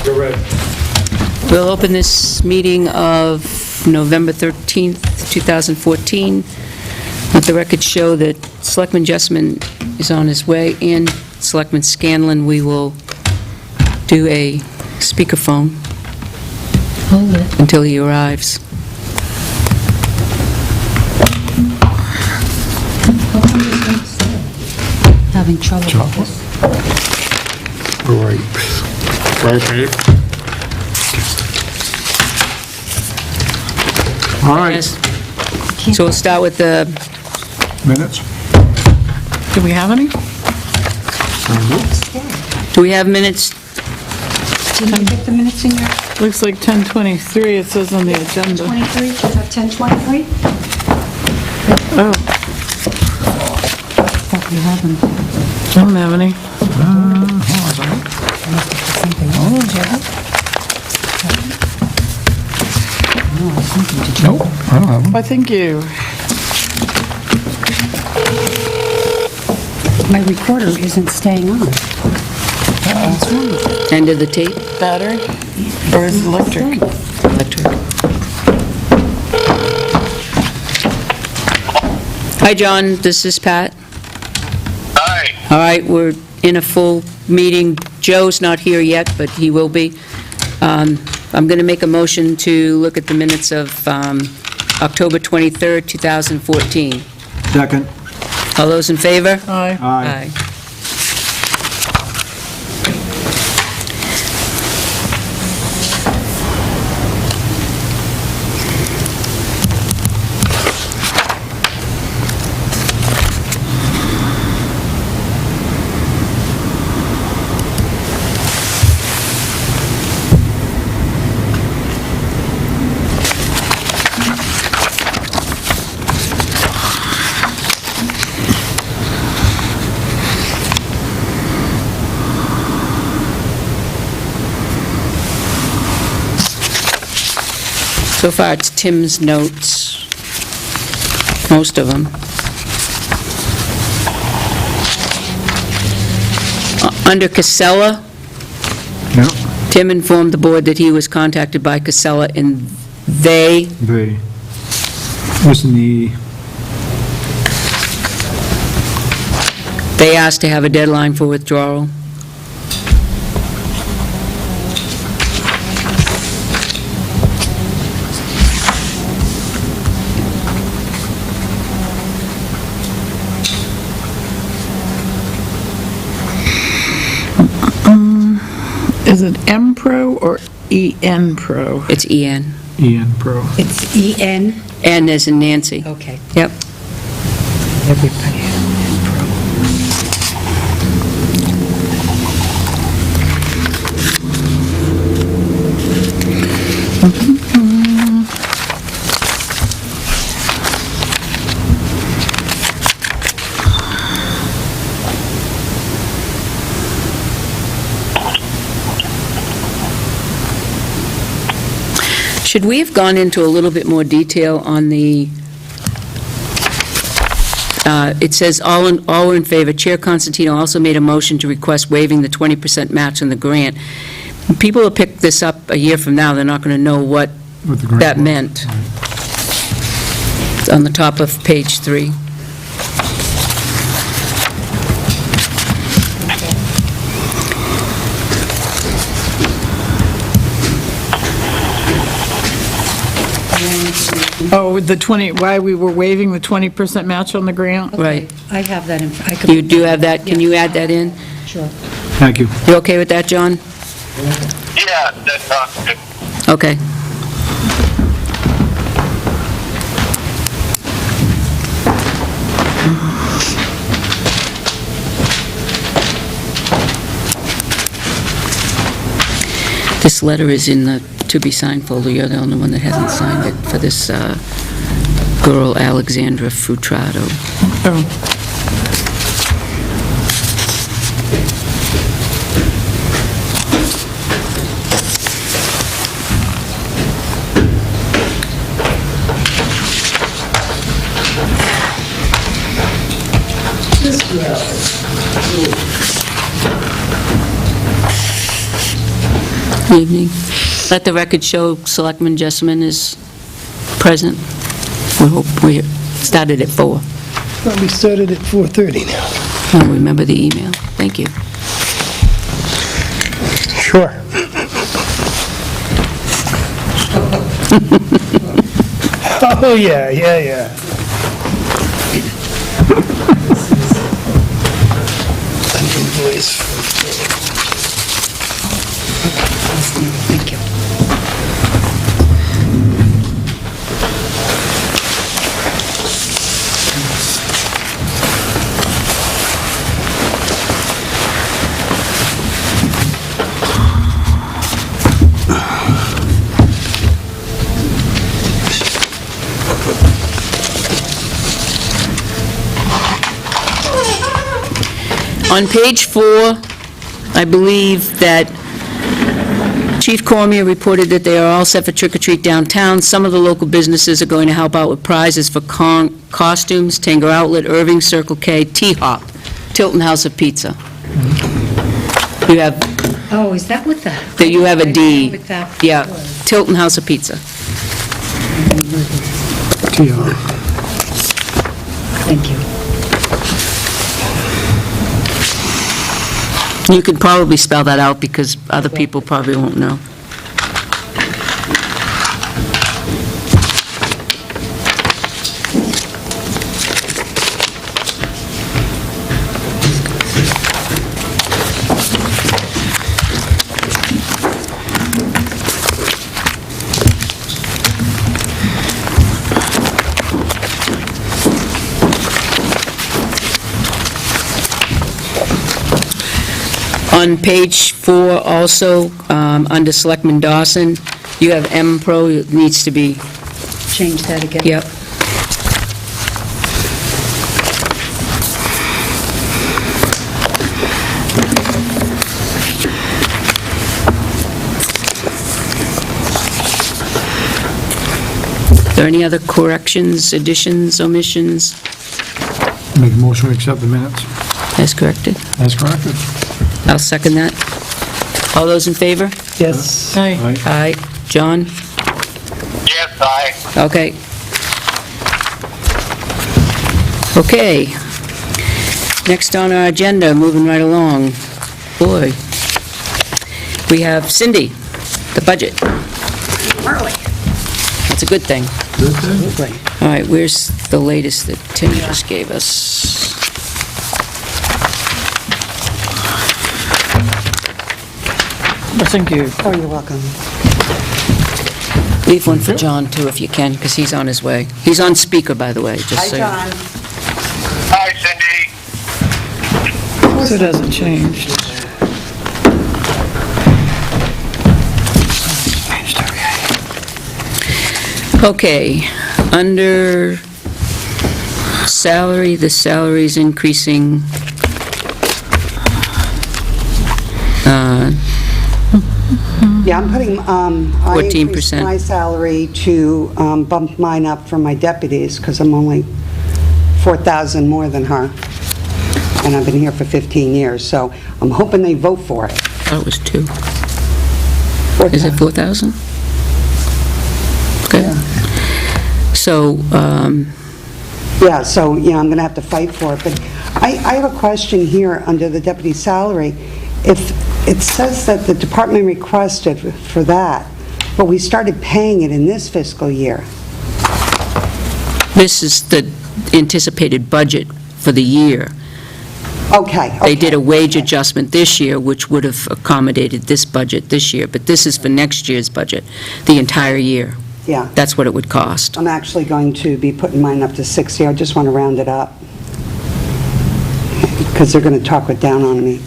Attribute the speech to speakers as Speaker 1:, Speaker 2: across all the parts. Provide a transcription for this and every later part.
Speaker 1: You're ready.
Speaker 2: We'll open this meeting of November 13th, 2014. Let the record show that Selectman Jessman is on his way, and Selectman Scanlon. We will do a speakerphone until he arrives.
Speaker 3: Having trouble with this.
Speaker 1: Right. All right,
Speaker 2: Yes. So we'll start with the,
Speaker 1: minutes.
Speaker 4: Do we have any?
Speaker 2: do we have minutes?
Speaker 3: Did you get the minutes in your
Speaker 4: Looks like 10:23, it says on the agenda.
Speaker 3: 23? Is that 10:23?
Speaker 4: Oh,
Speaker 3: Thought you have them.
Speaker 4: I don't have any.
Speaker 3: Something else, did you? No, I was thinking, did you?
Speaker 1: Nope, I don't have them.
Speaker 4: Why, thank you.
Speaker 3: My recorder isn't staying on. What's wrong with it?
Speaker 2: End of the tape?
Speaker 4: Battery? Or is it electric?
Speaker 2: Electric. Hi, John, this is Pat.
Speaker 5: Hi.
Speaker 2: All right, we're in a full meeting. Joe's not here yet, but he will be. I'm going to make a motion to look at the minutes of October 23rd, 2014.
Speaker 1: Second.
Speaker 2: All those in favor?
Speaker 4: Aye.
Speaker 1: Aye.
Speaker 2: So far, it's Tim's notes, most of them. Under Casella,
Speaker 1: Yep,
Speaker 2: Tim informed the board that he was contacted by Casella, and they asked to have a deadline for withdrawal.
Speaker 4: Is it M Pro or EN Pro?
Speaker 2: It's EN.
Speaker 1: Ian Pro.
Speaker 3: It's EN?
Speaker 2: N as in Nancy.
Speaker 3: Okay.
Speaker 2: Yep.
Speaker 3: Everybody had
Speaker 2: Should we have gone into a little bit more detail on the, it says, all in favor. Chair Constantino also made a motion to request waiving the 20% match on the grant. When people will pick this up a year from now, they're not going to know what
Speaker 1: With the grant
Speaker 2: that
Speaker 1: was.
Speaker 2: meant. It's on the top of page 3.
Speaker 4: Oh, why we were waiving the 20% match on the grant?
Speaker 2: Right.
Speaker 3: I have that in, I could...
Speaker 2: You do have that? Can you add that in?
Speaker 3: Sure.
Speaker 1: Thank you.
Speaker 2: You okay with that, John?
Speaker 5: Yeah, that sounds good.
Speaker 2: Okay. This letter is in the to-be-signed folder. You're the only one that hasn't signed it for this girl, Alexandra Frutrado.
Speaker 4: Oh.
Speaker 2: Evening. Let the record show Selectman Jessamine is present. We started at 4.
Speaker 6: Well, we started at 4:30 now.
Speaker 2: Oh, remember the email. Thank you.
Speaker 6: Sure. Oh, yeah.
Speaker 3: Thank you.
Speaker 2: On page 4, I believe that Chief Cormier reported that they are all set for trick-or-treat downtown. Some of the local businesses are going to help out with prizes for costumes, Tanger Outlet, Irving, Circle K, T-Hop, Tilton House of Pizza. You have,
Speaker 3: Oh, is that what that?
Speaker 2: you have a D.
Speaker 3: With that
Speaker 2: Yeah,
Speaker 3: was.
Speaker 2: Tilton House of Pizza.
Speaker 1: TR.
Speaker 3: Thank you.
Speaker 2: You could probably spell that out because other people probably won't know. On page 4 also, under Selectman Dawson, you have M-Pro, it needs to be,
Speaker 3: Change that again.
Speaker 2: yep. Are there any other corrections, additions, omissions?
Speaker 1: Make a motion to accept the minutes.
Speaker 2: As corrected?
Speaker 1: As corrected.
Speaker 2: I'll second that. All those in favor?
Speaker 6: Yes.
Speaker 1: Aye.
Speaker 2: Aye. John?
Speaker 5: Yes, aye.
Speaker 2: Okay. Okay. Next on our agenda, moving right along. Boy. We have Cindy, the budget.
Speaker 3: Early.
Speaker 2: That's a good thing.
Speaker 3: Absolutely.
Speaker 2: All right, where's the latest that Tim just gave us?
Speaker 4: Thank you.
Speaker 3: Oh, you're welcome.
Speaker 2: Leave one for John, too, if you can, because he's on his way. He's on speaker, by the way, just so you...
Speaker 5: Hi, Cindy.
Speaker 4: So it hasn't changed.
Speaker 2: Okay, under salary, the salary's increasing,
Speaker 7: Yeah, I'm putting, I
Speaker 2: 14%.
Speaker 7: increased my salary to bump mine up for my deputies, because I'm only 4,000 more than her, and I've been here for 15 years, so I'm hoping they vote for it.
Speaker 2: oh, it was 2. Is it 4,000? Okay. So,
Speaker 7: Yeah, so, I'm going to have to fight for it, but I have a question here under the deputy salary. If it says that the department requested for that, but we started paying it in this fiscal year.
Speaker 2: this is the anticipated budget for the year.
Speaker 7: Okay.
Speaker 2: They did a wage adjustment this year, which would have accommodated this budget this year, but this is for next year's budget, the entire year.
Speaker 7: Yeah.
Speaker 2: That's what it would cost.
Speaker 7: I'm actually going to be putting mine up to 60. I just want to round it up. Because they're going to talk it down on me.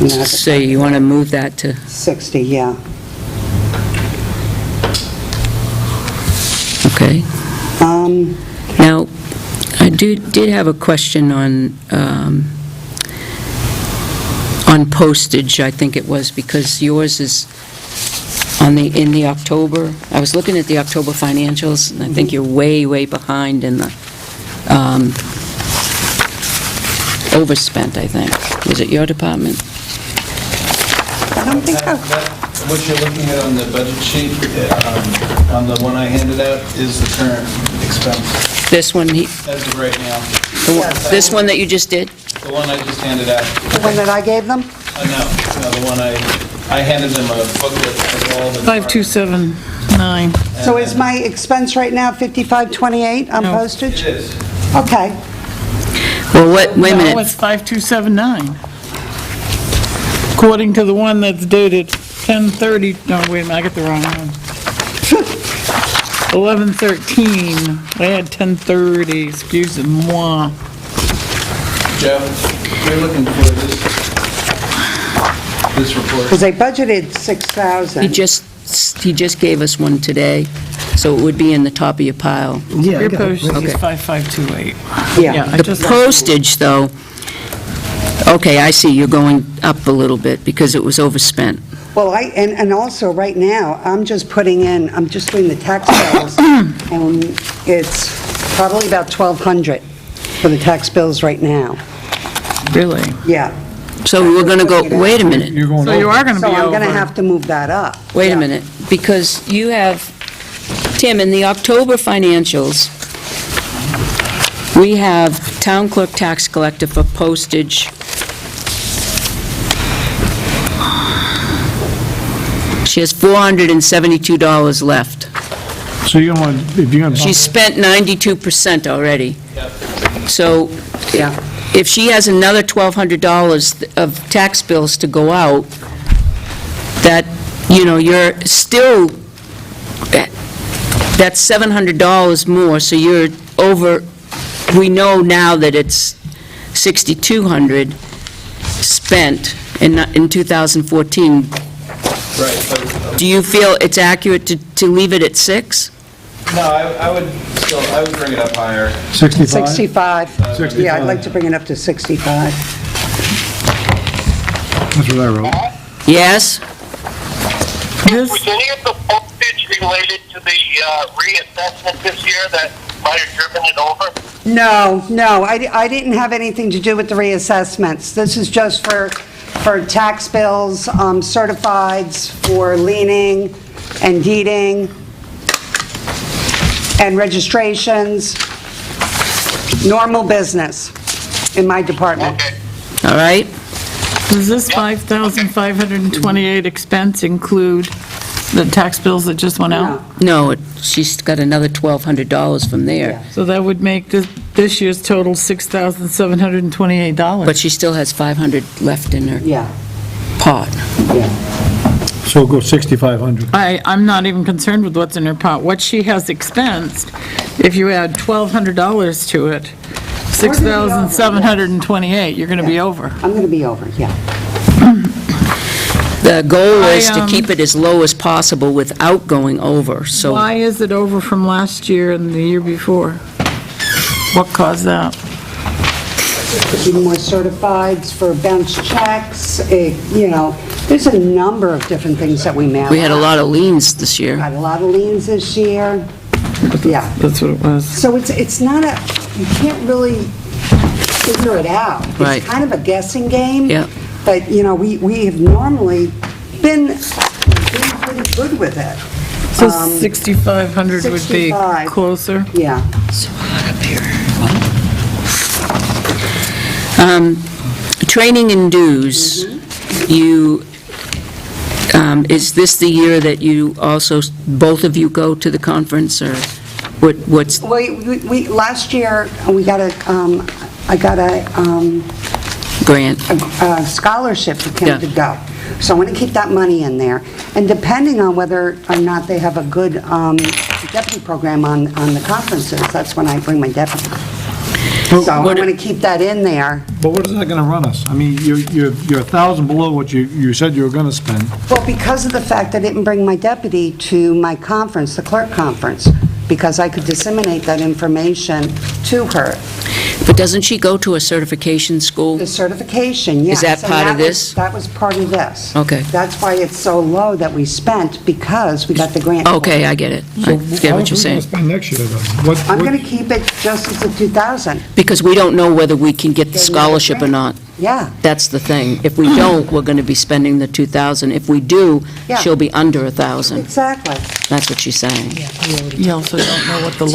Speaker 2: So you want to move that to,
Speaker 7: 60, yeah.
Speaker 2: okay. Now, I did have a question on postage, I think it was, because yours is in the October. I was looking at the October financials, and I think you're way, way behind in the overspent, I think. Was it your department?
Speaker 7: I don't think
Speaker 8: what you're looking at on the budget sheet, on the one I handed out, is the current expense
Speaker 2: This one,
Speaker 8: as of right now.
Speaker 2: this one that you just did?
Speaker 8: The one I just handed out.
Speaker 7: The one that I gave them?
Speaker 8: No, the one I handed them a booklet of all the...
Speaker 4: 5279.
Speaker 7: So is my expense right now 5528 on
Speaker 4: No.
Speaker 7: postage?
Speaker 8: It is.
Speaker 7: Okay.
Speaker 2: Well, wait a
Speaker 4: No,
Speaker 2: minute.
Speaker 4: it's 5279. According to the one that's dated 10/30, no, wait a minute, I got the wrong one. 11/13, I had 10/30, excusez-moi.
Speaker 8: Joe, you're looking for this report.
Speaker 7: Because they budgeted 6,000.
Speaker 2: He just gave us one today, so it would be in the top of your pile.
Speaker 6: Yeah, I
Speaker 4: Your
Speaker 6: got it.
Speaker 4: postage is
Speaker 2: Okay.
Speaker 4: 5528.
Speaker 7: Yeah.
Speaker 4: I
Speaker 2: The
Speaker 4: just,
Speaker 2: postage, though, okay, I see, you're going up a little bit because it was overspent.
Speaker 7: Well, and also, right now, I'm just doing the tax bills, and it's probably about 1,200 for the tax bills right now.
Speaker 4: really?
Speaker 7: Yeah.
Speaker 2: So we're going to go, wait a minute,
Speaker 1: You're going
Speaker 4: So you
Speaker 1: over.
Speaker 4: are going to
Speaker 7: So
Speaker 4: be
Speaker 7: I'm going to
Speaker 4: over.
Speaker 7: have to move that up.
Speaker 2: wait
Speaker 7: Yeah.
Speaker 2: a minute, because you have, Tim, in the October financials, we have town clerk tax collector for postage. She has $472 left.
Speaker 1: So you're going to, if you're going to...
Speaker 2: She's spent 92% already.
Speaker 8: Yep.
Speaker 2: So
Speaker 7: Yeah.
Speaker 2: if she has another $1,200 of tax bills to go out, that, you're still, that's $700 more, so you're over, we know now that it's $6,200 spent in 2014.
Speaker 8: Right, but,
Speaker 2: Do you feel it's accurate to leave it at 6?
Speaker 8: no, I would bring it up higher.
Speaker 1: 65?
Speaker 7: 65.
Speaker 1: 65.
Speaker 7: Yeah, I'd like to bring it up to 65.
Speaker 1: That's what I wrote.
Speaker 2: Yes?
Speaker 4: This,
Speaker 5: Was any of the postage related to the reassessment this year that might have driven it over?
Speaker 7: No, I didn't have anything to do with the reassessments. This is just for tax bills, certifieds for leaning and deeding and registrations, normal business in my department.
Speaker 5: Okay.
Speaker 2: All right?
Speaker 4: does this 5,528 expense include the tax bills that just went out?
Speaker 2: No, she's got another $1,200 from there,
Speaker 7: Yeah.
Speaker 4: So that would make this year's total $6,728.
Speaker 2: but she still has 500 left in her
Speaker 7: Yeah,
Speaker 2: pot.
Speaker 7: yeah.
Speaker 1: So go 6,500.
Speaker 4: I'm not even concerned with what's in her pot. What she has expensed, if you add $1,200 to it, 6,728, you're going to be over.
Speaker 7: I'm going to be over, yeah.
Speaker 2: The goal is to
Speaker 4: I,
Speaker 2: keep it as low as possible without going over, so...
Speaker 4: Why is it over from last year and the year before? What caused that?
Speaker 7: Getting more certifieds for bounce checks, there's a number of different things that we mail.
Speaker 2: We had a lot of liens this year.
Speaker 7: Had a lot of liens this year. Yeah.
Speaker 4: That's what it was.
Speaker 7: So it's not you can't really figure it out.
Speaker 2: Right.
Speaker 7: It's kind of a guessing game.
Speaker 2: Yeah.
Speaker 7: But, we have normally been pretty good with it.
Speaker 4: So 6,500 would be
Speaker 7: 65.
Speaker 4: closer?
Speaker 7: Yeah.
Speaker 2: Training and dues, you, is this the year that you also, both of you go to the conference, or what's,
Speaker 7: We last year, I got a
Speaker 2: grant?
Speaker 7: scholarship for Kim
Speaker 2: Yeah.
Speaker 7: to go. So I want to keep that money in there. And depending on whether or not they have a good deputy program on the conferences, that's when I bring my deputy. So I want to keep that in there.
Speaker 1: But what is that going to run us? I mean, you're 1,000 below what you said you were going to spend.
Speaker 7: Well, because of the fact I didn't bring my deputy to my conference, the clerk conference, because I could disseminate that information to her.
Speaker 2: But doesn't she go to a certification school?
Speaker 7: The certification, yes.
Speaker 2: that
Speaker 7: and
Speaker 2: part of
Speaker 7: was-
Speaker 2: this?
Speaker 7: That was part of this.
Speaker 2: Okay.
Speaker 7: That's why it's so low that we spent, because we got the grant. for
Speaker 2: Okay,
Speaker 7: it.
Speaker 2: I get it.
Speaker 1: So
Speaker 2: I get
Speaker 1: how
Speaker 2: what
Speaker 1: much
Speaker 2: you're
Speaker 1: are we going
Speaker 2: saying.
Speaker 1: to spend next year, though?
Speaker 7: I'm going to keep it just as the 2,000.
Speaker 2: Because we don't know whether we can get the scholarship or not.
Speaker 7: Yeah.
Speaker 2: That's the thing. If we don't, we're going to be spending the 2,000. If we do,
Speaker 7: Yeah.
Speaker 2: she'll be under 1,000.
Speaker 7: Exactly.
Speaker 2: That's what she's saying.
Speaker 4: You also don't know what the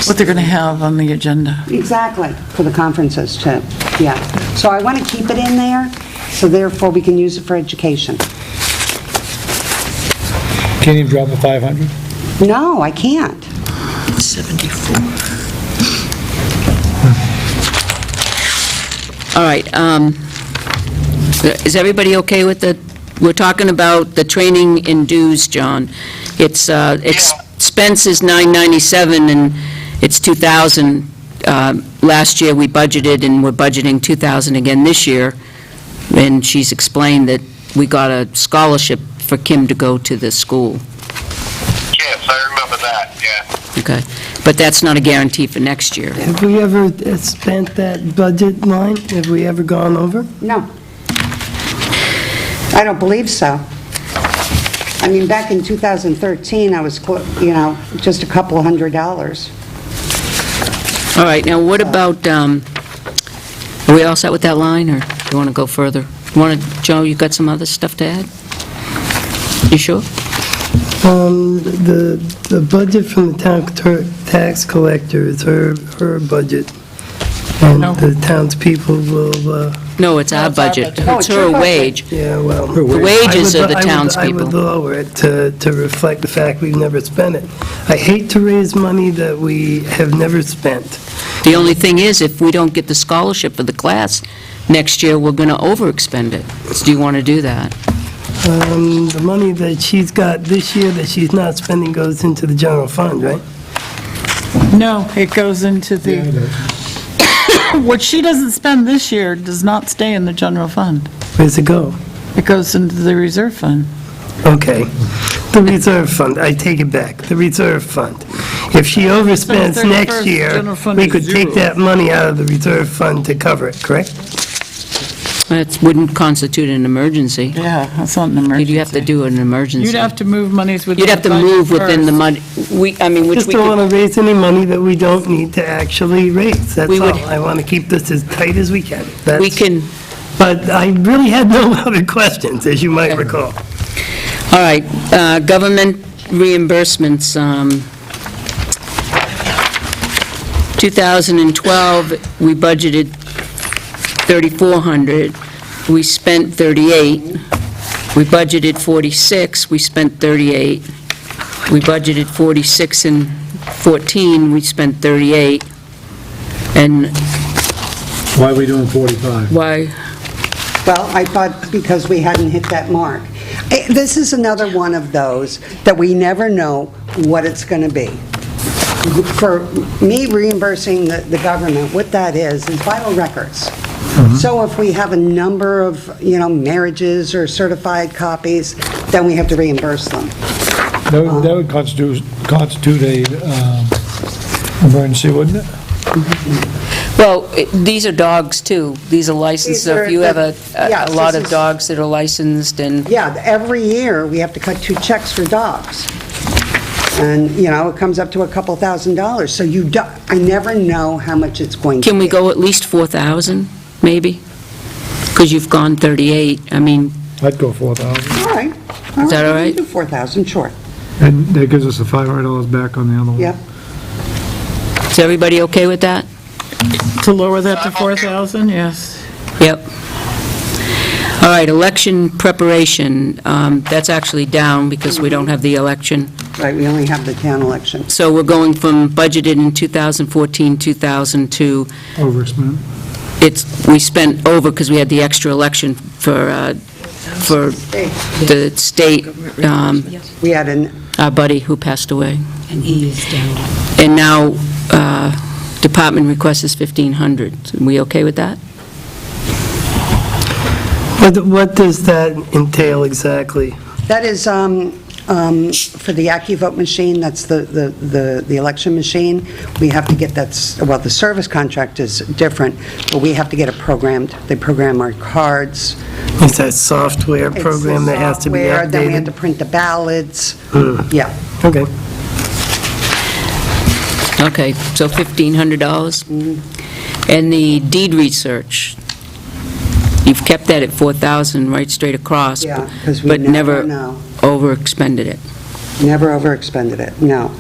Speaker 4: what they're going to have on the agenda.
Speaker 7: Exactly, for the conferences too, yeah. So I want to keep it in there, so therefore we can use it for education.
Speaker 1: Can't even drop the 500?
Speaker 7: No, I can't.
Speaker 2: 74. All right, is everybody okay with we're talking about the training and dues, John. It's, expense is $997 and it's $2,000. Last year we budgeted and we're budgeting $2,000 again this year. And she's explained that we got a scholarship for Kim to go to the school.
Speaker 5: Yes, I remember that, yeah.
Speaker 2: Okay, but that's not a guarantee for next year.
Speaker 6: Have we ever spent that budget line? Have we ever gone over?
Speaker 7: No. I don't believe so. I mean, back in 2013, I was, just a couple $100.
Speaker 2: All right, now what about, are we all set with that line, or do you want to go further? Joe, you got some other stuff to add? You sure?
Speaker 6: The budget from the town tax collector is her budget, and
Speaker 4: No.
Speaker 6: the townspeople will,
Speaker 2: No, it's our budget.
Speaker 7: Oh,
Speaker 2: It's
Speaker 7: it's your
Speaker 2: her
Speaker 7: budget.
Speaker 2: wage.
Speaker 6: yeah, well...
Speaker 2: The wages are the
Speaker 6: I
Speaker 2: townspeople.
Speaker 6: would lower it to reflect the fact we've never spent it. I hate to raise money that we have never spent.
Speaker 2: The only thing is, if we don't get the scholarship for the class next year, we're going to overexpend it. So do you want to do that?
Speaker 6: The money that she's got this year that she's not spending goes into the general fund, right?
Speaker 4: No, it goes into
Speaker 1: Yeah, it
Speaker 4: the,
Speaker 1: is.
Speaker 4: what she doesn't spend this year does not stay in the general fund.
Speaker 6: Where's it go?
Speaker 4: It goes into the reserve fund.
Speaker 6: Okay. The reserve fund, I take it back, the reserve fund. If she overspends
Speaker 4: So the
Speaker 6: next
Speaker 4: 31st
Speaker 6: year,
Speaker 4: general fund
Speaker 6: we
Speaker 4: is
Speaker 6: could take
Speaker 4: zero.
Speaker 6: that money out of the reserve fund to cover it, correct?
Speaker 2: That wouldn't constitute an emergency.
Speaker 4: Yeah, that's not an emergency.
Speaker 2: You'd have to do an emergency.
Speaker 4: You'd have to move monies within
Speaker 2: You'd have to
Speaker 4: the budget
Speaker 2: move within the
Speaker 4: first.
Speaker 2: money, which
Speaker 6: Just
Speaker 2: we
Speaker 6: don't
Speaker 2: could,
Speaker 6: want to raise any money that we don't need to actually raise, that's
Speaker 2: We would-
Speaker 6: all. I want to keep this as tight as we can.
Speaker 2: we
Speaker 6: That's-
Speaker 2: can,
Speaker 6: But I really had no other questions, as you might recall.
Speaker 2: all right, government reimbursements, 2012, we budgeted 3,400, we spent 38, we budgeted 46, we spent 38, we budgeted 46 and 14, we spent 38, and
Speaker 1: Why are we doing 45?
Speaker 2: why,
Speaker 7: Well, I thought because we hadn't hit that mark. This is another one of those that we never know what it's going to be. For me reimbursing the government, what that is vital records. So if we have a number of, marriages or certified copies, then we have to reimburse them.
Speaker 1: That would constitute a emergency, wouldn't it?
Speaker 2: well, these are dogs, too. These are licensed, so if you have
Speaker 7: Yes,
Speaker 2: a lot
Speaker 7: this
Speaker 2: of
Speaker 7: is-
Speaker 2: dogs that are licensed, and
Speaker 7: Yeah, every year, we have to cut 2 checks for dogs. And, it comes up to a couple $1,000. So I never know how much it's going to be.
Speaker 2: can we go at least 4,000, maybe? Because you've gone 38, I mean,
Speaker 1: I'd go 4,000.
Speaker 7: All right.
Speaker 2: Is that all right?
Speaker 7: We can do 4,000, sure.
Speaker 1: And that gives us the $500 back on the other one.
Speaker 7: Yep.
Speaker 2: is everybody okay with that?
Speaker 4: To lower that to 4,000, yes.
Speaker 2: Yep. All right, election preparation, that's actually down because we don't have the election.
Speaker 7: Right, we only have the town election.
Speaker 2: So we're going from budgeted in 2014, 2000 to,
Speaker 1: Overspent.
Speaker 2: we spent over because we had the extra election for the state,
Speaker 7: We had
Speaker 2: our buddy who passed away.
Speaker 3: And he is down.
Speaker 2: And now, department request is 1,500. Are we okay with that?
Speaker 6: What does that entail exactly?
Speaker 7: that is for the AccuVote machine, that's the election machine. We have to get that, the service contract is different, but we have to get it programmed. They program our cards.
Speaker 6: Is that software program that has to be
Speaker 7: It's the software, then we have to
Speaker 6: updated?
Speaker 7: print the ballots. Yeah.
Speaker 6: Okay.
Speaker 2: Okay, so $1,500. And the deed research, you've kept that at 4,000 right straight across.
Speaker 7: Yeah, because we
Speaker 2: But never
Speaker 7: never know.
Speaker 2: overexpended it.
Speaker 7: Never overexpended it, no.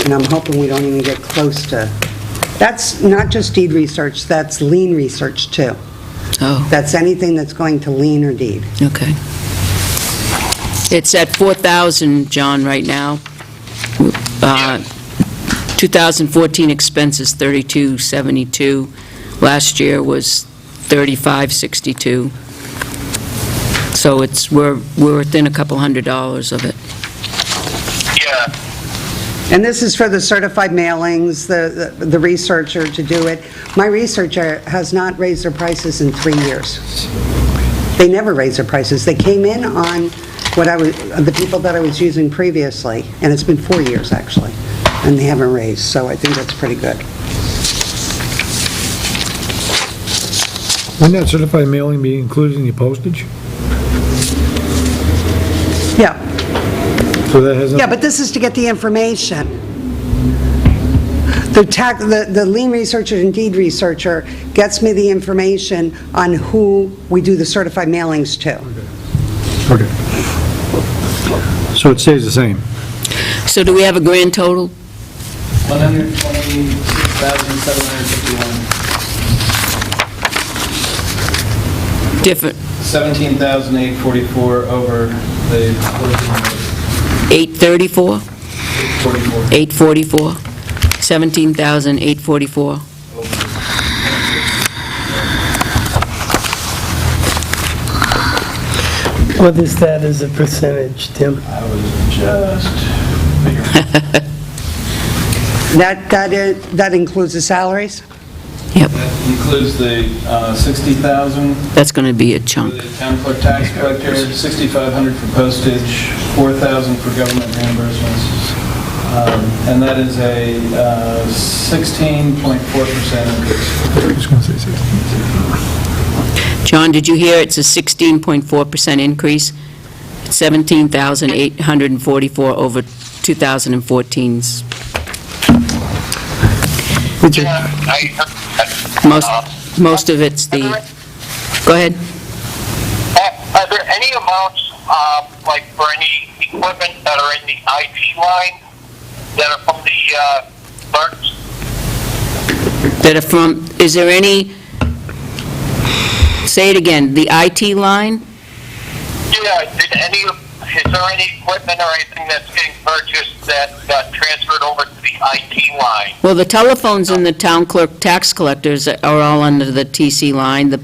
Speaker 7: And I'm hoping we don't even get close to, that's not just deed research, that's lien research too.
Speaker 2: Oh,
Speaker 7: That's anything that's going to lien or deed.
Speaker 2: okay. It's at 4,000, John, right now. 2014 expense is 3272. Last year was 3562. So we're within a couple $100 of it.
Speaker 5: Yeah.
Speaker 7: And this is for the certified mailings, the researcher to do it. My researcher has not raised their prices in 3 years. They never raised their prices. They came in on the people that I was using previously, and it's been 4 years, actually, and they haven't raised, so I think that's pretty good.
Speaker 1: Wouldn't that certified mailing be included in your postage?
Speaker 7: Yeah,
Speaker 1: So that has
Speaker 7: yeah, but this is to get the information. The lien researcher and deed researcher gets me the information on who we do the certified mailings to.
Speaker 1: Okay. So it stays the same?
Speaker 2: So do we have a grand total?
Speaker 8: 126,751.
Speaker 2: Different,
Speaker 8: 17,844 over the closing
Speaker 2: 834?
Speaker 8: rate, 44.
Speaker 2: 844? 17,844?
Speaker 6: What is that as a percentage, Tim?
Speaker 8: I was just figuring.
Speaker 7: That includes the salaries?
Speaker 2: Yep,
Speaker 8: That includes the 60,000
Speaker 2: that's going to be a
Speaker 8: for
Speaker 2: chunk.
Speaker 8: the town clerk tax collector, 6,500 for postage, 4,000 for government reimbursements. And that is a 16.4% increase.
Speaker 1: Just gonna say 16.
Speaker 2: John, did you hear it's a 16.4% increase? It's 17,844 over 2014's.
Speaker 5: Yeah, I heard that.
Speaker 2: Most of it's the, go ahead.
Speaker 5: Are there any amounts, like for any equipment that are in the IT line that are from the clerks?
Speaker 2: That are from, is there any, say it again, the IT line?
Speaker 5: Yeah, is there any equipment or anything that's getting purchased that got transferred over to the IT line?
Speaker 2: Well, the telephones and the town clerk tax collectors are all under the TC line. The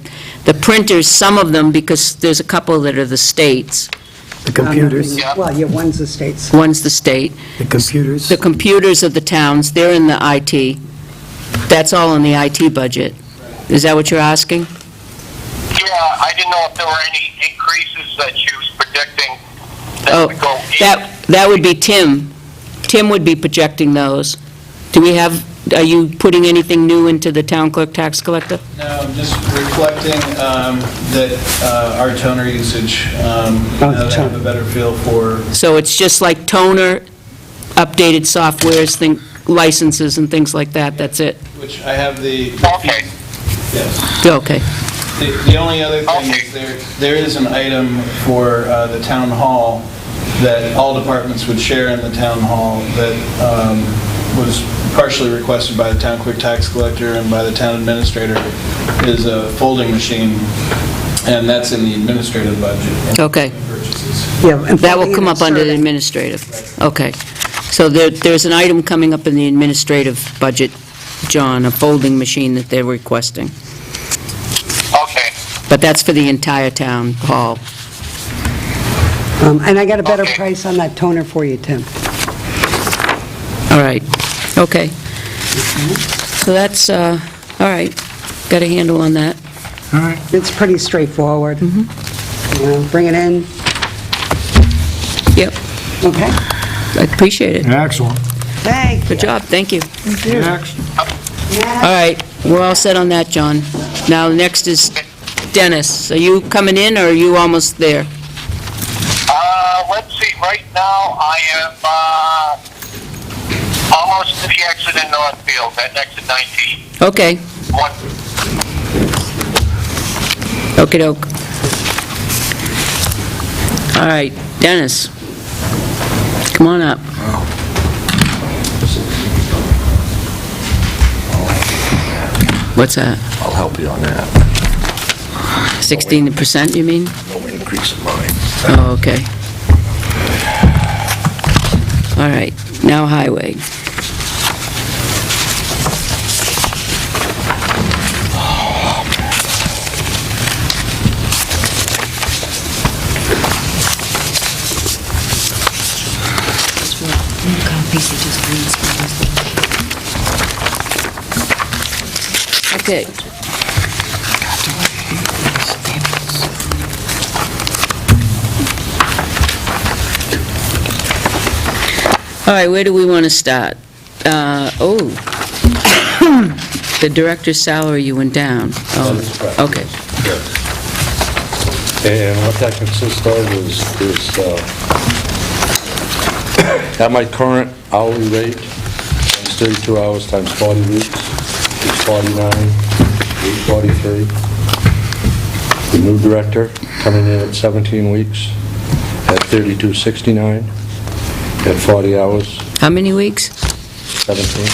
Speaker 2: printers, some of them, because there's a couple that are the states.
Speaker 6: The computers,
Speaker 7: Well, yeah, one's the state's.
Speaker 2: One's the state.
Speaker 6: the computers.
Speaker 2: The computers of the towns, they're in the IT. That's all in the IT budget. Is that what you're asking?
Speaker 5: Yeah, I didn't know if there were any increases that she was predicting that
Speaker 2: Oh,
Speaker 5: would go in.
Speaker 2: that would be Tim. Tim would be projecting those. Are you putting anything new into the town clerk tax collector?
Speaker 8: No, I'm just reflecting that our toner usage, now that I have a better feel for,
Speaker 2: So it's just like toner, updated softwares, licenses and things like that, that's it?
Speaker 8: which I have the...
Speaker 5: Okay.
Speaker 8: Yes.
Speaker 2: Okay.
Speaker 8: The only other thing is there is an item for the town hall that all departments would share in the town hall that was partially requested by the town clerk tax collector and by the town administrator, is a folding machine, and that's in the administrative budget.
Speaker 2: Okay.
Speaker 8: Purchases.
Speaker 7: Yeah, and
Speaker 2: That will
Speaker 7: folding
Speaker 2: come
Speaker 7: and
Speaker 2: up under the
Speaker 7: inserting.
Speaker 2: administrative. Okay. So there's an item coming up in the administrative budget, John, a folding machine that they're requesting.
Speaker 5: Okay.
Speaker 2: But that's for the entire town hall.
Speaker 7: And I got a better
Speaker 5: Okay.
Speaker 7: price on that toner for you, Tim.
Speaker 2: All right. Okay. So that's, all right. Got a handle on that.
Speaker 1: All right.
Speaker 7: It's pretty straightforward. You know, bring it in,
Speaker 2: Yep.
Speaker 7: okay?
Speaker 2: I appreciate it.
Speaker 1: Excellent.
Speaker 7: Thank you.
Speaker 2: Good job. Thank you.
Speaker 1: Next.
Speaker 2: All right. We're all set on that, John. Now, next is Dennis. Are you coming in, or are you almost there?
Speaker 5: Let's see, right now I am almost to the exit in Northfield, at exit 19.
Speaker 2: Okay,
Speaker 5: One,
Speaker 2: okey-doke. All right, Dennis, come on up. What's that?
Speaker 9: I'll help you on that.
Speaker 2: 16%, you mean?
Speaker 9: No increase in mine.
Speaker 2: Oh, okay. All right, now highway. Okay. All right, where do we want to start? The director's salary, you went down.
Speaker 9: That is correct.
Speaker 2: Okay.
Speaker 9: And what that consists of is at my current hourly rate, it's 32 hours times 40 weeks, it's 49, 843. The new director coming in at 17 weeks at 32.69, at 40 hours,
Speaker 2: How many weeks?
Speaker 9: 17.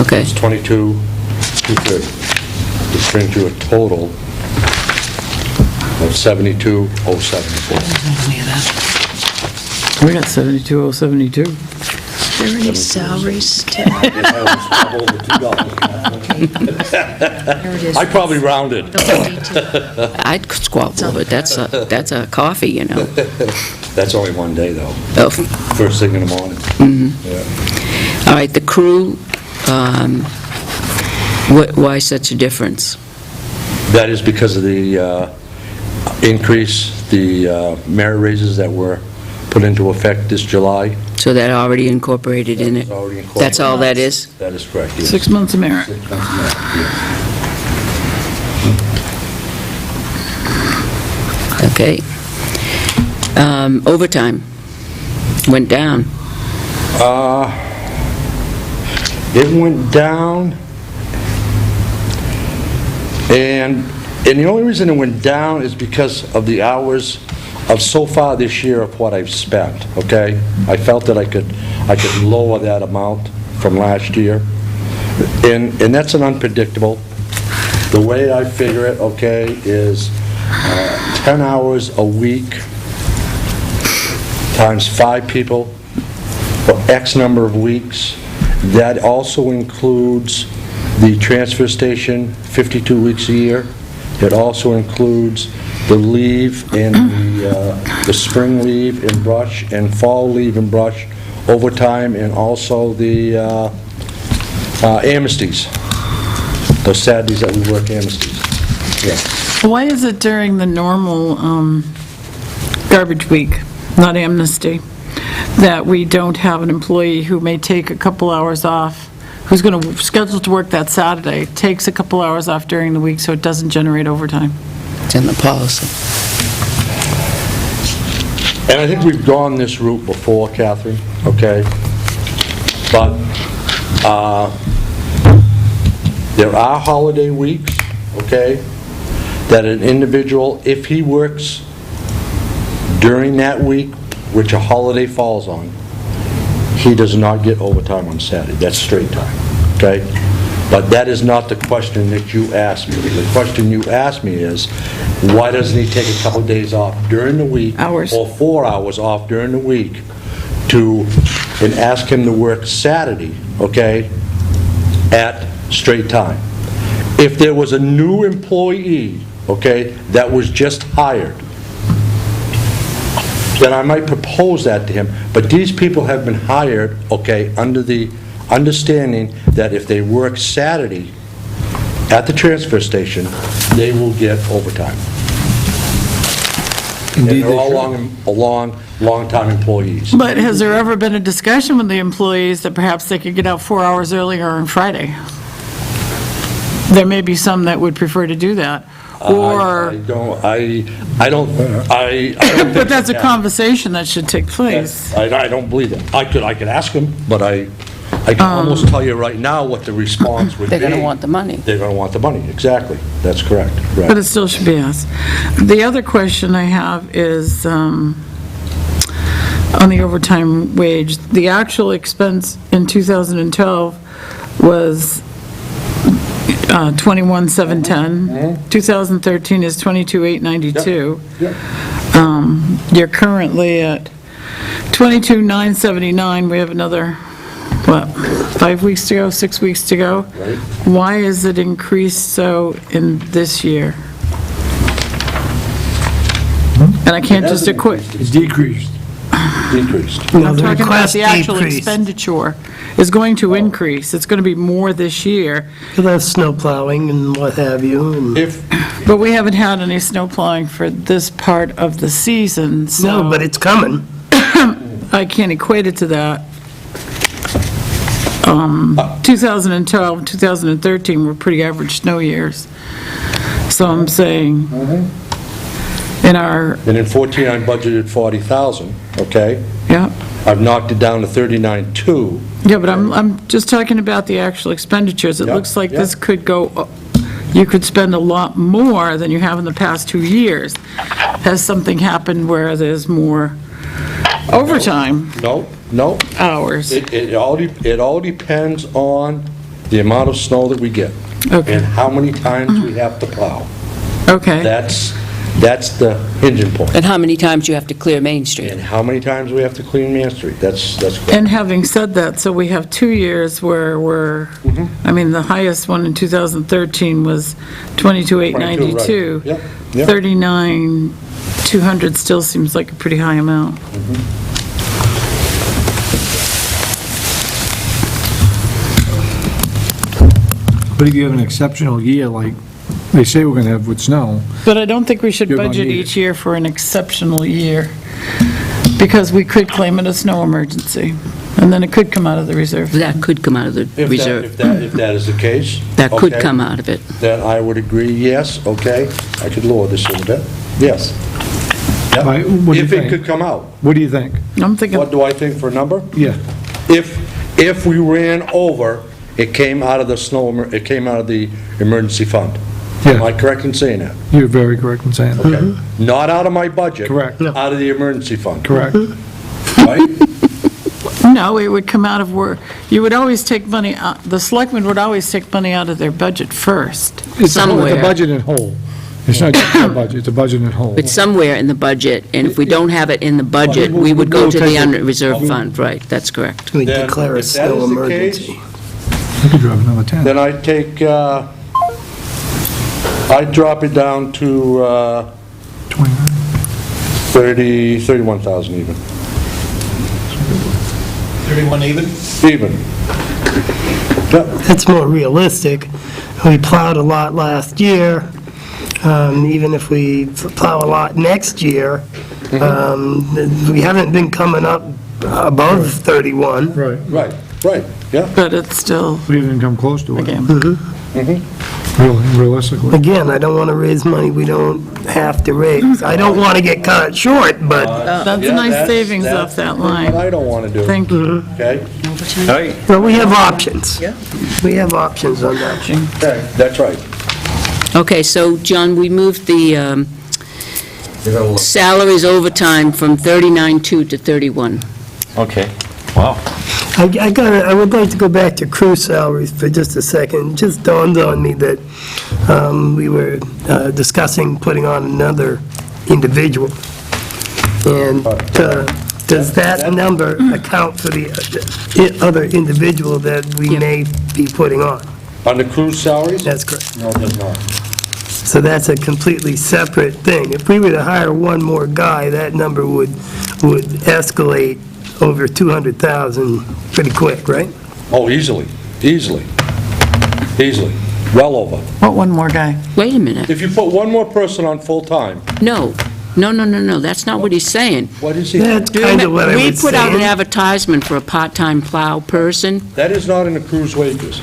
Speaker 2: Okay.
Speaker 9: It's 22,230. Which brings you a total of 72,074.
Speaker 4: We got 72,072.
Speaker 3: Are there any salaries?
Speaker 9: I probably rounded.
Speaker 2: I'd squabble over it. That's a coffee, you know.
Speaker 9: That's only one day, though.
Speaker 2: Oh,
Speaker 9: First thing in the morning. Yeah.
Speaker 2: all right, the crew, why such a difference?
Speaker 9: That is because of the increase, the merit raises that were put into effect this July.
Speaker 2: So that already incorporated in it?
Speaker 9: That is already incorporated.
Speaker 2: That's all that is?
Speaker 9: That is correct, yes.
Speaker 4: 6 months of merit.
Speaker 9: 6 months of merit, yes.
Speaker 2: Okay. Overtime went down.
Speaker 9: It went down, and the only reason it went down is because of the hours of so far this year of what I've spent, okay? I felt that I could lower that amount from last year, and that's an unpredictable. The way I figure it, okay, is 10 hours a week times 5 people for X number of weeks. That also includes the transfer station, 52 weeks a year. It also includes the leave and the spring leave in brush and fall leave in brush, overtime, and also the amnesties, those Saturdays that we work amnesties. Yeah.
Speaker 4: Why is it during the normal garbage week, not amnesty, that we don't have an employee who may take a couple hours off, who's going to schedule to work that Saturday, takes a couple hours off during the week so it doesn't generate overtime?
Speaker 2: It's in the policy.
Speaker 9: And I think we've gone this route before, Catherine, okay? But there are holiday weeks, okay, that an individual, if he works during that week, which a holiday falls on, he does not get overtime on Saturday. That's straight time, okay? But that is not the question that you asked me. The question you asked me is, why doesn't he take a couple days off during the week?
Speaker 4: Hours.
Speaker 9: Or 4 hours off during the week and ask him to work Saturday, okay, at straight time. If there was a new employee, okay, that was just hired, then I might propose that to him. But these people have been hired, okay, under the understanding that if they work Saturday at the transfer station, they will get overtime. And
Speaker 1: Indeed,
Speaker 9: they're
Speaker 1: they
Speaker 9: all long-time employees.
Speaker 4: But has there ever been a discussion with the employees that perhaps they could get out 4 hours earlier on Friday? There may be some that would prefer to do that. Or,
Speaker 9: I don't
Speaker 4: but that's a conversation that should take place.
Speaker 9: I don't believe that. I could ask him, but I I can almost tell you right now what the response would be.
Speaker 2: They're going to want the money.
Speaker 9: They're going to want the money, exactly. That's correct. Right.
Speaker 4: But it still should be asked. The other question I have is on the overtime wage. The actual expense in 2012 was 21,710. 2013 is 22,892. You're currently at 22,979. We have another, what, 5 weeks to go, 6 weeks to go?
Speaker 9: Right.
Speaker 4: Why is it increased so in this year? And I can't just equate.
Speaker 1: It's decreased.
Speaker 9: Decreased.
Speaker 6: No,
Speaker 4: I'm
Speaker 6: the
Speaker 4: talking about
Speaker 6: request
Speaker 4: the actual
Speaker 6: decreased.
Speaker 4: expenditure is going to increase. It's going to be more this year,
Speaker 6: You'll have snow plowing and what have you, and,
Speaker 9: If,
Speaker 4: but we haven't had any snow plowing for this part of the season, so
Speaker 6: no, but it's coming.
Speaker 4: I can't equate it to that. 2012, 2013 were pretty average snow years. So I'm saying, in our,
Speaker 9: and in 14, I budgeted 40,000, okay?
Speaker 4: yeah,
Speaker 9: I've knocked it down to 39,200.
Speaker 4: yeah, but I'm just talking about the actual expenditures. It
Speaker 9: Yeah,
Speaker 4: looks like
Speaker 9: yeah.
Speaker 4: this could go, you could spend a lot more than you have in the past 2 years. Has something happened where there's more overtime
Speaker 9: No,
Speaker 4: hours?
Speaker 9: it all depends on the amount of snow that we get.
Speaker 4: Okay.
Speaker 9: And how many times we have to plow.
Speaker 4: Okay,
Speaker 9: That's the hinging point.
Speaker 2: And how many times you have to clear Main Street?
Speaker 9: And how many times we have to clean Main Street. That's correct.
Speaker 4: and having said that, so we have 2 years where we're, I mean, the highest one in 2013 was 22,892.
Speaker 9: Yep, yep.
Speaker 4: 39,200 still seems like a pretty high amount.
Speaker 1: But if you have an exceptional year, like they say we're going to have with snow,
Speaker 4: But I don't think we should
Speaker 1: You're gonna
Speaker 4: budget
Speaker 1: need
Speaker 4: each
Speaker 1: it.
Speaker 4: year for an exceptional year, because we could claim it a snow emergency, and then it could come out of the reserve.
Speaker 2: That could come out of the
Speaker 9: If
Speaker 2: reserve.
Speaker 9: that is the case.
Speaker 2: That could
Speaker 9: okay,
Speaker 2: come out of it.
Speaker 9: Then I would agree, yes, okay, I could lower this a little bit, yes. Yep.
Speaker 1: Right, what do you
Speaker 9: If it
Speaker 1: think?
Speaker 9: could come out.
Speaker 1: what do you think?
Speaker 4: I'm thinking,
Speaker 9: What do I think for a number?
Speaker 1: Yeah.
Speaker 9: If we ran over, it came out of the it came out of the emergency fund. Am I
Speaker 1: Yeah,
Speaker 9: correct in saying that?
Speaker 1: you're very correct in saying that.
Speaker 9: Okay. Not out of my budget.
Speaker 1: Correct.
Speaker 9: Out of the emergency fund.
Speaker 1: Correct.
Speaker 9: Right?
Speaker 4: no, it would come out of where, you would always take money, the selectmen would always take money out of their budget first.
Speaker 1: It's a
Speaker 2: Somewhere.
Speaker 1: budget in whole. It's not just a budget, it's a budget in whole.
Speaker 2: It's somewhere in the budget, and if we don't have it in the budget, we would go to the unreserved fund, right, that's correct.
Speaker 6: We
Speaker 9: Then,
Speaker 6: declare a
Speaker 9: if that
Speaker 6: snow
Speaker 9: is the case,
Speaker 6: emergency.
Speaker 1: You could drive another 10.
Speaker 9: Then I'd take, I'd drop it down to
Speaker 1: 29.
Speaker 9: 31,000 even.
Speaker 8: 31 even?
Speaker 9: Even. Yep.
Speaker 6: That's more realistic. We plowed a lot last year. Even if we plow a lot next year, we haven't been coming up above 31.
Speaker 1: Right.
Speaker 9: Right, yeah.
Speaker 4: But it's still,
Speaker 1: We didn't come close to it,
Speaker 4: again,
Speaker 1: realistically.
Speaker 6: Again, I don't want to raise money we don't have to raise. I don't want to get caught short, but,
Speaker 4: that's a
Speaker 9: Yeah,
Speaker 4: nice savings
Speaker 9: that's
Speaker 4: off that
Speaker 9: what
Speaker 4: line.
Speaker 9: I don't want to do.
Speaker 4: Thank you.
Speaker 9: Okay?
Speaker 6: well, we have options. We have options on that.
Speaker 9: Okay, that's right.
Speaker 2: Okay, so, John, we moved the salaries overtime from 39.2 to 31.
Speaker 10: Okay, wow.
Speaker 6: I would like to go back to crew salaries for just a second. It just dawned on me that we were discussing putting on another individual. And does that number account for the other individual that we
Speaker 2: Yep.
Speaker 6: may be putting on?
Speaker 9: On the cruise salaries?
Speaker 6: That's correct.
Speaker 9: No, it does not.
Speaker 6: So that's a completely separate thing. If we were to hire one more guy, that number would escalate over 200,000 pretty quick, right?
Speaker 9: Oh, easily. Well over.
Speaker 4: What, one more guy?
Speaker 2: Wait a minute.
Speaker 9: If you put one more person on full-time,
Speaker 2: No, that's not what he's saying.
Speaker 9: what is he?
Speaker 6: That's
Speaker 2: Do you
Speaker 6: kind of
Speaker 2: remember-
Speaker 6: what I was
Speaker 2: We put out an
Speaker 6: saying.
Speaker 2: advertisement for a part-time plow person.
Speaker 9: That is not in the cruise wages.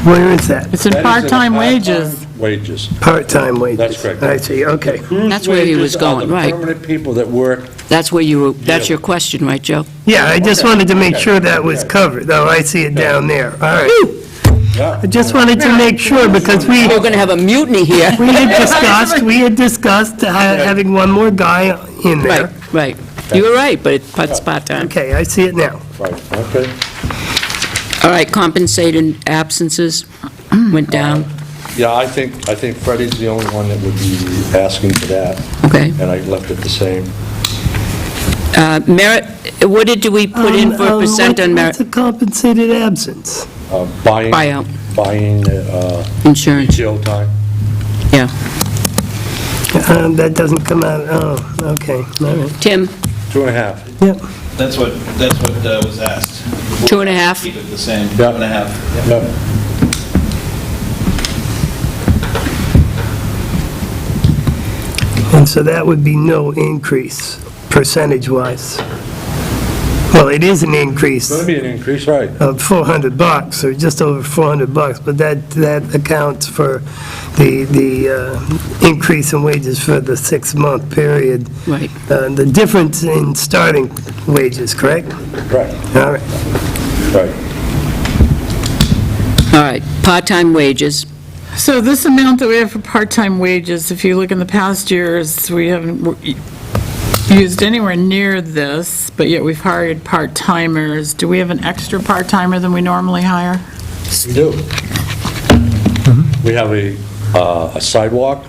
Speaker 6: Where is that?
Speaker 4: It's in
Speaker 9: That is
Speaker 4: part-time
Speaker 9: part-time
Speaker 4: wages.
Speaker 9: Wages.
Speaker 6: Part-time wages.
Speaker 9: That's correct.
Speaker 6: I see, okay.
Speaker 9: Cruise
Speaker 2: That's where he was
Speaker 9: wages are
Speaker 2: going,
Speaker 9: the
Speaker 2: right.
Speaker 9: permanent people that work
Speaker 2: that's where that's your question, right, Joe?
Speaker 6: Yeah, I just wanted to make sure that was covered. Oh, I see it down there. All right.
Speaker 9: Yeah.
Speaker 6: I just wanted to make sure because
Speaker 2: We're going to have a mutiny here.
Speaker 6: we had discussed having one more guy in there.
Speaker 2: Right. You were right, but it's part-time.
Speaker 6: Okay, I see it now.
Speaker 9: Right, okay.
Speaker 2: All right, compensated absences went down.
Speaker 9: Yeah, I think Freddie's the only one that would be asking for that,
Speaker 2: Okay.
Speaker 9: and I left it the same.
Speaker 2: Merit, what did we put in for percent on merit?
Speaker 6: What's a compensated absence?
Speaker 9: Buying.
Speaker 2: Buyout.
Speaker 9: Buying
Speaker 2: Insurance,
Speaker 9: PTO time.
Speaker 2: yeah.
Speaker 6: That doesn't come out, oh, okay, all right.
Speaker 2: Tim,
Speaker 9: 2.5.
Speaker 6: Yep.
Speaker 8: That's what was asked.
Speaker 2: 2.5?
Speaker 8: Keep it the same,
Speaker 9: Yeah.
Speaker 8: 2.5.
Speaker 9: Yep.
Speaker 6: And so that would be no increase, percentage-wise. Well, it is an increase
Speaker 9: It's going to be an increase, right?
Speaker 6: of $400, or just over $400, but that accounts for the increase in wages for the 6-month period.
Speaker 2: right.
Speaker 6: The difference in starting wages, correct?
Speaker 9: Right,
Speaker 6: All right.
Speaker 9: right.
Speaker 2: All right, part-time wages,
Speaker 4: So this amount that we have for part-time wages, if you look in the past years, we haven't used anywhere near this, but yet we've hired part-timers. Do we have an extra part-timer than we normally hire?
Speaker 9: We do. We have a sidewalk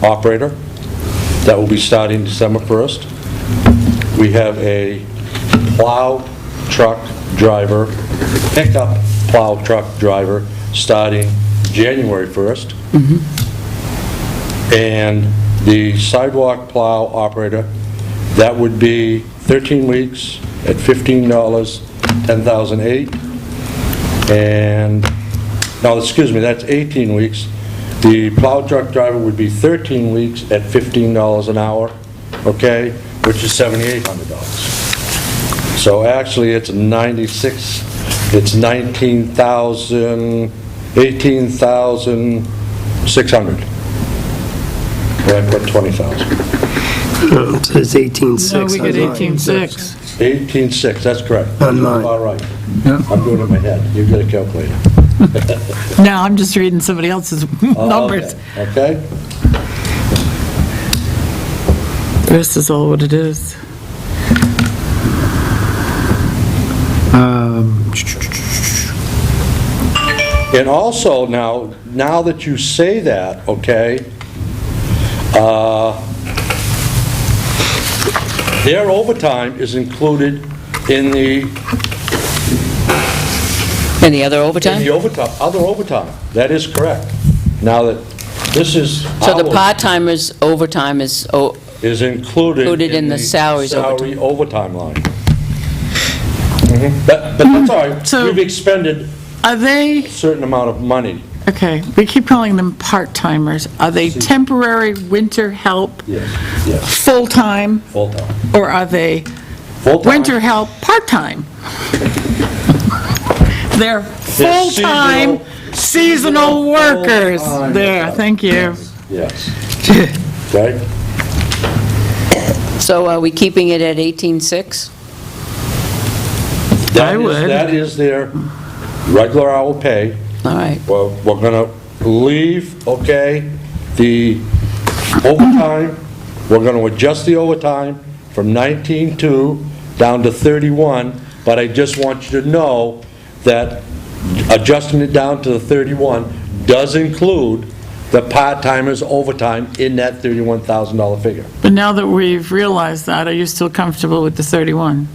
Speaker 9: operator that will be starting December 1st. We have a plow truck driver, pickup plow truck driver, starting January 1st. And the sidewalk plow operator, that would be 13 weeks at $15, $10,008. And, no, excuse me, that's 18 weeks. The plow truck driver would be 13 weeks at $15 an hour, okay, which is $7,800. So actually, it's 96, it's 19,000, 18,600. Well, I put 20,000.
Speaker 6: It says 18.6.
Speaker 4: No, we get
Speaker 6: on mine.
Speaker 4: 18.6.
Speaker 9: 18.6, that's correct.
Speaker 6: On mine.
Speaker 9: All right. I'm doing it in my head. You get a calculator.
Speaker 4: No, I'm just reading somebody else's numbers.
Speaker 9: Okay?
Speaker 4: This is all what it is.
Speaker 9: And also, now that you say that, okay, their overtime is included in the
Speaker 2: any other overtime?
Speaker 9: other overtime. That is correct. Now that this is
Speaker 2: So the
Speaker 9: hours,
Speaker 2: part-timers' overtime is,
Speaker 9: is included
Speaker 2: in the salaries
Speaker 9: salary overtime line. But that's all right.
Speaker 4: So-
Speaker 9: We've expended
Speaker 4: Are they,
Speaker 9: a certain amount of money.
Speaker 4: okay, we keep calling them part-timers. Are they temporary winter help,
Speaker 9: Yes, yes,
Speaker 4: full-time,
Speaker 9: full-time.
Speaker 4: or are they
Speaker 9: Full-time.
Speaker 4: winter help, part-time? They're full-time, seasonal workers.
Speaker 9: Full-time.
Speaker 4: There, thank you.
Speaker 9: Yes. Okay?
Speaker 2: so are we keeping it at 18.6?
Speaker 9: That
Speaker 4: I
Speaker 9: is-
Speaker 4: would.
Speaker 9: That is their regular hour pay.
Speaker 2: All right,
Speaker 9: Well, we're gonna leave, okay, the overtime, we're gonna adjust the overtime from 19.2 down to 31, but I just want you to know that adjusting it down to the 31 does include the part-timers' overtime in that $31,000 figure.
Speaker 4: But now that we've realized that, are you still comfortable with the 31?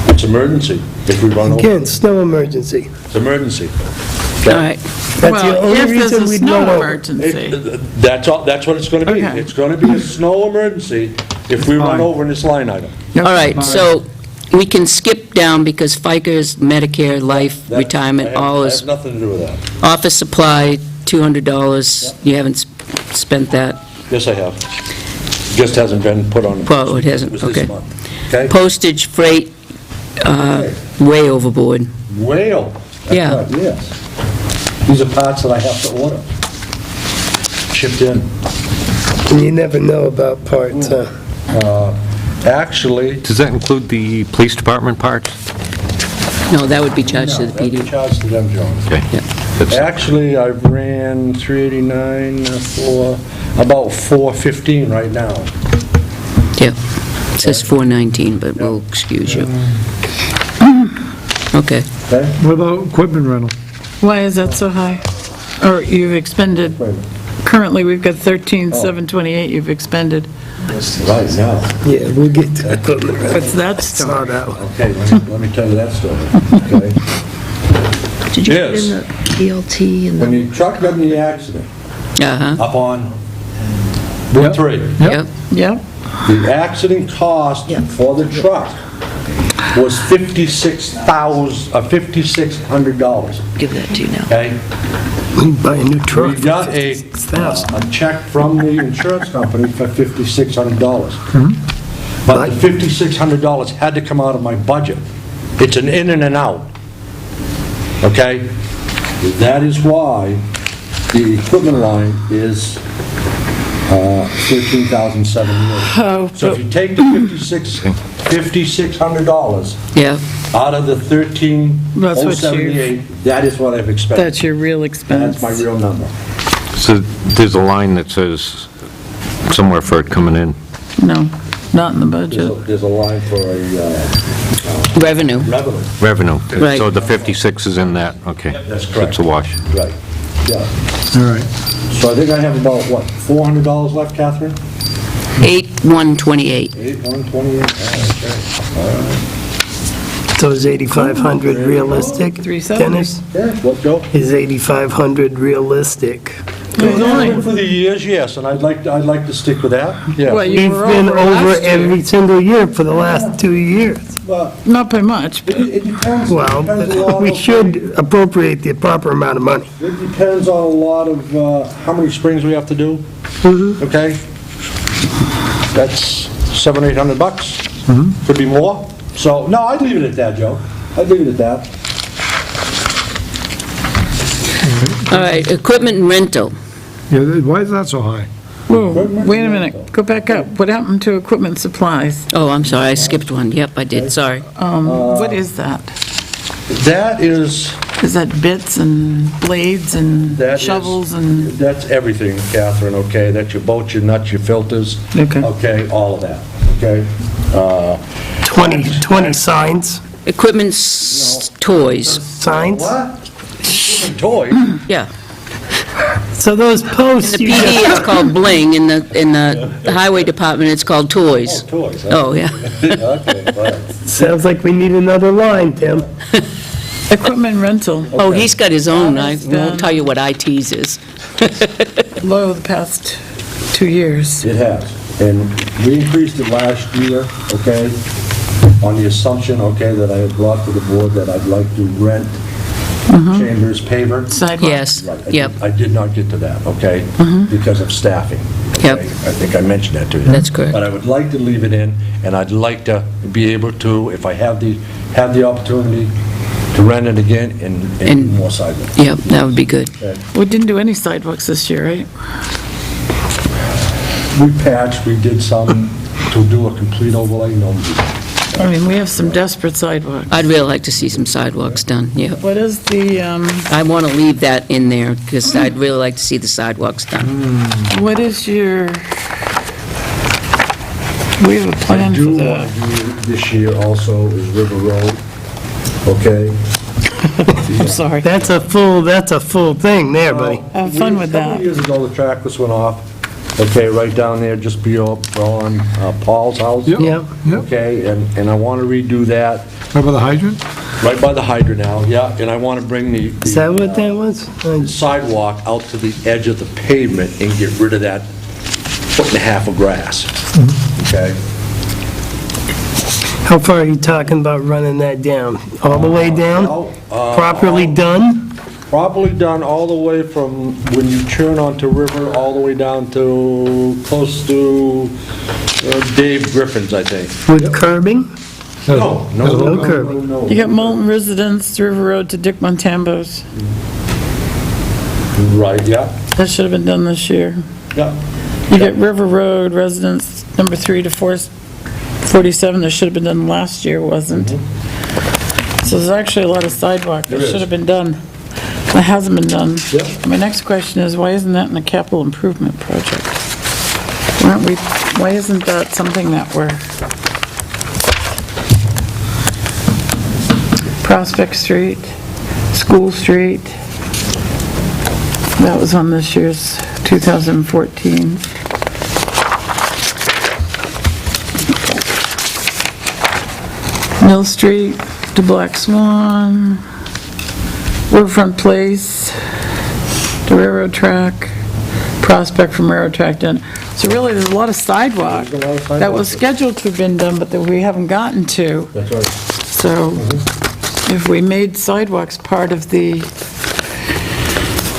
Speaker 9: It's emergency, if we run over.
Speaker 6: Again, snow emergency.
Speaker 9: It's emergency.
Speaker 2: all right.
Speaker 6: That's the
Speaker 4: Well,
Speaker 6: only
Speaker 4: if there's
Speaker 6: reason
Speaker 4: a
Speaker 6: we'd
Speaker 4: snow
Speaker 6: run over.
Speaker 4: emergency.
Speaker 9: That's all, that's what it's gonna be.
Speaker 4: Okay.
Speaker 9: It's gonna be a snow emergency if we run over in this line item.
Speaker 2: All right, so we can skip down because FICA's, Medicare, life, retirement, all
Speaker 9: I
Speaker 2: is,
Speaker 9: have nothing to do with that.
Speaker 2: office supply, $200, you haven't spent that.
Speaker 9: Yes, I have. Just hasn't been put on.
Speaker 2: Well, it hasn't,
Speaker 9: was this
Speaker 2: okay.
Speaker 9: month. Okay?
Speaker 2: Postage, freight, way overboard.
Speaker 9: Whale. That's
Speaker 2: Yeah.
Speaker 9: right, yes. These are parts that I have to order. Shipped in.
Speaker 6: And you never know about parts, huh?
Speaker 9: Actually...
Speaker 10: Does that include the police department parts?
Speaker 2: No, that would be charged to the
Speaker 9: That'd be
Speaker 2: PD.
Speaker 9: charged to them, John.
Speaker 10: Okay. That's-
Speaker 9: Actually, I've ran 389 for about 415 right now.
Speaker 2: Yeah, it says 419, but we'll excuse you. Okay.
Speaker 9: Okay?
Speaker 1: What about equipment rental?
Speaker 4: Why is that so high? Or you've expended,
Speaker 9: Wait a minute.
Speaker 4: currently, we've got 13,728 you've expended.
Speaker 9: Right now.
Speaker 6: Yeah, we'll get to equipment rental.
Speaker 4: What's that
Speaker 6: Saw
Speaker 4: story?
Speaker 6: that one.
Speaker 9: Okay, let me tell you that story, okay?
Speaker 3: Did you put
Speaker 9: Yes.
Speaker 3: in the BLT and
Speaker 9: When
Speaker 3: the...
Speaker 9: the truck got in the accident
Speaker 2: Uh-huh,
Speaker 9: up on Route 3,
Speaker 2: yep.
Speaker 4: Yep.
Speaker 9: the accident cost for the truck was $5,600,
Speaker 3: Give that to you now.
Speaker 9: okay?
Speaker 6: We can buy a new truck.
Speaker 9: We got a check from the insurance company for $5,600. But the $5,600 had to come out of my budget. It's an in and an out, okay? That is why the equipment line is $13,700.
Speaker 4: Oh,
Speaker 9: So if you take the $5,600
Speaker 2: Yeah,
Speaker 9: out of the
Speaker 4: That's what you-
Speaker 9: $13,078, that is what I've expended.
Speaker 4: that's your real expense.
Speaker 9: That's my real number.
Speaker 10: So there's a line that says somewhere for it coming in.
Speaker 4: No, not in the budget.
Speaker 9: There's a line for a
Speaker 2: revenue.
Speaker 9: revenue.
Speaker 10: Revenue.
Speaker 2: Right.
Speaker 10: So the 56 is in that, okay.
Speaker 9: That's correct.
Speaker 10: It's a wash.
Speaker 9: Right, yeah.
Speaker 1: All right.
Speaker 9: So I think I have about, what, $400 left, Catherine?
Speaker 2: 8,128.
Speaker 9: 8,128, okay. All right.
Speaker 6: So is 8,500 realistic,
Speaker 4: 370.
Speaker 6: Dennis?
Speaker 9: Yeah, what, Joe?
Speaker 6: Is 8,500 realistic?
Speaker 9: For the years, yes, and I'd like to stick with that, yeah.
Speaker 4: Well, you
Speaker 6: We've
Speaker 4: were
Speaker 6: been
Speaker 4: over
Speaker 6: over
Speaker 4: last year.
Speaker 6: every single year for the last 2 years.
Speaker 9: But
Speaker 4: Not by much, but
Speaker 9: it depends.
Speaker 6: Well,
Speaker 9: Depends a lot
Speaker 6: we
Speaker 9: of-
Speaker 6: should appropriate the proper amount of money.
Speaker 9: It depends on a lot of, how many springs we have to do, okay? That's $700-800. Could be more. So, no, I'd leave it at that, Joe. I'd leave it at that.
Speaker 2: All right, equipment and rental.
Speaker 1: Yeah, why is that so high?
Speaker 4: whoa, wait a minute, go back up. What happened to equipment supplies?
Speaker 2: Oh, I'm sorry, I skipped one. Yep, I did, sorry.
Speaker 4: What is that?
Speaker 9: That is,
Speaker 4: Is that bits and blades and
Speaker 9: that is...
Speaker 4: shovels and,
Speaker 9: That's everything, Catherine, okay? That's your bolts, your nuts, your filters.
Speaker 4: Okay.
Speaker 9: All of that, okay?
Speaker 6: 20 signs,
Speaker 2: Toys,
Speaker 6: signs?
Speaker 9: What? Toys?
Speaker 2: yeah.
Speaker 6: So those posts,
Speaker 2: The
Speaker 6: you
Speaker 2: PD,
Speaker 6: got-
Speaker 2: it's called bling, in the highway department, it's called toys.
Speaker 9: Toys, huh?
Speaker 2: Oh, yeah.
Speaker 9: Okay, right.
Speaker 6: sounds like we need another line, Tim.
Speaker 4: equipment rental,
Speaker 2: Oh, he's got his own, I
Speaker 4: That has
Speaker 2: won't
Speaker 4: been-
Speaker 2: tell you what IT's is.
Speaker 4: low the past 2 years.
Speaker 9: It has, and we increased it last year, okay, on the assumption, okay, that I had brought to the board that I'd like to rent Chambers paver.
Speaker 4: Sidewalk.
Speaker 2: Yes,
Speaker 9: Right,
Speaker 2: yep,
Speaker 9: I did not get to that, okay, because of staffing.
Speaker 2: Yep.
Speaker 9: okay? I think I mentioned that to you.
Speaker 2: That's correct.
Speaker 9: But I would like to leave it in, and I'd like to be able to, if I have the opportunity, to rent it again and do
Speaker 2: And-
Speaker 9: more sidewalks.
Speaker 2: yep, that would be good.
Speaker 4: We didn't do any sidewalks this year, right?
Speaker 9: We patched, we did some to do a complete overlay, no, we didn't.
Speaker 4: I mean, we have some desperate sidewalks.
Speaker 2: I'd really like to see some sidewalks done, yeah.
Speaker 4: What is the,
Speaker 2: I want to leave that in there, because I'd really like to see the sidewalks done.
Speaker 4: what is your, we have a
Speaker 9: I
Speaker 4: plan for
Speaker 9: do
Speaker 4: that.
Speaker 9: want to do this year also is River Road, okay?
Speaker 4: I'm sorry.
Speaker 6: That's a full thing there, buddy.
Speaker 4: Have fun with
Speaker 9: A couple
Speaker 4: that.
Speaker 9: years ago, the trackless went off, okay, right down there, just beyond Paul's house.
Speaker 1: Yep.
Speaker 6: Yeah.
Speaker 1: Yep,
Speaker 9: Okay, and I want to redo that,
Speaker 1: right by the hydrant?
Speaker 9: right by the hydrant now, yeah, and I want to bring the
Speaker 6: Is that what that was?
Speaker 9: sidewalk out to the edge of the pavement and get rid of that foot and a half of grass, okay?
Speaker 6: How far are you talking about running that down? All the way down? Properly done?
Speaker 9: Properly done all the way from when you turn onto River, all the way down to close to Dave Griffin's, I think.
Speaker 6: With curbing?
Speaker 9: No,
Speaker 6: No curbing.
Speaker 9: no.
Speaker 4: You got Molten Residence, River Road to Dick Montambo's.
Speaker 9: Right, yeah,
Speaker 4: That should have been done this year.
Speaker 9: yeah.
Speaker 4: You get River Road Residence, number 3 to 4 47 that should have been done last year wasn't. So there's actually a lot of sidewalk that
Speaker 9: There is.
Speaker 4: should have been done, that hasn't been done.
Speaker 9: Yep.
Speaker 4: My next question is, why isn't that in the capital improvement project? Why isn't that something that we're... Prospect Street, School Street, that was on this year's 2014. Mill Street, to Black Swan, Riverfront Place, the railroad track, Prospect from railroad track done. So really, there's a lot of sidewalk
Speaker 9: There's a lot of sidewalk.
Speaker 4: that was scheduled to have been done, but that we haven't gotten to.
Speaker 9: That's right.
Speaker 4: So if we made sidewalks part of the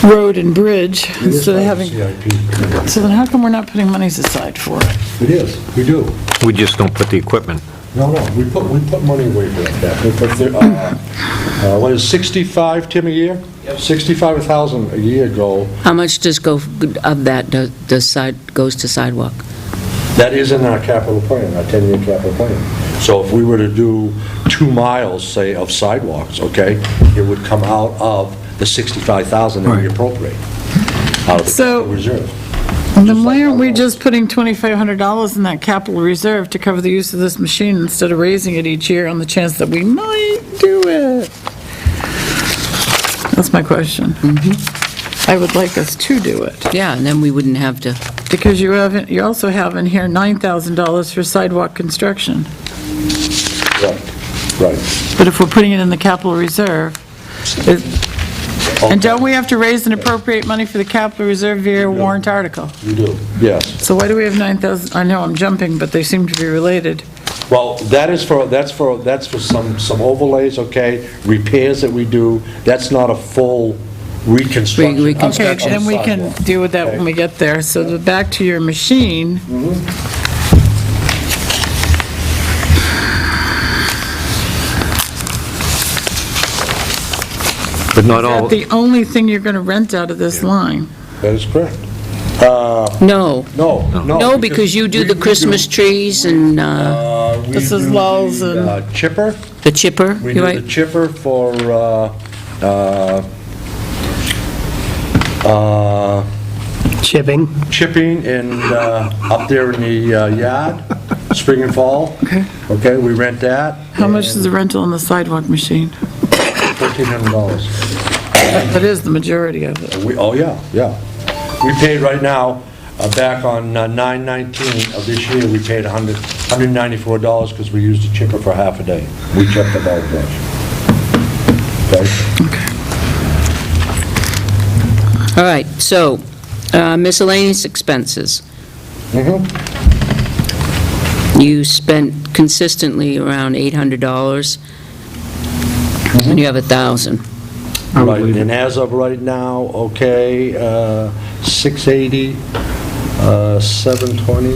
Speaker 4: road and bridge, instead of having,
Speaker 9: CIP.
Speaker 4: so then how come we're not putting monies aside for it?
Speaker 9: It is, we do.
Speaker 10: We just don't put the equipment.
Speaker 9: No, we put money away for that. We put, what is 65, Tim, a year? 65,000 a year ago.
Speaker 2: How much does go, of that goes to sidewalk?
Speaker 9: That is in our capital plan, our 10-year capital plan. So if we were to do 2 miles, say, of sidewalks, okay, it would come out of the 65,000 that we
Speaker 1: Right.
Speaker 9: appropriate out of the
Speaker 4: So-
Speaker 9: capital reserve.
Speaker 4: Then why aren't we just putting $2,500 in that capital reserve to cover the use of this machine instead of raising it each year on the chance that we might do it? That's my question. I would like us to do it,
Speaker 2: Yeah, and then we wouldn't have to,
Speaker 4: because you also have in here $9,000 for sidewalk construction.
Speaker 9: Right.
Speaker 4: But if we're putting it in the capital reserve, and don't we have to raise and appropriate money for the capital reserve via a warrant article?
Speaker 9: You do, yes.
Speaker 4: So why do we have 9,000? I know I'm jumping, but they seem to be related.
Speaker 9: Well, that's for some overlays, okay, repairs that we do. That's not a full reconstruction.
Speaker 2: Re-
Speaker 4: Okay,
Speaker 2: Construction.
Speaker 4: then we can
Speaker 9: Sidewalk.
Speaker 4: deal with that when we get there. So back to your machine.
Speaker 10: But not
Speaker 4: Is
Speaker 10: all,
Speaker 4: that the only thing you're going to rent out of this line?
Speaker 9: That is correct.
Speaker 2: no.
Speaker 9: No.
Speaker 2: No, because you do the Christmas trees and
Speaker 4: This is lulls and-
Speaker 9: Chipper.
Speaker 2: the chipper,
Speaker 9: We
Speaker 2: you
Speaker 9: do
Speaker 2: right?
Speaker 9: the chipper for,
Speaker 6: Chipping.
Speaker 9: chipping and, up there in the yard, spring and fall.
Speaker 4: Okay.
Speaker 9: Okay, we rent that.
Speaker 4: How much is the rental on the sidewalk machine?
Speaker 9: $1,400.
Speaker 4: That is the majority of it.
Speaker 9: Oh, yeah. We paid right now, back on 9/19 of this year, we paid $194 because we used a chipper for half a day. We chipped about a brush. Okay?
Speaker 2: All right, so miscellaneous expenses. You spent consistently around $800, and you have 1,000.
Speaker 9: Right, and as of right now, okay, 680, 720,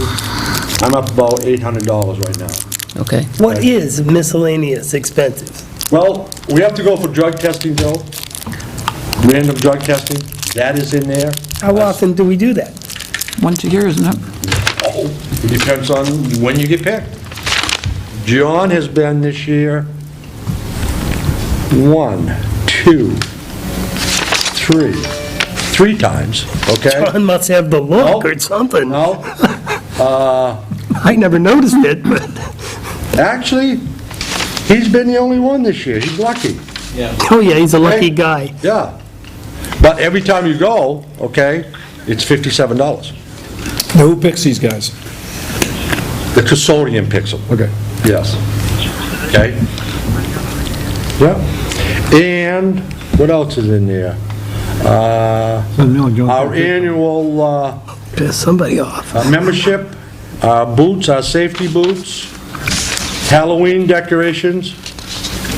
Speaker 9: I'm up about $800 right now.
Speaker 2: Okay.
Speaker 6: What is miscellaneous expenses?
Speaker 9: Well, we have to go for drug testing, Joe. Random drug testing, that is in there.
Speaker 6: How often do we do that?
Speaker 4: Once a year, isn't it?
Speaker 9: It depends on when you get picked. John has been this year 1, 2, 3 times, okay?
Speaker 6: John must have the look or something.
Speaker 9: No,
Speaker 6: I never noticed it, but,
Speaker 9: actually, he's been the only one this year. He's lucky.
Speaker 6: oh yeah, he's a lucky guy.
Speaker 9: Yeah. But every time you go, okay, it's $57.
Speaker 1: Now, who picks these guys?
Speaker 9: The custodian picks them.
Speaker 1: Okay.
Speaker 9: Yes. Okay? Yeah. And what else is in there? Our annual
Speaker 6: Piss somebody off.
Speaker 9: membership, boots, our safety boots, Halloween decorations.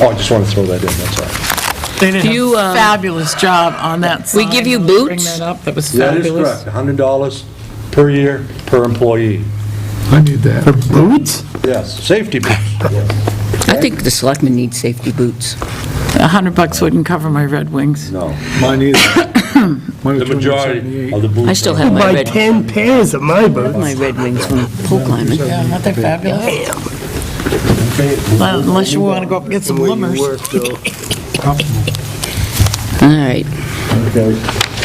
Speaker 9: Oh, I just want to throw that in, that's all.
Speaker 4: They did
Speaker 2: Do you,
Speaker 4: a fabulous job on that
Speaker 2: We
Speaker 4: sign.
Speaker 2: give you
Speaker 4: Bring
Speaker 2: boots?
Speaker 4: that up, that was
Speaker 9: That is
Speaker 4: fabulous.
Speaker 9: correct, $100 per year per employee.
Speaker 1: I need that.
Speaker 6: Boots?
Speaker 9: Yes, safety boots.
Speaker 2: I think the selectmen need safety boots.
Speaker 4: $100 wouldn't cover my Red Wings.
Speaker 9: No,
Speaker 1: Mine either.
Speaker 9: the majority of the boots.
Speaker 2: I still have my
Speaker 6: Buy
Speaker 2: red,
Speaker 6: 10 pairs of my boots.
Speaker 2: my Red Wings from pole climbing.
Speaker 4: Yeah, aren't they fabulous? Unless you want to go up and get some
Speaker 6: Where you
Speaker 4: lummers.
Speaker 6: work, though.
Speaker 2: All right.
Speaker 9: Okay.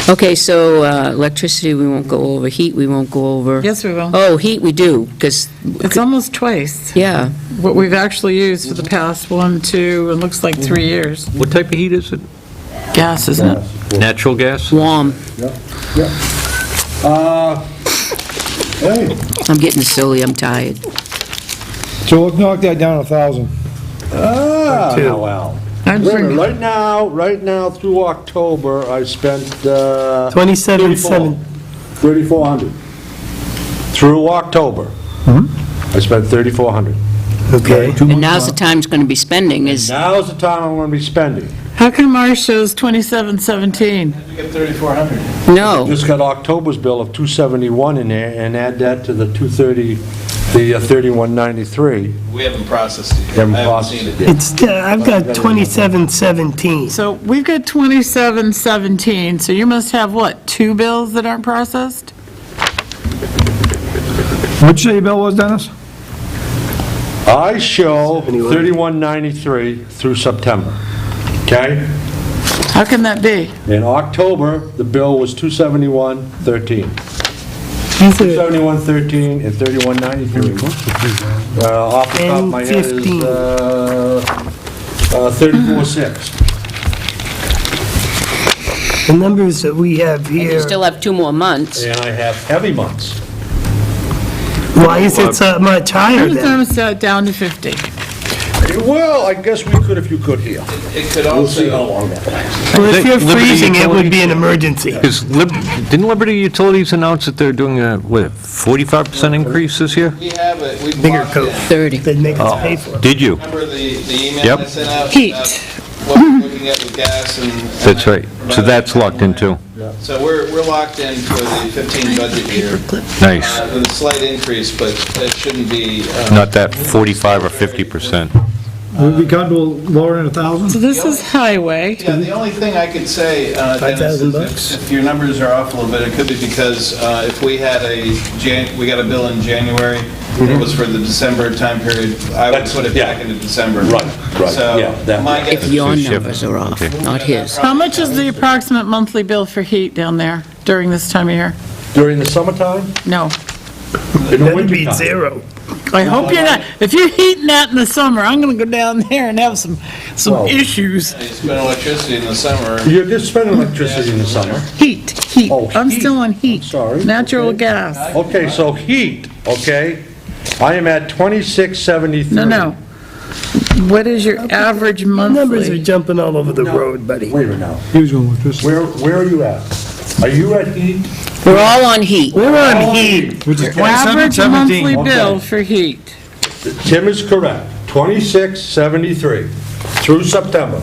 Speaker 2: Okay, so electricity, we won't go over. Heat, we won't go over.
Speaker 4: Yes, we will.
Speaker 2: Oh, heat, we do, because,
Speaker 4: It's almost twice
Speaker 2: yeah.
Speaker 4: what we've actually used for the past 1, 2, and looks like 3 years.
Speaker 10: What type of heat is it?
Speaker 4: Gas, isn't it?
Speaker 10: Natural gas?
Speaker 2: Warm.
Speaker 9: Hey,
Speaker 2: I'm getting silly, I'm tired.
Speaker 1: So we'll knock that down 1,000.
Speaker 9: well.
Speaker 4: I'd bring-
Speaker 9: Right now, through October, I spent,
Speaker 6: 27,700.
Speaker 9: 3,400. Through October, I spent 3,400.
Speaker 6: Okay.
Speaker 2: And now's the time it's going to be spending is,
Speaker 9: Now's the time I'm gonna be spending.
Speaker 4: How come ours shows 2717?
Speaker 8: You get 3,400.
Speaker 2: no.
Speaker 9: Just got October's bill of 271 in there, and add that to the 230, the 3193.
Speaker 8: We haven't processed it yet.
Speaker 9: Haven't
Speaker 8: I haven't
Speaker 9: processed
Speaker 8: seen
Speaker 9: it
Speaker 8: it.
Speaker 9: yet.
Speaker 6: It's, I've got 2717.
Speaker 4: So we've got 2717, so you must have, what, 2 bills that aren't processed?
Speaker 1: What'd you say your bill was, Dennis?
Speaker 9: I show 3193 through September, okay?
Speaker 4: How can that be?
Speaker 9: In October, the bill was 271.13.
Speaker 6: These are
Speaker 9: 71.13 and 31.93. Off the top of my head is
Speaker 6: 15.
Speaker 9: 34.6.
Speaker 6: the numbers that we have
Speaker 2: You
Speaker 6: here.
Speaker 2: still have 2 more months.
Speaker 9: And I have heavy months.
Speaker 6: Why is it so much higher
Speaker 4: Turn the
Speaker 6: then?
Speaker 4: thermostat down to 50.
Speaker 9: Well, I guess we could if you could here.
Speaker 8: It could
Speaker 9: We'll see how
Speaker 8: also,
Speaker 9: long that lasts.
Speaker 6: Well, if you're
Speaker 10: Liberty
Speaker 6: freezing, it would be an
Speaker 10: Utilities?
Speaker 6: emergency.
Speaker 10: Because didn't Liberty Utilities announce that they're doing a, what, 45% increase this year?
Speaker 8: we have it, we
Speaker 6: Bigger
Speaker 8: locked
Speaker 6: coat.
Speaker 8: in.
Speaker 2: 30.
Speaker 6: They'd make us pay for it.
Speaker 10: Did you?
Speaker 8: Remember the email
Speaker 10: Yep.
Speaker 8: I sent out?
Speaker 4: Heat.
Speaker 8: about What we're looking at with gas and...
Speaker 10: That's right. So that's locked in too.
Speaker 8: So we're locked in for the 15 budget year.
Speaker 10: Nice.
Speaker 8: With a slight increase, but it shouldn't be...
Speaker 10: Not that 45 or 50%.
Speaker 1: Would we come to lowering 1,000?
Speaker 4: So this is highway.
Speaker 8: Yeah, the only thing I could say, Dennis,
Speaker 6: $5,000
Speaker 8: is
Speaker 6: bucks?
Speaker 8: if your numbers are off a little bit, it could be because if we had we got a bill in January, it was for the December time period, I would put it back into December.
Speaker 9: Right,
Speaker 8: So,
Speaker 9: yeah, that-
Speaker 8: my guess
Speaker 2: If your
Speaker 10: shift.
Speaker 2: numbers are off,
Speaker 10: Okay.
Speaker 2: not his.
Speaker 4: How much is the approximate monthly bill for heat down there during this time of year?
Speaker 9: During the summertime?
Speaker 4: No.
Speaker 9: In the
Speaker 6: That'd be
Speaker 9: wintertime?
Speaker 6: zero.
Speaker 4: I hope you're not, if you're heating that in the summer, I'm gonna go down there and have some
Speaker 9: Well-
Speaker 4: issues.
Speaker 8: You spend electricity in the summer.
Speaker 9: You're just spending electricity in the summer.
Speaker 4: Heat.
Speaker 9: Oh,
Speaker 4: I'm
Speaker 9: heat.
Speaker 4: still on heat.
Speaker 9: I'm sorry.
Speaker 4: Natural
Speaker 9: Okay.
Speaker 4: gas.
Speaker 9: Okay, so heat, okay? I am at 2673.
Speaker 4: No. What is your average
Speaker 6: The numbers are
Speaker 4: monthly?
Speaker 6: jumping all over the road, buddy.
Speaker 9: Wait a minute now.
Speaker 1: He was going with this,
Speaker 9: Where are you at? Are you at heat?
Speaker 2: We're all on heat.
Speaker 6: We're on heat.
Speaker 1: which is
Speaker 4: Average
Speaker 1: 2717.
Speaker 4: monthly bill
Speaker 9: Okay.
Speaker 4: for heat.
Speaker 9: Tim is correct, 2673 through September.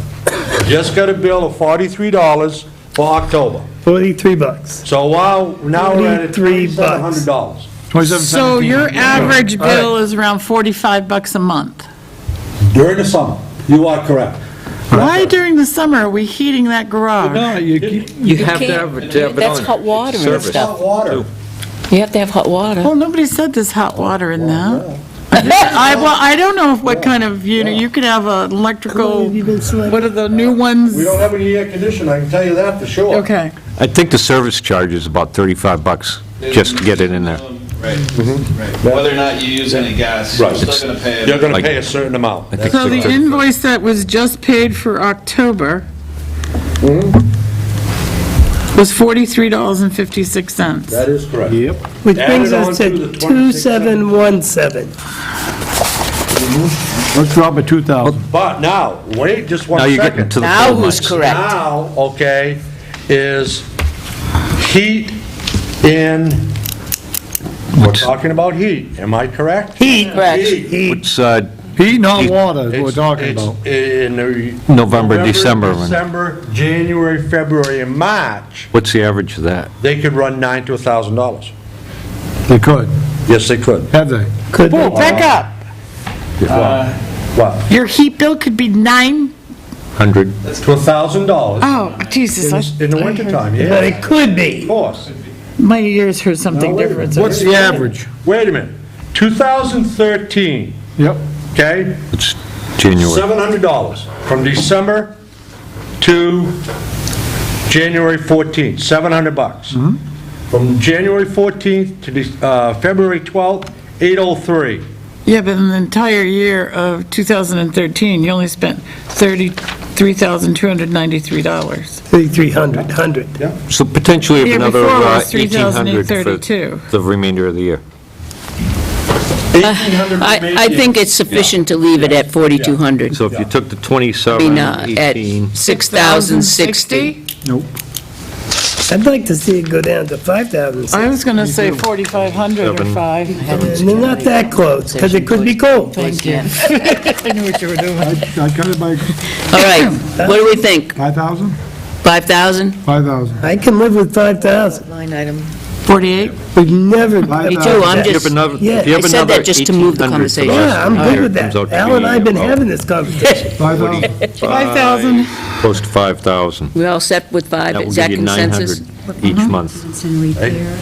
Speaker 9: Just got a bill of $43 for October.
Speaker 6: 43 bucks.
Speaker 9: So now we're at
Speaker 6: $43.
Speaker 9: $2,700.
Speaker 1: 2717.
Speaker 4: So your average bill is around 45 bucks a month.
Speaker 9: During the summer, you are correct.
Speaker 4: Why during the summer are we heating that garage?
Speaker 1: No, you keep,
Speaker 10: You have
Speaker 2: can't-
Speaker 10: to have it
Speaker 2: that's
Speaker 10: on.
Speaker 2: hot water and
Speaker 10: Service.
Speaker 2: stuff.
Speaker 9: Hot water.
Speaker 2: You have to have hot water.
Speaker 4: Oh, nobody said there's hot water in that. I don't know what kind of, you could have an electrical,
Speaker 6: Have you been selected?
Speaker 4: what are the new ones?
Speaker 9: We don't have any air conditioning, I can tell you that for sure.
Speaker 4: Okay.
Speaker 10: I think the service charge is about 35 bucks just to get it in there.
Speaker 8: Right, right. Whether or not you use any gas, you're
Speaker 9: Right.
Speaker 8: still going to pay it.
Speaker 9: You're gonna
Speaker 10: Like-
Speaker 9: pay a certain amount.
Speaker 10: I think
Speaker 4: So the
Speaker 10: 35.
Speaker 4: invoice that was just paid for October was $43.56.
Speaker 9: That is correct.
Speaker 1: yep.
Speaker 6: Which
Speaker 9: Add
Speaker 6: brings
Speaker 9: it on
Speaker 6: us to
Speaker 9: to the
Speaker 6: 2717.
Speaker 1: Let's drop it 2,000.
Speaker 9: But now, wait just one
Speaker 10: Now
Speaker 9: second.
Speaker 10: you're getting to the
Speaker 2: Now
Speaker 10: bill
Speaker 2: who's
Speaker 10: much.
Speaker 2: correct?
Speaker 9: Now, okay, is heat in, we're
Speaker 10: What's-
Speaker 9: talking about heat, am I correct?
Speaker 6: Heat.
Speaker 2: Correct.
Speaker 6: Heat.
Speaker 10: What's,
Speaker 1: Heat, not water, is what we're
Speaker 9: It's-
Speaker 1: talking
Speaker 9: it's
Speaker 1: about.
Speaker 9: in the
Speaker 10: November, December.
Speaker 9: December, January, February, and March,
Speaker 10: What's the average of that?
Speaker 9: they could run $9,000 to $1,000.
Speaker 1: They could,
Speaker 9: Yes, they could.
Speaker 1: have they?
Speaker 6: Could
Speaker 4: Whoa,
Speaker 6: they?
Speaker 4: back up.
Speaker 9: What?
Speaker 4: Your heat bill could be
Speaker 10: 100?
Speaker 9: To $1,000
Speaker 4: Oh, Jesus,
Speaker 9: in the wintertime,
Speaker 6: But
Speaker 9: yeah,
Speaker 6: it could
Speaker 9: of
Speaker 6: be.
Speaker 9: course.
Speaker 4: my ears heard something
Speaker 9: Now, wait a
Speaker 4: different.
Speaker 9: minute.
Speaker 1: What's the average?
Speaker 9: Wait a minute, 2013,
Speaker 1: Yep.
Speaker 9: okay?
Speaker 10: It's January.
Speaker 9: $700 from December to January 14th, $700. From January 14th to February 12th, $803.
Speaker 4: Yeah, but in the entire year of 2013, you only spent $33,293.
Speaker 6: 3,300.
Speaker 10: So potentially
Speaker 4: The year
Speaker 10: another
Speaker 4: before was
Speaker 10: 1,800
Speaker 4: 3,832.
Speaker 10: for the remainder of the year.
Speaker 2: I think it's sufficient to leave it at 4,200.
Speaker 10: So if you took the
Speaker 2: I
Speaker 10: 27,
Speaker 2: mean, at
Speaker 10: 18,
Speaker 2: 6,060.
Speaker 1: Nope.
Speaker 6: I'd like to see it go down to 5,000.
Speaker 4: I was going to say 4,500 or
Speaker 10: Seven.
Speaker 4: 5.
Speaker 6: And they're not that close, because it could be cold.
Speaker 4: Thank you. I knew what you were doing.
Speaker 1: I cut it by
Speaker 2: All right, what do we think?
Speaker 1: 5,000?
Speaker 2: 5,000?
Speaker 1: 5,000.
Speaker 6: I can live with 5,000.
Speaker 3: Line item.
Speaker 4: 48?
Speaker 6: We've never.
Speaker 2: Me too, I'm
Speaker 10: if you
Speaker 2: just,
Speaker 10: have another,
Speaker 6: Yeah.
Speaker 10: if you have
Speaker 2: I said that
Speaker 10: another
Speaker 2: just to move the
Speaker 10: 1,800 for
Speaker 2: conversation.
Speaker 6: Yeah, I'm good with
Speaker 10: comes
Speaker 6: that.
Speaker 10: out to
Speaker 6: Al and
Speaker 10: be
Speaker 6: I have been
Speaker 10: about
Speaker 6: having this conversation.
Speaker 1: 5,000.
Speaker 4: 5,000?
Speaker 10: Close to 5,000.
Speaker 2: we all set with 5?
Speaker 10: That
Speaker 2: Is
Speaker 10: will
Speaker 2: that
Speaker 10: give you
Speaker 2: consensus?
Speaker 10: 900 each month.
Speaker 3: Maintenance and repair.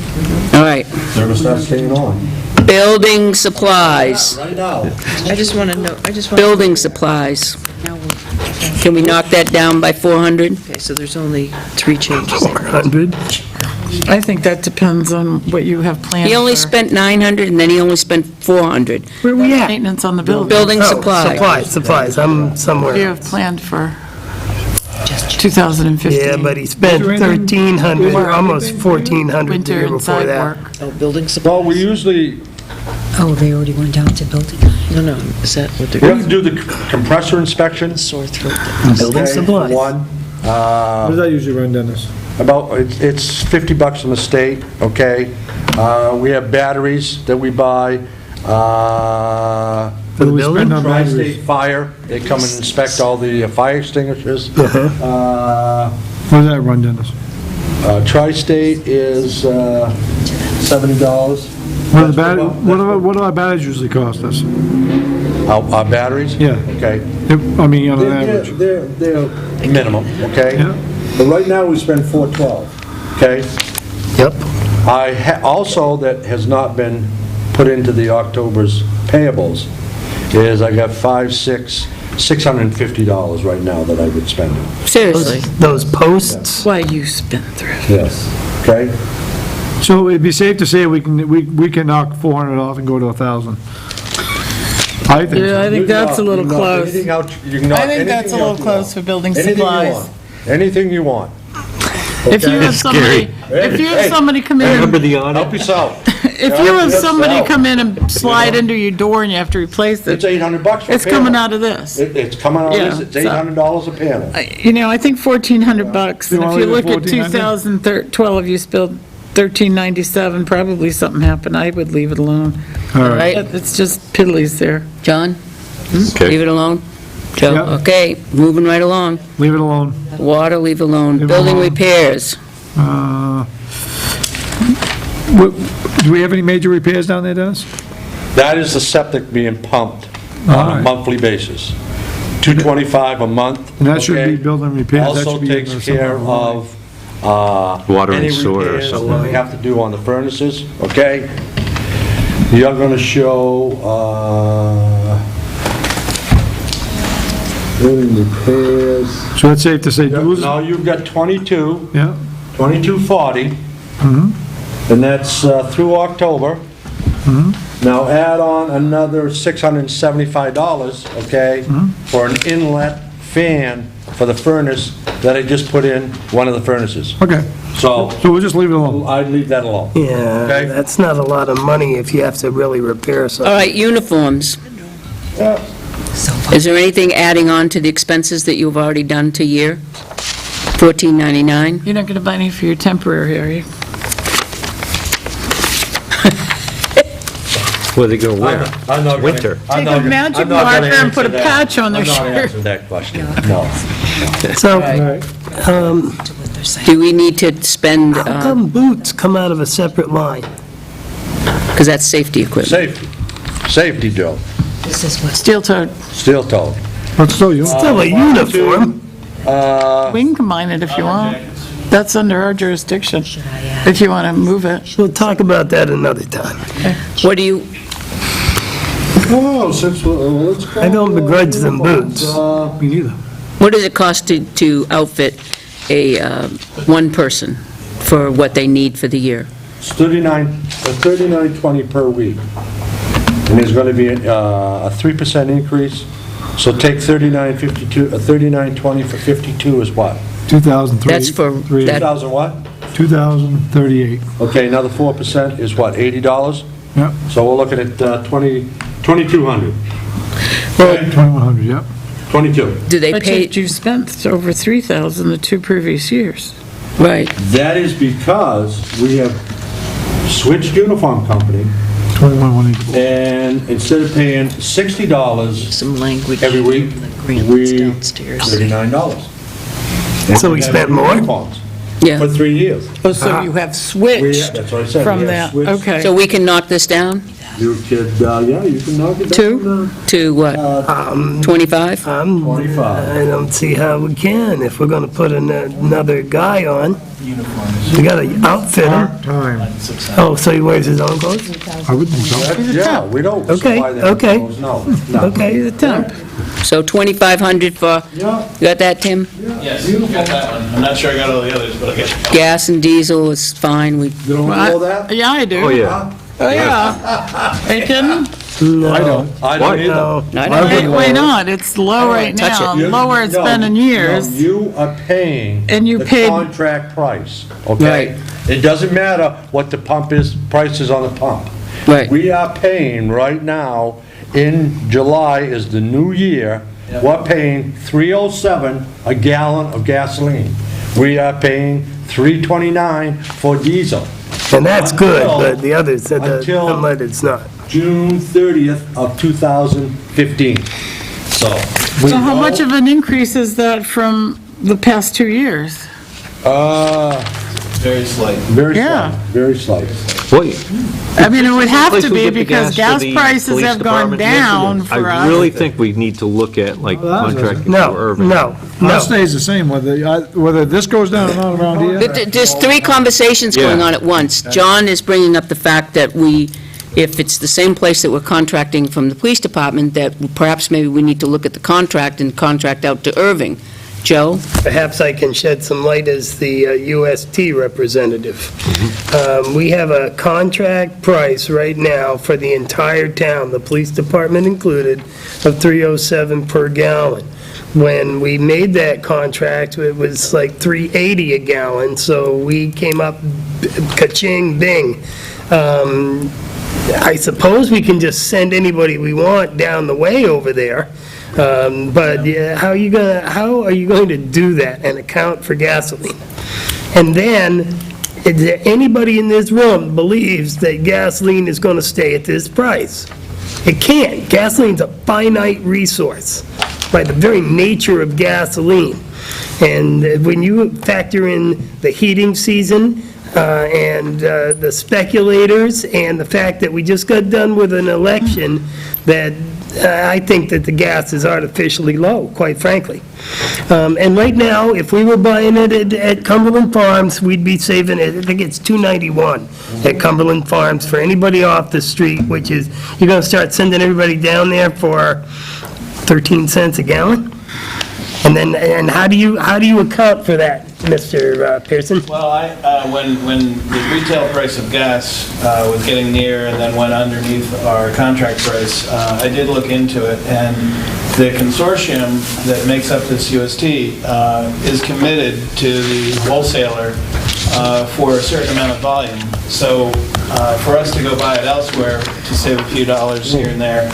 Speaker 2: All right.
Speaker 9: Never stop staying on.
Speaker 2: Building supplies,
Speaker 9: Right now.
Speaker 3: I just want to know,
Speaker 2: building supplies.
Speaker 3: Now,
Speaker 2: Can we knock that down by 400?
Speaker 3: okay, so there's only 3 changes.
Speaker 6: 400.
Speaker 4: I think that depends on what you have planned
Speaker 2: He only
Speaker 4: for
Speaker 2: spent 900, and then he only spent 400.
Speaker 6: Where we at?
Speaker 4: maintenance on the building.
Speaker 2: Building
Speaker 6: Oh,
Speaker 2: supplies.
Speaker 6: supplies, I'm somewhere.
Speaker 4: You have planned for 2015.
Speaker 6: Yeah, but he spent 1,300, almost 1,400 the
Speaker 4: Winter
Speaker 6: year
Speaker 4: and
Speaker 6: before
Speaker 4: side
Speaker 6: that.
Speaker 4: work.
Speaker 3: Oh, building supplies.
Speaker 9: Well, we usually,
Speaker 3: Oh, they already went down to building. No, no, is that what
Speaker 9: we
Speaker 3: they're,
Speaker 9: have to do the compressor inspections.
Speaker 3: sore throat?
Speaker 6: Building
Speaker 9: okay,
Speaker 6: supplies.
Speaker 9: One.
Speaker 1: What does that usually run, Dennis?
Speaker 9: About, it's $50 from the state, okay? We have batteries that we buy.
Speaker 6: For the
Speaker 1: What do we
Speaker 6: building?
Speaker 1: spend on batteries?
Speaker 9: Tri-State Fire, they come and inspect all the fire extinguishers.
Speaker 1: What does that run, Dennis?
Speaker 9: Tri-State is $70.
Speaker 1: What do our batteries usually cost us?
Speaker 9: Our batteries?
Speaker 1: Yeah.
Speaker 9: Okay.
Speaker 1: I mean, on an average.
Speaker 9: They're minimum, okay?
Speaker 1: Yeah.
Speaker 9: But right now, we spend $412, okay?
Speaker 6: Yep.
Speaker 9: Also, that has not been put into the October's payables, is I got $650 right now that I would spend.
Speaker 2: Seriously.
Speaker 6: Those posts,
Speaker 4: Why you spendthrift?
Speaker 9: Yes. Okay?
Speaker 1: So it'd be safe to say we can knock 400 off and go to 1,000. I think
Speaker 4: Yeah, I
Speaker 1: so.
Speaker 4: think that's a little
Speaker 9: You can knock
Speaker 4: close.
Speaker 9: anything out- you can knock
Speaker 4: I think that's a
Speaker 9: anything
Speaker 4: little
Speaker 9: out you
Speaker 4: close
Speaker 9: want.
Speaker 4: for building
Speaker 9: Anything you
Speaker 4: supplies.
Speaker 9: want. Anything you want.
Speaker 4: If you have somebody, if you have somebody come in,
Speaker 10: Remember
Speaker 4: and-
Speaker 10: the audit?
Speaker 9: Help yourself.
Speaker 4: if you have somebody come in and slide into your door and you have to replace
Speaker 9: It's
Speaker 4: it,
Speaker 9: $800 for a
Speaker 4: it's coming
Speaker 9: panel.
Speaker 4: out of this.
Speaker 9: It's coming out of this,
Speaker 4: Yeah,
Speaker 9: it's
Speaker 4: so-
Speaker 9: $800 a panel.
Speaker 4: You know, I think $1,400, and
Speaker 1: You
Speaker 4: if
Speaker 1: wanna
Speaker 4: you
Speaker 1: leave it
Speaker 4: look at
Speaker 1: 1,400?
Speaker 4: 2012, you spilled $1,397, probably something happened, I would leave it alone.
Speaker 1: All right.
Speaker 2: Right?
Speaker 4: It's just piddlies there.
Speaker 2: John?
Speaker 10: Okay.
Speaker 2: Leave it alone? Joe?
Speaker 1: Yeah.
Speaker 2: Okay, moving right along.
Speaker 1: Leave it alone.
Speaker 2: Water, leave alone.
Speaker 1: Leave it
Speaker 2: Building
Speaker 1: alone.
Speaker 2: repairs.
Speaker 1: Do we have any major repairs down there, Dennis?
Speaker 9: That is the septic being pumped
Speaker 1: All
Speaker 9: on a
Speaker 1: right.
Speaker 9: monthly basis. $225 a month.
Speaker 1: And that should
Speaker 9: okay?
Speaker 1: be building repairs. That
Speaker 9: Also
Speaker 1: should be in
Speaker 9: takes
Speaker 1: there somewhere
Speaker 9: care
Speaker 1: along.
Speaker 9: of
Speaker 10: Water and
Speaker 9: any
Speaker 10: sewer or
Speaker 9: repairs
Speaker 10: something.
Speaker 9: that we have to do on the furnaces, okay? You're going to show building repairs.
Speaker 1: So it's safe to say,
Speaker 9: Now you've got 22,
Speaker 1: yeah,
Speaker 9: 2240, and that's through October. Now add on another $675, okay, for an inlet fan for the furnace that I just put in one of the furnaces.
Speaker 1: okay.
Speaker 9: So
Speaker 1: So we'll just leave it alone.
Speaker 9: I'd leave that alone.
Speaker 6: yeah,
Speaker 9: Okay.
Speaker 6: that's not a lot of money if you have to really repair
Speaker 2: All
Speaker 6: something.
Speaker 2: right, uniforms. Is there anything adding on to the expenses that you've already done to year? $14.99?
Speaker 4: You're not going to buy any for your temporary, are you?
Speaker 10: What are they going to wear?
Speaker 9: I'm not gonna-
Speaker 10: Winter.
Speaker 9: I'm
Speaker 4: Take
Speaker 9: not
Speaker 4: a
Speaker 9: gonna-
Speaker 4: magic
Speaker 9: I'm not gonna
Speaker 4: marker and put a
Speaker 9: answer that.
Speaker 4: patch on their
Speaker 9: I'm not
Speaker 4: shirt.
Speaker 9: answering that question, no.
Speaker 6: So,
Speaker 2: Do we need to spend,
Speaker 6: how come boots come out of a separate line?
Speaker 2: because that's safety equipment?
Speaker 9: Safety, Joe,
Speaker 3: This is what,
Speaker 4: Steel-toed.
Speaker 9: steel toed.
Speaker 1: But still, you,
Speaker 6: Still a uniform.
Speaker 4: We can combine it if you want. That's under our jurisdiction,
Speaker 3: should I add?
Speaker 4: if you want to move it.
Speaker 6: We'll talk about that another time.
Speaker 2: What do you,
Speaker 9: Oh, since, let's call...
Speaker 6: I don't begrudge them boots.
Speaker 1: Me neither.
Speaker 2: What does it cost to outfit a, one person for what they need for the year?
Speaker 9: It's $39.20 per week. And there's going to be a 3% increase. So take $39.20 for 52 is what?
Speaker 1: 2003.
Speaker 2: That's for that-
Speaker 9: 2,000 what?
Speaker 1: 2038.
Speaker 9: Okay, another 4% is what, $80?
Speaker 1: Yep.
Speaker 9: So we're looking at 2,200.
Speaker 1: 2100, yep.
Speaker 9: 22.
Speaker 2: Do they
Speaker 4: But
Speaker 2: pay,
Speaker 4: you've spent over 3,000 the 2 previous years.
Speaker 2: right,
Speaker 9: That is because we have switched uniform company,
Speaker 1: 21,184.
Speaker 9: and instead of paying $60
Speaker 11: Some language.
Speaker 9: every week,
Speaker 11: in the grants
Speaker 9: we,
Speaker 11: downstairs.
Speaker 9: $39.
Speaker 6: So we spent more?
Speaker 2: yeah.
Speaker 9: For 3 years.
Speaker 4: Oh, so you have switched
Speaker 9: That's what I said.
Speaker 4: from
Speaker 9: we have
Speaker 4: that,
Speaker 9: switched.
Speaker 4: okay.
Speaker 2: So we can knock this down
Speaker 9: You could, yeah, you can knock it down.
Speaker 4: Two?
Speaker 2: to what, 25?
Speaker 9: 25.
Speaker 6: I don't see how we can. If we're going to put another guy on, we got to outfit him.
Speaker 1: Time.
Speaker 6: Oh, so he wears his own clothes?
Speaker 1: I would think so.
Speaker 9: Yeah, we don't
Speaker 6: Okay,
Speaker 9: supply that.
Speaker 6: okay.
Speaker 9: No.
Speaker 6: Okay.
Speaker 4: The temp.
Speaker 2: So 2,500 for,
Speaker 9: Yeah.
Speaker 2: you got that, Tim?
Speaker 8: Yes, got that one. I'm not sure I got all the others, but I got it.
Speaker 2: Gas and diesel is fine, we,
Speaker 9: You don't know that?
Speaker 4: Yeah, I do.
Speaker 10: Oh, yeah.
Speaker 4: Oh, yeah. Are you kidding?
Speaker 6: No.
Speaker 1: I don't.
Speaker 9: I don't either.
Speaker 6: No.
Speaker 2: I
Speaker 1: I
Speaker 2: don't
Speaker 1: wouldn't-
Speaker 4: Why not? It's low right
Speaker 2: touch it.
Speaker 4: now,
Speaker 9: You-
Speaker 4: lower it's
Speaker 9: no,
Speaker 4: been in years.
Speaker 9: No, you are paying
Speaker 4: And you
Speaker 9: the
Speaker 4: paid-
Speaker 9: contract price, okay? It doesn't matter what the pump is, price is on the pump.
Speaker 2: right.
Speaker 9: We are paying right now, in July is the new year, we're paying $3.07 a gallon of gasoline. We are paying $3.29 for diesel.
Speaker 6: And that's good,
Speaker 9: Until-
Speaker 6: but the others, the
Speaker 9: until-
Speaker 6: unleaded, it's not.
Speaker 9: June 30th of 2015. So.
Speaker 4: So how much of an increase is that from the past 2 years?
Speaker 8: Very slight.
Speaker 9: Very
Speaker 4: Yeah.
Speaker 9: slight, very slight.
Speaker 10: Wait,
Speaker 4: I mean, it would have
Speaker 10: place
Speaker 4: to
Speaker 10: we
Speaker 4: be
Speaker 10: get the
Speaker 4: because
Speaker 10: for
Speaker 4: gas
Speaker 10: the
Speaker 4: prices
Speaker 10: police
Speaker 4: have gone
Speaker 10: department?
Speaker 4: down for
Speaker 10: I
Speaker 4: us.
Speaker 10: really think we need to look at, like, contracting for
Speaker 6: No,
Speaker 10: Irving.
Speaker 6: no,
Speaker 1: Mine
Speaker 6: no.
Speaker 1: stays the same, whether this goes down or not around here.
Speaker 2: There's 3 conversations going
Speaker 10: Yeah.
Speaker 2: on at once. John is bringing up the fact that if it's the same place that we're contracting from the police department, that perhaps maybe we need to look at the contract and contract out to Irving. Joe?
Speaker 6: Perhaps I can shed some light as the UST representative. We have a contract price right now for the entire town, the police department included, of $3.07 per gallon. When we made that contract, it was like $3.80 a gallon, so we came up ka-ching, bing. I suppose we can just send anybody we want down the way over there. But yeah, how are you going to do that and account for gasoline? And then, is there anybody in this room believes that gasoline is going to stay at this price? It can't. Gasoline's a finite resource by the very nature of gasoline. And when you factor in the heating season, and the speculators, and the fact that we just got done with an election, that I think that the gas is artificially low, quite frankly. And right now, if we were buying it at Cumberland Farms, we'd be saving, I think it's $2.91 at Cumberland Farms for anybody off the street, which is, you're going to start sending everybody down there for 13 cents a gallon? And then, and how do you account for that, Mr. Pearson?
Speaker 8: Well, when the retail price of gas was getting near and then went underneath our contract price, I did look into it, and the consortium that makes up this UST is committed to the wholesaler for a certain amount of volume. So for us to go buy it elsewhere to save a few dollars here and there,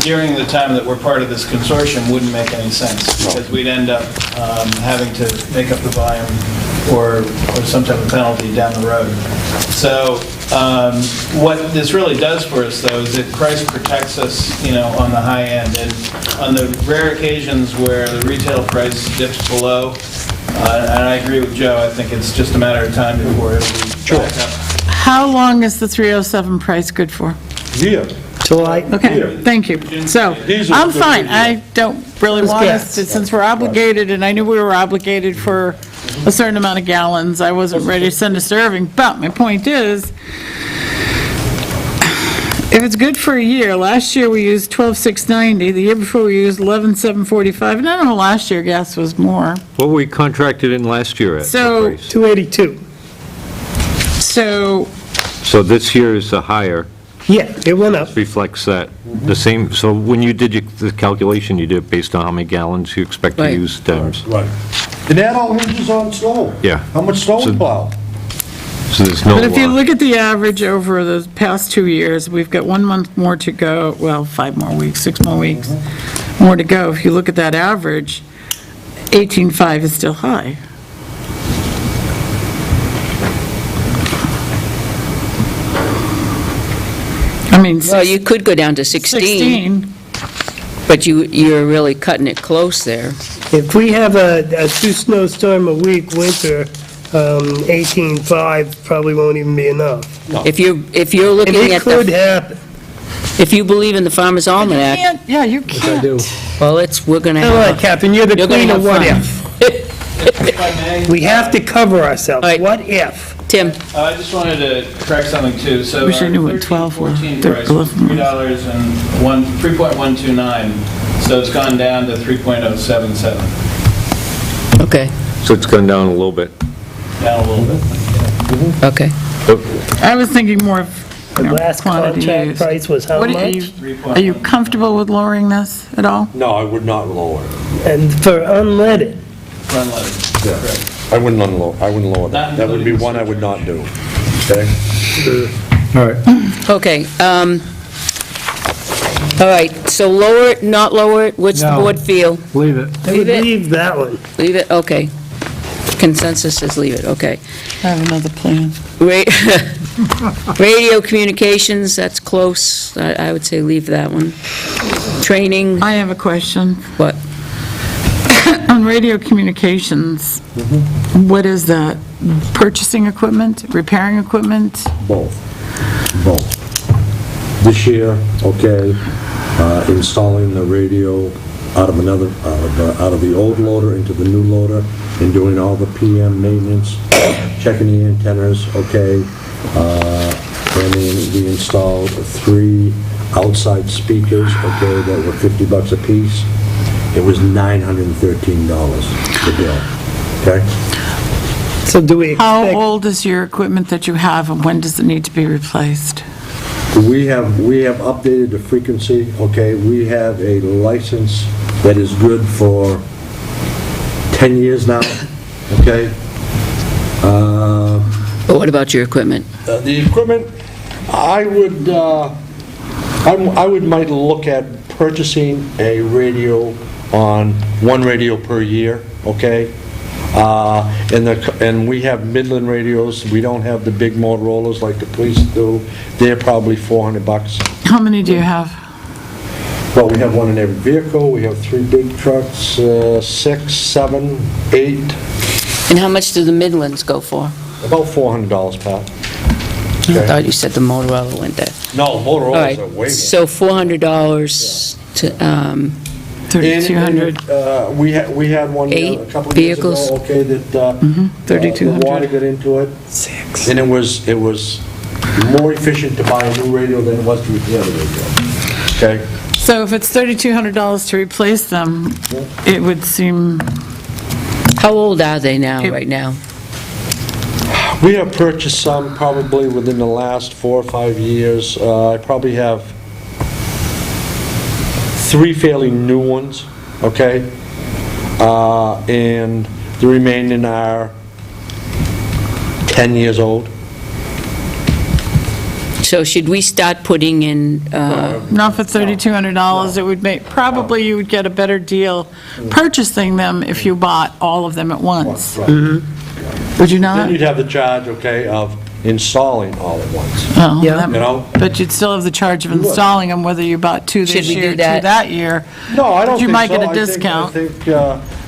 Speaker 8: during the time that we're part of this consortium wouldn't make any sense, because we'd end up having to make up the volume or some type of penalty down the road. So what this really does for us, though, is it price protects us, on the high end. And on the rare occasions where the retail price dips below, and I agree with Joe, I think it's just a matter of time before it'll be back up.
Speaker 4: How long is the 307 price good for?
Speaker 9: Yeah.
Speaker 6: July?
Speaker 4: Okay, thank you. So,
Speaker 9: These are
Speaker 4: I'm
Speaker 9: good
Speaker 4: fine.
Speaker 9: for
Speaker 4: I don't really
Speaker 6: Who's
Speaker 4: want
Speaker 6: gas?
Speaker 4: us to, since we're obligated, and I knew we were obligated for a certain amount of gallons, I wasn't ready to send us to Irving. But my point is, If it's good for a year, last year we used 12,690, the year before we used 11,745, and I don't know, last year gas was more.
Speaker 10: What were we contracted in last year at?
Speaker 4: So-
Speaker 10: What price?
Speaker 6: 282.
Speaker 10: So this year is the higher,
Speaker 6: Yeah, it went up.
Speaker 10: reflects that, the same, so when you did the calculation, you did it based on how many gallons you expect to
Speaker 2: Right.
Speaker 10: use times.
Speaker 9: Right. And that all hinges on snow.
Speaker 10: Yeah.
Speaker 9: How much snow we plow.
Speaker 10: So there's no,
Speaker 4: But if you look at the average over the past 2 years, we've got 1 month more to go, well, 5 more weeks, 6 more weeks, more to go. If you look at that average, 18.5 is still high. I mean,
Speaker 2: Well, you could go down to 16,
Speaker 4: 16,
Speaker 2: but you're really cutting it close there.
Speaker 6: If we have a 2 snowstorm a week winter, 18.5 probably won't even be enough.
Speaker 2: If you're
Speaker 6: And
Speaker 2: looking
Speaker 6: it
Speaker 2: at
Speaker 6: could
Speaker 2: the,
Speaker 6: happen.
Speaker 2: if you believe in the Farmer's Almanac,
Speaker 4: you can't.
Speaker 2: well, we're gonna
Speaker 6: Come on,
Speaker 2: have,
Speaker 6: Captain, you're the
Speaker 2: you're gonna
Speaker 6: queen of
Speaker 2: have
Speaker 6: what
Speaker 2: fun.
Speaker 6: if.
Speaker 8: If I may,
Speaker 6: We have to cover ourselves.
Speaker 2: All right.
Speaker 6: What if?
Speaker 2: Tim,
Speaker 8: I just wanted to correct something too. So
Speaker 4: Wish I
Speaker 8: our
Speaker 4: knew what 12 were.
Speaker 8: 13-14
Speaker 4: They're
Speaker 8: price was
Speaker 4: 11.
Speaker 8: $3.129, so it's gone down to 3.077,
Speaker 2: okay,
Speaker 10: so it's gone down a little bit.
Speaker 8: down a little bit.
Speaker 2: okay.
Speaker 4: I was thinking more of,
Speaker 6: The
Speaker 4: you know,
Speaker 6: last
Speaker 4: quantity
Speaker 6: contract
Speaker 4: used.
Speaker 6: price was how
Speaker 4: What
Speaker 6: much?
Speaker 4: Are you comfortable with lowering this at all?
Speaker 9: No, I would not lower it.
Speaker 6: And for unleaded,
Speaker 8: Unleaded, correct.
Speaker 9: I wouldn't lower that.
Speaker 8: Not
Speaker 9: That would be
Speaker 8: including
Speaker 9: one I would not do. Okay?
Speaker 1: All right.
Speaker 2: Okay, all right, so lower it, not lower it, what's the
Speaker 1: No.
Speaker 2: board feel?
Speaker 1: Leave it.
Speaker 6: I would
Speaker 2: Leave it.
Speaker 6: leave that one.
Speaker 2: Leave it, okay. Consensus is leave it, okay.
Speaker 4: I have another plan.
Speaker 2: Radio communications, that's close, I would say leave that one. Training,
Speaker 4: I have a question.
Speaker 2: what?
Speaker 4: On radio communications, what is that? Purchasing equipment, repairing equipment?
Speaker 9: Both. This year, okay, installing the radio out of the old loader into the new loader and doing all the PM maintenance, checking the antennas, okay. And then we installed 3 outside speakers, okay, that were $50 a piece. It was $913, the bill, okay?
Speaker 6: So do we
Speaker 4: How
Speaker 6: expect,
Speaker 4: old is your equipment that you have, and when does it need to be replaced?
Speaker 9: We have updated the frequency, okay? We have a license that is good for 10 years now, okay?
Speaker 2: But what about your equipment?
Speaker 9: The equipment, I might look at purchasing a radio on 1 radio per year, okay? And we have Midland radios, we don't have the big Motorola's like the police do. They're probably $400.
Speaker 4: How many do you have?
Speaker 9: Well, we have one in every vehicle, we have 3 big trucks, 6, 7, 8,
Speaker 2: And how much do the Midlands go for?
Speaker 9: about $400, Pat.
Speaker 2: I thought you said the Motorola went there.
Speaker 9: No,
Speaker 2: All
Speaker 9: Motorola's are way
Speaker 2: right,
Speaker 9: more.
Speaker 2: so $400 to,
Speaker 4: 3,200.
Speaker 9: And, we had one a
Speaker 2: 8
Speaker 9: couple of years ago,
Speaker 2: vehicles.
Speaker 9: okay, that,
Speaker 4: 3,200.
Speaker 9: the water got into it. 6. And it was more efficient to buy a new radio than it was to repair the radio, okay?
Speaker 4: So if it's $3,200 to replace them, it would seem,
Speaker 2: how old are they now,
Speaker 4: It-
Speaker 2: right now?
Speaker 9: We have purchased some probably within the last 4 or 5 years. I probably have 3 fairly new ones, okay? And the remaining are 10 years old.
Speaker 2: So should we start putting in,
Speaker 4: not for $3,200, it would make, probably you would get a better deal purchasing them if you bought all of them at once.
Speaker 9: Right.
Speaker 4: Would you
Speaker 9: Then
Speaker 4: not?
Speaker 9: you'd have the charge, okay, of installing all at once,
Speaker 4: Oh,
Speaker 6: Yeah.
Speaker 4: that-
Speaker 9: you know?
Speaker 4: But you'd still have the charge of
Speaker 9: would.
Speaker 4: installing them, whether you bought 2
Speaker 2: Should
Speaker 4: this
Speaker 2: we do
Speaker 4: year, 2
Speaker 2: that?
Speaker 4: that year.
Speaker 9: No, I don't
Speaker 4: But you
Speaker 9: think
Speaker 4: might
Speaker 9: so.
Speaker 4: get a
Speaker 9: I think-
Speaker 4: discount.
Speaker 9: I think,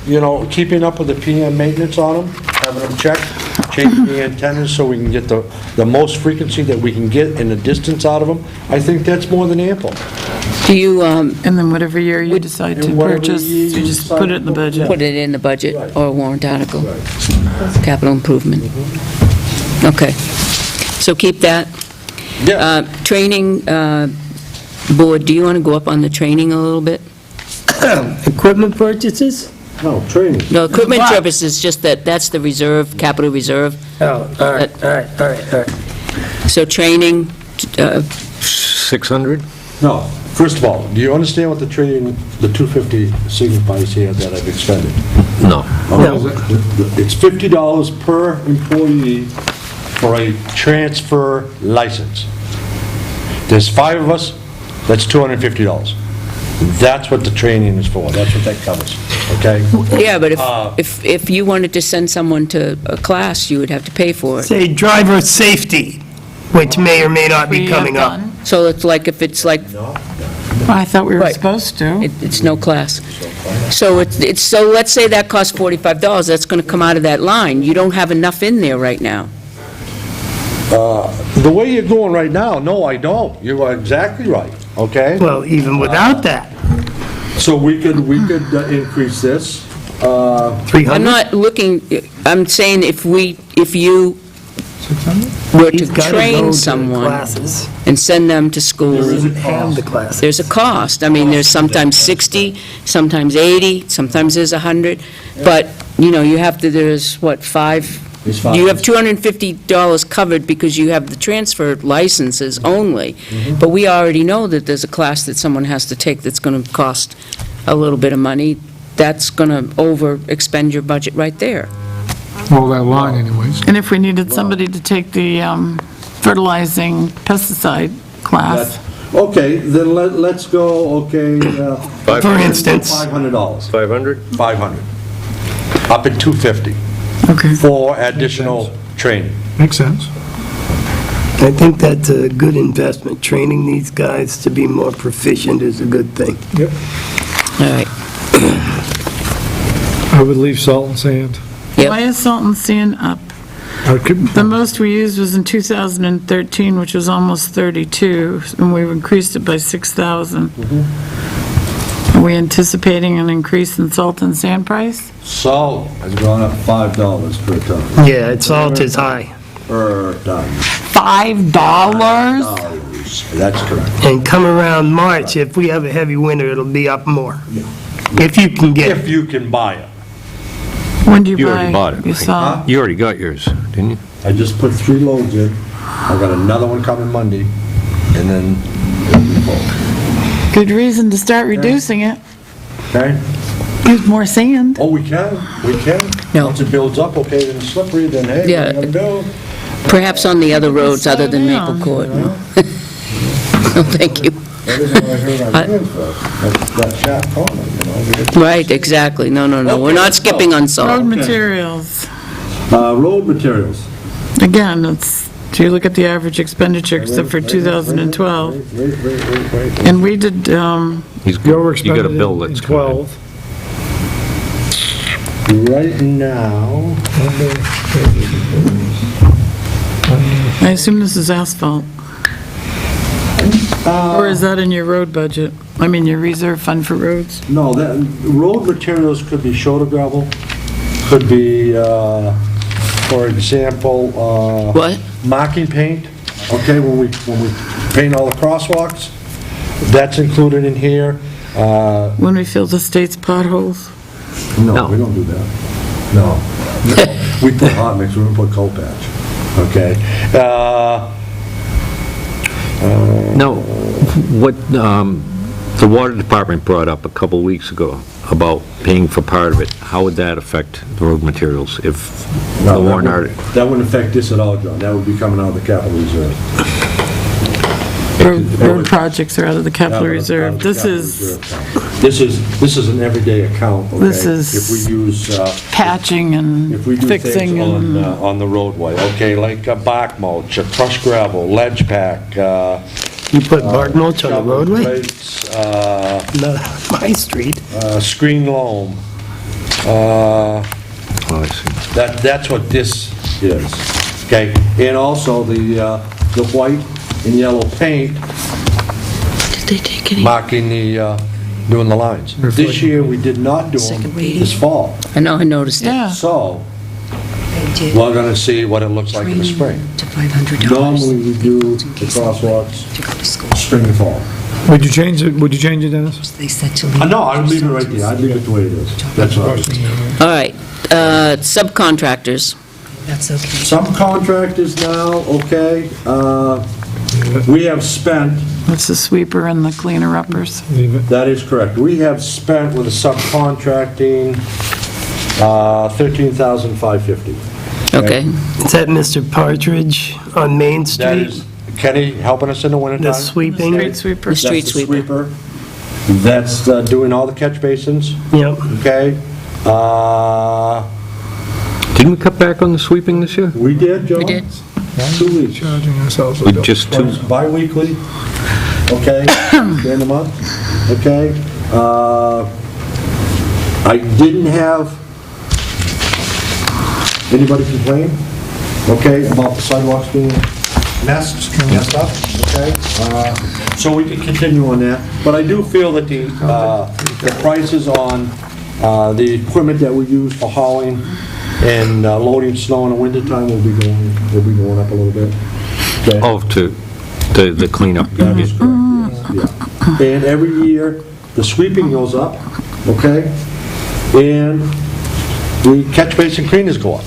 Speaker 9: you know, keeping up with the PM maintenance on them, having them checked, changing the antennas so we can get the most frequency that we can get in the distance out of them, I think that's more than ample.
Speaker 2: do you
Speaker 4: And then whatever year you decide to
Speaker 9: And whatever
Speaker 4: purchase,
Speaker 9: year
Speaker 4: you
Speaker 9: you
Speaker 4: just
Speaker 9: decide
Speaker 4: put it
Speaker 9: to
Speaker 4: in the
Speaker 9: put-
Speaker 4: budget.
Speaker 2: put it in the budget
Speaker 9: Right.
Speaker 2: or warrant article?
Speaker 9: Right.
Speaker 2: Capital improvement. Okay, so keep that.
Speaker 9: Yeah.
Speaker 2: Training board, do you want to go up on the training a little bit?
Speaker 6: Equipment purchases?
Speaker 9: No, training.
Speaker 2: No, equipment purposes, just that's the reserve, capital reserve.
Speaker 6: Oh, all right.
Speaker 2: So training,
Speaker 10: 600?
Speaker 9: No, first of all, do you understand what the training, the 250 signifies here that I've expended?
Speaker 10: No.
Speaker 9: It's $50 per employee for a transfer license. There's 5 of us, that's $250. That's what the training is for, that's what that covers, okay?
Speaker 2: yeah, but if you wanted to send someone to a class, you would have to pay for it.
Speaker 6: Say driver safety, which may or may not be coming up.
Speaker 2: So it's like, if it's like,
Speaker 4: I thought we were
Speaker 2: Right.
Speaker 4: supposed to.
Speaker 2: it's no class. So so let's say that costs $45, that's going to come out of that line. You don't have enough in there right now.
Speaker 9: The way you're going right now, no, I don't. You are exactly right, okay?
Speaker 6: Well, even without that,
Speaker 9: So we could increase this.
Speaker 6: 300?
Speaker 2: I'm not looking, I'm saying if you were to
Speaker 6: He's gotta
Speaker 2: train
Speaker 6: go to
Speaker 2: someone
Speaker 6: classes.
Speaker 2: and send them to school,
Speaker 6: And the classes.
Speaker 2: there's a cost. I mean, there's sometimes 60, sometimes 80, sometimes there's 100, but, you have to, there's, what, 5? You have $250 covered because you have the transfer licenses only. But we already know that there's a class that someone has to take that's going to cost a little bit of money. That's going to over-expend your budget right there.
Speaker 1: Well, that line anyways.
Speaker 4: And if we needed somebody to take the fertilizing pesticide class,
Speaker 9: Okay, then let's go, okay.
Speaker 6: For instance.
Speaker 9: $500.
Speaker 10: 500?
Speaker 9: 500. Up at 250
Speaker 4: okay.
Speaker 9: for additional training.
Speaker 1: Makes sense.
Speaker 6: I think that's a good investment. Training these guys to be more proficient is a good thing.
Speaker 1: Yep.
Speaker 2: All right.
Speaker 1: I would leave salt and sand.
Speaker 2: Yep.
Speaker 4: Why is salt and sand up? The most we used was in 2013, which was almost 32, and we've increased it by 6,000. Are we anticipating an increase in salt and sand price?
Speaker 9: Salt has gone up $5 per ton.
Speaker 6: Yeah, salt is high.
Speaker 9: Per ton.
Speaker 4: $5?
Speaker 9: That's correct.
Speaker 6: And come around March, if we have a heavy winter, it'll be up more. If you can get
Speaker 9: If you can buy it.
Speaker 4: When do you buy?
Speaker 10: You already bought it,
Speaker 4: your
Speaker 10: right?
Speaker 4: salt?
Speaker 10: You already got yours, didn't you?
Speaker 9: I just put 3 loads in. I got another one coming Monday, and then it'll be full.
Speaker 4: Good reason to start reducing it.
Speaker 9: Okay?
Speaker 4: Use more sand.
Speaker 9: Oh, we can.
Speaker 2: No.
Speaker 9: Once it builds up, okay, then it's slippery, then hey,
Speaker 2: Yeah.
Speaker 9: we're gonna build.
Speaker 2: Perhaps on the other roads other than Maple Court. No, thank you.
Speaker 9: That isn't what I heard on Kingsville. That's that sharp corner,
Speaker 2: Right, exactly. No, we're not skipping on
Speaker 4: Road
Speaker 2: salt.
Speaker 4: materials.
Speaker 9: Road materials.
Speaker 4: Again, do you look at the average expenditure except for 2012?
Speaker 9: Wait.
Speaker 4: And we did,
Speaker 10: You got a
Speaker 1: Expended
Speaker 10: bill
Speaker 1: in
Speaker 10: that's coming.
Speaker 1: 12.
Speaker 9: Right now,
Speaker 4: I assume this is asphalt. Or is that in your road budget? I mean, your reserve fund for roads?
Speaker 9: no, that, road materials could be shoulder gravel, could be, for example,
Speaker 2: What?
Speaker 9: marking paint, okay, when we paint all the crosswalks, that's included in here.
Speaker 4: When we fill the state's potholes?
Speaker 9: No, we don't do that. No. We put hot mix, we don't put coal patch, okay?
Speaker 10: No, what the water department brought up a couple weeks ago about paying for part of it, how would that affect the road materials if the warrant article?
Speaker 9: That wouldn't affect this at all, John, that would be coming out of the capital reserve.
Speaker 4: Road projects are out of the capital reserve. This is
Speaker 9: This is an everyday account, okay?
Speaker 4: This is
Speaker 9: If we use,
Speaker 4: patching and
Speaker 9: if we do things
Speaker 4: fixing and...
Speaker 9: on the roadway, okay, like a bark mulch, a crushed gravel, ledge pack,
Speaker 6: You put bark mulch on the
Speaker 9: shovel
Speaker 6: roadway?
Speaker 9: plates,
Speaker 6: Not on my street.
Speaker 9: screen loam,
Speaker 10: Oh, I see.
Speaker 9: that's what this is, okay? And also the white and yellow paint
Speaker 2: Did they take any?
Speaker 9: marking doing the lines. This year, we did not do them this fall.
Speaker 2: I know, I noticed it.
Speaker 4: Yeah.
Speaker 9: So,
Speaker 3: budget.
Speaker 9: we're gonna see what it looks like in the spring.
Speaker 3: To $500.
Speaker 9: Normally, we do the crosswalks
Speaker 3: To go to school.
Speaker 9: spring and fall.
Speaker 1: Would you change it, Dennis?
Speaker 3: They said to leave.
Speaker 9: No, I would leave it right there, I'd leave it the way it is. That's all right.
Speaker 2: All right, subcontractors.
Speaker 3: That's okay.
Speaker 9: Subcontractors now, okay, we have spent,
Speaker 4: That's the sweeper and the cleaner uppers.
Speaker 1: Leave it.
Speaker 9: that is correct, we have spent with the subcontracting, $13,550.
Speaker 2: Okay,
Speaker 6: Is that Mr. Partridge on Main
Speaker 9: That
Speaker 6: Street?
Speaker 9: is Kenny helping us in the wintertime?
Speaker 6: The sweeping?
Speaker 4: Street sweeper.
Speaker 2: The street
Speaker 9: That's the
Speaker 2: sweeper.
Speaker 9: That's doing all the catch basins,
Speaker 6: Yep.
Speaker 9: okay?
Speaker 10: Didn't we cut back on the sweeping this year?
Speaker 9: We did, Joe?
Speaker 2: we did.
Speaker 9: 2 weeks.
Speaker 1: Charging ourselves.
Speaker 10: We just two,
Speaker 9: Bi-weekly, okay, during the month, okay? I didn't have anybody complain, okay, about the sidewalks being messed up, okay? So we can continue on that, but I do feel that the prices on the equipment that we use for hauling and loading snow in the wintertime will be going up a little bit. Okay?
Speaker 10: oh, to the cleanup.
Speaker 9: That is correct, yes, yeah. And every year, the sweeping goes up, okay? And the catch basin cleaners go up.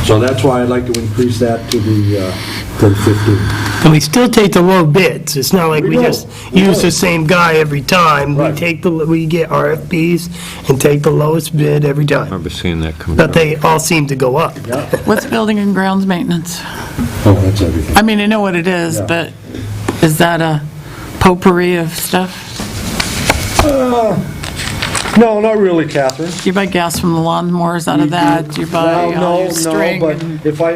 Speaker 9: So that's why I'd like to increase that to the 15.
Speaker 6: And we still take the low bids. It's not like
Speaker 9: We
Speaker 6: we
Speaker 9: will.
Speaker 6: just
Speaker 9: We
Speaker 6: use
Speaker 9: will.
Speaker 6: the same guy every time.
Speaker 9: Right.
Speaker 6: We get RFPs and take the lowest bid every
Speaker 10: I
Speaker 6: time.
Speaker 10: remember seeing that coming
Speaker 6: But
Speaker 10: up.
Speaker 6: they all seem to go up.
Speaker 9: Yeah.
Speaker 4: What's building and grounds maintenance?
Speaker 9: Oh, that's everything.
Speaker 4: I mean, I know what it is,
Speaker 9: Yeah.
Speaker 4: but is that a potpourri of stuff?
Speaker 9: No, not really, Catherine.
Speaker 4: Do you buy gas from the lawnmowers out of that? Do you buy all your string?
Speaker 9: No, but if I,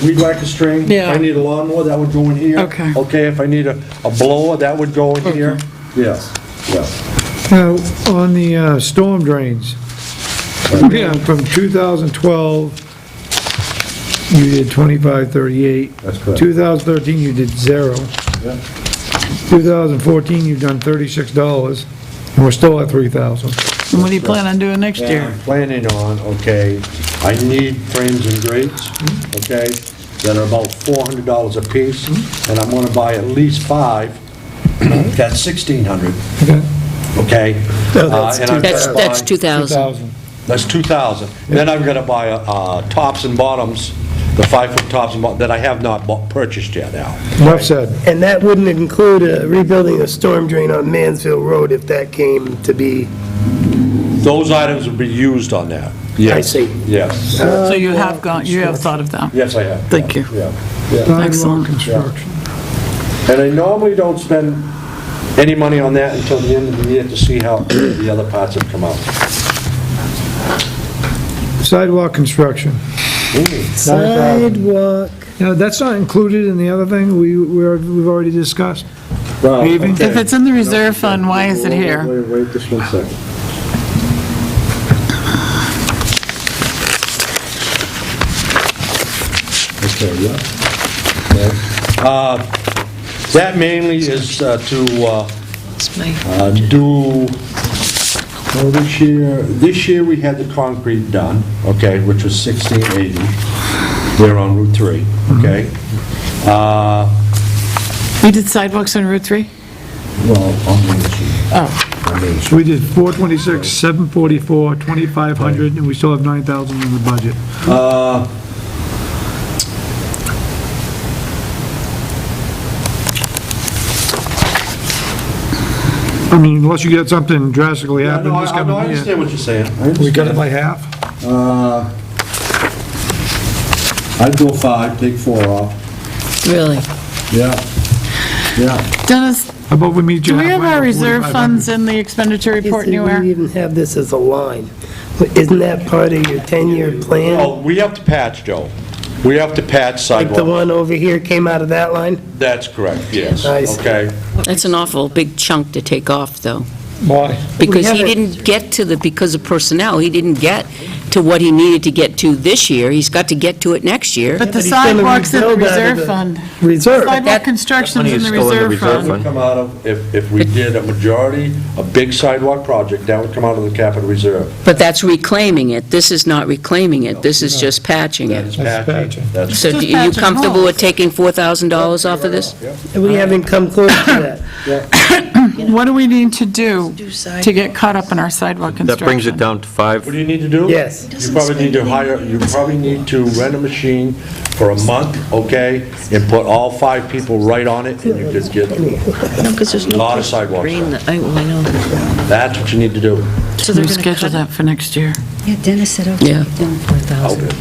Speaker 9: weed whacker string, if
Speaker 4: Yeah.
Speaker 9: I need a lawnmower, that would go in here.
Speaker 4: Okay.
Speaker 9: Okay, if I need a blower, that would go in here. Yes, yes.
Speaker 1: Now, on the storm drains, yeah, from 2012, you did 2538.
Speaker 9: That's correct.
Speaker 1: 2013, you did 0.
Speaker 9: Yeah.
Speaker 1: 2014, you've done $36, and we're still at 3,000.
Speaker 4: And what do you plan on doing next
Speaker 9: And
Speaker 4: year?
Speaker 9: I'm planning on, okay, I need frames and grates, okay, that are about $400 a piece, and I'm gonna buy at least 5, that's $1,600,
Speaker 1: Okay.
Speaker 9: okay?
Speaker 6: that's
Speaker 9: And I'm
Speaker 2: That's,
Speaker 9: gonna
Speaker 2: that's
Speaker 9: buy-
Speaker 2: 2,000.
Speaker 9: That's 2,000. Then I'm gonna buy tops and bottoms, the 5-foot tops and bottoms, that I have not purchased yet, Al.
Speaker 1: Enough said.
Speaker 6: And that wouldn't include rebuilding a storm drain on Mansfield Road if that came to be,
Speaker 9: Those items would be used on that. Yes.
Speaker 6: I see.
Speaker 9: Yes.
Speaker 4: So you have thought of that?
Speaker 9: Yes, I have.
Speaker 4: Thank you.
Speaker 9: Yeah, yeah.
Speaker 1: Sidewalk
Speaker 4: Excellent.
Speaker 1: construction.
Speaker 9: And I normally don't spend any money on that until the end of the year to see how the other parts have come out.
Speaker 1: Sidewalk construction.
Speaker 6: sidewalk.
Speaker 1: Now, that's not included in the other thing we've already discussed.
Speaker 9: Well,
Speaker 1: Paving?
Speaker 9: okay.
Speaker 4: If it's in the reserve fund, why is it here?
Speaker 9: Wait just 1 second. Okay, yeah. Okay. That mainly is to
Speaker 2: It's my-
Speaker 9: do, well, this year we had the concrete done, okay, which was 1680. There on Route 3, okay?
Speaker 4: We did sidewalks on Route 3?
Speaker 9: Well, on Main Street.
Speaker 4: Oh,
Speaker 9: On Main Street.
Speaker 1: We did 426, 744, 2,500, and we still have 9,000 in the budget. I mean, unless you get something drastically
Speaker 9: Yeah,
Speaker 1: happen
Speaker 9: no,
Speaker 1: this
Speaker 9: I
Speaker 1: coming year.
Speaker 9: understand what you're saying. I
Speaker 1: We cut
Speaker 9: understand.
Speaker 1: it by half?
Speaker 9: I'd go 5, take 4 off.
Speaker 2: Really?
Speaker 9: Yeah. Yeah.
Speaker 4: Dennis,
Speaker 1: How about we meet you
Speaker 4: do we have
Speaker 1: halfway
Speaker 4: our
Speaker 1: at
Speaker 4: reserve
Speaker 1: 4,500?
Speaker 4: funds in the expenditure report
Speaker 6: We
Speaker 4: anywhere?
Speaker 6: even have this as a line. Isn't that part of your 10-year plan?
Speaker 9: Oh, we have to patch, Joe. We have to patch
Speaker 6: Like the
Speaker 9: sidewalk.
Speaker 6: one over here came out of that line?
Speaker 9: That's correct, yes.
Speaker 6: I see.
Speaker 9: Okay.
Speaker 2: That's an awful big chunk to take off, though.
Speaker 1: Why?
Speaker 2: Because he
Speaker 6: haven't-
Speaker 2: didn't get to because of personnel, he didn't get to what he needed to get to this year, he's got to get to it next year.
Speaker 4: But the
Speaker 6: But he's gonna
Speaker 4: sidewalks in the
Speaker 6: rebuild out of
Speaker 4: reserve
Speaker 6: the
Speaker 4: fund.
Speaker 6: Reserve.
Speaker 4: Sidewalk construction's
Speaker 10: money
Speaker 4: in
Speaker 10: is
Speaker 4: the
Speaker 10: still in the
Speaker 4: reserve
Speaker 10: reserve
Speaker 4: fund.
Speaker 10: fund.
Speaker 9: Come out of, if we did a majority, a big sidewalk project, that would come out of the capital reserve.
Speaker 2: But that's reclaiming it. This is not reclaiming it. This is just patching
Speaker 9: That
Speaker 2: it.
Speaker 9: is
Speaker 1: That's
Speaker 9: patching.
Speaker 1: patching.
Speaker 9: That's,
Speaker 2: So
Speaker 4: Just
Speaker 2: are you
Speaker 4: patching
Speaker 2: comfortable
Speaker 4: holes.
Speaker 2: with taking $4,000 off of this?
Speaker 6: And we haven't come close to that.
Speaker 4: What do we need to do to get caught up in our sidewalk construction?
Speaker 10: That brings it down to 5.
Speaker 9: what do you need to do?
Speaker 6: Yes.
Speaker 9: You probably need to hire, you probably need to rent a machine for a month, okay? And put all 5 people right on it, and you could get
Speaker 11: No, because there's
Speaker 9: a
Speaker 11: no
Speaker 9: lot of
Speaker 11: place to
Speaker 9: sidewalks.
Speaker 11: drain the, I know.
Speaker 9: That's what you need to do.
Speaker 11: So they're
Speaker 4: We'll
Speaker 11: gonna
Speaker 4: schedule
Speaker 11: cut
Speaker 4: that for next year.
Speaker 3: Yeah, Dennis said, okay,
Speaker 2: Yeah.
Speaker 3: down 4,000.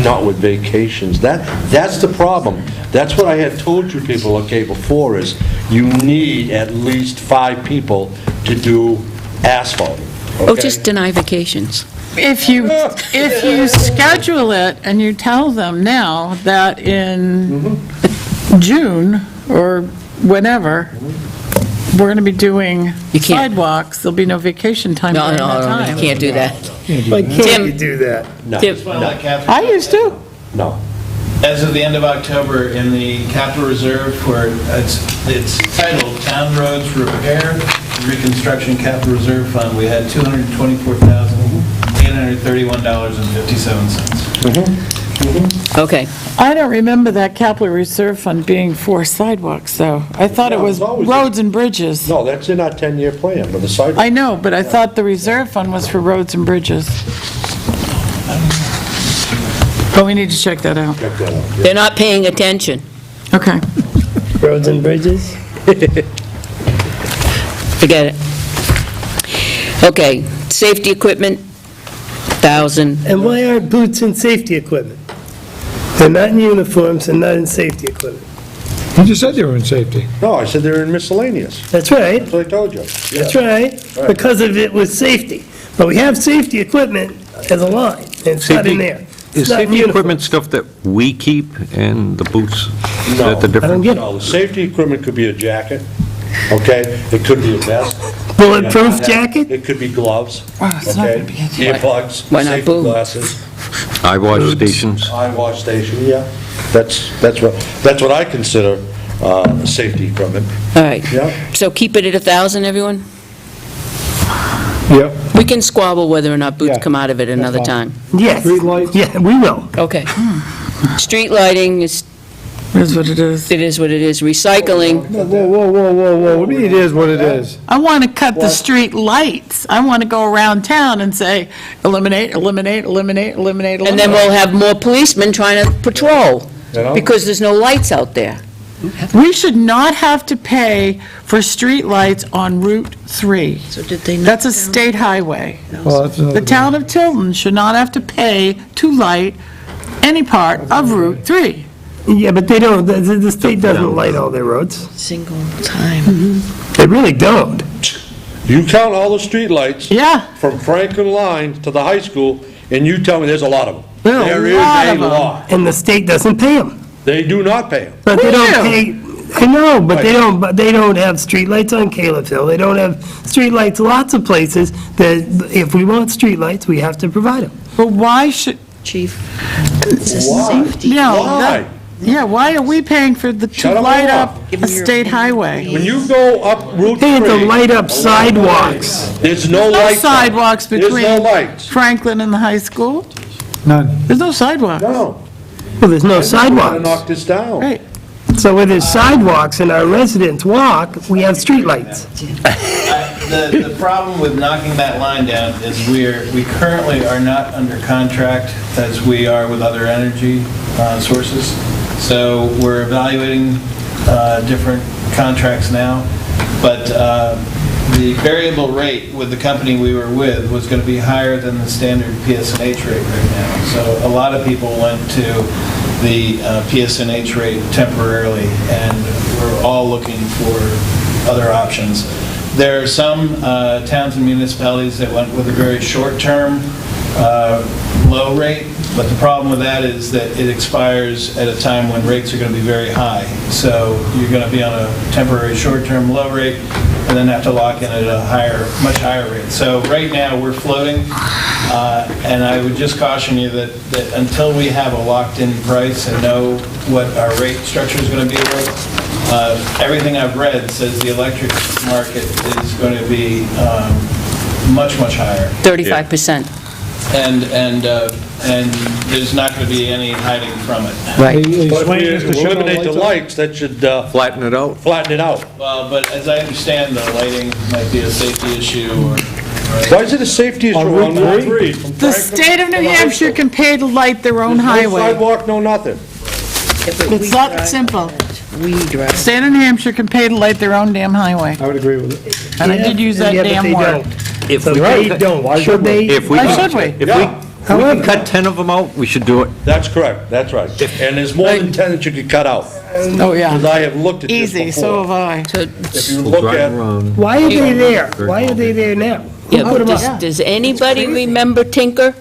Speaker 9: Not with vacations. That's the problem. That's what I had told you people, okay, before, is you need at least 5 people to do asphalt.
Speaker 2: Oh,
Speaker 9: okay?
Speaker 2: just deny vacations.
Speaker 4: If you schedule it and you tell them now that in June or whenever, we're going to be doing
Speaker 2: You can't.
Speaker 4: sidewalks, there'll be no vacation time
Speaker 2: No,
Speaker 4: during that
Speaker 2: no,
Speaker 4: time.
Speaker 2: you can't do that.
Speaker 6: Why can't
Speaker 2: Tim.
Speaker 6: you do that?
Speaker 9: No,
Speaker 2: Tim.
Speaker 8: Just want to let Catherine
Speaker 4: I
Speaker 8: know,
Speaker 4: used to.
Speaker 9: no.
Speaker 8: as of the end of October, in the capital reserve, where it's titled Town Roads Repair Reconstruction Capital Reserve Fund, we had $224,831.57.
Speaker 2: Okay.
Speaker 4: I don't remember that capital reserve fund being for sidewalks, though. I thought it
Speaker 9: No,
Speaker 4: was
Speaker 9: it's always-
Speaker 4: roads and bridges.
Speaker 9: No, that's in our 10-year plan, but the sidewalk.
Speaker 4: I know, but I thought the reserve fund was for roads and bridges. But we need to check that out.
Speaker 9: Check that out. Yeah.
Speaker 2: They're not paying attention.
Speaker 4: Okay.
Speaker 6: Roads and bridges?
Speaker 2: Forget it. Okay, safety equipment, 1,000.
Speaker 6: And why aren't boots and safety equipment? They're not in uniforms and not in safety equipment.
Speaker 1: You just said they were in safety.
Speaker 9: No, I said they're in miscellaneous.
Speaker 6: That's right,
Speaker 9: That's what I told you.
Speaker 6: that's right, because of it was safety. But we have safety equipment as a line, and it's not in there.
Speaker 10: Is
Speaker 6: It's not in
Speaker 10: safety
Speaker 6: uniform.
Speaker 10: equipment stuff that we keep and the boots? Is
Speaker 9: No.
Speaker 10: that the
Speaker 6: I don't
Speaker 10: difference?
Speaker 6: get it.
Speaker 9: No, the safety equipment could be a jacket, okay? It could be a vest.
Speaker 6: Bulletproof jacket?
Speaker 9: It could be gloves,
Speaker 4: Wow, it's not
Speaker 9: okay?
Speaker 4: gonna be a
Speaker 9: Earplugs,
Speaker 2: Why not
Speaker 9: safety
Speaker 2: boots?
Speaker 9: glasses,
Speaker 10: Eye wash stations?
Speaker 9: eye wash station, yeah. That's what I consider safety equipment,
Speaker 2: All right.
Speaker 9: yeah?
Speaker 2: So keep it at 1,000, everyone?
Speaker 1: Yep.
Speaker 2: We can squabble whether or not boots
Speaker 1: Yeah,
Speaker 2: come out of it another
Speaker 1: fine.
Speaker 2: time.
Speaker 6: Yes.
Speaker 1: Street lights?
Speaker 6: Yeah, we will.
Speaker 2: Okay. Street lighting, is
Speaker 4: Is what it is.
Speaker 2: it is what it is. Recycling,
Speaker 1: Whoa, whoa, whoa, whoa, whoa, whoa, what do you mean it is what it is?
Speaker 4: I want to cut the street lights. I want to go around town and say, eliminate, eliminate, eliminate, eliminate,
Speaker 2: and then
Speaker 4: eliminate.
Speaker 2: we'll have more policemen trying to patrol,
Speaker 9: You know?
Speaker 2: because there's no lights out there.
Speaker 4: We should not have to pay for street lights on Route 3.
Speaker 11: So did they knock
Speaker 4: That's a
Speaker 11: down
Speaker 4: state highway.
Speaker 1: Well, that's another
Speaker 4: The town of Tilton should not have to pay to light any part of Route 3.
Speaker 6: Yeah, but they don't, the state doesn't light all their roads.
Speaker 11: single time?
Speaker 6: They really don't.
Speaker 9: You count all the streetlights
Speaker 4: Yeah,
Speaker 9: from Franklin Line to the high school, and you tell me there's a lot of them.
Speaker 4: There are a
Speaker 9: There is
Speaker 4: lot
Speaker 9: a
Speaker 4: of 'em.
Speaker 9: lot.
Speaker 6: And the state doesn't pay them.
Speaker 9: They do not pay them.
Speaker 6: But they
Speaker 4: We
Speaker 6: don't
Speaker 4: do.
Speaker 6: pay, I know, but they don't, have streetlights on Caleb Hill. They don't have streetlights lots of places that if we want streetlights, we have to provide them.
Speaker 4: but why should,
Speaker 11: Chief, it's a
Speaker 9: Why?
Speaker 11: safety.
Speaker 4: yeah,
Speaker 9: Why?
Speaker 4: that- yeah, why are we paying for to
Speaker 9: Shut 'em
Speaker 4: light
Speaker 9: off.
Speaker 4: up
Speaker 11: Give
Speaker 4: a
Speaker 11: 'em your
Speaker 4: state
Speaker 11: opinion.
Speaker 4: highway?
Speaker 9: When you go up Route 3...
Speaker 6: Paying to light up sidewalks.
Speaker 9: There's no
Speaker 4: No
Speaker 9: lights on.
Speaker 4: sidewalks
Speaker 9: There's no
Speaker 4: between
Speaker 9: lights.
Speaker 4: Franklin and the high school?
Speaker 1: None.
Speaker 4: There's no sidewalk.
Speaker 9: No.
Speaker 6: Well, there's no
Speaker 9: We're gonna
Speaker 6: sidewalks.
Speaker 9: knock this down.
Speaker 4: Right.
Speaker 6: So where there's sidewalks and our residents walk, we have streetlights.
Speaker 8: The problem with knocking that line down is we currently are not under contract as we are with other energy sources. So we're evaluating different contracts now, but the variable rate with the company we were with was going to be higher than the standard PSNH rate right now. So a lot of people went to the PSNH rate temporarily, and we're all looking for other options. There are some towns and municipalities that went with a very short-term low rate, but the problem with that is that it expires at a time when rates are going to be very high. So you're going to be on a temporary short-term low rate, and then have to lock in at a much higher rate. So right now, we're floating, and I would just caution you that until we have a locked-in price and know what our rate structure is going to be like, everything I've read says the electric market is going to be much, much higher.
Speaker 2: 35%.
Speaker 8: And there's not going to be any hiding from it.
Speaker 2: Right.
Speaker 9: But if we eliminate the lights, that should
Speaker 10: Flatten it out?
Speaker 9: flatten it out.
Speaker 8: Well, but as I understand, the lighting might be a safety issue or...
Speaker 9: Why is it a safety issue on Route 3?
Speaker 4: The state of New Hampshire can pay to light their own
Speaker 9: No
Speaker 4: highway.
Speaker 9: sidewalk, no nothing.
Speaker 4: It's that simple.
Speaker 11: We drive.
Speaker 4: State of New Hampshire can pay to light their own damn highway.
Speaker 1: I would agree with it.
Speaker 4: And I did use that
Speaker 6: Yeah, but
Speaker 4: damn
Speaker 6: they
Speaker 4: word.
Speaker 6: don't.
Speaker 10: If
Speaker 6: So
Speaker 10: we
Speaker 6: they
Speaker 10: could-
Speaker 6: don't. Should they?
Speaker 10: If we
Speaker 4: Why
Speaker 10: can-
Speaker 4: should we?
Speaker 10: If we
Speaker 9: Yeah.
Speaker 10: can cut 10 of them out, we should do it.
Speaker 9: That's correct, that's right. And there's more than 10 that you could cut out.
Speaker 4: Oh, yeah.
Speaker 9: Because I have looked at this before.
Speaker 4: Easy, so have I.
Speaker 2: So,
Speaker 9: If you
Speaker 10: We'll
Speaker 9: look
Speaker 10: drive
Speaker 9: at,
Speaker 10: around.
Speaker 6: Why are they there? Why are they there now? Who
Speaker 2: yeah,
Speaker 6: put them
Speaker 2: does
Speaker 6: up?
Speaker 2: does anybody remember Tinker?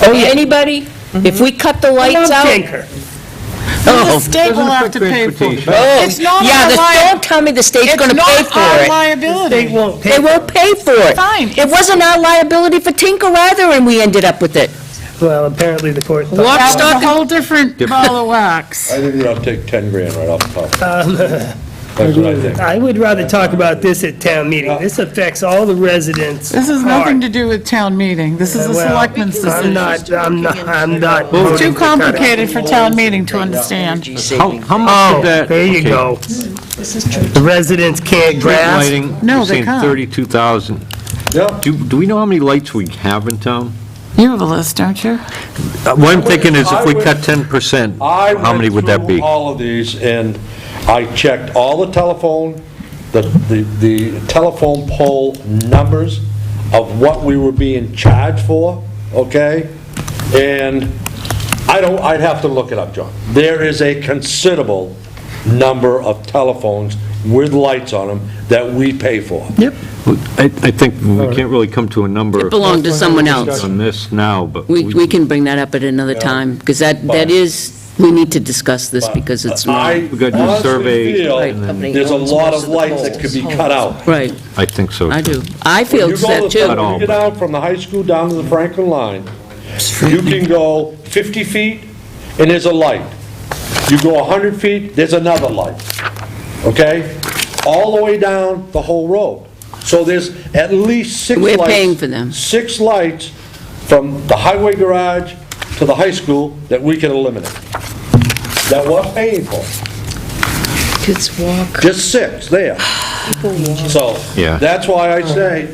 Speaker 2: Anybody? If we cut the lights
Speaker 6: I
Speaker 2: out?
Speaker 6: love Tinker.
Speaker 4: The state will have to pay for it.
Speaker 2: Oh,
Speaker 4: It's not
Speaker 2: yeah,
Speaker 4: our
Speaker 2: don't tell me the state's going to pay
Speaker 4: It's
Speaker 2: for
Speaker 4: not our
Speaker 2: it.
Speaker 4: liability.
Speaker 6: They won't pay.
Speaker 2: They won't pay for it.
Speaker 4: Fine.
Speaker 2: It wasn't our liability for Tinker either, and we ended up with it.
Speaker 6: Well, apparently the court thought.
Speaker 2: Lock,
Speaker 4: That
Speaker 2: stock,
Speaker 4: was a whole different ball of wax.
Speaker 9: I think you ought to take 10 grand right off the top. That's what I think.
Speaker 6: I would rather talk about this at town meeting. This affects all the residents.
Speaker 4: This has nothing to do with town meeting. This is a
Speaker 6: Well,
Speaker 4: selectman's decision.
Speaker 6: I'm not.
Speaker 4: It's
Speaker 6: voting
Speaker 4: too
Speaker 6: to cut it.
Speaker 4: complicated for town meeting to understand.
Speaker 10: How much
Speaker 6: Oh,
Speaker 10: did that?
Speaker 6: there you
Speaker 10: okay,
Speaker 6: go. The residents can't
Speaker 10: Street
Speaker 6: grasp.
Speaker 10: lighting,
Speaker 4: No,
Speaker 10: you're
Speaker 4: they
Speaker 10: saying
Speaker 4: can't.
Speaker 10: 32,000.
Speaker 9: Yeah.
Speaker 10: Do we know how many lights we have in town?
Speaker 4: You have a list, don't you?
Speaker 10: What I'm thinking is if we
Speaker 9: I would-
Speaker 10: cut 10%,
Speaker 9: I
Speaker 10: how many would that
Speaker 9: went
Speaker 10: be?
Speaker 9: through all of these, and I checked all the telephone, the telephone pole numbers of what we were being charged for, okay? And I'd have to look it up, John. There is a considerable number of telephones with lights on them that we pay for.
Speaker 4: Yep.
Speaker 10: I think we can't really come to a number
Speaker 2: it belonged to someone else.
Speaker 10: on this now, but
Speaker 2: We can bring that up at another time, because that is, we need to discuss this because it's
Speaker 9: I
Speaker 2: wrong.
Speaker 10: We gotta do a survey,
Speaker 9: honestly feel
Speaker 10: and
Speaker 2: then-
Speaker 9: there's a lot of lights that could be cut out.
Speaker 2: Right,
Speaker 10: I think so.
Speaker 2: I do. I feel
Speaker 9: You go
Speaker 2: that
Speaker 9: to-
Speaker 2: too.
Speaker 10: Not all,
Speaker 9: When you get out from the high school down to the Franklin line, you can go 50 feet and there's a light. You go 100 feet, there's another light, okay? All the way down the whole road. So there's at least 6 lights.
Speaker 2: We're paying for them.
Speaker 9: 6 lights from the highway garage to the high school that we can eliminate. That we're paying for.
Speaker 11: Kids walk.
Speaker 9: Just 6 there. So,
Speaker 10: Yeah.
Speaker 9: that's why I say,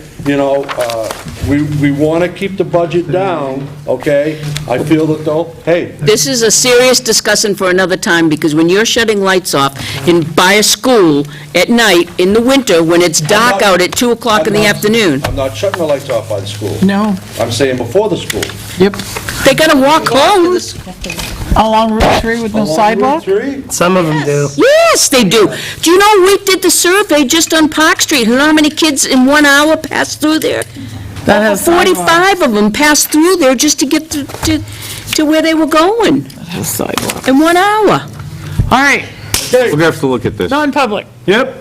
Speaker 9: we want to keep the budget down, okay? I feel that though, hey,
Speaker 2: This is a serious discussion for another time, because when you're shutting lights off by a school at night, in the winter, when it's dark out at 2 o'clock in the afternoon,
Speaker 9: I'm not shutting the lights off by the school.
Speaker 4: No.
Speaker 9: I'm saying before the school.
Speaker 4: Yep.
Speaker 2: they gotta walk home.
Speaker 4: Along Route 3 with no sidewalk?
Speaker 9: Along Route 3?
Speaker 6: Some of them do.
Speaker 2: Yes, they do. Do you know, we did the survey just on Park Street. You know how many kids in 1 hour pass through there?
Speaker 4: That has
Speaker 2: 45 of them passed through there just to get to where they were going
Speaker 4: Sidewalk.
Speaker 2: in 1 hour.
Speaker 4: All right,
Speaker 10: We're gonna have to look at this.
Speaker 4: non-public.
Speaker 1: Yep.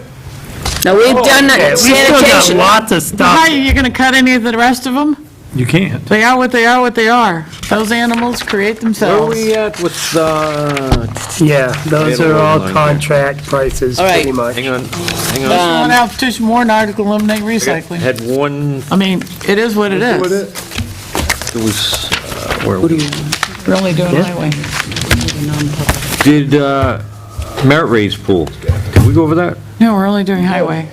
Speaker 2: Now, we've done
Speaker 6: Yeah, we still got
Speaker 2: sanitation.
Speaker 6: lots of stuff.
Speaker 4: How, you gonna cut any of the rest of them?
Speaker 1: You can't.
Speaker 4: They are what they are, what they are. Those animals create
Speaker 10: Where are
Speaker 4: themselves.
Speaker 10: we at with,
Speaker 6: Yeah, those are all
Speaker 10: Line.
Speaker 6: contract prices,
Speaker 2: All right.
Speaker 6: pretty much.
Speaker 10: hang on.
Speaker 4: One out petition warrant article eliminate recycling.
Speaker 10: Had one,
Speaker 4: I mean, it is what it is.
Speaker 10: it was, where were we?
Speaker 4: We're only doing highway.
Speaker 10: Did, merit raise pool, did we go over that?
Speaker 4: No, we're only doing highway.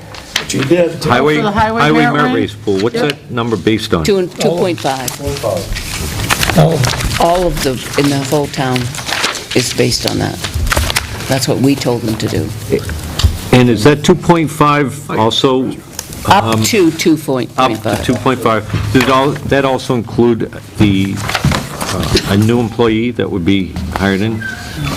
Speaker 9: You did.
Speaker 10: Highway,
Speaker 4: for the highway
Speaker 10: highway
Speaker 4: merit
Speaker 10: merit
Speaker 4: raise?
Speaker 10: raise pool, what's that number based on?
Speaker 2: 2.5. All of the, in the whole town is based on that. That's what we told them to do.
Speaker 10: And is that 2.5 also,
Speaker 2: Up to
Speaker 10: up to
Speaker 2: 2.5.
Speaker 10: 2.5? Did that also include the, a new employee that would be hired in?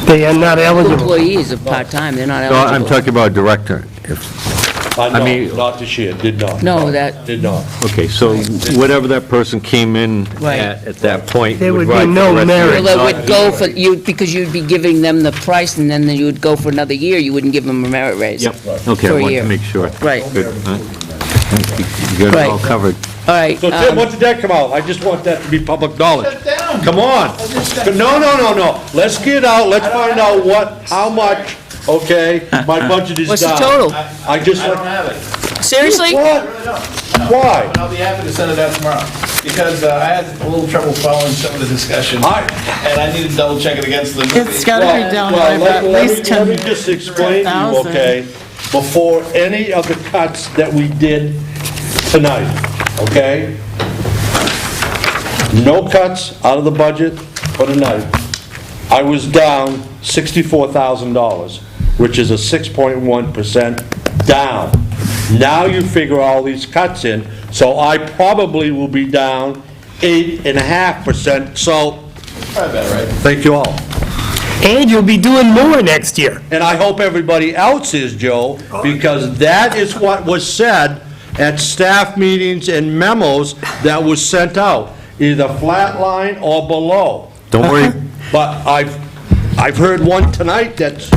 Speaker 6: They are not eligible.
Speaker 2: Employees are part-time, they're not
Speaker 10: No, I'm
Speaker 2: eligible.
Speaker 10: talking about a director. If I mean-
Speaker 9: Not this year, did not.
Speaker 2: No, that-
Speaker 9: Did not.
Speaker 10: Okay, so whatever that person came in
Speaker 2: Right.
Speaker 10: at that point
Speaker 6: There
Speaker 10: would
Speaker 6: would be
Speaker 10: ride for
Speaker 6: no
Speaker 10: the rest of
Speaker 6: merit.
Speaker 10: the
Speaker 2: Well, it would go for, you, because you'd be giving them the price, and then you would go for another year, you wouldn't give them a merit raise.
Speaker 10: Yep, okay, I
Speaker 2: For a
Speaker 10: wanted
Speaker 2: year.
Speaker 10: to make sure.
Speaker 2: Right.
Speaker 10: Good, huh? You got it all
Speaker 2: Right.
Speaker 10: covered.
Speaker 2: All right.
Speaker 9: So Tim, what did that come out? I just want that to be public knowledge.
Speaker 8: Shut down.
Speaker 9: Come on. No. Let's get out, let's find out how much, okay, my budget is down.
Speaker 2: What's the total?
Speaker 9: I just
Speaker 8: I don't
Speaker 9: want,
Speaker 8: have it.
Speaker 2: Seriously?
Speaker 9: what? Why?
Speaker 8: But I'll be happy to send it out tomorrow, because I had a little trouble following some of the discussion, and I need to double check it against the.
Speaker 4: It's got to be down by
Speaker 9: Well,
Speaker 4: at least 10,000.
Speaker 9: let me just explain to you, okay, before any of the cuts that we did tonight, okay? No cuts out of the budget for tonight. I was down $64,000, which is a 6.1% down. Now you figure all these cuts in, so I probably will be down 8.5%, so
Speaker 8: Probably about right.
Speaker 9: thank you all.
Speaker 6: And you'll be doing more next year.
Speaker 9: And I hope everybody else is, Joe, because that is what was said at staff meetings and memos that was sent out, either flat line or below.
Speaker 10: Don't worry,
Speaker 9: But I've heard one tonight that's,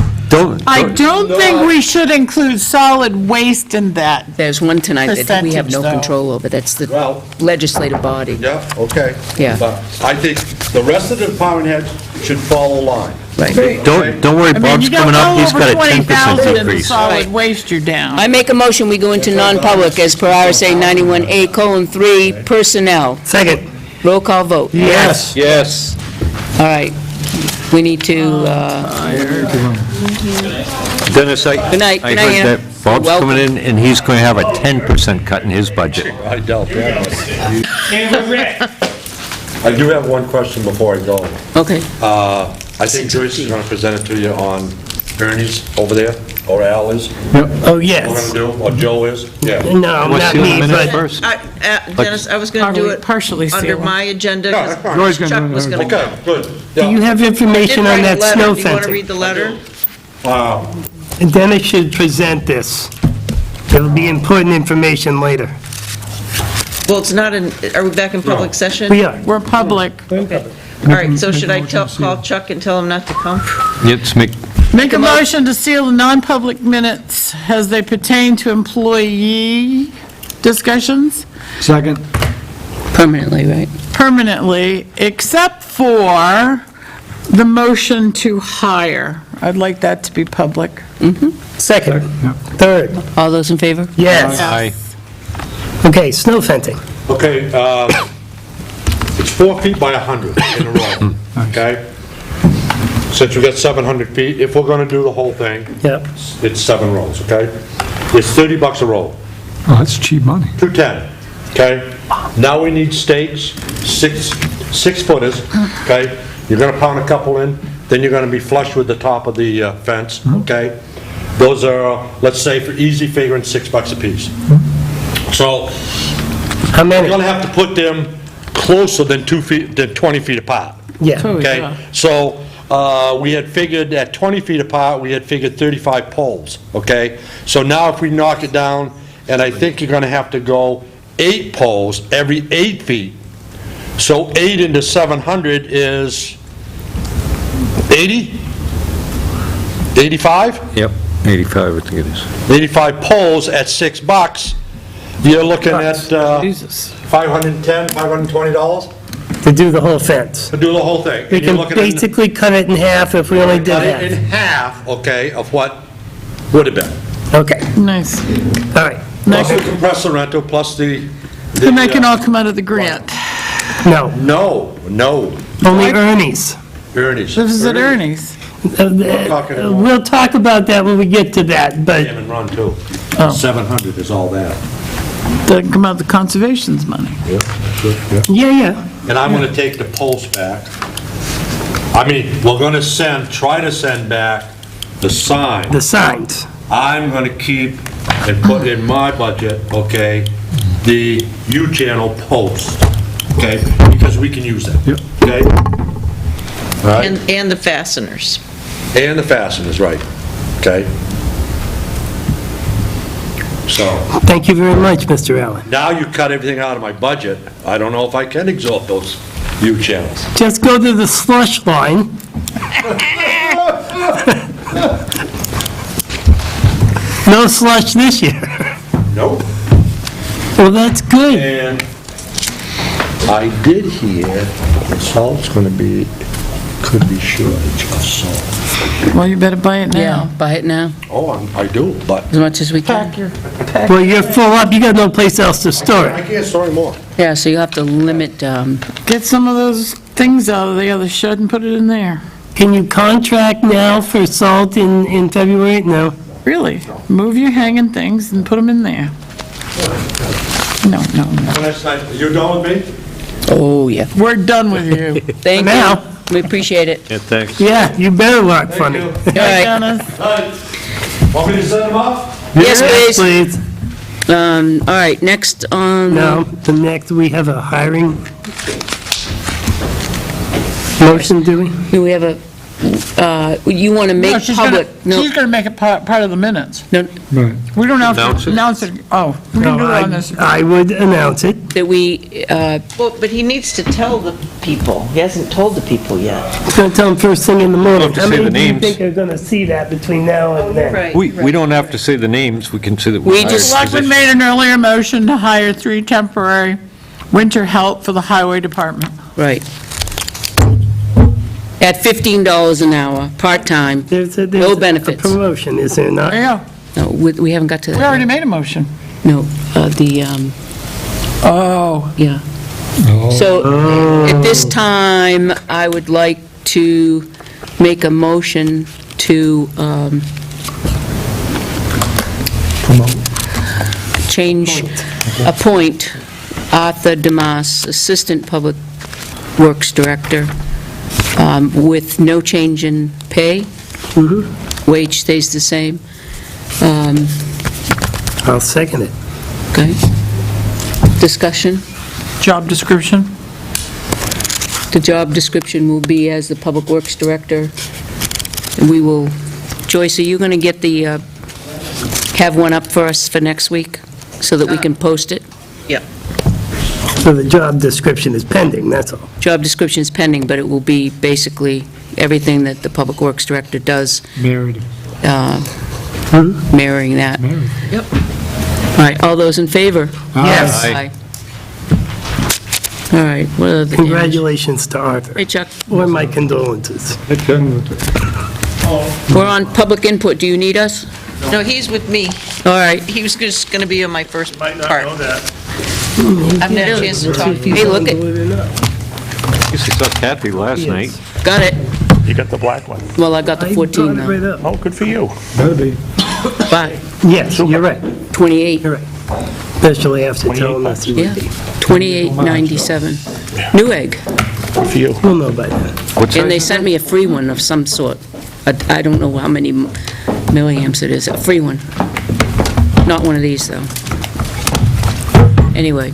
Speaker 4: I don't think we should include solid waste in that.
Speaker 2: There's one tonight that we have no
Speaker 4: Percentage, though.
Speaker 2: control over, that's the
Speaker 9: well,
Speaker 2: legislative body.
Speaker 9: yeah, okay.
Speaker 2: Yeah.
Speaker 9: But I think the rest of the department heads should follow line.
Speaker 2: Right.
Speaker 10: don't worry,
Speaker 4: I mean,
Speaker 10: Bob's
Speaker 4: you got
Speaker 10: coming up,
Speaker 4: well
Speaker 10: he's got
Speaker 4: over
Speaker 10: a 10%
Speaker 4: 20,000 in the
Speaker 10: increase.
Speaker 4: solid
Speaker 2: Right.
Speaker 4: waste you're down.
Speaker 2: I make a motion, we go into non-public as per RSA 91A:3, personnel.
Speaker 6: Second.
Speaker 2: Roll call vote.
Speaker 6: Yes.
Speaker 10: Yes.
Speaker 2: All right. We need to,
Speaker 10: Dennis, I
Speaker 2: Good night.
Speaker 10: I
Speaker 2: Good night,
Speaker 10: heard
Speaker 2: Anna.
Speaker 10: that Bob's
Speaker 2: Welcome.
Speaker 10: coming in, and he's going to have a 10% cut in his budget.
Speaker 9: I doubt that. I do have one question before I go.
Speaker 2: okay.
Speaker 9: I think Joyce is going to present it to you on Ernie's over there, or Al is.
Speaker 6: Oh,
Speaker 9: We're going
Speaker 6: yes.
Speaker 9: to do, or Joe is. Yeah.
Speaker 6: No,
Speaker 10: What's
Speaker 6: not
Speaker 10: the
Speaker 6: me,
Speaker 10: minute
Speaker 6: but
Speaker 10: first?
Speaker 11: Dennis, I was going to do it
Speaker 4: Partially
Speaker 11: under
Speaker 4: sealed.
Speaker 11: my agenda,
Speaker 9: No, that's fine.
Speaker 1: Joy's
Speaker 11: because
Speaker 1: gonna
Speaker 11: Chuck
Speaker 1: do it
Speaker 11: was
Speaker 1: under
Speaker 11: going to
Speaker 9: Okay, good.
Speaker 6: do you
Speaker 9: Yeah.
Speaker 6: have information on that snow
Speaker 11: Do you want to read
Speaker 6: fencing?
Speaker 11: the letter?
Speaker 6: And Dennis should present this. It'll be important information later.
Speaker 11: Well, it's not in, are we back in public session?
Speaker 6: We are.
Speaker 4: We're public.
Speaker 11: All right, so should I call Chuck and tell him not to come?
Speaker 10: Let's make,
Speaker 4: Make a motion to seal the non-public minutes as they pertain to employee discussions
Speaker 1: Second.
Speaker 2: Permanently, right?
Speaker 4: permanently, except for the motion to hire. I'd like that to be public.
Speaker 6: Second. Third.
Speaker 2: All those in favor?
Speaker 6: Yes.
Speaker 10: aye.
Speaker 6: Okay, snow fencing.
Speaker 9: Okay, it's 4 feet by 100 in a row, okay? Since we got 700 feet, if we're gonna do the whole thing,
Speaker 6: Yep.
Speaker 9: it's 7 rows, okay? It's $30 a row,
Speaker 1: Oh, that's cheap money.
Speaker 9: 210, okay? Now we need stakes, six footers, okay? You're gonna pound a couple in, then you're gonna be flush with the top of the fence, okay? Those are, let's say, for easy figuring, $6 a piece. So,
Speaker 6: How
Speaker 9: you're
Speaker 6: many?
Speaker 9: gonna have to put them closer than 20 feet apart,
Speaker 6: Yeah.
Speaker 9: okay?
Speaker 4: yeah.
Speaker 9: So, we had figured at 20 feet apart, we had figured 35 poles, okay? So now if we knock it down, and I think you're gonna have to go 8 poles every 8 feet. So 8 into 700 is 80? 85?
Speaker 10: Yep, 85, I think it is.
Speaker 9: 85 poles at $6, you're looking at
Speaker 4: Jesus.
Speaker 9: $510, $520
Speaker 6: To do the whole fence.
Speaker 9: to do the whole thing.
Speaker 6: We
Speaker 9: And you're
Speaker 6: can
Speaker 9: looking at-
Speaker 6: basically cut it in half if we only did
Speaker 9: Cut it in
Speaker 6: half.
Speaker 9: half, okay, of what would have been.
Speaker 6: Okay,
Speaker 4: Nice.
Speaker 6: all right.
Speaker 9: Plus the compressor rental, plus the...
Speaker 4: And that can all come out of the grant.
Speaker 6: No,
Speaker 9: No,
Speaker 6: only Ernie's.
Speaker 9: Ernie's.
Speaker 4: This is at Ernie's.
Speaker 6: We'll talk about that when we get to that, but
Speaker 9: Jam and run, too.
Speaker 4: Oh.
Speaker 9: 700 is all that.
Speaker 4: That can come out of the conservation's money.
Speaker 6: yeah.
Speaker 9: And I'm gonna take the post back. I mean, we're gonna try to send back the sign.
Speaker 6: The signs.
Speaker 9: I'm gonna keep and put in my budget, okay, the U-channel post, okay? Because we can use that, okay? All right?
Speaker 11: And the fasteners.
Speaker 9: And the fasteners, right, okay? So,
Speaker 6: Thank you very much, Mr. Allen.
Speaker 9: now you cut everything out of my budget, I don't know if I can absorb those U-channels.
Speaker 6: Just go to the slush line. No slush this year.
Speaker 9: Nope.
Speaker 6: Well, that's good.
Speaker 9: And I did hear that salt's gonna be, could be shortage of salt.
Speaker 4: Well, you better buy it
Speaker 2: Yeah,
Speaker 4: now.
Speaker 2: buy it now,
Speaker 9: Oh, I do, but
Speaker 2: as much as we can.
Speaker 6: Well, you're full up, you got no place else to store
Speaker 9: I
Speaker 6: it.
Speaker 9: can't store any more.
Speaker 2: Yeah, so you have to limit,
Speaker 4: Get some of those things out of the other shed and put it in there.
Speaker 6: Can you contract now for salt in February? No.
Speaker 4: Really, move your hanging things and put them in there. No.
Speaker 9: That's nice. You done with me?
Speaker 2: oh, yeah.
Speaker 4: We're done with you.
Speaker 2: Thank
Speaker 6: now.
Speaker 2: you. We appreciate it.
Speaker 10: Yeah, thanks.
Speaker 6: Yeah, you better work funny.
Speaker 2: All right.
Speaker 4: Dennis?
Speaker 9: Want me to send them off?
Speaker 2: Yes, please.
Speaker 6: Please.
Speaker 2: All right, next on...
Speaker 6: No, the next, we have a hiring motion, do we?
Speaker 2: Do we have a, you want to
Speaker 4: No,
Speaker 2: make
Speaker 4: she's
Speaker 2: public?
Speaker 4: She's gonna make it part of the minutes.
Speaker 2: No,
Speaker 1: Right.
Speaker 4: We don't have
Speaker 10: Announce
Speaker 4: to
Speaker 10: it?
Speaker 4: announce it. Oh, we can do it on this.
Speaker 6: I would announce it.
Speaker 2: that we,
Speaker 11: Well, but he needs to tell the people. He hasn't told the people yet.
Speaker 6: I'm going to tell them first thing in the morning.
Speaker 10: Don't have to say the
Speaker 6: How many
Speaker 10: names.
Speaker 6: do you think are going to see that between now and then?
Speaker 10: We don't have to say the names, we can say that
Speaker 2: We
Speaker 10: we hired
Speaker 2: just-
Speaker 4: Selectmen made an earlier motion to hire 3 temporary winter help for the highway department.
Speaker 2: right. At $15 an hour, part-time.
Speaker 6: There's
Speaker 2: No benefits.
Speaker 6: a promotion, is there not?
Speaker 4: There you go.
Speaker 2: No, we haven't got to
Speaker 4: We
Speaker 2: that.
Speaker 4: already
Speaker 2: yet.
Speaker 4: made a motion.
Speaker 2: No,
Speaker 4: Oh.
Speaker 2: yeah. So, at this time, I would like to make a motion to appoint Arthur Demas, Assistant Public Works Director, with no change in pay. Wage stays the same.
Speaker 6: I'll second it.
Speaker 2: Okay. Discussion?
Speaker 4: Job description?
Speaker 2: The job description will be as the Public Works Director. And we will, Joyce, are you going to get the, have one up for us for next week, so that we can post it?
Speaker 6: So the job description is pending, that's all.
Speaker 2: Job description is pending, but it will be basically everything that the Public Works Director does,
Speaker 1: Married.
Speaker 2: mirroring that.
Speaker 1: Married.
Speaker 2: All right, all those in favor?
Speaker 6: Yes.
Speaker 2: Aye. All right, what are the...
Speaker 6: Congratulations to Arthur,
Speaker 2: Hey, Chuck,
Speaker 6: or my condolences.
Speaker 2: we're on public input. Do you need us?
Speaker 11: No, he's with me.
Speaker 2: All right.
Speaker 11: He was just going to be on my first part.
Speaker 6: that.
Speaker 11: I've had a chance to talk.
Speaker 2: Hey, look it.
Speaker 10: I saw Kathy last night.
Speaker 2: Got it.
Speaker 12: You got the black one.
Speaker 2: Well, I got the 14 now.
Speaker 6: Right up.
Speaker 12: Oh, good for you.
Speaker 1: Better be.
Speaker 2: Bye.
Speaker 6: Yes, you're right,
Speaker 2: 28.
Speaker 6: you're right. Especially after telling us.
Speaker 2: Yeah, 28.97. Newegg.
Speaker 12: Good for you.
Speaker 6: We'll know by then.
Speaker 10: What's
Speaker 2: And they
Speaker 10: that?
Speaker 2: sent me a free one of some sort. I don't know how many milliamps it is, a free one. Not one of these, though. Anyway,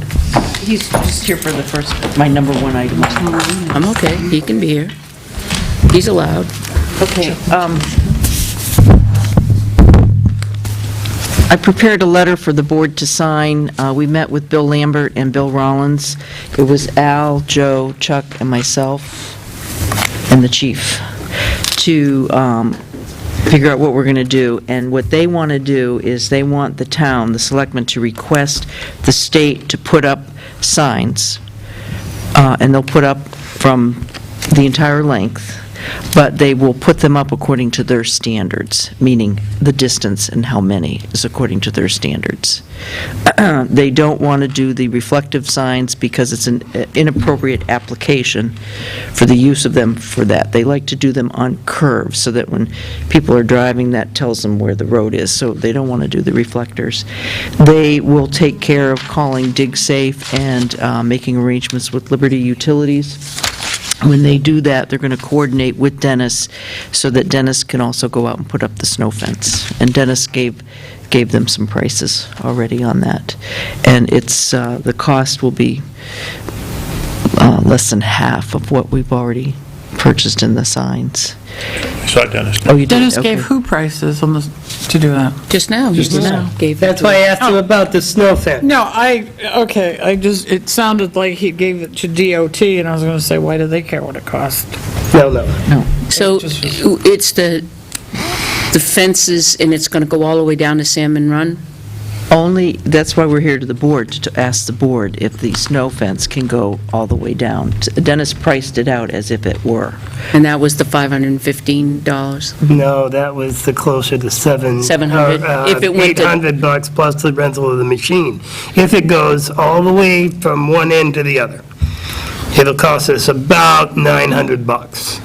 Speaker 11: He's just here for the first, my number one item.
Speaker 2: I'm okay, he can be here. He's allowed.
Speaker 11: Okay. I prepared a letter for the board to sign. We met with Bill Lambert and Bill Rollins. It was Al, Joe, Chuck, and myself, and the chief, to figure out what we're going to do. And what they want to do is they want the town, the selectmen, to request the state to put up signs. And they'll put up from the entire length, but they will put them up according to their standards, meaning the distance and how many is according to their standards. They don't want to do the reflective signs because it's an inappropriate application for the use of them for that. They like to do them on curves so that when people are driving, that tells them where the road is, so they don't want to do the reflectors. They will take care of calling Dig Safe and making arrangements with Liberty Utilities. When they do that, they're going to coordinate with Dennis so that Dennis can also go out and put up the snow fence. And Dennis gave them some prices already on that. And it's, the cost will be less than half of what we've already purchased in the signs.
Speaker 12: I saw Dennis.
Speaker 11: Oh, you did?
Speaker 4: Dennis
Speaker 11: Okay.
Speaker 4: gave who prices on this, to do that?
Speaker 2: Just now.
Speaker 1: Just now.
Speaker 2: Gave
Speaker 6: That's why I asked him about the snow fence.
Speaker 4: No, it sounded like he gave it to DOT, and I was gonna say, why do they care what it costs?
Speaker 6: No.
Speaker 2: So it's the fences, and it's going to go all the way down to Salmon Run?
Speaker 11: Only, that's why we're here to the board, to ask the board if the snow fence can go all the way down. Dennis priced it out as if it were.
Speaker 2: And that was the $515?
Speaker 6: No, that was the closer to
Speaker 2: 700? If it went to-
Speaker 6: $800 plus the rental of the machine. If it goes all the way from one end to the other, it'll cost us about $900.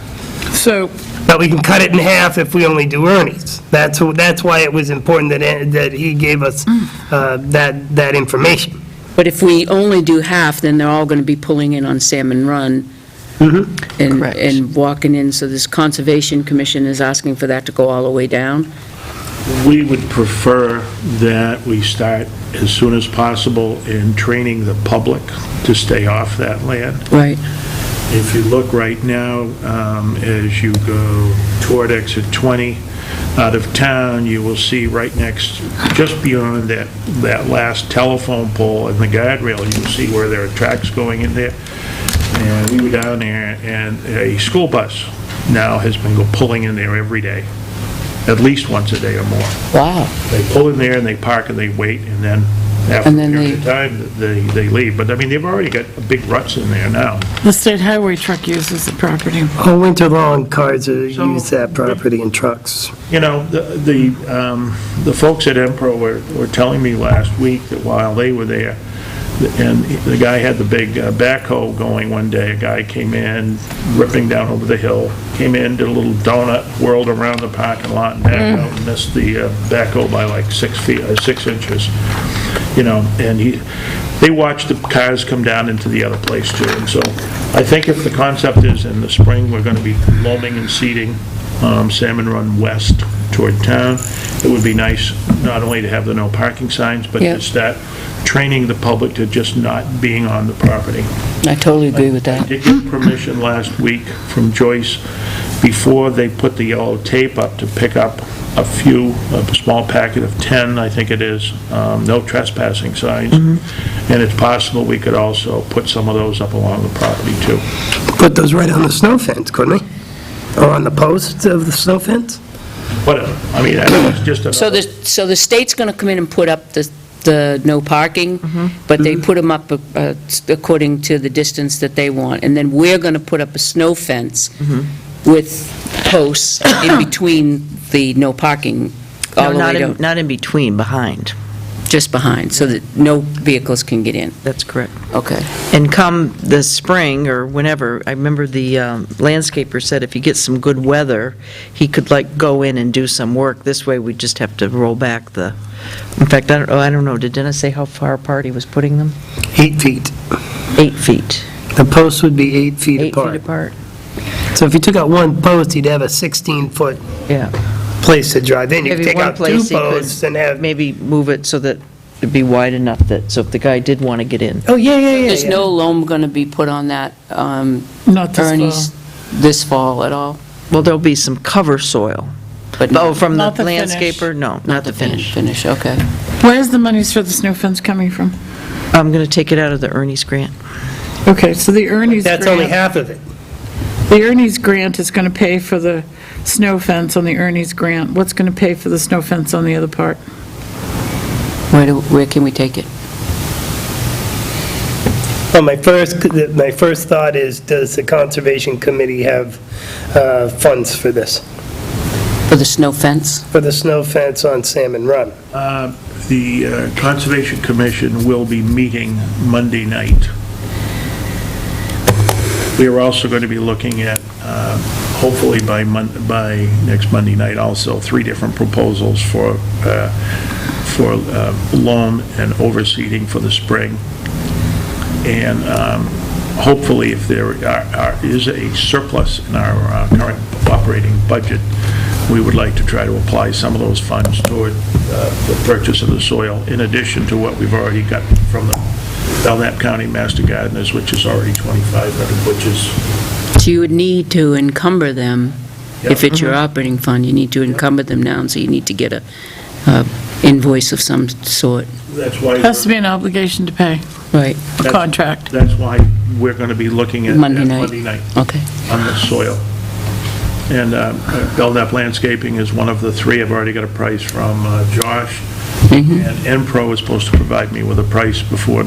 Speaker 4: So,
Speaker 6: But we can cut it in half if we only do Ernie's. That's why it was important that he gave us that information.
Speaker 2: But if we only do half, then they're all going to be pulling in on Salmon Run
Speaker 11: Correct.
Speaker 2: and walking in, so this Conservation Commission is asking for that to go all the way down?
Speaker 12: We would prefer that we start as soon as possible in training the public to stay off that land.
Speaker 2: Right.
Speaker 12: If you look right now, as you go toward exit 20 out of town, you will see right next, just beyond that last telephone pole and the guardrail, you'll see where there are tracks going in there. And we were down there, and a school bus now has been pulling in there every day, at least once a day or more.
Speaker 2: Wow.
Speaker 12: They pull in there and they park and they wait, and then after a
Speaker 2: And then
Speaker 12: period of time, they leave. But I mean, they've already got big ruts in there now.
Speaker 4: the state highway truck uses the property.
Speaker 6: All winter long, cars use that property and trucks.
Speaker 12: You know, the folks at Empro were telling me last week that while they were there, and the guy had the big backhoe going one day, a guy came in, ripping down over the hill, came in, did a little donut, whirled around the parking lot and back out and missed the backhoe by like 6 inches. You know, and they watched the cars come down into the other place too. And so I think if the concept is in the spring, we're going to be loaming and seeding Salmon Run West toward town, it would be nice not only to have the no parking signs, but
Speaker 2: Yep.
Speaker 12: to start training the public to just not being on the property.
Speaker 2: I totally agree with
Speaker 12: I
Speaker 2: that.
Speaker 12: did get permission last week from Joyce, before they put the yellow tape up, to pick up a small packet of 10, I think it is, no trespassing signs. And it's possible we could also put some of those up along the property too.
Speaker 6: Put those right on the snow fence, couldn't we? Or on the posts of the snow fence?
Speaker 12: Whatever, I mean, that's just
Speaker 2: So
Speaker 12: another.
Speaker 2: so the state's going to come in and put up the no parking, but they put them up according to the distance that they want, and then we're going to put up a snow fence with posts in between the no parking, all
Speaker 11: No,
Speaker 2: the way
Speaker 11: not
Speaker 2: down,
Speaker 11: not in between, behind.
Speaker 2: just behind, so that no vehicles can get in.
Speaker 11: That's correct.
Speaker 2: Okay.
Speaker 11: And come the spring, or whenever, I remember the landscaper said if you get some good weather, he could go in and do some work. This way, we just have to roll back in fact, I don't know, did Dennis say how far apart he was putting them?
Speaker 6: 8 feet.
Speaker 11: 8 feet.
Speaker 6: The posts would be 8 feet
Speaker 11: 8 feet
Speaker 6: apart.
Speaker 11: apart,
Speaker 6: So if you took out one post, you'd have a 16-foot
Speaker 11: yeah.
Speaker 6: place to drive in. You could
Speaker 11: Maybe
Speaker 6: take
Speaker 11: one
Speaker 6: out 2
Speaker 11: place he could
Speaker 6: posts and have,
Speaker 11: maybe move it so that it'd be wide enough that, so if the guy did want to get in.
Speaker 6: oh, yeah.
Speaker 2: There's no loam going to be put on that,
Speaker 4: Not this
Speaker 2: Ernie's, this fall at all?
Speaker 11: Well, there'll be some cover soil.
Speaker 2: But
Speaker 11: Oh, from the
Speaker 4: Not the finish.
Speaker 11: landscaper? No, not the finish.
Speaker 2: Finish, okay.
Speaker 4: Where's the monies for the snow fence coming from?
Speaker 11: I'm going to take it out of the Ernie's grant.
Speaker 4: Okay, so the Ernie's
Speaker 6: That's only
Speaker 4: grant,
Speaker 6: half of it.
Speaker 4: the Ernie's grant is going to pay for the snow fence on the Ernie's grant. What's going to pay for the snow fence on the other part?
Speaker 2: Where can we take it?
Speaker 6: Well, my first thought is, does the Conservation Committee have funds for this?
Speaker 2: For the snow fence?
Speaker 6: For the snow fence on Salmon Run?
Speaker 12: The Conservation Commission will be meeting Monday night. We are also going to be looking at, hopefully by next Monday night, also 3 different proposals for loam and overseeding for the spring. And hopefully, if there is a surplus in our current operating budget, we would like to try to apply some of those funds toward the purchase of the soil, in addition to what we've already got from the Belknap County Master Gardeners, which is already $2,500, which is,
Speaker 2: So you would need to encumber them If it's your operating fund, you need to encumber them now, and so you need to get a invoice of some sort.
Speaker 12: That's why.
Speaker 4: Has to be an obligation to pay,
Speaker 2: Right,
Speaker 4: a contract.
Speaker 12: That's why we're going to be looking at
Speaker 2: Monday night.
Speaker 12: Monday night
Speaker 2: okay.
Speaker 12: on the soil. And Belknap Landscaping is one of the three. I've already got a price from Josh. And Enpro is supposed to provide me with a price before,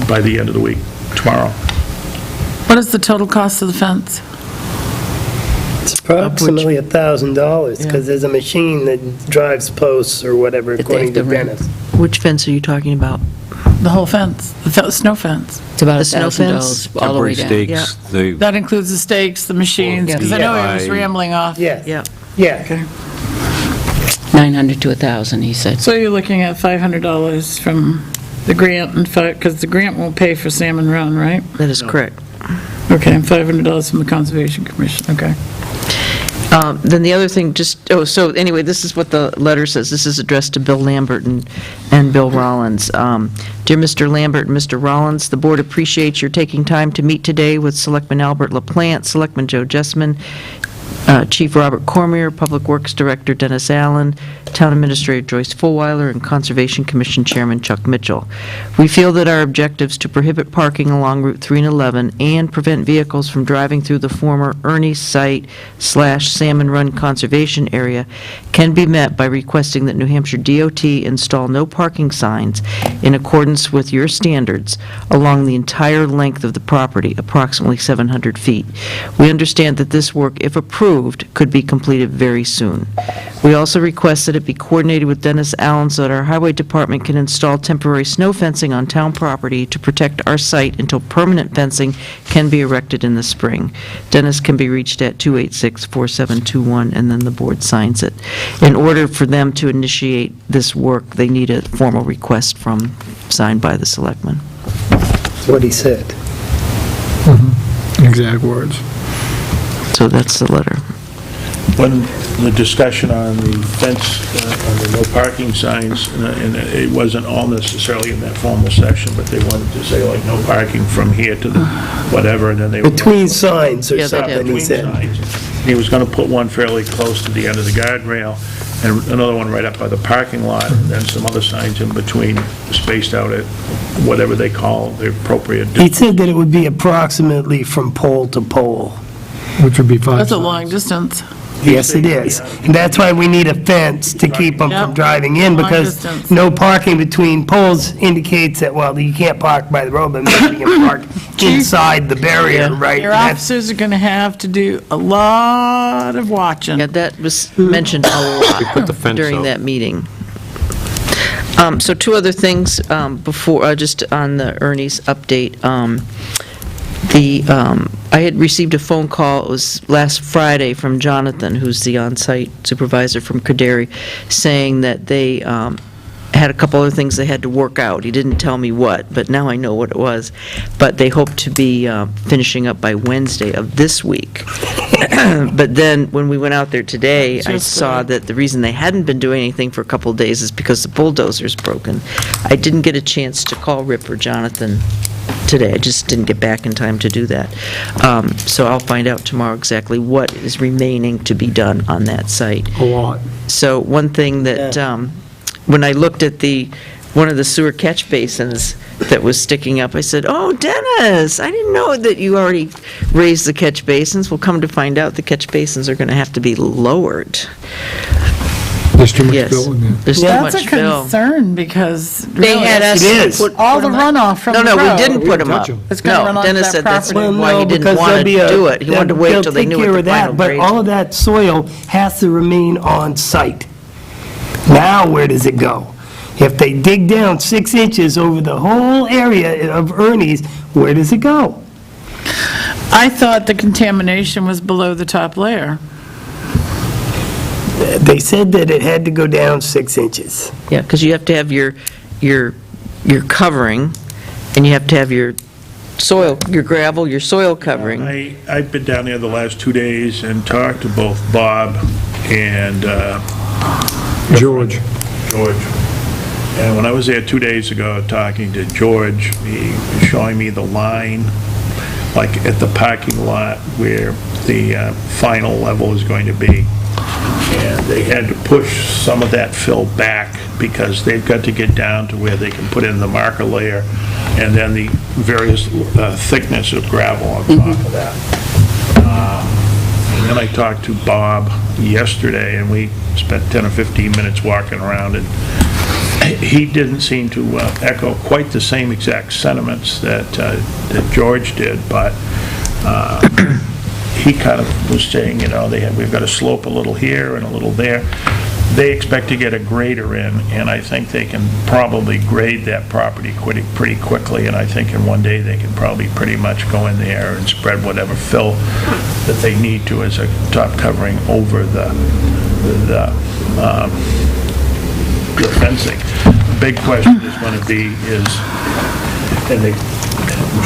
Speaker 12: by the end of the week, tomorrow.
Speaker 4: What is the total cost of the fence?
Speaker 6: It's approximately $1,000, because there's a machine that drives posts or whatever,
Speaker 2: That they
Speaker 6: according to
Speaker 2: have to rent.
Speaker 6: Dennis.
Speaker 11: Which fence are you talking about?
Speaker 4: The whole fence, the snow fence.
Speaker 2: It's about
Speaker 11: The snow fence?
Speaker 2: $1,000 all the way
Speaker 10: Temporary
Speaker 2: down.
Speaker 10: stakes, the,
Speaker 4: That includes the stakes, the machines, because I know I was rambling off.
Speaker 6: Yes,
Speaker 11: Yeah.
Speaker 6: yeah.
Speaker 4: Okay.
Speaker 2: 900 to 1,000, he said.
Speaker 4: So you're looking at $500 from the grant, because the grant won't pay for Salmon Run, right?
Speaker 11: That is correct.
Speaker 4: Okay, and $500 from the Conservation Commission, okay.
Speaker 11: Then the other thing, so anyway, this is what the letter says. This is addressed to Bill Lambert and Bill Rollins. Dear Mr. Lambert and Mr. Rollins, the board appreciates your taking time to meet today with Selectman Albert LaPlante, Selectman Joe Jessman, Chief Robert Cormier, Public Works Director Dennis Allen, Town Administrator Joyce Fullwiler, and Conservation Commission Chairman Chuck Mitchell. We feel that our objectives to prohibit parking along Route 3 and 11 and prevent vehicles from driving through the former Ernie site/Salmon Run Conservation Area can be met by requesting that New Hampshire DOT install no parking signs in accordance with your standards along the entire length of the property, approximately 700 feet. We understand that this work, if approved, could be completed very soon. We also request that it be coordinated with Dennis Allen so that our Highway Department can install temporary snow fencing on town property to protect our site until permanent fencing can be erected in the spring. Dennis can be reached at 286-4721, and then the board signs it. In order for them to initiate this work, they need a formal request signed by the selectmen.
Speaker 6: That's what he said.
Speaker 1: Exact words.
Speaker 11: So that's the letter.
Speaker 12: When the discussion on the fence, on the no parking signs, and it wasn't all necessarily in that formal session, but they wanted to say like no parking from here to the whatever, and then they were...
Speaker 6: Between signs or
Speaker 11: Yeah, they have
Speaker 6: something, he
Speaker 12: Between
Speaker 6: said.
Speaker 12: signs. He was going to put one fairly close to the end of the guardrail, and another one right up by the parking lot, and then some other signs in between, spaced out at whatever they call the appropriate...
Speaker 6: He said that it would be approximately from pole to pole.
Speaker 1: Which would be 5
Speaker 4: That's a
Speaker 1: signs.
Speaker 4: long distance.
Speaker 6: Yes, it is. And that's why we need a fence to keep them from
Speaker 4: Yep.
Speaker 6: driving in,
Speaker 4: Long
Speaker 6: because
Speaker 4: distance.
Speaker 6: no parking between poles indicates that, well, you can't park by the road, but maybe you can park inside the barrier, right?
Speaker 4: Your
Speaker 6: That's-
Speaker 4: officers are going to have to do a lot of watching.
Speaker 11: Yeah, that was mentioned a
Speaker 10: put the
Speaker 11: lot
Speaker 10: fence
Speaker 11: during
Speaker 10: up.
Speaker 11: that meeting. So two other things before, just on the Ernie's update. I had received a phone call, it was last Friday, from Jonathan, who's the on-site supervisor from Credere, saying that they had a couple other things they had to work out. He didn't tell me what, but now I know what it was. But they hope to be finishing up by Wednesday of this week. But then, when we went out there today, I saw that the reason they hadn't been doing anything for a couple of days is because the bulldozer's broken. I didn't get a chance to call Rip or Jonathan today. I just didn't get back in time to do that. So I'll find out tomorrow exactly what is remaining to be done on that site.
Speaker 1: A lot.
Speaker 11: So one thing that, when I looked at one of the sewer catch basins that was sticking up, I said, "Oh, Dennis, I didn't know that you already raised the catch basins." Well, come to find out, the catch basins are going to have to be lowered.
Speaker 1: There's too much
Speaker 11: Yes.
Speaker 1: fill in there.
Speaker 11: There's too
Speaker 4: That's a
Speaker 11: much fill.
Speaker 4: concern, because
Speaker 11: They had us
Speaker 6: It is.
Speaker 11: put
Speaker 4: all
Speaker 11: put
Speaker 4: the
Speaker 11: 'em up.
Speaker 4: runoff from the road.
Speaker 11: No, we didn't put them
Speaker 1: touch
Speaker 11: up.
Speaker 1: 'em.
Speaker 4: It's gonna run
Speaker 11: No,
Speaker 4: onto
Speaker 11: Dennis
Speaker 4: that
Speaker 11: said that's
Speaker 4: property.
Speaker 11: why he didn't want to do it. He wanted to wait till they knew what the final grade
Speaker 6: But all of that soil has to remain on site. Now, where does it go? If they dig down 6 inches over the whole area of Ernie's, where does it go?
Speaker 4: I thought the contamination was below the top layer.
Speaker 6: They said that it had to go down 6 inches.
Speaker 11: Yeah, because you have to have your covering, and you have to have your soil, your gravel, your soil covering.
Speaker 12: I've been down there the last 2 days and talked to both Bob and
Speaker 1: George.
Speaker 12: George. And when I was there 2 days ago, talking to George, he was showing me the line like at the parking lot where the final level is going to be. And they had to push some of that fill back because they've got to get down to where they can put in the marker layer and then the various thickness of gravel on top of that. And then I talked to Bob yesterday, and we spent 10 or 15 minutes walking around, and he didn't seem to echo quite the same exact sentiments that George did, but he kind of was saying, we've got to slope a little here and a little there. They expect to get a grader in, and I think they can probably grade that property pretty quickly, and I think in one day they can probably pretty much go in there and spread whatever fill that they need to as a top covering over the fencing. The big question is going to be and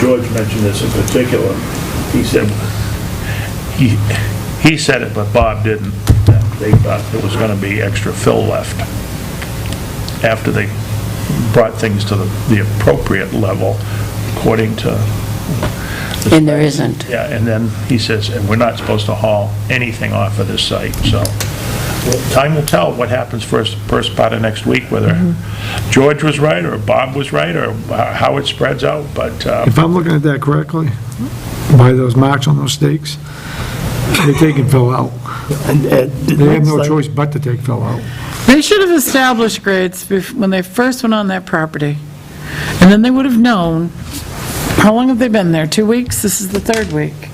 Speaker 12: George mentioned this in particular, he said, he said it, but Bob didn't. They thought there was going to be extra fill left after they brought things to the appropriate level, according to...
Speaker 2: And there isn't.
Speaker 12: Yeah, and then he says, and we're not supposed to haul anything off of this site, so time will tell what happens first part of next week, whether George was right, or Bob was right, or how it spreads out, but...
Speaker 1: If I'm looking at that correctly, by those marks on those stakes, they're taking fill out. They have no choice but to take fill out.
Speaker 4: They should have established grades when they first went on that property. And then they would have known, how long have they been there? 2 weeks? This is the third week.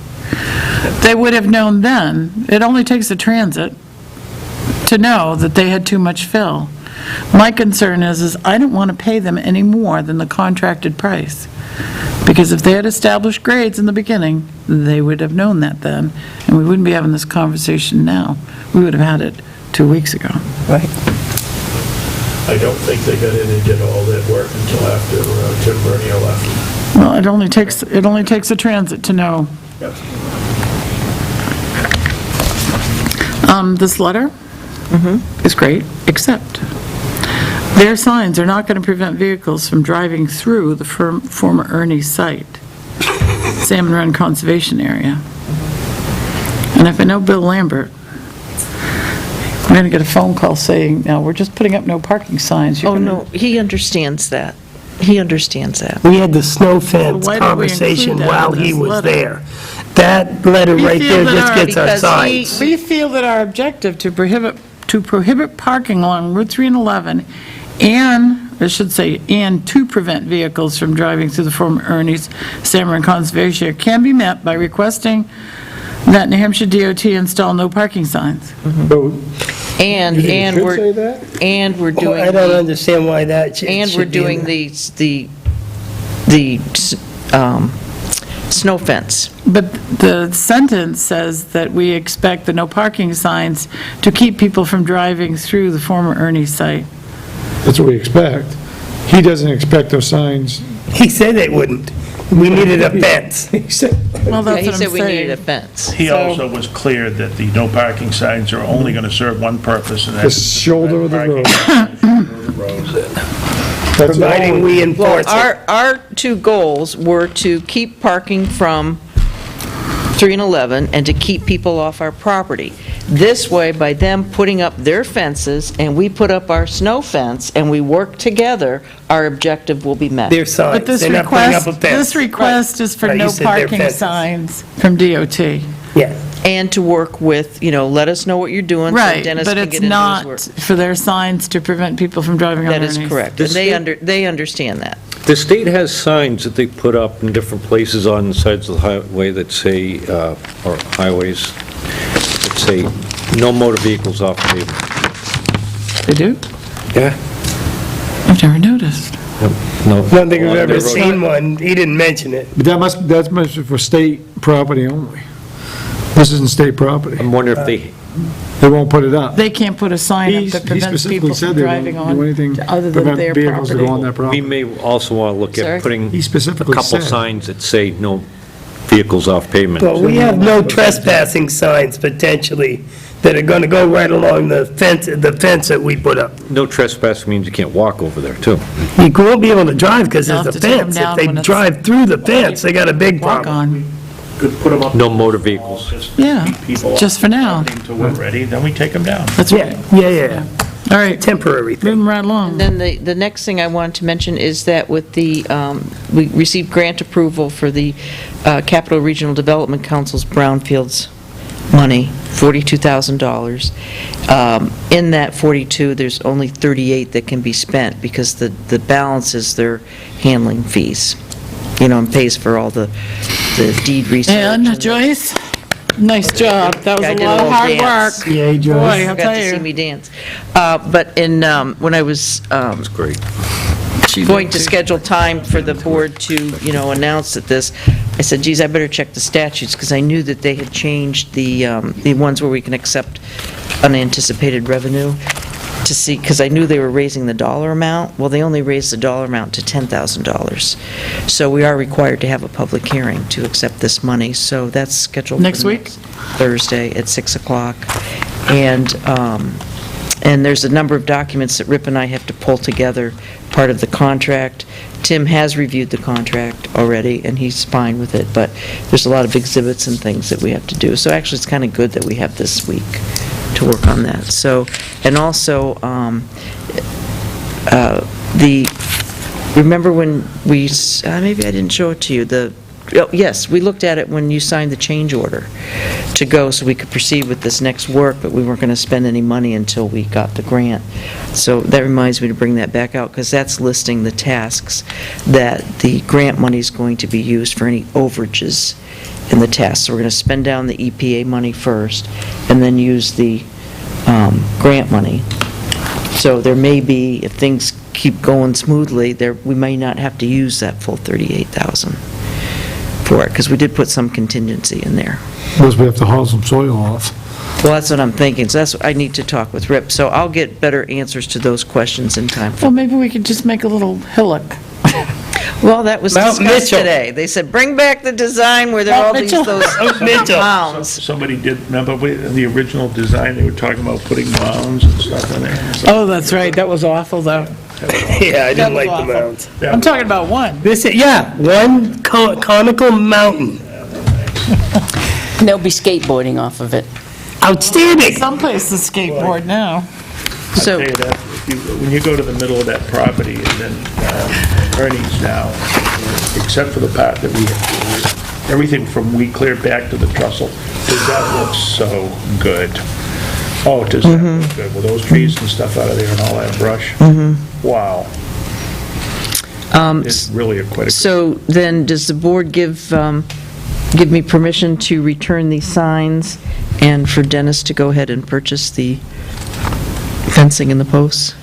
Speaker 4: They would have known then, it only takes a transit to know that they had too much fill. My concern is I don't want to pay them any more than the contracted price. Because if they had established grades in the beginning, they would have known that then, and we wouldn't be having this conversation now. We would have had it 2 weeks ago.
Speaker 11: Right.
Speaker 12: I don't think they got in and did all that work until after Tim Bernier left.
Speaker 4: Well, it only takes a transit to know.
Speaker 12: Yep.
Speaker 4: This letter is great, except their signs are not going to prevent vehicles from driving through the former Ernie's site, Salmon Run Conservation Area. And if I know Bill Lambert, I'm going to get a phone call saying, no, we're just putting up no parking signs.
Speaker 11: Oh, no, he understands that. He understands that.
Speaker 6: We had the snow fence
Speaker 4: Why did we
Speaker 6: conversation
Speaker 4: include that
Speaker 6: while
Speaker 4: in
Speaker 6: he
Speaker 4: this
Speaker 6: was
Speaker 4: letter?
Speaker 6: there. That letter right there just gets our
Speaker 11: because
Speaker 6: signs.
Speaker 4: We feel that our objective to prohibit parking along Route 3 and 11, and, I should say, and to prevent vehicles from driving through the former Ernie's Salmon Run Conservation Area can be met by requesting that New Hampshire DOT install no parking signs.
Speaker 11: And we're doing...
Speaker 6: I don't understand why that should be
Speaker 11: And we're doing
Speaker 6: in there.
Speaker 11: the snow fence.
Speaker 4: But the sentence says that we expect the no parking signs to keep people from driving through the former Ernie's site.
Speaker 1: That's what we expect. He doesn't expect those signs.
Speaker 6: He said they wouldn't. We needed a fence.
Speaker 1: He said,
Speaker 4: Well,
Speaker 11: Yeah,
Speaker 4: that's
Speaker 11: he
Speaker 4: what I'm
Speaker 11: said we needed a
Speaker 4: saying.
Speaker 11: fence.
Speaker 12: He also was clear that the no parking signs are only going to serve one purpose, and
Speaker 1: the
Speaker 12: that's...
Speaker 1: shoulder of the road. That's
Speaker 6: Providing
Speaker 1: all.
Speaker 6: we
Speaker 11: Well,
Speaker 6: enforce it.
Speaker 11: our two goals were to keep parking from 3 and 11 and to keep people off our property. This way, by them putting up their fences and we put up our snow fence and we work together, our objective will be met.
Speaker 6: Their signs.
Speaker 4: But this
Speaker 6: They're not putting up
Speaker 4: request,
Speaker 6: a fence.
Speaker 4: this request is for
Speaker 6: Right, you
Speaker 4: no
Speaker 6: said their
Speaker 4: parking
Speaker 6: fences.
Speaker 4: signs from DOT.
Speaker 6: Yeah.
Speaker 11: And to work with, let us know what you're doing so
Speaker 4: Right,
Speaker 11: Dennis
Speaker 4: but
Speaker 11: can
Speaker 4: it's
Speaker 11: get into his
Speaker 4: not
Speaker 11: work.
Speaker 4: for their signs to prevent people from driving on
Speaker 11: That
Speaker 4: Ernie's.
Speaker 11: is correct. And they understand that.
Speaker 10: The state has signs that they put up in different places on the sides of the highway that say, or highways, that say, no motor vehicles off pavement.
Speaker 4: They do?
Speaker 10: Yeah.
Speaker 4: I've never noticed.
Speaker 10: No.
Speaker 6: I don't think I've
Speaker 10: Along
Speaker 6: ever
Speaker 10: the road.
Speaker 6: seen one. He didn't mention it.
Speaker 1: But that's must be for state property only. This isn't state property.
Speaker 10: I'm wondering if they,
Speaker 1: They won't put it up.
Speaker 4: They can't put a sign up
Speaker 1: He
Speaker 4: that prevents
Speaker 1: specifically
Speaker 4: people
Speaker 1: said
Speaker 4: from
Speaker 1: they
Speaker 4: driving
Speaker 1: won't do anything
Speaker 4: on,
Speaker 1: to
Speaker 4: other than
Speaker 1: prevent
Speaker 4: their
Speaker 1: vehicles to go on
Speaker 4: property.
Speaker 1: that
Speaker 10: we
Speaker 1: property.
Speaker 10: may also want to look
Speaker 11: Sorry?
Speaker 10: at putting
Speaker 1: He
Speaker 10: a
Speaker 1: specifically
Speaker 10: couple
Speaker 1: said.
Speaker 10: signs that say no vehicles off pavement.
Speaker 6: Well, we have no trespassing signs potentially that are going to go right along the fence that we put up.
Speaker 10: No trespass means you can't walk over there, too.
Speaker 6: You won't be able to drive because
Speaker 4: You'll
Speaker 6: there's a
Speaker 4: have to take 'em
Speaker 6: fence. If
Speaker 4: down
Speaker 6: they
Speaker 4: when it's-
Speaker 6: drive through the fence, they got a big
Speaker 4: Walk
Speaker 6: problem.
Speaker 4: on.
Speaker 12: could put them up.
Speaker 10: No motor vehicles.
Speaker 12: Just
Speaker 4: Yeah,
Speaker 12: keep people
Speaker 4: just for now.
Speaker 12: Until we're ready, then we take them down.
Speaker 4: That's right.
Speaker 6: Yeah.
Speaker 4: All right,
Speaker 6: Temporary thing.
Speaker 4: moving right along.
Speaker 11: Then the next thing I wanted to mention is that with the, we received grant approval for the Capital Regional Development Council's brownfields money, $42,000. In that 42, there's only 38 that can be spent because the balance is their handling fees, and pays for all the deed research.
Speaker 4: And Joyce, nice job. That was
Speaker 11: I
Speaker 4: a
Speaker 11: did a
Speaker 4: lot of
Speaker 11: little
Speaker 4: hard
Speaker 11: dance.
Speaker 4: work.
Speaker 6: Yay, Joyce.
Speaker 4: Boy, I'll
Speaker 11: You got
Speaker 4: tell
Speaker 11: to see
Speaker 4: you.
Speaker 11: me dance. But when I was
Speaker 10: That's great.
Speaker 11: going to schedule time for the board to, announce that this, I said, geez, I better check the statutes, because I knew that they had changed the ones where we can accept unanticipated revenue to see, because I knew they were raising the dollar amount. Well, they only raised the dollar amount to $10,000. So we are required to have a public hearing to accept this money, so that's scheduled for
Speaker 4: Next week?
Speaker 11: Thursday at 6 o'clock. And there's a number of documents that Rip and I have to pull together, part of the contract. Tim has reviewed the contract already, and he's fine with it, but there's a lot of exhibits and things that we have to do. So actually, it's kind of good that we have this week to work on that. So, and also, remember when we, maybe I didn't show it to you, yes, we looked at it when you signed the change order to go so we could proceed with this next work, but we weren't going to spend any money until we got the grant. So that reminds me to bring that back out, because that's listing the tasks that the grant money is going to be used for, any overages in the tasks. So we're going to spend down the EPA money first, and then use the grant money. So there may be, if things keep going smoothly, we may not have to use that full $38,000 for it, because we did put some contingency in there.
Speaker 1: Because we have to haul some soil off.
Speaker 11: Well, that's what I'm thinking, so that's what I need to talk with Rip. So I'll get better answers to those questions in time.
Speaker 4: Well, maybe we could just make a little hillock.
Speaker 11: Well, that was
Speaker 6: Mount
Speaker 11: discussed
Speaker 6: Mitchell.
Speaker 11: today. They said, bring back the design where there are all
Speaker 4: Mount
Speaker 11: these,
Speaker 4: Mitchell.
Speaker 11: those
Speaker 6: Mitchell.
Speaker 11: mounds.
Speaker 12: Somebody did, remember, in the original design, they were talking about putting mounds and stuff in there.
Speaker 4: Oh, that's right, that was awful, though.
Speaker 6: Yeah, I
Speaker 4: That
Speaker 6: didn't
Speaker 4: was
Speaker 6: like the
Speaker 4: awful.
Speaker 6: mounds.
Speaker 4: I'm talking about one.
Speaker 6: One conical mountain.
Speaker 2: And they'll be skateboarding off of it.
Speaker 6: Outstanding.
Speaker 4: Someplace to skateboard now.
Speaker 11: So,
Speaker 12: I'll tell you that, when you go to the middle of that property, and then Ernie's now, except for the part that everything from we cleared back to the trestle, does that look so good? Oh, does that look good, with those trees and stuff out of there and all that brush? Wow. It's really quite a good.
Speaker 11: so then, does the board give me permission to return these signs, and for Dennis to go ahead and purchase the fencing and the posts?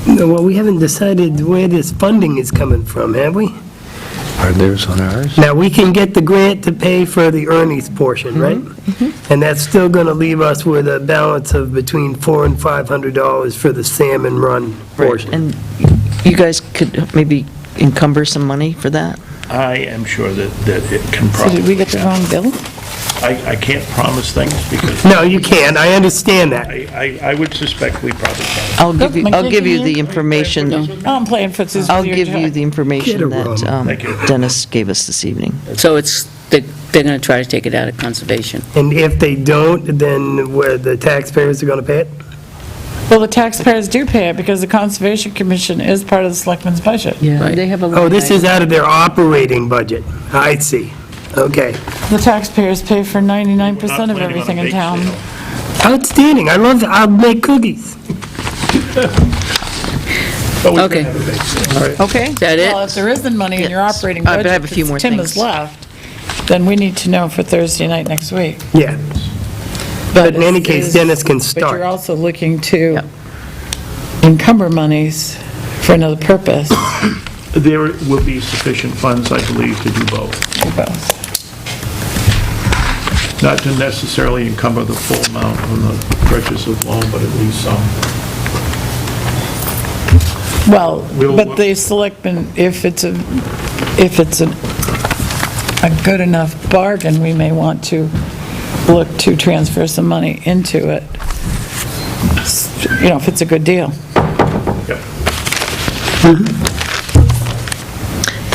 Speaker 6: No, well, we haven't decided where this funding is coming from, have we?
Speaker 10: Are theirs on ours?
Speaker 6: Now, we can get the grant to pay for the Ernie's portion, right? And that's still going to leave us with a balance of between $400 and $500 for the Salmon Run portion.
Speaker 11: And you guys could maybe encumber some money for that?
Speaker 12: I am sure that it can
Speaker 4: So
Speaker 12: probably.
Speaker 4: did we get the wrong bill?
Speaker 12: I can't promise things because
Speaker 6: No, you can't, I understand that.
Speaker 12: I would suspect we probably can.
Speaker 11: I'll give you the information,
Speaker 4: Oh, I'm playing footsies
Speaker 11: I'll
Speaker 4: with your
Speaker 11: give you
Speaker 4: job.
Speaker 11: the information
Speaker 6: Get a
Speaker 11: that
Speaker 6: rum.
Speaker 12: Thank you.
Speaker 11: Dennis gave us this evening.
Speaker 2: So they're going to try to take it out of conservation.
Speaker 6: And if they don't, then where the taxpayers are going to pay it?
Speaker 4: Well, the taxpayers do pay it because the Conservation Commission is part of the selectmen's budget.
Speaker 2: Right.
Speaker 11: They have a.
Speaker 6: Oh, this is out of their operating budget. I see. Okay.
Speaker 4: The taxpayers pay for 99% of everything in town.
Speaker 6: Outstanding. I'll make cookies.
Speaker 2: Okay.
Speaker 11: Okay.
Speaker 2: Is that
Speaker 4: Well,
Speaker 2: it?
Speaker 4: if there isn't money in your
Speaker 11: Yes.
Speaker 4: operating
Speaker 11: I
Speaker 4: budget,
Speaker 11: have a few more
Speaker 4: because Tim
Speaker 11: things.
Speaker 4: has left, then we need to know for Thursday night next week.
Speaker 6: Yeah. But in any
Speaker 4: it
Speaker 6: case,
Speaker 4: is-
Speaker 6: Dennis can
Speaker 4: But you're
Speaker 6: start.
Speaker 4: also looking to encumber monies for another purpose.
Speaker 12: There will be sufficient funds, I believe, to do both. Not to necessarily encumber the full amount on the purchase of loan, but at least some.
Speaker 4: Well,
Speaker 12: We'll
Speaker 4: but
Speaker 12: look-
Speaker 4: the selectmen, if it's a good enough bargain, we may want to look to transfer some money into it, if it's a good deal.
Speaker 12: Yep.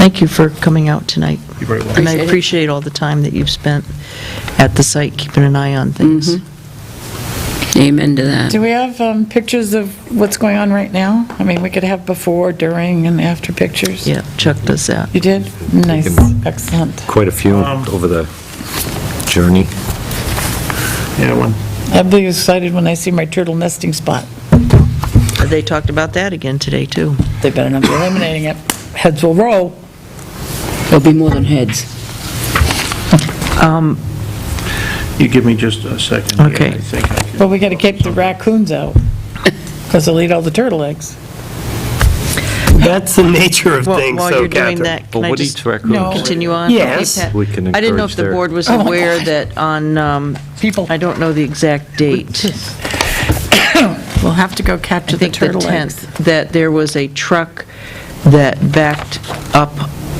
Speaker 11: Thank you for coming out tonight.
Speaker 12: You're very welcome.
Speaker 11: And I appreciate all the time that you've spent at the site, keeping an eye on things.
Speaker 2: Amen to that.
Speaker 4: Do we have pictures of what's going on right now? I mean, we could have before, during, and after pictures.
Speaker 11: Yeah, Chuck does that.
Speaker 4: You did? Nice, excellent.
Speaker 10: Quite a few over the journey.
Speaker 12: Yeah, one.
Speaker 4: I'll be excited when I see my turtle nesting spot.
Speaker 11: They talked about that again today, too.
Speaker 4: They better not be eliminating it. Heads will roll.
Speaker 2: There'll be more than heads.
Speaker 12: You give me just a second.
Speaker 11: Okay.
Speaker 12: I think I can.
Speaker 4: But we gotta keep the raccoons out, because they'll eat all the turtle eggs.
Speaker 6: That's the nature of things,
Speaker 11: While
Speaker 6: so
Speaker 11: you're doing
Speaker 6: Catherine.
Speaker 11: that,
Speaker 10: But
Speaker 11: can I
Speaker 10: what
Speaker 11: just
Speaker 10: eats raccoons?
Speaker 4: No.
Speaker 11: continue on?
Speaker 6: Yes.
Speaker 11: Okay, Pat.
Speaker 10: We can
Speaker 11: I didn't know if
Speaker 10: encourage
Speaker 11: the
Speaker 10: their-
Speaker 11: board was
Speaker 4: Oh, my
Speaker 11: aware
Speaker 4: God.
Speaker 11: that on,
Speaker 4: People.
Speaker 11: I don't know the exact date,
Speaker 4: We'll have to go capture
Speaker 11: I
Speaker 4: the
Speaker 11: think the
Speaker 4: turtle eggs.
Speaker 11: 10th, that there was a truck that backed up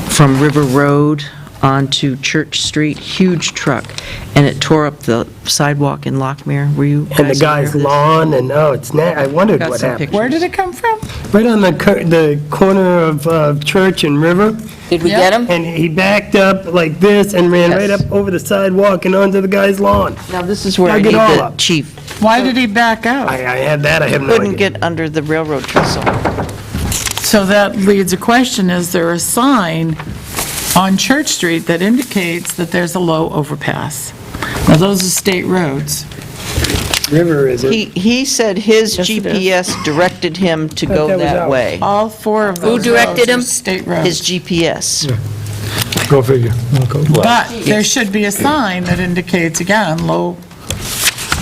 Speaker 11: from River Road onto Church Street, huge truck, and it tore up the sidewalk in Lockmere. Were you guys
Speaker 6: And the guy's
Speaker 11: aware of
Speaker 6: lawn, and, oh, it's, I wondered
Speaker 11: Got
Speaker 6: what
Speaker 11: some
Speaker 6: happened.
Speaker 11: pictures.
Speaker 4: Where did it come from?
Speaker 6: Right on the corner of Church and River,
Speaker 2: Did we get them?
Speaker 6: and he backed up like this and ran right
Speaker 11: Yes.
Speaker 6: up over the sidewalk and onto the guy's lawn.
Speaker 11: this? Now, this is where I
Speaker 6: Dug
Speaker 11: need
Speaker 6: it all
Speaker 11: the
Speaker 6: up.
Speaker 11: chief.
Speaker 4: Why did he back out?
Speaker 6: I had that, I have no
Speaker 11: Couldn't
Speaker 6: idea.
Speaker 11: get under the railroad trestle.
Speaker 4: So that leads a question, is there a sign on Church Street that indicates that there's a low overpass? Now, those are state roads.
Speaker 6: River is it?
Speaker 11: He said his
Speaker 4: Yes, it is.
Speaker 11: GPS directed him to
Speaker 6: Thought
Speaker 11: go
Speaker 6: that was
Speaker 11: that
Speaker 6: out.
Speaker 11: way.
Speaker 4: All four of those
Speaker 2: directed
Speaker 4: roads are
Speaker 2: him?
Speaker 4: state roads.
Speaker 11: His GPS.
Speaker 1: Go figure. Okay.
Speaker 4: But there should be a sign that indicates, again, low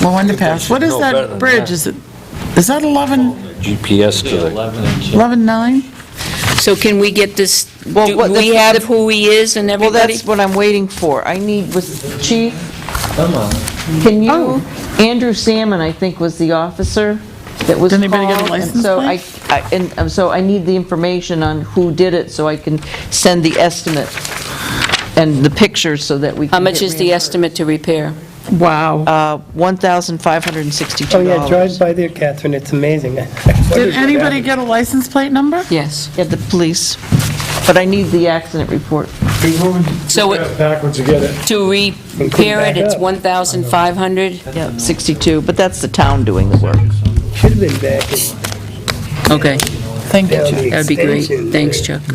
Speaker 4: underpass. What is that bridge? Is that
Speaker 10: GPS to the...
Speaker 4: 11.9?
Speaker 2: So can we get this,
Speaker 11: Well,
Speaker 2: do
Speaker 11: what-
Speaker 2: we have who he is and
Speaker 11: Well,
Speaker 2: everybody?
Speaker 11: that's what I'm waiting for. I need, Chief, can you, Andrew Salmon, I think, was the officer that was
Speaker 4: Did
Speaker 11: called.
Speaker 4: anybody get a license plate?
Speaker 11: So I need the information on who did it, so I can send the estimate and the pictures so that we can
Speaker 2: How much
Speaker 11: get
Speaker 2: is the estimate to repair?
Speaker 4: Wow.
Speaker 11: $1,562.
Speaker 6: Oh, yeah, drive by there, Catherine, it's amazing.
Speaker 4: Did anybody get a license plate number?
Speaker 2: Yes.
Speaker 11: Yeah, the police, but I need the accident report.
Speaker 2: So
Speaker 1: Backwards to get it.
Speaker 2: to repair it, it's
Speaker 6: up.
Speaker 2: 1,500?
Speaker 11: Yeah, 62, but that's the town doing the work.
Speaker 6: Should have been back in
Speaker 2: Okay,
Speaker 4: Thank you,
Speaker 6: down
Speaker 4: Chuck.
Speaker 6: the
Speaker 2: that'd be great.
Speaker 6: extension
Speaker 2: Thanks,
Speaker 6: there.
Speaker 2: Chuck.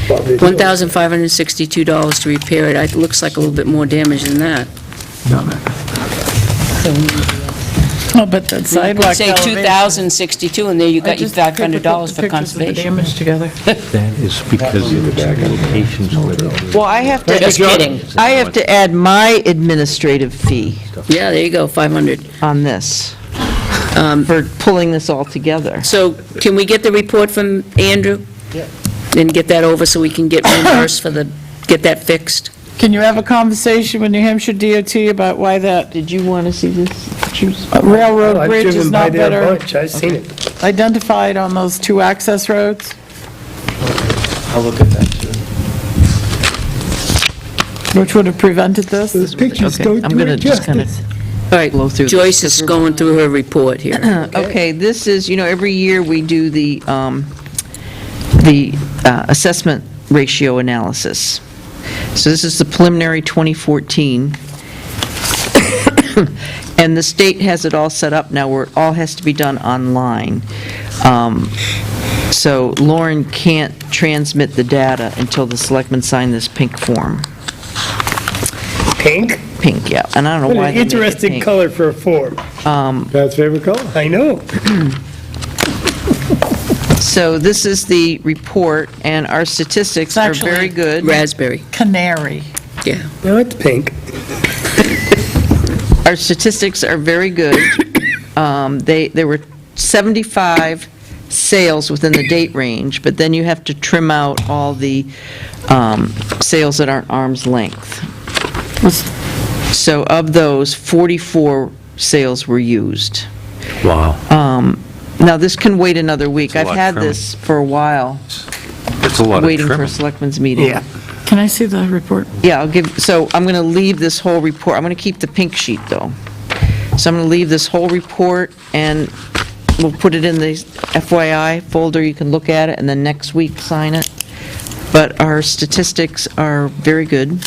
Speaker 6: Well, there's-
Speaker 2: $1,562 to repair it. It looks like a little bit more damage than that.
Speaker 4: Oh, but the sidewalk
Speaker 2: Say
Speaker 4: elevation.
Speaker 2: 2,062, and there you
Speaker 4: I
Speaker 2: got your
Speaker 4: just put the
Speaker 2: $500 for
Speaker 4: pictures of the
Speaker 2: conservation.
Speaker 4: damage together.
Speaker 10: That is because of the locations where they do.
Speaker 11: Well, I have
Speaker 2: Just
Speaker 11: to,
Speaker 2: kidding.
Speaker 11: I have to add my administrative fee
Speaker 2: Yeah, there you go, 500.
Speaker 11: on this, for pulling this all together.
Speaker 2: So can we get the report from Andrew? Yeah. And get that over so we can get reimbursed for get that fixed?
Speaker 4: Can you have a conversation with New Hampshire DOT about why that
Speaker 11: Did you want to see this?
Speaker 4: railroad
Speaker 6: Oh, I've
Speaker 4: bridge is
Speaker 6: driven by
Speaker 4: not
Speaker 6: there a
Speaker 4: better
Speaker 6: bunch, I've seen it.
Speaker 4: identified on those two access roads?
Speaker 8: I'll look at that, too.
Speaker 4: Which would have prevented this?
Speaker 6: Those pictures
Speaker 11: Okay,
Speaker 6: don't
Speaker 11: I'm
Speaker 6: do
Speaker 11: going to
Speaker 6: it
Speaker 11: just kind of
Speaker 6: justice.
Speaker 2: All right,
Speaker 11: blow through this.
Speaker 2: Joyce is going through her report here.
Speaker 11: Okay, this is, every year we do the assessment ratio analysis. So this is the preliminary 2014. And the state has it all set up now where it all has to be done online. So Lauren can't transmit the data until the selectmen sign this pink form.
Speaker 6: Pink?
Speaker 11: Pink, yeah, and I don't know
Speaker 6: What
Speaker 11: why
Speaker 6: an
Speaker 11: they make it
Speaker 6: interesting
Speaker 11: pink.
Speaker 6: color for a form.
Speaker 1: Pat's favorite color?
Speaker 6: I know.
Speaker 11: So this is the report, and our statistics
Speaker 4: It's
Speaker 11: are
Speaker 4: actually
Speaker 11: very good.
Speaker 2: Raspberry,
Speaker 4: Canary.
Speaker 2: yeah.
Speaker 6: No, it's pink.
Speaker 11: Our statistics are very good. There were 75 sales within the date range, but then you have to trim out all the sales that aren't arm's length. So of those, 44 sales were used.
Speaker 10: Wow.
Speaker 11: Now, this can wait another week.
Speaker 10: That's a
Speaker 11: I've
Speaker 10: lot
Speaker 11: had
Speaker 10: trimming.
Speaker 11: this for a while,
Speaker 10: It's a lot of
Speaker 11: waiting for a
Speaker 10: trimming.
Speaker 11: selectmen's meeting.
Speaker 6: Yeah.
Speaker 4: Can I see the report?
Speaker 11: Yeah, so I'm going to leave this whole report, I'm going to keep the pink sheet, though. So I'm going to leave this whole report, and we'll put it in the FYI folder, you can look at it, and then next week sign it. but our statistics are very good.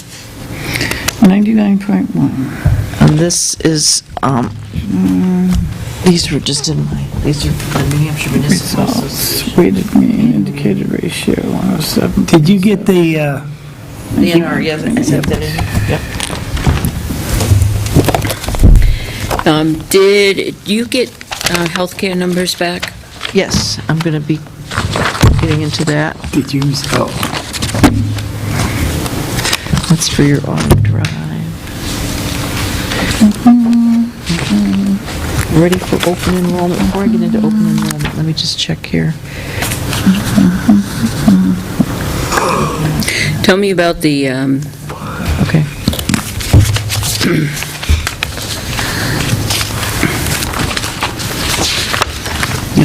Speaker 4: 99.1.
Speaker 11: And this is, these were just in my, these are the New Hampshire Municipal Association.
Speaker 4: Results, weighted mean, indicated ratio, 107.
Speaker 6: Did you get the,
Speaker 11: The NR, yes, I sent that in. Yep.
Speaker 2: Did you get healthcare numbers back?
Speaker 11: Yes, I'm going to be getting into that.
Speaker 6: did you, oh,
Speaker 11: That's for your auto drive. Ready for open enrollment? Before I get into open enrollment, let me just check here.
Speaker 2: Tell me about the,
Speaker 11: Okay.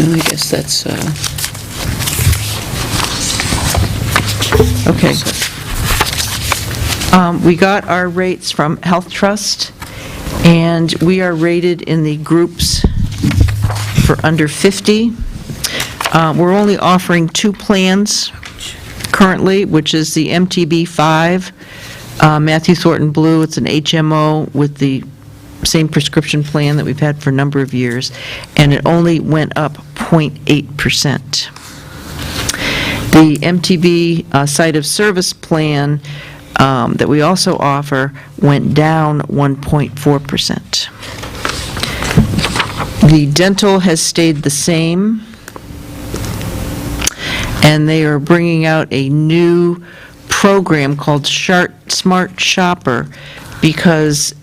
Speaker 2: I guess that's,
Speaker 11: Okay. We got our rates from Health Trust, and we are rated in the groups for under 50. We're only offering 2 plans currently, which is the MTB 5, Matthew Thornton Blue. It's an HMO with the same prescription plan that we've had for a number of years, and it only went up 0.8%. The MTB site of service plan that we also offer went down 1.4%. The dental has stayed the same, and they are bringing out a new program called Smart Shopper, because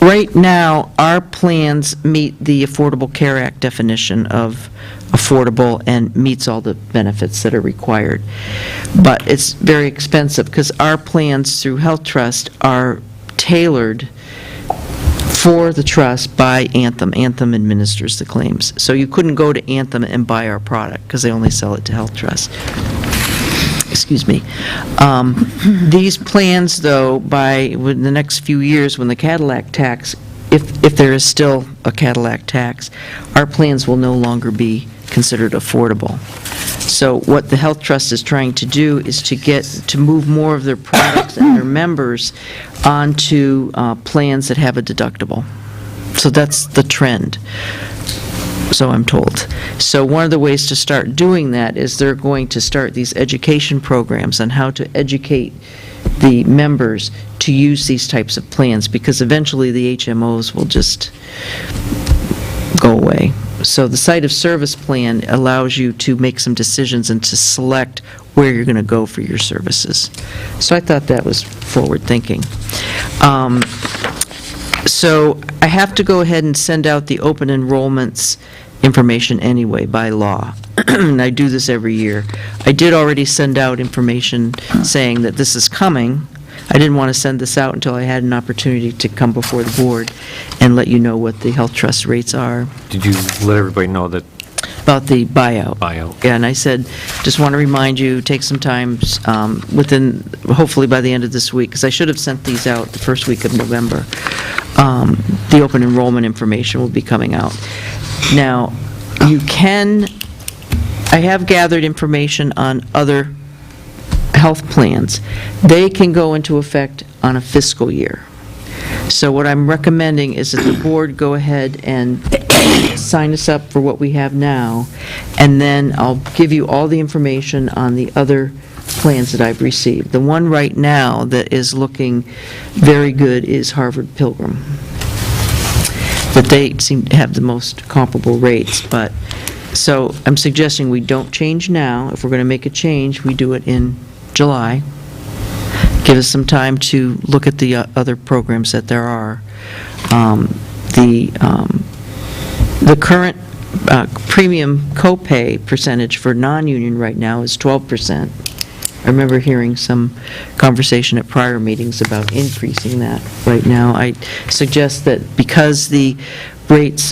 Speaker 11: right now, our plans meet the Affordable Care Act definition of affordable and meets all the benefits that are required. But it's very expensive because our plans through Health Trust are tailored for the trust by Anthem. Anthem administers the claims. So you couldn't go to Anthem and buy our product because they only sell it to Health Trust. Excuse me. These plans, though, within the next few years, when the Cadillac tax, if there is still a Cadillac tax, our plans will no longer be considered affordable. So what the Health Trust is trying to do is to move more of their products and their members onto plans that have a deductible. So that's the trend. So I'm told. So one of the ways to start doing that is they're going to start these education programs on how to educate the members to use these types of plans, because eventually the HMOs will just go away. So the site of service plan allows you to make some decisions and to select where you're going to go for your services. So I thought that was forward thinking. So I have to go ahead and send out the open enrollments information anyway by law. And I do this every year. I did already send out information saying that this is coming. I didn't want to send this out until I had an opportunity to come before the board and let you know what the Health Trust rates are.
Speaker 10: Did you let everybody know that
Speaker 11: About the buyout.
Speaker 10: buyout?
Speaker 11: Yeah, and I said, just want to remind you, take some time hopefully by the end of this week, because I should have sent these out the first week of November. The open enrollment information will be coming out. Now, I have gathered information on other health plans. They can go into effect on a fiscal year. So what I'm recommending is that the board go ahead and sign us up for what we have now, and then I'll give you all the information on the other plans that I've received. The one right now that is looking very good is Harvard Pilgrim. But they seem to have the most comparable rates, but, so I'm suggesting we don't change now. If we're going to make a change, we do it in July. Give us some time to look at the other programs that there are. The current premium copay percentage for non-union right now is 12%. I remember hearing some conversation at prior meetings about increasing that right now. I suggest that because the rates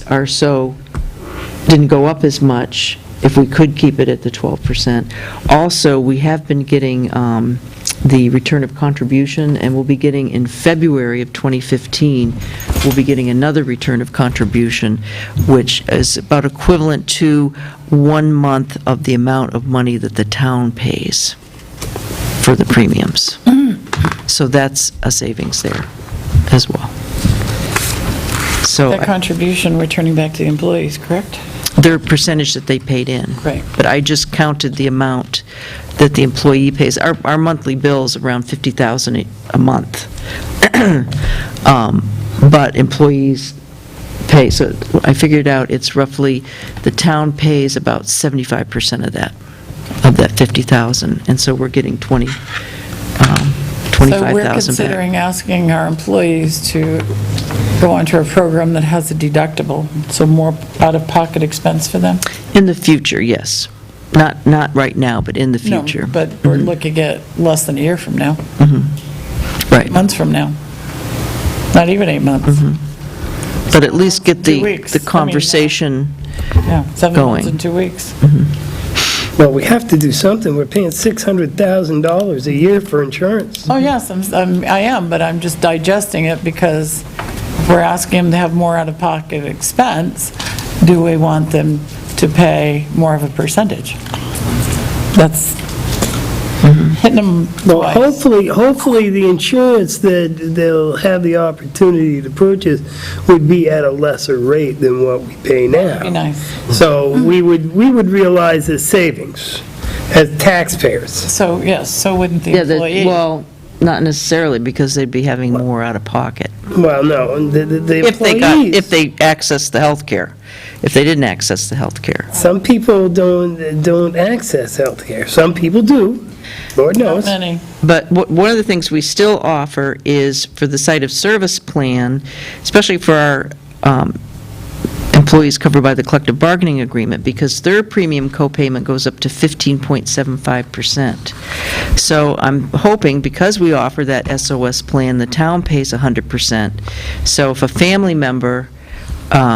Speaker 11: didn't go up as much, if we could keep it at the 12%. Also, we have been getting the return of contribution, and we'll be getting in February of 2015, we'll be getting another return of contribution, which is about equivalent to 1 month of the amount of money that the town pays. for the premiums. So that's a savings there as well. So
Speaker 4: That contribution, we're turning back to the employees, correct?
Speaker 11: their percentage that they paid in.
Speaker 4: Right.
Speaker 11: But I just counted the amount that the employee pays. Our monthly bill is around $50,000 a month. But employees pay, so I figured out it's roughly, the town pays about 75% of that 50,000, and so we're getting 25,000
Speaker 4: So we're
Speaker 11: back.
Speaker 4: considering asking our employees to go onto a program that has a deductible, so more out-of-pocket expense for them?
Speaker 11: In the future, yes. Not right now, but in the future.
Speaker 4: No, but we're looking at less than a year from now,
Speaker 11: Right.
Speaker 4: months from now. Not even 8 months.
Speaker 11: But at least get
Speaker 4: 2 weeks.
Speaker 11: the conversation
Speaker 4: Yeah, 7 months
Speaker 11: Going.
Speaker 4: and 2 weeks.
Speaker 6: Well, we have to do something. We're paying $600,000 a year for insurance.
Speaker 4: Oh, yes, I am, but I'm just digesting it because if we're asking them to have more out-of-pocket expense, do we want them to pay more of a percentage? That's hitting them
Speaker 6: Well,
Speaker 4: twice.
Speaker 6: hopefully the insurance that they'll have the opportunity to purchase would be at a lesser rate than what we pay
Speaker 4: Be
Speaker 6: now.
Speaker 4: nice.
Speaker 6: So we would realize the savings as taxpayers.
Speaker 4: So, yes, so wouldn't the
Speaker 11: Yeah,
Speaker 4: employee.
Speaker 11: well, not necessarily, because they'd be having more out of pocket.
Speaker 6: Well, no, the
Speaker 11: If
Speaker 6: employees.
Speaker 11: they access the health care. If they didn't access the health care.
Speaker 6: Some people don't access healthcare. Some people do, Lord
Speaker 4: Not
Speaker 6: knows.
Speaker 4: many.
Speaker 11: But one of the things we still offer is for the site of service plan, especially for our employees covered by the collective bargaining agreement, because their premium copayment goes up to 15.75%. So I'm hoping, because we offer that SOS plan, the town pays 100%. So if a family member,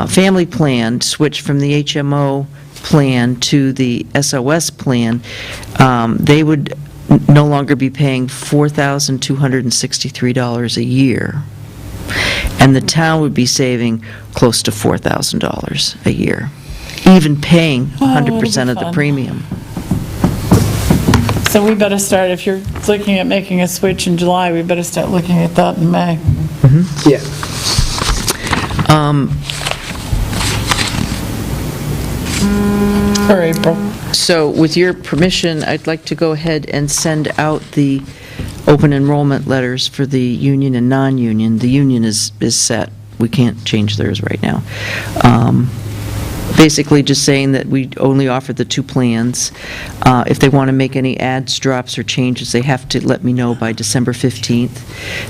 Speaker 11: family plan switched from the HMO plan to the SOS plan, they would no longer be paying $4,263 a year. And the town would be saving close to $4,000 a year, even paying 100% of the
Speaker 4: fun.
Speaker 11: premium.
Speaker 4: So we better start, if you're looking at making a switch in July, we better start looking at that in May.
Speaker 6: Yeah.
Speaker 4: Or April.
Speaker 11: So with your permission, I'd like to go ahead and send out the open enrollment letters for the union and non-union. The union is set. We can't change theirs right now. Basically just saying that we only offer the two plans. If they want to make any adds, drops, or changes, they have to let me know by December 15th.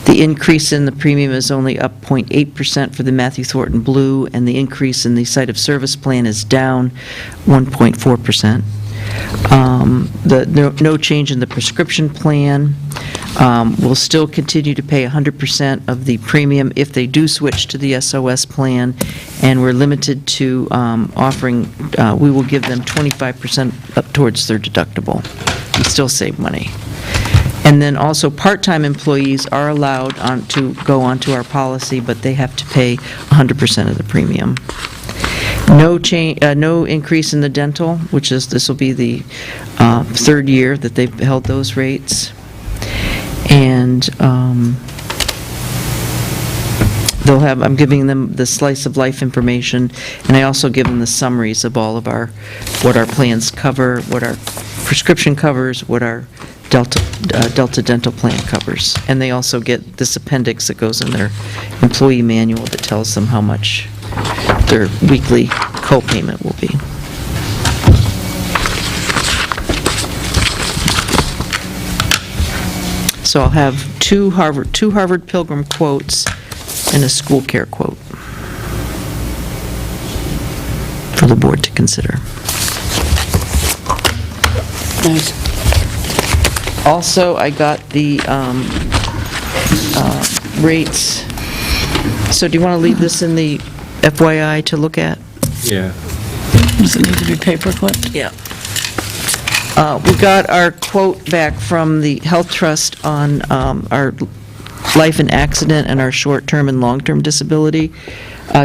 Speaker 11: The increase in the premium is only up 0.8% for the Matthew Thornton Blue, and the increase in the site of service plan is down 1.4%. No change in the prescription plan. We'll still continue to pay 100% of the premium if they do switch to the SOS plan, and we're limited to offering, we will give them 25% up towards their deductible. We still save money. And then also, part-time employees are allowed to go onto our policy, but they have to pay 100% of the premium. No change, no increase in the dental, which is, this will be the third year that they've held those rates. And they'll have, I'm giving them the slice of life information, and I also give them the summaries of all of what our plans cover, what our prescription covers, what our Delta dental plan covers. And they also get this appendix that goes in their employee manual that tells them how much their weekly co-payment will be. So I'll have two Harvard Pilgrim quotes and a school care quote for the board to consider.
Speaker 2: Nice.
Speaker 11: Also, I got the rates. So do you want to leave this in the FYI to look at?
Speaker 10: Yeah.
Speaker 4: Does it need to be paperclipped?
Speaker 11: Yeah. We got our quote back from the Health Trust on our life and accident and our short-term and long-term disability.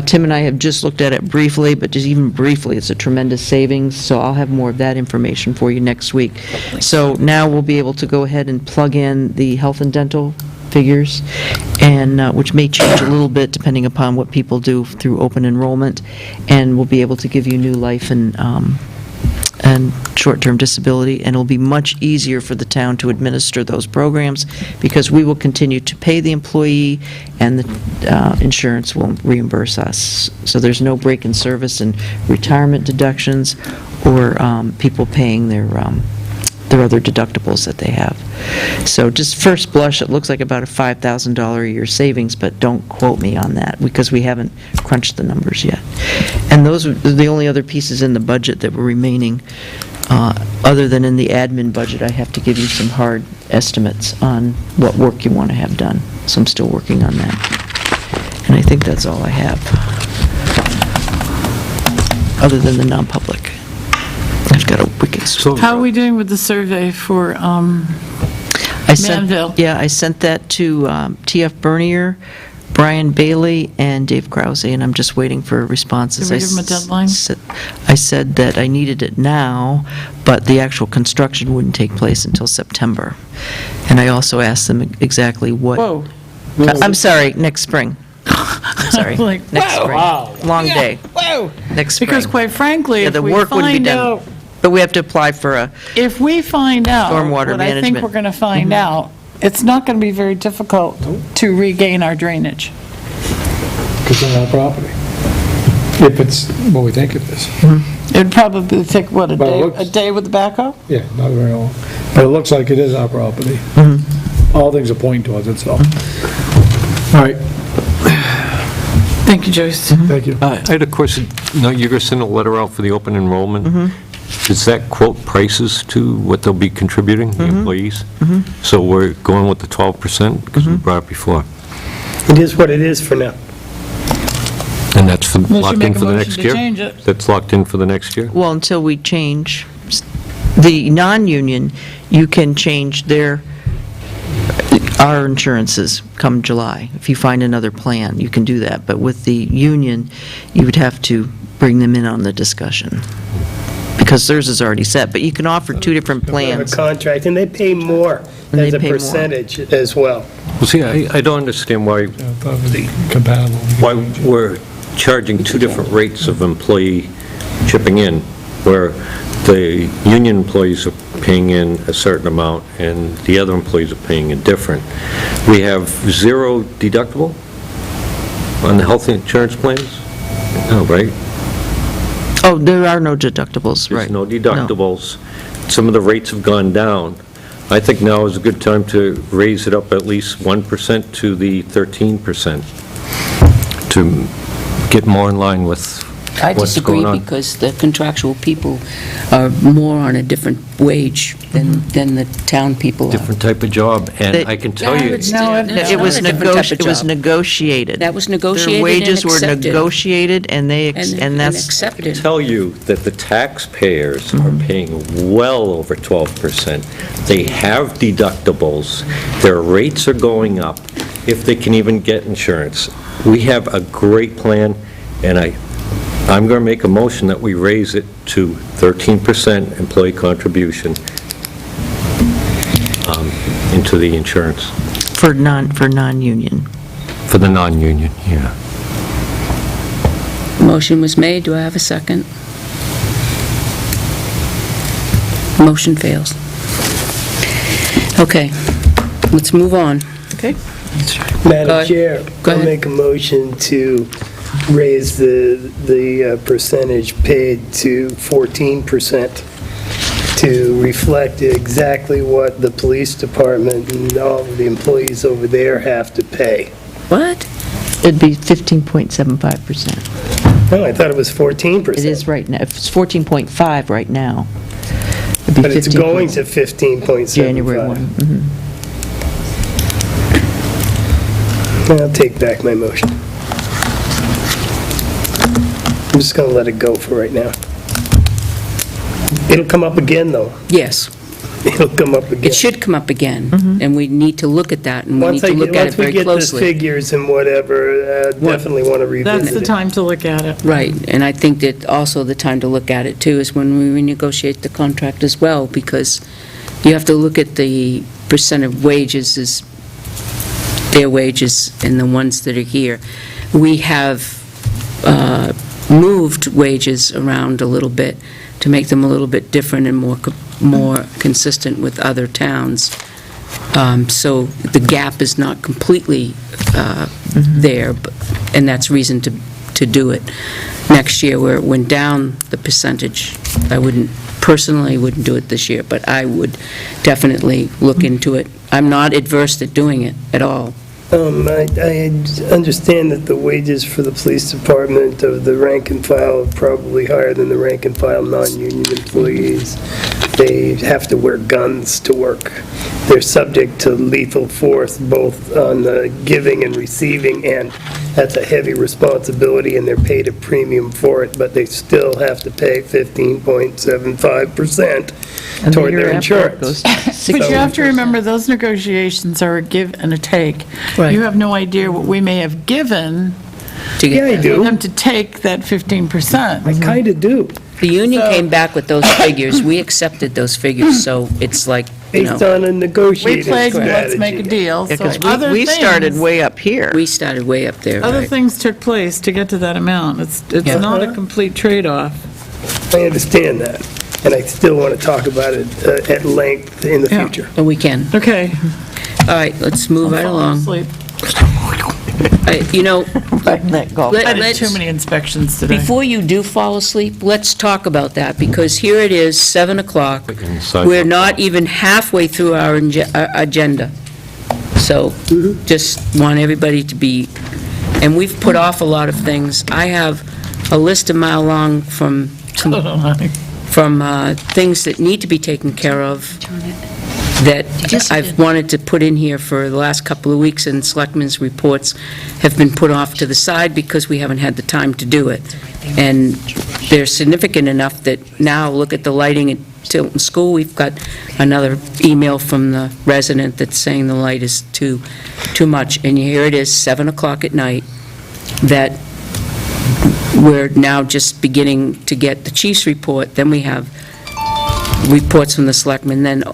Speaker 11: Tim and I have just looked at it briefly, but just even briefly, it's a tremendous savings, so I'll have more of that information for you next week. So now we'll be able to go ahead and plug in the health and dental figures, and which may change a little bit depending upon what people do through open enrollment, and we'll be able to give you new life and short-term disability, and it'll be much easier for the town to administer those programs because we will continue to pay the employee and the insurance will reimburse us. So there's no break in service and retirement deductions or people paying their other deductibles that they have. So just first blush, it looks like about a $5,000 a year savings, but don't quote me on that because we haven't crunched the numbers yet. And those are the only other pieces in the budget that were remaining. Other than in the admin budget, I have to give you some hard estimates on what work you want to have done. So I'm still working on that. And I think that's all I have, other than the non-public. I've got a wicked...
Speaker 4: How are we doing with the survey for Manville?
Speaker 11: Yeah, I sent that to T.F. Bernier, Brian Bailey, and Dave Krause, and I'm just waiting for responses.
Speaker 4: Did we give them a deadline?
Speaker 11: I said that I needed it now, but the actual construction wouldn't take place until September. And I also asked them exactly what...
Speaker 4: Whoa.
Speaker 11: I'm sorry, next spring. I'm sorry,
Speaker 4: Like,
Speaker 11: next
Speaker 4: whoa.
Speaker 11: spring.
Speaker 1: Wow.
Speaker 11: Long day.
Speaker 4: Whoa.
Speaker 11: Next spring.
Speaker 4: Because quite frankly,
Speaker 11: Yeah,
Speaker 4: if
Speaker 11: the
Speaker 4: we
Speaker 11: work wouldn't be
Speaker 4: find
Speaker 11: done.
Speaker 4: out,
Speaker 11: But we have to apply for a...
Speaker 4: if we find out
Speaker 11: Stormwater
Speaker 4: what I think
Speaker 11: management.
Speaker 4: we're going to find out, it's not going to be very difficult to regain our drainage.
Speaker 1: Because it's on our property. If it's what we think it is.
Speaker 4: It'd probably take, what,
Speaker 1: But it looks-
Speaker 4: a day with the backhoe?
Speaker 1: Yeah, not very long. But it looks like it is our property. All things are pointing towards it, so. All right,
Speaker 4: Thank you, Joyce.
Speaker 1: thank you.
Speaker 10: I had a question. No, you're going to send a letter out for the open enrollment? Does that quote prices to what they'll be contributing, the employees? So we're going with the 12%, because we brought it before?
Speaker 6: It is what it is for now.
Speaker 10: And that's for-
Speaker 4: Unless you
Speaker 10: locked
Speaker 4: make
Speaker 10: in
Speaker 4: a
Speaker 10: for the
Speaker 4: motion
Speaker 10: next
Speaker 4: to
Speaker 10: year?
Speaker 4: change it.
Speaker 10: That's locked in for the next year?
Speaker 11: Well, until we change. The non-union, you can change our insurances come July. If you find another plan, you can do that. But with the union, you would have to bring them in on the discussion, because theirs is already set. But you can offer two different
Speaker 6: We have
Speaker 11: plans.
Speaker 6: a contract, and they pay more
Speaker 11: And they
Speaker 6: as a
Speaker 11: pay more.
Speaker 6: percentage as well.
Speaker 10: Well, see, I don't understand why
Speaker 1: Compatible.
Speaker 10: we're charging two different rates of employee chipping in, where the union employees are paying in a certain amount and the other employees are paying a different. We have zero deductible on the health insurance plans? No, right?
Speaker 11: Oh, there are no deductibles, right?
Speaker 10: There's no deductibles. Some of the rates have gone down. I think now is a good time to raise it up at least 1% to the 13%, to get more in line with
Speaker 2: I
Speaker 10: what's
Speaker 2: disagree
Speaker 10: going on.
Speaker 2: because the contractual people are more on a different wage than the town people are.
Speaker 10: Different type of job, and
Speaker 11: They-
Speaker 10: I can tell
Speaker 2: Yeah,
Speaker 10: you,
Speaker 2: it's-
Speaker 4: No,
Speaker 2: it's
Speaker 11: It
Speaker 2: not
Speaker 11: was
Speaker 2: a different type of
Speaker 11: it was
Speaker 2: job.
Speaker 11: negotiated.
Speaker 2: That was negotiated
Speaker 11: Their
Speaker 2: and
Speaker 11: wages were
Speaker 2: accepted.
Speaker 11: negotiated, and
Speaker 2: And
Speaker 11: that's...
Speaker 2: accepted.
Speaker 10: tell you that the taxpayers are paying well over 12%. They have deductibles, their rates are going up, if they can even get insurance. We have a great plan, and I'm going to make a motion that we raise it to 13% employee contribution into the insurance,
Speaker 11: For non-union.
Speaker 10: for the non-union, yeah.
Speaker 2: Motion was made, do I have a second? Motion fails. Okay, let's move on.
Speaker 11: Okay.
Speaker 2: Go
Speaker 6: Madam
Speaker 2: ahead.
Speaker 6: Chair,
Speaker 2: Go
Speaker 6: I'll
Speaker 2: ahead.
Speaker 6: make a motion to raise the percentage paid to 14%, to reflect exactly what the police department and all of the employees over there have to pay.
Speaker 2: What?
Speaker 11: It'd be 15.75%.
Speaker 6: Oh, I thought it was 14%.
Speaker 11: It is right now, it's 14.5 right now. It'd be
Speaker 6: But it's
Speaker 11: 15
Speaker 6: going to 15.75.
Speaker 11: January 1. Mhm.
Speaker 6: I'll take back my motion. I'm just going to let it go for right now. It'll come up again, though.
Speaker 2: Yes.
Speaker 6: it'll come up again.
Speaker 2: It should come up again, and we need to look at that, and we need to look at it very
Speaker 6: Once we get the
Speaker 2: closely.
Speaker 6: figures and whatever, definitely want to revisit
Speaker 4: That's the
Speaker 6: it.
Speaker 4: time to look at it.
Speaker 2: Right, and I think that also the time to look at it, too, is when we renegotiate the contract as well, because you have to look at the percent of wages as their wages and the ones that are here. We have moved wages around a little bit to make them a little bit different and more consistent with other towns. So the gap is not completely there, and that's reason to do it. Next year, where it went down the percentage, I personally wouldn't do it this year, but I would definitely look into it. I'm not adverse to doing it at all.
Speaker 6: I understand that the wages for the police department of the rank and file are probably higher than the rank and file non-union employees. They have to wear guns to work. They're subject to lethal force, both on the giving and receiving, and that's a heavy responsibility, and they're paid a premium for it, but they still have to pay 15.75%
Speaker 11: And the
Speaker 6: toward
Speaker 11: year
Speaker 6: their
Speaker 11: after, it
Speaker 6: insurance.
Speaker 11: goes to
Speaker 4: But you have to
Speaker 11: 60%.
Speaker 4: remember, those negotiations are a give and a take.
Speaker 2: Right.
Speaker 4: You have no idea what we may have given
Speaker 2: To get
Speaker 6: Yeah, I
Speaker 2: that.
Speaker 6: do.
Speaker 4: for them to take that 15%.
Speaker 6: I kind of do.
Speaker 2: The union
Speaker 4: So-
Speaker 2: came back with those figures, we accepted those figures, so it's like, you
Speaker 6: Based
Speaker 2: know,
Speaker 6: on a
Speaker 4: We
Speaker 6: negotiating
Speaker 4: played,
Speaker 6: strategy.
Speaker 4: let's make a deal,
Speaker 11: Yeah,
Speaker 4: so
Speaker 11: 'cause
Speaker 4: other
Speaker 11: we started
Speaker 4: things,
Speaker 11: way up here.
Speaker 2: we started way up there,
Speaker 4: other
Speaker 2: right?
Speaker 4: things took place to get to that amount. It's
Speaker 2: Yeah.
Speaker 4: not a complete trade-off.
Speaker 6: I understand that, and I still want to talk about it at length in the
Speaker 4: Yeah.
Speaker 6: future.
Speaker 2: But we can.
Speaker 4: Okay.
Speaker 2: All right, let's move right
Speaker 4: Fall
Speaker 2: along.
Speaker 4: asleep.
Speaker 2: You know,
Speaker 11: That golf.
Speaker 2: Let-
Speaker 4: I did
Speaker 2: let's-
Speaker 4: too many inspections today.
Speaker 2: before you do fall asleep, let's talk about that, because here it is, 7 o'clock.
Speaker 10: Inside.
Speaker 2: We're not even halfway through our agenda. So, just want everybody to be, and we've put off a lot of things. I have a list a mile long from things that need to be taken care of that I've wanted to put in here for the last couple of weeks, and selectmen's reports have been put off to the side because we haven't had the time to do it. And they're significant enough that now, look at the lighting at Tilton School. We've got another email from the resident that's saying the light is too much. And here it is, 7 o'clock at night, that we're now just beginning to get the chief's report. Then we have reports from the selectmen, then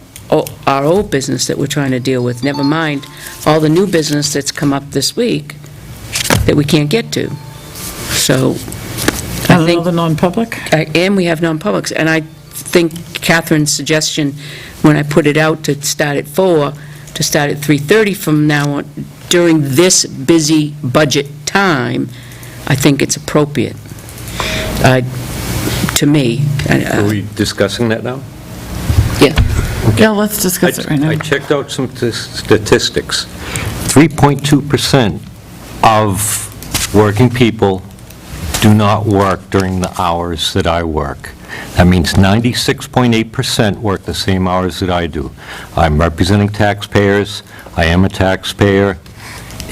Speaker 2: our old business that we're trying to deal with, never mind all the new business that's come up this week that we can't get to. So, I
Speaker 4: And
Speaker 2: think,
Speaker 4: another non-public?
Speaker 2: and we have non-publics, and I think Catherine's suggestion, when I put it out to start at 4, to start at 3:30 from now on, during this busy budget time, I think it's appropriate, to me.
Speaker 10: Are we discussing that now?
Speaker 2: Yeah.
Speaker 4: Yeah, let's discuss it right
Speaker 10: I
Speaker 4: now.
Speaker 10: checked out some statistics. 3.2% of working people do not work during the hours that I work. That means 96.8% work the same hours that I do. I'm representing taxpayers, I am a taxpayer,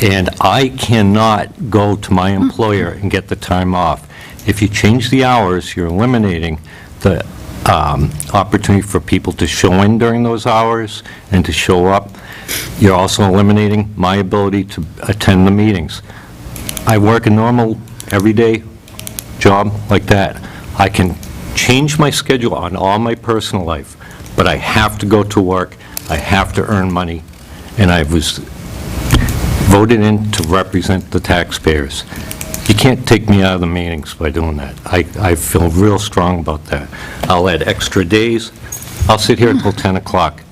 Speaker 10: and I cannot go to my employer and get the time off. If you change the hours, you're eliminating the opportunity for people to show in during those hours and to show up. You're also eliminating my ability to attend the meetings. I work a normal, everyday job like that. I can change my schedule on all my personal life, but I have to go to work, I have to earn money, and I was voted in to represent the taxpayers. You can't take me out of the meetings by doing that. I feel real strong about that. I'll add extra days. I'll sit here until 10 o'clock.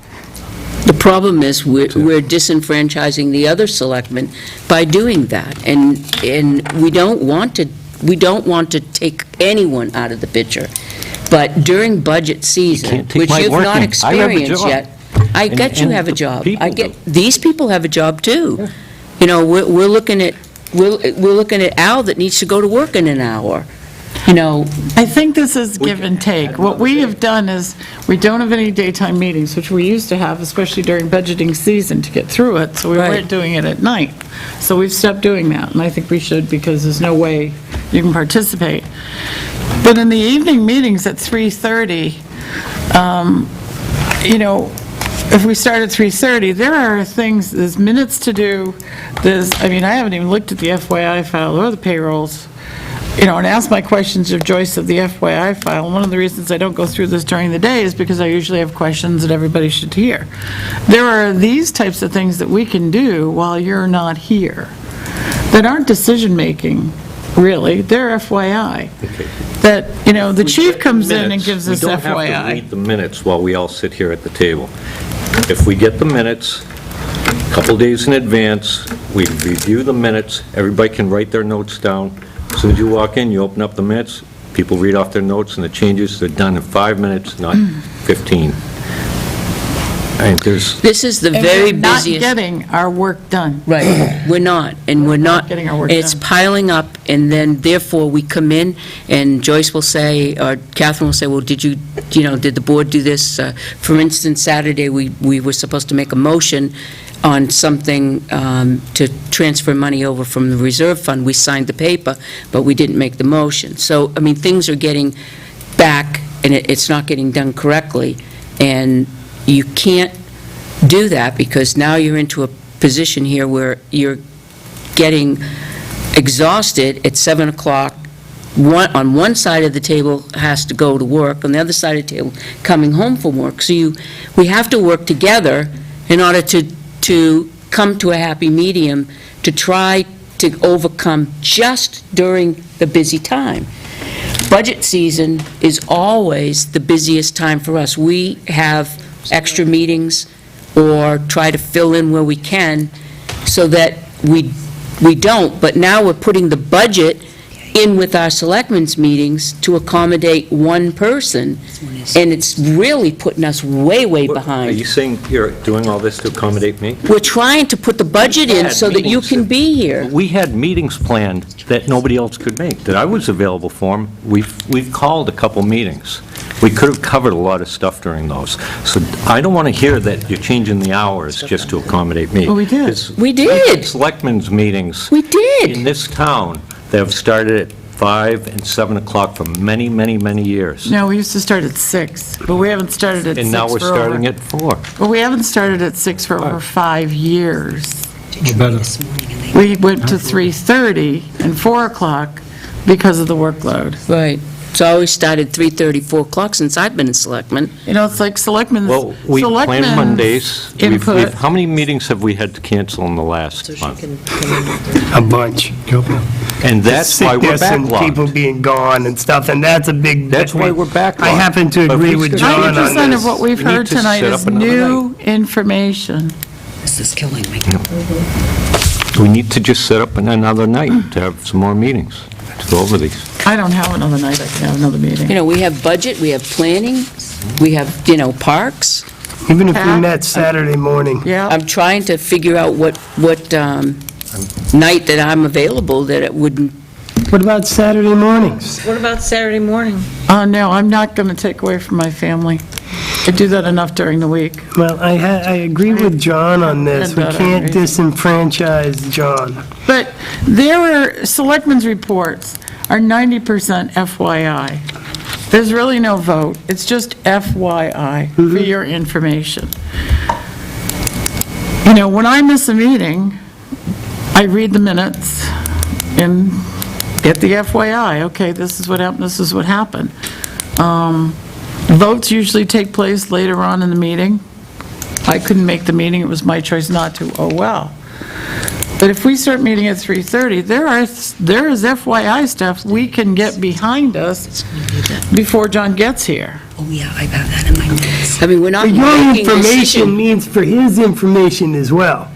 Speaker 2: The problem is, we're disenfranchising the other selectmen by doing that, and we don't want to take anyone out of the picture. But during budget season,
Speaker 10: can't take
Speaker 2: which
Speaker 10: my
Speaker 2: you've
Speaker 10: working.
Speaker 2: not
Speaker 10: I have a
Speaker 2: experienced
Speaker 10: job.
Speaker 2: yet, I get you
Speaker 10: and
Speaker 2: have a
Speaker 10: the
Speaker 2: job.
Speaker 10: people
Speaker 2: I get,
Speaker 10: do.
Speaker 2: these people have a job too. You know, we're looking at Al that needs to go to work in an hour, you know.
Speaker 4: I think this is give and take. What we have done is, we don't have any daytime meetings, which we used to have, especially during budgeting season, to get through it, so we
Speaker 2: Right.
Speaker 4: weren't doing it at night. So we've stopped doing that, and I think we should, because there's no way you can participate. But in the evening meetings at 3:30, you know, if we start at 3:30, there are things, there's minutes to do, I haven't even looked at the FYI file or the payrolls, you know, and asked my questions of Joyce of the FYI file. And one of the reasons I don't go through this during the day is because I usually have questions that everybody should hear. There are these types of things that we can do while you're not here that aren't decision-making, really, they're FYI. That, you know, the chief comes in and gives us
Speaker 10: We don't have to
Speaker 4: FYI.
Speaker 10: read the minutes while we all sit here at the table. If we get the minutes a couple days in advance, we review the minutes, everybody can write their notes down. As soon as you walk in, you open up the minutes, people read off their notes, and the changes are done in 5 minutes, not 15. And there's...
Speaker 2: This is the very
Speaker 4: And we're not
Speaker 2: busiest...
Speaker 4: getting our work done.
Speaker 2: Right, we're not, and we're not,
Speaker 4: getting our work
Speaker 2: it's
Speaker 4: done.
Speaker 2: piling up, and then therefore we come in, and Joyce will say, or Catherine will say, well, did the board do this? For instance, Saturday, we were supposed to make a motion on something to transfer money over from the reserve fund. We signed the paper, but we didn't make the motion. So, I mean, things are getting back, and it's not getting done correctly, and you can't do that because now you're into a position here where you're getting exhausted at 7 o'clock. On one side of the table has to go to work, on the other side of the table coming home from work. So we have to work together in order to come to a happy medium, to try to overcome just during the busy time. Budget season is always the busiest time for us. We have extra meetings or try to fill in where we can so that we don't, but now we're putting the budget in with our selectmen's meetings to accommodate one person, and it's really putting us way, way
Speaker 10: Are you
Speaker 2: behind.
Speaker 10: saying you're doing all this to accommodate me?
Speaker 2: We're trying to put the budget in so that you can be here.
Speaker 10: We had meetings planned that nobody else could make, that I was available for them. We've called a couple meetings. We could have covered a lot of stuff during those. So I don't want to hear that you're changing the hours just to accommodate me.
Speaker 4: Well, we did.
Speaker 10: 'Cause
Speaker 2: We did.
Speaker 10: we've had selectmen's meetings
Speaker 2: We did.
Speaker 10: in this town that have started at 5 and 7 o'clock for many, many, many years.
Speaker 4: No, we used to start at 6, but we haven't started at 6
Speaker 10: And now we're
Speaker 4: for
Speaker 10: starting
Speaker 4: over...
Speaker 10: at 4.
Speaker 4: Well, we haven't started at 6 for over 5 years.
Speaker 1: Or better.
Speaker 4: We went to 3:30 and 4 o'clock because of the workload.
Speaker 2: Right. So I always started 3:30, 4 o'clock since I've been a selectman.
Speaker 4: You know, it's like selectmen's...
Speaker 10: Well, we plan
Speaker 4: selectmen's
Speaker 10: Mondays.
Speaker 4: Input.
Speaker 10: How many meetings have we had to cancel in the last month?
Speaker 6: A bunch.
Speaker 10: And that's why we're
Speaker 6: Sickness and people
Speaker 10: backlogged.
Speaker 6: being gone and stuff, and that's a big...
Speaker 10: That's why we're backlogged.
Speaker 6: I happen to
Speaker 10: But
Speaker 6: agree
Speaker 10: we
Speaker 6: with
Speaker 10: still-
Speaker 6: John on
Speaker 4: 90%
Speaker 6: this.
Speaker 4: of what we've
Speaker 10: We need
Speaker 4: heard
Speaker 10: to
Speaker 4: tonight
Speaker 10: set
Speaker 4: is
Speaker 10: up another
Speaker 4: new information.
Speaker 3: This is killing me.
Speaker 10: We need to just set up another night to have some more meetings, to go over these.
Speaker 4: I don't have another night, I can have another meeting.
Speaker 2: You know, we have budget, we have planning, we have, parks.
Speaker 6: Even if we met Saturday morning.
Speaker 4: Yeah,
Speaker 2: I'm trying to figure out what night that I'm available that it wouldn't,
Speaker 6: What about Saturday mornings?
Speaker 11: What about Saturday morning?
Speaker 4: no, I'm not going to take away from my family. I do that enough during the week.
Speaker 6: Well, I agree with John on this. We
Speaker 4: Had that
Speaker 6: can't
Speaker 4: already.
Speaker 6: disenfranchise John.
Speaker 4: But there are, selectmen's reports are 90% FYI. There's really no vote. It's just FYI for your information. You know, when I miss a meeting, I read the minutes and get the FYI. Okay, this is what happened, this is what happened. Votes usually take place later on in the meeting. I couldn't make the meeting, it was my choice not to, oh well. But if we start meeting at 3:30, there is FYI stuff we can get behind us before John gets here.
Speaker 3: Oh, yeah, I have that in my notes.
Speaker 2: I mean, we're not
Speaker 6: But your
Speaker 2: making a
Speaker 6: information
Speaker 2: decision.
Speaker 6: means for his information as well.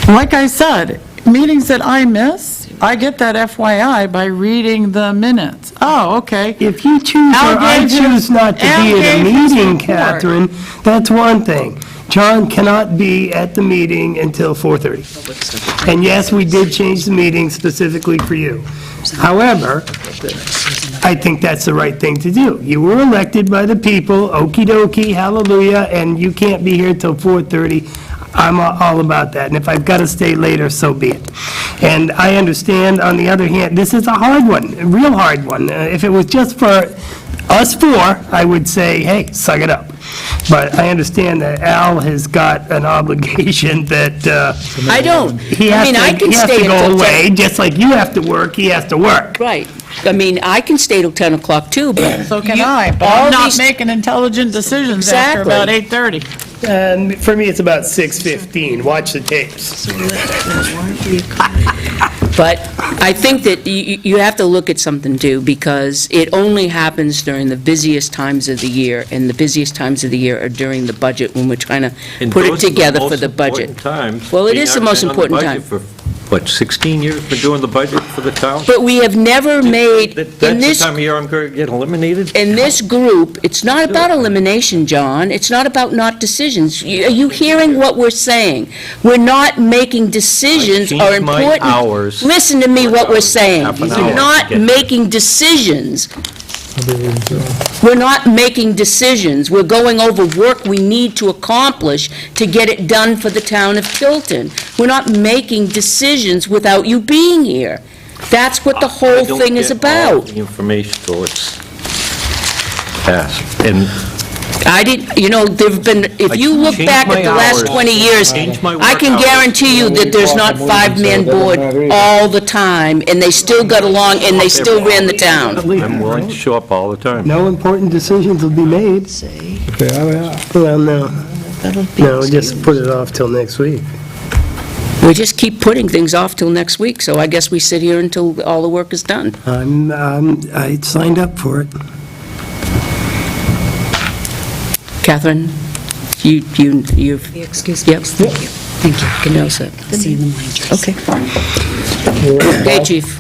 Speaker 4: Like I said, meetings that I miss, I get that FYI by reading the minutes. Oh, okay.
Speaker 6: If you choose
Speaker 4: Al
Speaker 6: or I
Speaker 4: gave his-
Speaker 6: choose not to
Speaker 4: Al
Speaker 6: be at a
Speaker 4: gave his
Speaker 6: meeting,
Speaker 4: report.
Speaker 6: Catherine, that's one thing. John cannot be at the meeting until 4:30. And yes, we did change the meeting specifically for you. However, I think that's the right thing to do. You were elected by the people, okey dokey, hallelujah, and you can't be here till 4:30. I'm all about that, and if I've got to stay later, so be it. And I understand, on the other hand, this is a hard one, a real hard one. If it was just for us four, I would say, hey, suck it up. But I understand that Al has got an obligation that
Speaker 2: I don't.
Speaker 6: he
Speaker 2: I
Speaker 6: has
Speaker 2: mean, I
Speaker 6: to,
Speaker 2: can
Speaker 6: he has
Speaker 2: stay
Speaker 6: to go
Speaker 2: until
Speaker 6: away, just like you have to work, he has to work.
Speaker 2: Right. I mean, I can stay till 10 o'clock too, but.
Speaker 4: So can
Speaker 2: you-
Speaker 4: I, but
Speaker 2: all
Speaker 4: I'm not
Speaker 2: these-
Speaker 4: making intelligent decisions after
Speaker 2: Exactly.
Speaker 4: about 8:30.
Speaker 6: And for me, it's about 6:15. Watch the tapes.
Speaker 2: But I think that you have to look at something too, because it only happens during the busiest times of the year, and the busiest times of the year are during the budget, when we're trying to
Speaker 10: And
Speaker 2: put it
Speaker 10: those are
Speaker 2: together for
Speaker 10: most
Speaker 2: the budget.
Speaker 10: important times.
Speaker 2: Well, it
Speaker 10: We
Speaker 2: is the
Speaker 10: haven't
Speaker 2: most
Speaker 10: been on the
Speaker 2: important
Speaker 10: budget
Speaker 2: time.
Speaker 10: for, what, 16 years for doing the budget for the town?
Speaker 2: But we have never made, in
Speaker 10: That's the
Speaker 2: this,
Speaker 10: time of year I'm going to get eliminated?
Speaker 2: in this group, it's not about elimination, John. It's not about not decisions. Are you hearing what we're saying? We're not making decisions
Speaker 10: I
Speaker 2: or
Speaker 10: changed my
Speaker 2: important.
Speaker 10: hours.
Speaker 2: Listen to me, what we're saying.
Speaker 10: Half an
Speaker 2: We're
Speaker 10: hour to
Speaker 2: not
Speaker 10: get-
Speaker 2: making decisions. We're not making decisions. We're going over work we need to accomplish to get it done for the town of Tilton. We're not making decisions without you being here. That's what the whole thing is
Speaker 10: I don't get all
Speaker 2: about.
Speaker 10: the information till it's passed. And
Speaker 2: I didn't, there've been, if
Speaker 10: I
Speaker 2: you look
Speaker 10: changed
Speaker 2: back
Speaker 10: my
Speaker 2: at the last
Speaker 10: hours.
Speaker 2: 20 years,
Speaker 10: Changed my
Speaker 2: I
Speaker 10: work
Speaker 2: can
Speaker 10: hours.
Speaker 2: guarantee you that there's not five-man board all the time, and they still got along, and they still ran the town.
Speaker 10: I'm willing to show up all the time.
Speaker 6: No important decisions will be made. Well, no. No, just put it off till next week.
Speaker 2: We just keep putting things off till next week, so I guess we sit here until all the work is done.
Speaker 6: I signed up for it.
Speaker 2: Catherine, you've...
Speaker 3: Excuse me.
Speaker 2: Yep.
Speaker 3: Thank you. Thank you.
Speaker 2: Can know that.
Speaker 3: See you in the morning, Joyce.
Speaker 2: Okay. Okay, chief.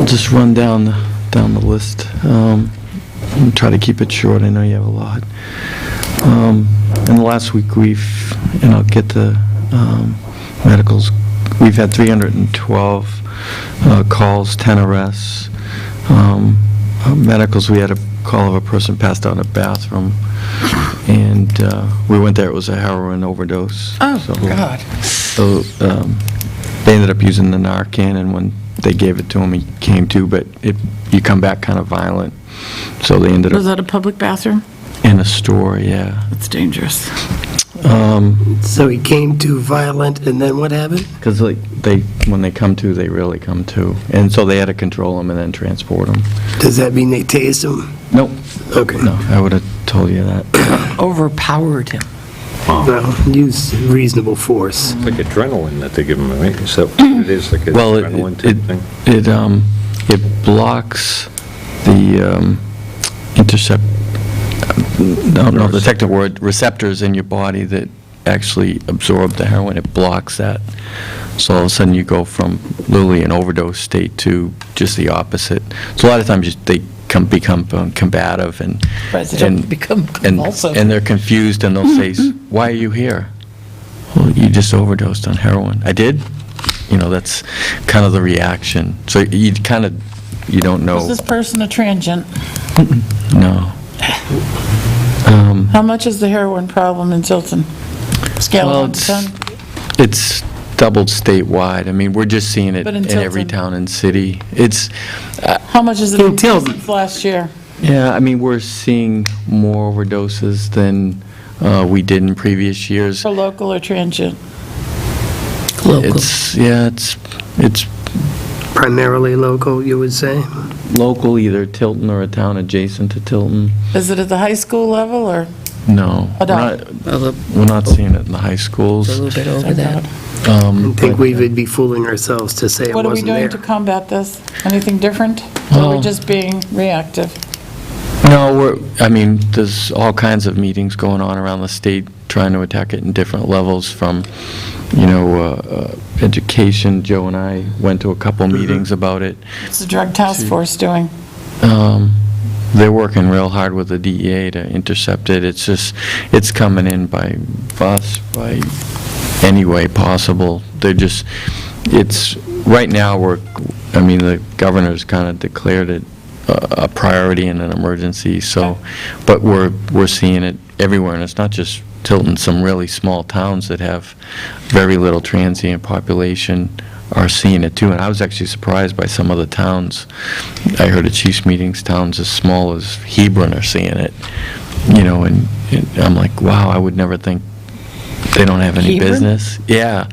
Speaker 13: Just run down the list, and try to keep it short. I know you have a lot. In the last week, and I'll get to medicals, we've had 312 calls, 10 arrests. Medicals, we had a call of a person passed out in a bathroom, and we went there, it was a heroin overdose.
Speaker 4: Oh,
Speaker 13: So-
Speaker 4: God.
Speaker 13: So they ended up using the Narcan, and when they gave it to him, he came to, but you come back kind of violent. So they ended
Speaker 4: Was
Speaker 13: up
Speaker 4: that a public bathroom?
Speaker 13: in a store, yeah.
Speaker 4: That's dangerous.
Speaker 6: So he came to violent, and then what happened?
Speaker 13: Because when they come to, they really come to. And so they had to control him and then transport him.
Speaker 6: Does that mean they tased him?
Speaker 13: Nope.
Speaker 6: Okay.
Speaker 13: No, I would have told you that.
Speaker 4: Overpowered him.
Speaker 6: Well, use reasonable force.
Speaker 10: It's like adrenaline that they give them, right? Is that what it is, like an
Speaker 13: Well,
Speaker 10: adrenaline type thing?
Speaker 13: it blocks the the technical word, receptors in your body that actually absorb the heroin. It blocks that. So all of a sudden you go from literally an overdose state to just the opposite. So a lot of times they become combative and
Speaker 4: Become
Speaker 13: and
Speaker 4: convulsive.
Speaker 13: and they're confused and they'll say, "Why are you here?" "Well, you just overdosed on heroin." "I did?" That's kind of the reaction. So you don't know.
Speaker 4: Is this person a transient?
Speaker 13: No.
Speaker 4: How much is the heroin problem in Tilton? Scale
Speaker 13: Well,
Speaker 4: of 1 to 10?
Speaker 13: It's doubled statewide. I mean, we're just seeing it
Speaker 4: But in
Speaker 13: in every
Speaker 4: Tilton?
Speaker 13: town and city.
Speaker 4: How much is it
Speaker 6: In
Speaker 4: in
Speaker 6: Tilton.
Speaker 4: Tilton last year?
Speaker 13: Yeah, I mean, we're seeing more overdoses than we did in previous years.
Speaker 4: For local or transient?
Speaker 2: Local.
Speaker 13: It's
Speaker 6: Primarily local, you would say?
Speaker 13: local, either Tilton or a town adjacent to Tilton.
Speaker 4: Is it at the high school level, or?
Speaker 13: No.
Speaker 4: Adult.
Speaker 13: We're not seeing it in the high schools.
Speaker 2: A little bit over that.
Speaker 6: I think we would be fooling ourselves to say it
Speaker 4: What are we
Speaker 6: wasn't
Speaker 4: doing
Speaker 6: there.
Speaker 4: to combat this? Anything different? Or are we
Speaker 13: Well-
Speaker 4: just being reactive?
Speaker 13: No, there's all kinds of meetings going on around the state trying to attack it in different levels from, education. Joe and I went to a couple meetings about it.
Speaker 4: What's the drug task force doing?
Speaker 13: They're working real hard with the DEA to intercept it. It's coming in by bus, by any way possible. it's, right now, the governor's kind of declared it a priority and an emergency, so, but we're seeing it everywhere, and it's not just Tilton. Some really small towns that have very little transient population are seeing it too, and I was actually surprised by some of the towns. I heard at Chiefs meetings, towns as small as Hebron are seeing it, and I'm like, wow, I would never think they don't have any
Speaker 4: Hebron?
Speaker 13: business. Yeah,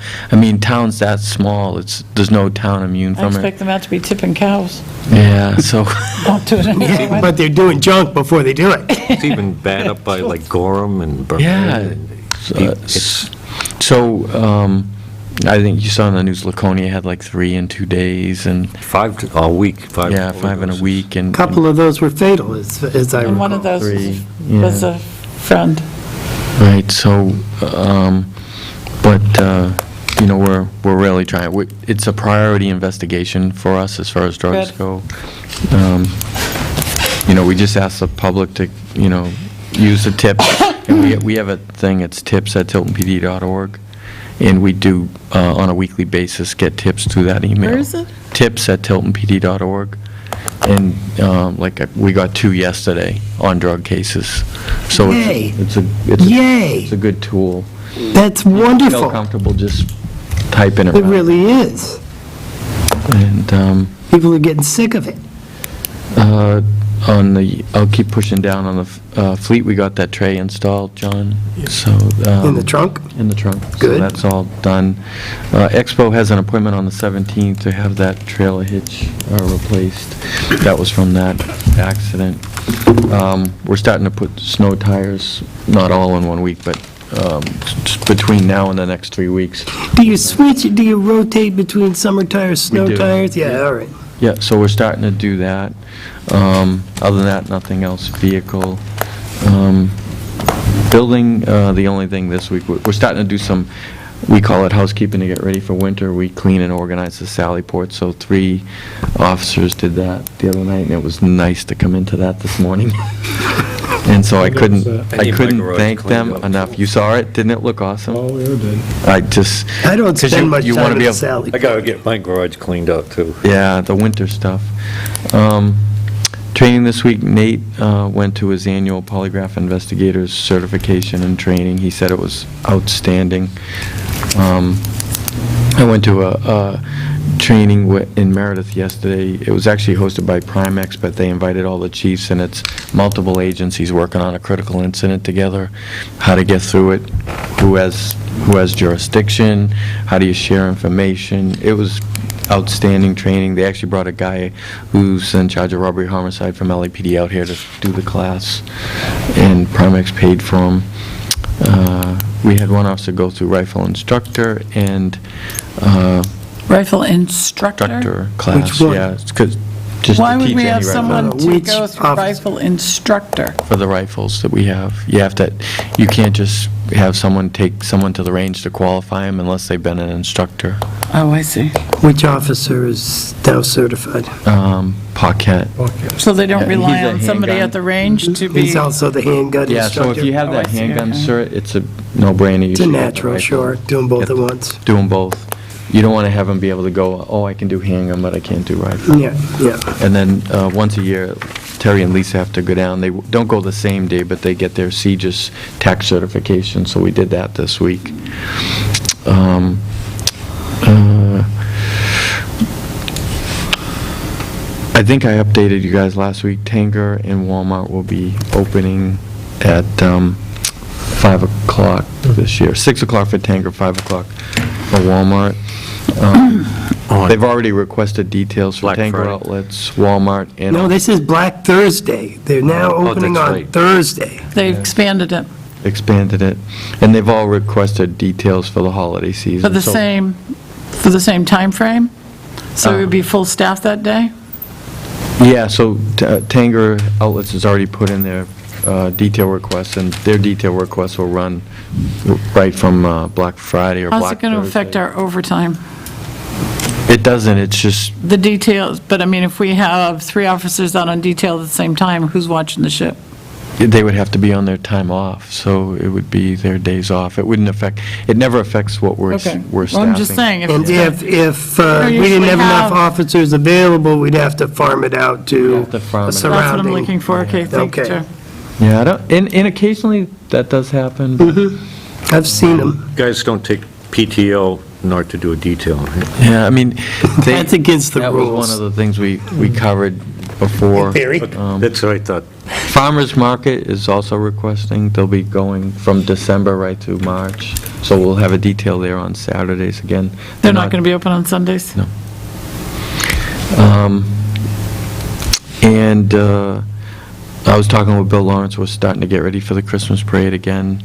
Speaker 13: towns that small, there's no town immune
Speaker 4: I
Speaker 13: from it.
Speaker 4: expect them out to be tipping cows.
Speaker 13: Yeah, so,
Speaker 4: Don't do it anyway.
Speaker 6: But they're doing junk before they do it.
Speaker 10: It's even bad up by like Gorham and Berlin.
Speaker 13: yeah.
Speaker 10: It's
Speaker 13: So, I think you saw in the news Laconia had like 3 in 2 days, and,
Speaker 10: 5 a week. 5
Speaker 13: 5 in a week, and.
Speaker 6: A couple of those were fatal, as I
Speaker 4: And one of
Speaker 6: recall.
Speaker 4: those
Speaker 13: 3,
Speaker 4: was
Speaker 13: yeah.
Speaker 4: a friend.
Speaker 13: Right, so, we're really trying. It's a priority investigation for us as far as drugs
Speaker 4: Good.
Speaker 13: go. We just asked the public to, use the tips. And we have a thing, it's tips@tiltonpd.org. And we do, on a weekly basis, get tips through that email.
Speaker 4: Where is it?
Speaker 13: tips@tiltonpd.org. And, we got 2 yesterday on drug cases. So
Speaker 6: Yay. Yay.
Speaker 13: it's a good tool.
Speaker 6: That's
Speaker 13: Feel
Speaker 6: wonderful.
Speaker 13: comfortable just typing it
Speaker 6: It
Speaker 13: out.
Speaker 6: really is.
Speaker 13: And,
Speaker 6: People are getting sick of it.
Speaker 13: I'll keep pushing down on the fleet, we got that tray installed, John, so.
Speaker 6: In the trunk?
Speaker 13: In the trunk. So
Speaker 6: Good.
Speaker 13: that's all done. Expo has an appointment on the 17th to have that trailer hitch replaced. That was from that accident. We're starting to put snow tires, not all in 1 week, but between now and the next 3 weeks.
Speaker 6: Do you rotate between summer tires, snow
Speaker 13: do.
Speaker 6: tires? Yeah, all right.
Speaker 13: Yeah, so we're starting to do that. Other than that, nothing else. Vehicle. Building, the only thing this week, we're starting to do some, we call it housekeeping to get ready for winter. We clean and organize the Sally Port, so 3 officers did that the other night, and it was nice to come into that this morning. And so I couldn't thank them enough. You saw it? Didn't it look awesome?
Speaker 1: Oh, yeah, it did.
Speaker 6: I don't
Speaker 13: 'cause
Speaker 6: spend much
Speaker 13: you wanna
Speaker 6: time
Speaker 13: be
Speaker 6: in
Speaker 13: able-
Speaker 6: the Sally.
Speaker 10: I gotta get my garage cleaned out, too.
Speaker 13: Yeah, the winter stuff. Training this week, Nate went to his annual polygraph investigator's certification and training. He said it was outstanding. I went to a training in Meredith yesterday. It was actually hosted by Primex, but they invited all the chiefs, and it's multiple agencies working on a critical incident together, how to get through it, who has jurisdiction, how do you share information. It was outstanding training. They actually brought a guy who's in charge of robbery homicide from LAPD out here to do the class, and Primex paid for him. We had one officer go through rifle instructor and
Speaker 4: Rifle instructor?
Speaker 13: instructor class.
Speaker 6: Which one?
Speaker 13: Yeah, it's 'cause just
Speaker 4: Why
Speaker 13: to
Speaker 4: would
Speaker 13: teach
Speaker 4: we
Speaker 13: any
Speaker 4: have
Speaker 13: rifle
Speaker 4: someone to
Speaker 6: Which
Speaker 4: go through
Speaker 6: officer?
Speaker 4: rifle instructor?
Speaker 13: for the rifles that we have. You can't just have someone take someone to the range to qualify them unless they've been an instructor.
Speaker 4: Oh, I see.
Speaker 6: Which officer is now certified?
Speaker 13: Paquette.
Speaker 4: So they don't
Speaker 13: Yeah,
Speaker 4: rely
Speaker 13: he's a
Speaker 4: on somebody
Speaker 13: handgun.
Speaker 4: at the range to be...
Speaker 6: He's also the handgun
Speaker 13: Yeah,
Speaker 6: instructor.
Speaker 13: so if you have
Speaker 4: Oh,
Speaker 13: that
Speaker 4: I see,
Speaker 13: handgun
Speaker 4: okay.
Speaker 13: cert, it's a no-brainer.
Speaker 6: It's a natural, sure, doing both at once.
Speaker 13: Do them both. You don't want to have them be able to go, oh, I can do handgun, but I can't do rifle.
Speaker 6: Yeah, yeah.
Speaker 13: And then once a year, Terry and Lisa have to go down. They don't go the same day, but they get their CJIS tax certification, so we did that this week. I think I updated you guys last week. Tanger and Walmart will be opening at 5 o'clock this year. 6 o'clock for Tanger, 5 o'clock for Walmart. They've already requested details for
Speaker 10: Black
Speaker 13: Tanger
Speaker 10: Friday.
Speaker 13: outlets, Walmart, and...
Speaker 6: No, this is Black Thursday. They're now opening
Speaker 13: that's
Speaker 6: on
Speaker 13: right.
Speaker 6: Thursday.
Speaker 4: They expanded it
Speaker 13: expanded it, and they've all requested details for the holiday season.
Speaker 4: for the
Speaker 13: So-
Speaker 4: same timeframe? So it would be full staff that day?
Speaker 13: Yeah, so Tanger Outlets has already put in their detail requests, and their detail requests will run right from Black Friday or Black
Speaker 4: How's it going to affect
Speaker 13: Thursday.
Speaker 4: our overtime?
Speaker 13: It doesn't, it's just,
Speaker 4: The details, but I mean, if we have 3 officers out on detail at the same time, who's watching the ship?
Speaker 13: they would have to be on their time off, so it would be their days off. It wouldn't affect, it never affects what we're
Speaker 4: Okay.
Speaker 13: staffing.
Speaker 4: Well, I'm just saying, if
Speaker 6: And
Speaker 4: it's
Speaker 6: if
Speaker 4: You
Speaker 6: we didn't
Speaker 4: usually
Speaker 6: have enough
Speaker 4: have-
Speaker 6: officers available, we'd have to farm it out to
Speaker 13: have to farm
Speaker 6: a
Speaker 13: it out.
Speaker 4: that's what I'm
Speaker 6: surrounding.
Speaker 4: looking for, okay, thank you,
Speaker 6: Okay.
Speaker 4: Joe.
Speaker 13: Yeah, I don't, and occasionally that does happen.
Speaker 6: I've seen them.
Speaker 10: Guys don't take PTO in order to do a detail, right?
Speaker 13: Yeah, I mean,
Speaker 6: That's against the
Speaker 13: that was one
Speaker 6: rules.
Speaker 13: of the things we covered before.
Speaker 6: In theory.
Speaker 10: That's what I thought.
Speaker 13: Farmers Market is also requesting, they'll be going from December right to March, so we'll have a detail there on Saturdays again.
Speaker 4: They're not going to be open on Sundays?
Speaker 13: No. And I was talking with Bill Lawrence, we're starting to get ready for the Christmas parade again.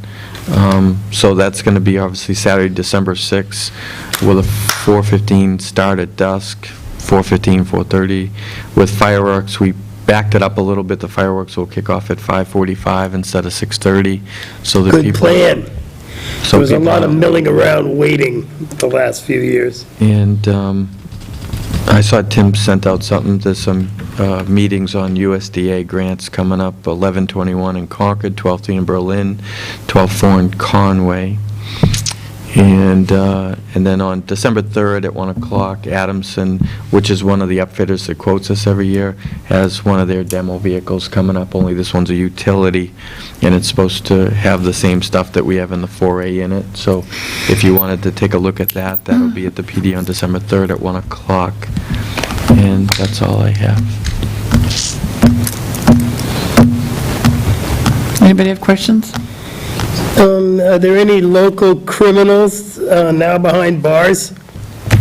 Speaker 13: So that's going to be obviously Saturday, December 6th, with a 4:15 start at dusk, 4:15, 4:30. With fireworks, we backed it up a little bit. The fireworks will kick off at 5:45 instead of 6:30, so that
Speaker 6: Good
Speaker 13: people...
Speaker 6: plan.
Speaker 13: So
Speaker 6: There was a
Speaker 13: people-
Speaker 6: lot of milling around waiting the last few years.
Speaker 13: And I saw Tim sent out something, there's some meetings on USDA grants coming up, 11/21 in Concord, 12/3 in Berlin, 12/4 in Conway. And then on December 3rd at 1 o'clock, Adamson, which is one of the upfitters that quotes us every year, has one of their demo vehicles coming up, only this one's a utility, and it's supposed to have the same stuff that we have in the 4A in it. So if you wanted to take a look at that, that'll be at the PD on December 3rd at 1 o'clock. And that's all I have.
Speaker 4: Anybody have questions?
Speaker 6: Are there any local criminals now behind bars?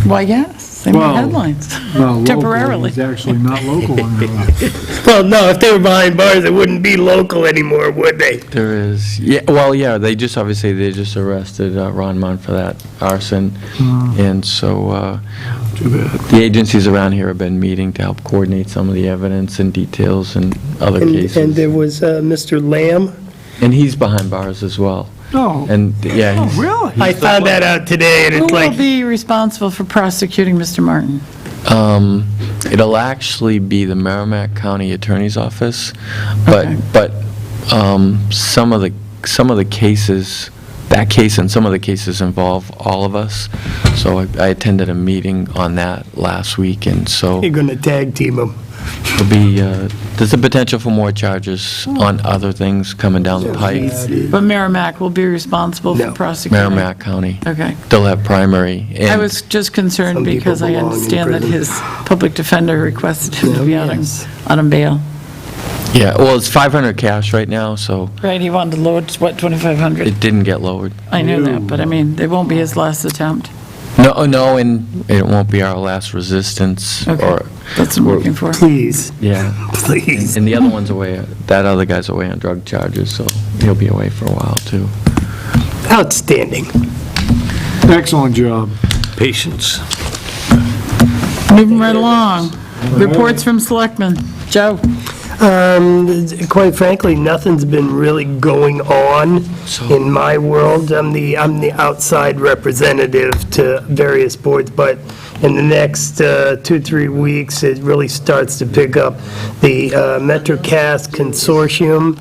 Speaker 4: Why, yes, they made
Speaker 1: Well,
Speaker 4: headlines
Speaker 1: No,
Speaker 4: temporarily.
Speaker 1: local is actually not local anymore.
Speaker 6: Well, no, if they were behind bars, it wouldn't be local anymore, would they?
Speaker 13: There is, yeah, well, yeah, they just arrested Ron Munn for that arson. And so
Speaker 1: Too bad.
Speaker 13: the agencies around here have been meeting to help coordinate some of the evidence and details and other
Speaker 6: And
Speaker 13: cases.
Speaker 6: there was Mr. Lamb.
Speaker 13: And he's behind bars as well.
Speaker 1: Oh,
Speaker 13: And, yeah, he's...
Speaker 1: really?
Speaker 6: I found that out today, and
Speaker 4: Who
Speaker 6: it's
Speaker 4: will
Speaker 6: like,
Speaker 4: be responsible for prosecuting Mr. Martin?
Speaker 13: It'll actually be the Merrimack County Attorney's Office,
Speaker 4: Okay.
Speaker 13: but some of the cases, that case and some of the cases involve all of us. So I attended a meeting on that last week, and so
Speaker 6: you're going to tag team them.
Speaker 13: there'll be, there's a potential for more charges on other things coming down the pike.
Speaker 4: But Merrimack will be responsible for
Speaker 6: No.
Speaker 4: prosecuting?
Speaker 13: Merrimack County.
Speaker 4: Okay.
Speaker 13: They'll have primary.
Speaker 4: I
Speaker 13: and-
Speaker 4: was just concerned
Speaker 6: Some people
Speaker 4: because I
Speaker 6: belong in
Speaker 4: understand that
Speaker 6: prison.
Speaker 4: his public defender requested him to be out on
Speaker 6: Yes.
Speaker 4: bail.
Speaker 13: Yeah, well, it's 500 cash right now, so
Speaker 4: Right, he wanted to lower it to, what, 2,500?
Speaker 13: it didn't get lowered.
Speaker 4: I knew that, but I mean, they won't be his last attempt.
Speaker 13: No, and it won't be our last resistance,
Speaker 4: Okay,
Speaker 13: or,
Speaker 4: that's what I'm looking for.
Speaker 6: Please,
Speaker 13: yeah.
Speaker 6: please.
Speaker 13: And the other one's away, that other guy's away on drug charges, so he'll be away for a while, too.
Speaker 6: Outstanding.
Speaker 1: Excellent job.
Speaker 10: Patience.
Speaker 4: Moving right along. Reports from selectmen. Joe?
Speaker 6: Quite frankly, nothing's been really going on in my world. I'm the outside representative to various boards, but in the next 2-3 weeks, it really starts to pick up. The MetroCast Consortium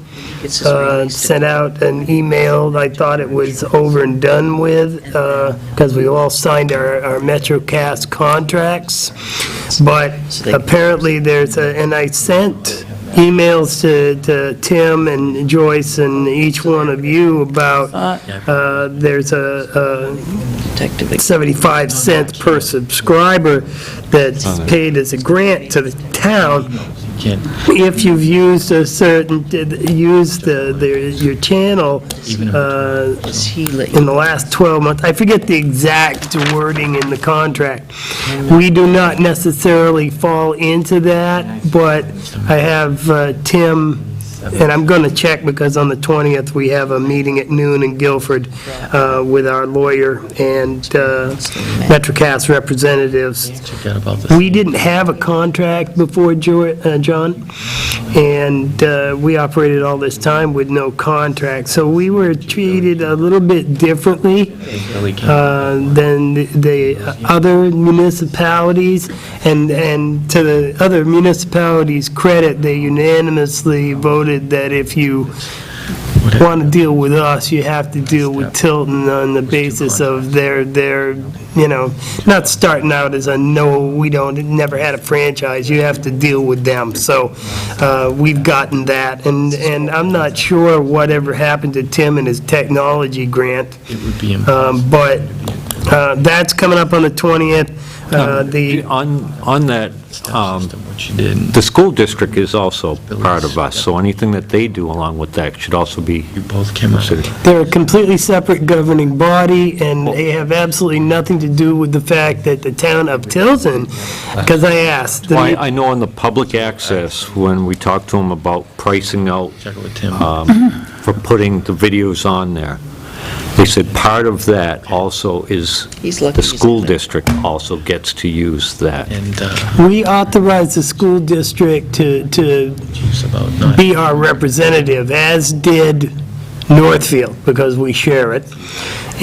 Speaker 6: sent out an email. I thought it was over and done with, because we all signed our MetroCast contracts. But apparently there's and I sent emails to Tim and Joyce and each one of you about, there's a 75 cents per subscriber that's paid as a grant to the town. If you've used your channel in the last 12 months, I forget the exact wording in the contract. We do not necessarily fall into that, but I have Tim, and I'm going to check because on the 20th, we have a meeting at noon in Guilford with our lawyer and MetroCast representatives. We didn't have a contract before, John, and we operated all this time with no contract. So we were treated a little bit differently than the other municipalities. And to the other municipalities' credit, they unanimously voted stated that if you want to deal with us, you have to deal with Tilton on the basis of their, not starting out as a never had a franchise, you have to deal with them. So we've gotten that, and I'm not sure whatever happened to Tim and his technology grant.
Speaker 13: It would be
Speaker 6: But that's coming up on the 20th.
Speaker 10: On that,
Speaker 13: what you did.
Speaker 10: the school district is also part of us, so anything that they do along with that should also be
Speaker 13: You both came out.
Speaker 10: considered.
Speaker 6: They're a completely separate governing body, and they have absolutely nothing to do with the fact that the town of Tilton, because I asked.
Speaker 10: Well, I know on the public access, when we talked to them about pricing out
Speaker 13: Check it with Tim.
Speaker 10: for putting the videos on there, they said part of that also is
Speaker 11: He's lucky
Speaker 10: the
Speaker 11: he's
Speaker 10: school
Speaker 11: in there.
Speaker 10: district also gets to use that.
Speaker 13: And
Speaker 6: We authorize the school district to
Speaker 13: it's about not.
Speaker 6: be our representative, as did Northfield, because we share it.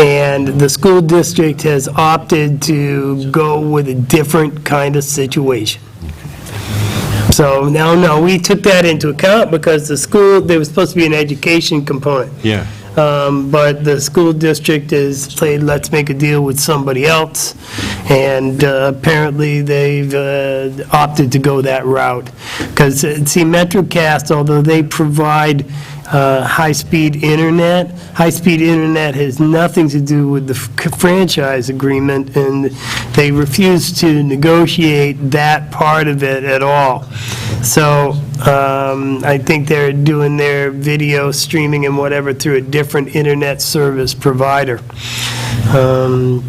Speaker 6: And the school district has opted to go with a different kind of situation. So, no, we took that into account because the school, there was supposed to be an education component.
Speaker 10: Yeah.
Speaker 6: But the school district has played, let's make a deal with somebody else, and apparently they've opted to go that route. Because, see, MetroCast, although they provide high-speed internet has nothing to do with the franchise agreement, and they refuse to negotiate that part of it at all. So I think they're doing their video streaming and whatever through a different internet service provider.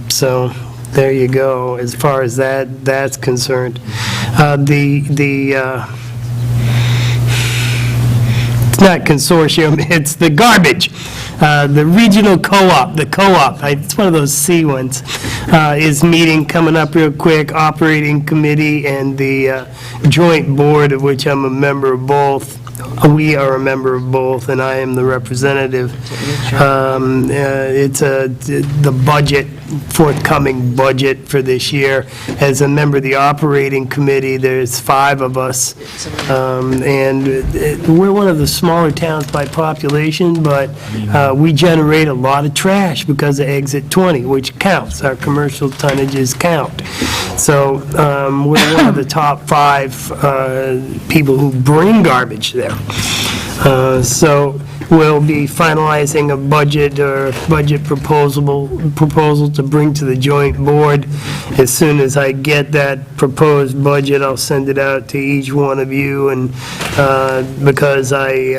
Speaker 6: So there you go, as far as that's concerned. It's not consortium, it's the garbage. The regional co-op, it's one of those C ones, is meeting coming up real quick, operating committee and the joint board, of which I'm a member of both. We are a member of both, and I am the representative. It's the budget, forthcoming budget for this year. As a member of the operating committee, there's 5 of us, and we're one of the smaller towns by population, but we generate a lot of trash because of Exit 20, which counts. Our commercial tonnages count. So we're one of the top 5 people who bring garbage there. So we'll be finalizing a budget proposal to bring to the joint board. As soon as I get that proposed budget, I'll send it out to each one of you, and because I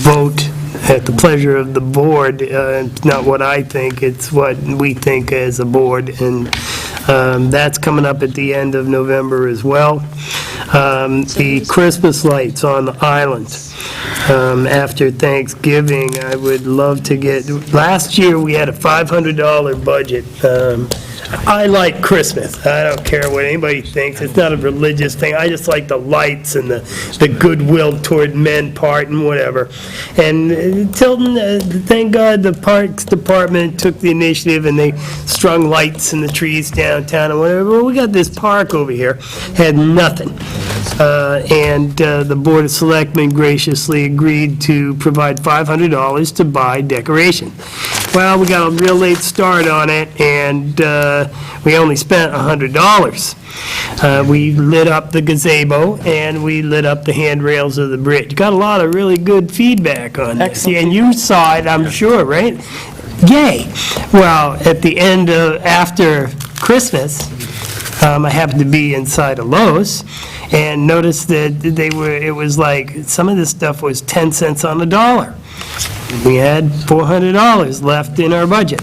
Speaker 6: vote at the pleasure of the board, it's not what I think, it's what we think as a board, and that's coming up at the end of November as well. The Christmas lights on the island, after Thanksgiving, I would love to get, last year we had a $500 budget. I like Christmas. I don't care what anybody thinks. It's not a religious thing. I just like the lights and the goodwill toward men part and whatever. And Tilton, thank God the Parks Department took the initiative and they strung lights in the trees downtown and whatever. Well, we got this park over here, had nothing. And the Board of Selectmen graciously agreed to provide $500 to buy decoration. Well, we got a real late start on it, and we only spent $100. We lit up the gazebo, and we lit up the handrails of the bridge. Got a lot of really good feedback on this.
Speaker 4: Excellent.
Speaker 6: And you saw it, I'm sure, right? Yay! Well, at the end of, after Christmas, I happened to be inside of Lowe's, and noticed that it was like, some of this stuff was 10 cents on the dollar. We had $400 left in our budget.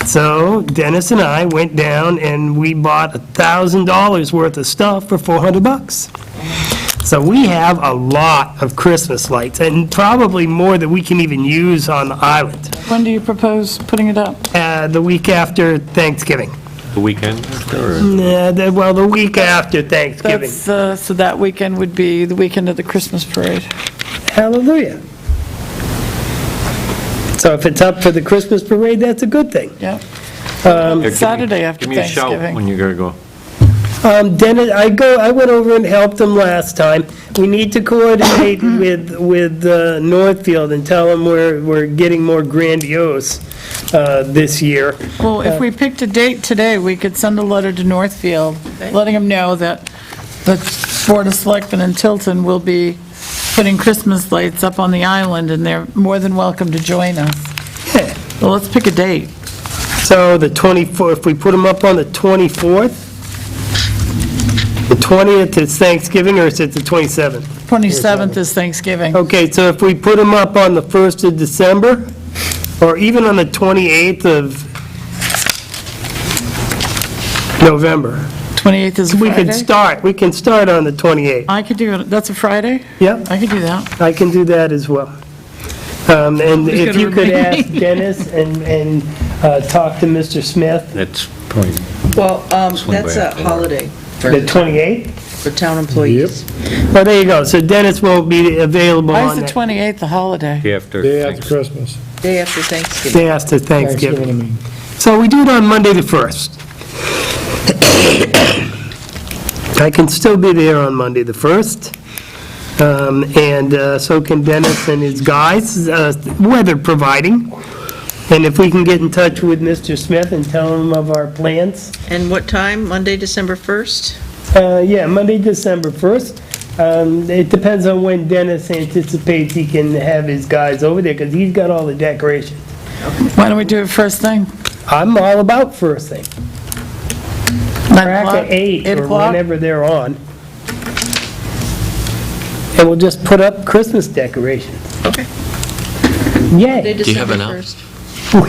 Speaker 6: So Dennis and I went down and we bought $1,000 worth of stuff for $400. So we have a lot of Christmas lights, and probably more that we can even use on the island.
Speaker 4: When do you propose putting it up?
Speaker 6: The week after Thanksgiving.
Speaker 10: The weekend after?
Speaker 6: Well, the week after Thanksgiving.
Speaker 4: That's, so that weekend would be the weekend of the Christmas parade.
Speaker 6: Hallelujah. So if it's up for the Christmas parade, that's a good thing.
Speaker 4: Yeah.
Speaker 10: Here,
Speaker 4: Saturday after
Speaker 10: Give me a shout
Speaker 4: Thanksgiving.
Speaker 10: when you're going to go.
Speaker 6: Dennis, I went over and helped them last time. We need to coordinate with Northfield and tell them we're getting more grandiose this year.
Speaker 4: Well, if we picked a date today, we could send a letter to Northfield, letting them know that the Board of Selectmen in Tilton will be putting Christmas lights up on the island, and they're more than welcome to join us.
Speaker 6: Yeah.
Speaker 4: Well, let's pick a date.
Speaker 6: So the 24th, if we put them up on the 24th, the 20th is Thanksgiving, or is it the 27th?
Speaker 4: 27th is Thanksgiving.
Speaker 6: Okay, so if we put them up on the 1st of December, or even on the 28th of November.
Speaker 4: 28th is a
Speaker 6: We
Speaker 4: Friday?
Speaker 6: can start on the 28th.
Speaker 4: I could do it, that's a Friday?
Speaker 6: Yep,
Speaker 4: I could do that.
Speaker 6: I can do that as well. And
Speaker 4: Who's
Speaker 6: if
Speaker 4: gonna
Speaker 6: you could
Speaker 4: remind
Speaker 6: ask
Speaker 4: me?
Speaker 6: Dennis and talk to Mr. Smith,
Speaker 10: That's probably,
Speaker 11: Well,
Speaker 10: Swing
Speaker 11: that's
Speaker 10: by
Speaker 11: a
Speaker 10: after.
Speaker 11: holiday
Speaker 6: the 28th?
Speaker 11: for town employees.
Speaker 6: Well, there you go, so Dennis won't be available
Speaker 4: Why is
Speaker 6: on
Speaker 4: the
Speaker 6: that
Speaker 4: 28th a holiday?
Speaker 10: day after.
Speaker 1: Day after
Speaker 10: Thanksgiving.
Speaker 1: Christmas.
Speaker 11: Day after Thanksgiving.
Speaker 6: day after Thanksgiving.
Speaker 1: Thanksgiving, I mean.
Speaker 6: So we do it on Monday the 1st. I can still be there on Monday the 1st. And so can Dennis and his guys, weather providing. And if we can get in touch with Mr. Smith and tell him of our plans.
Speaker 11: And what time? Monday, December 1st?
Speaker 6: Yeah, Monday, December 1st. It depends on when Dennis anticipates he can have his guys over there, because he's got all the decorations.
Speaker 4: Why don't we do it first thing?
Speaker 6: I'm all about first thing.
Speaker 4: 9
Speaker 6: Crack
Speaker 4: o'clock?
Speaker 6: at 8 or
Speaker 4: o'clock?
Speaker 6: whenever they're on. And we'll just put up Christmas decorations.
Speaker 11: Okay. Monday,
Speaker 6: Yay!
Speaker 11: December 1st.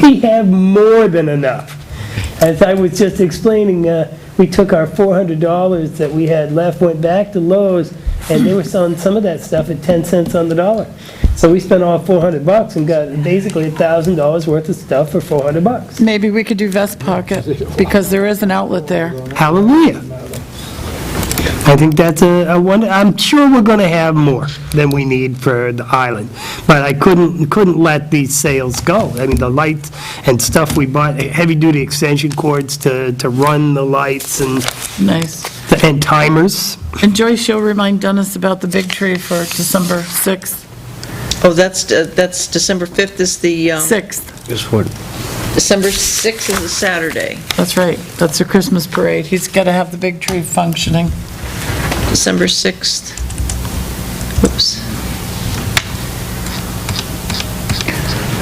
Speaker 6: We have more than enough. As I was just explaining, we took our $400 that we had left, went back to Lowe's, and they were selling some of that stuff at 10 cents on the dollar. So we spent all $400 and got basically $1,000 worth of stuff for $400.
Speaker 4: Maybe we could do Vest Pocket, because there is an outlet there.
Speaker 6: Hallelujah. I think that's a wonder. I'm sure we're going to have more than we need for the island, but I couldn't let these sales go. I mean, the lights and stuff we bought, heavy-duty extension cords to run the lights and timers.
Speaker 4: And Joyce, you'll remind Dennis about the big tree for December 6th.
Speaker 11: Oh, that's December 5th is the...
Speaker 4: 6th.
Speaker 10: Guess what?
Speaker 11: December 6th is a Saturday.
Speaker 4: That's right. That's the Christmas parade. He's got to have the big tree functioning.
Speaker 11: December 6th. Whoops.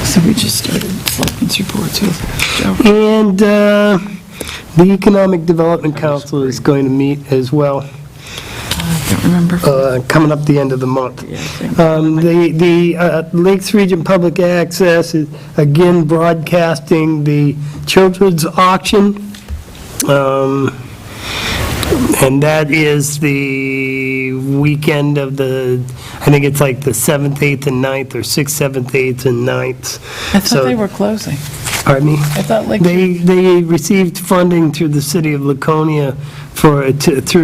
Speaker 4: So we just started selectmen's reports with Joe.
Speaker 6: And the Economic Development Council is going to meet as well.
Speaker 4: I can't remember.
Speaker 6: Coming up the end of the month. The Lakes Region Public Access is again broadcasting the children's auction. And that is the weekend of I think it's like the 7th, 8th, and 9th, or 6th, 7th, 8th, and 9th.
Speaker 4: I thought they were closing.
Speaker 6: Pardon me?
Speaker 4: I thought like...
Speaker 6: They received funding through the city of Laconia through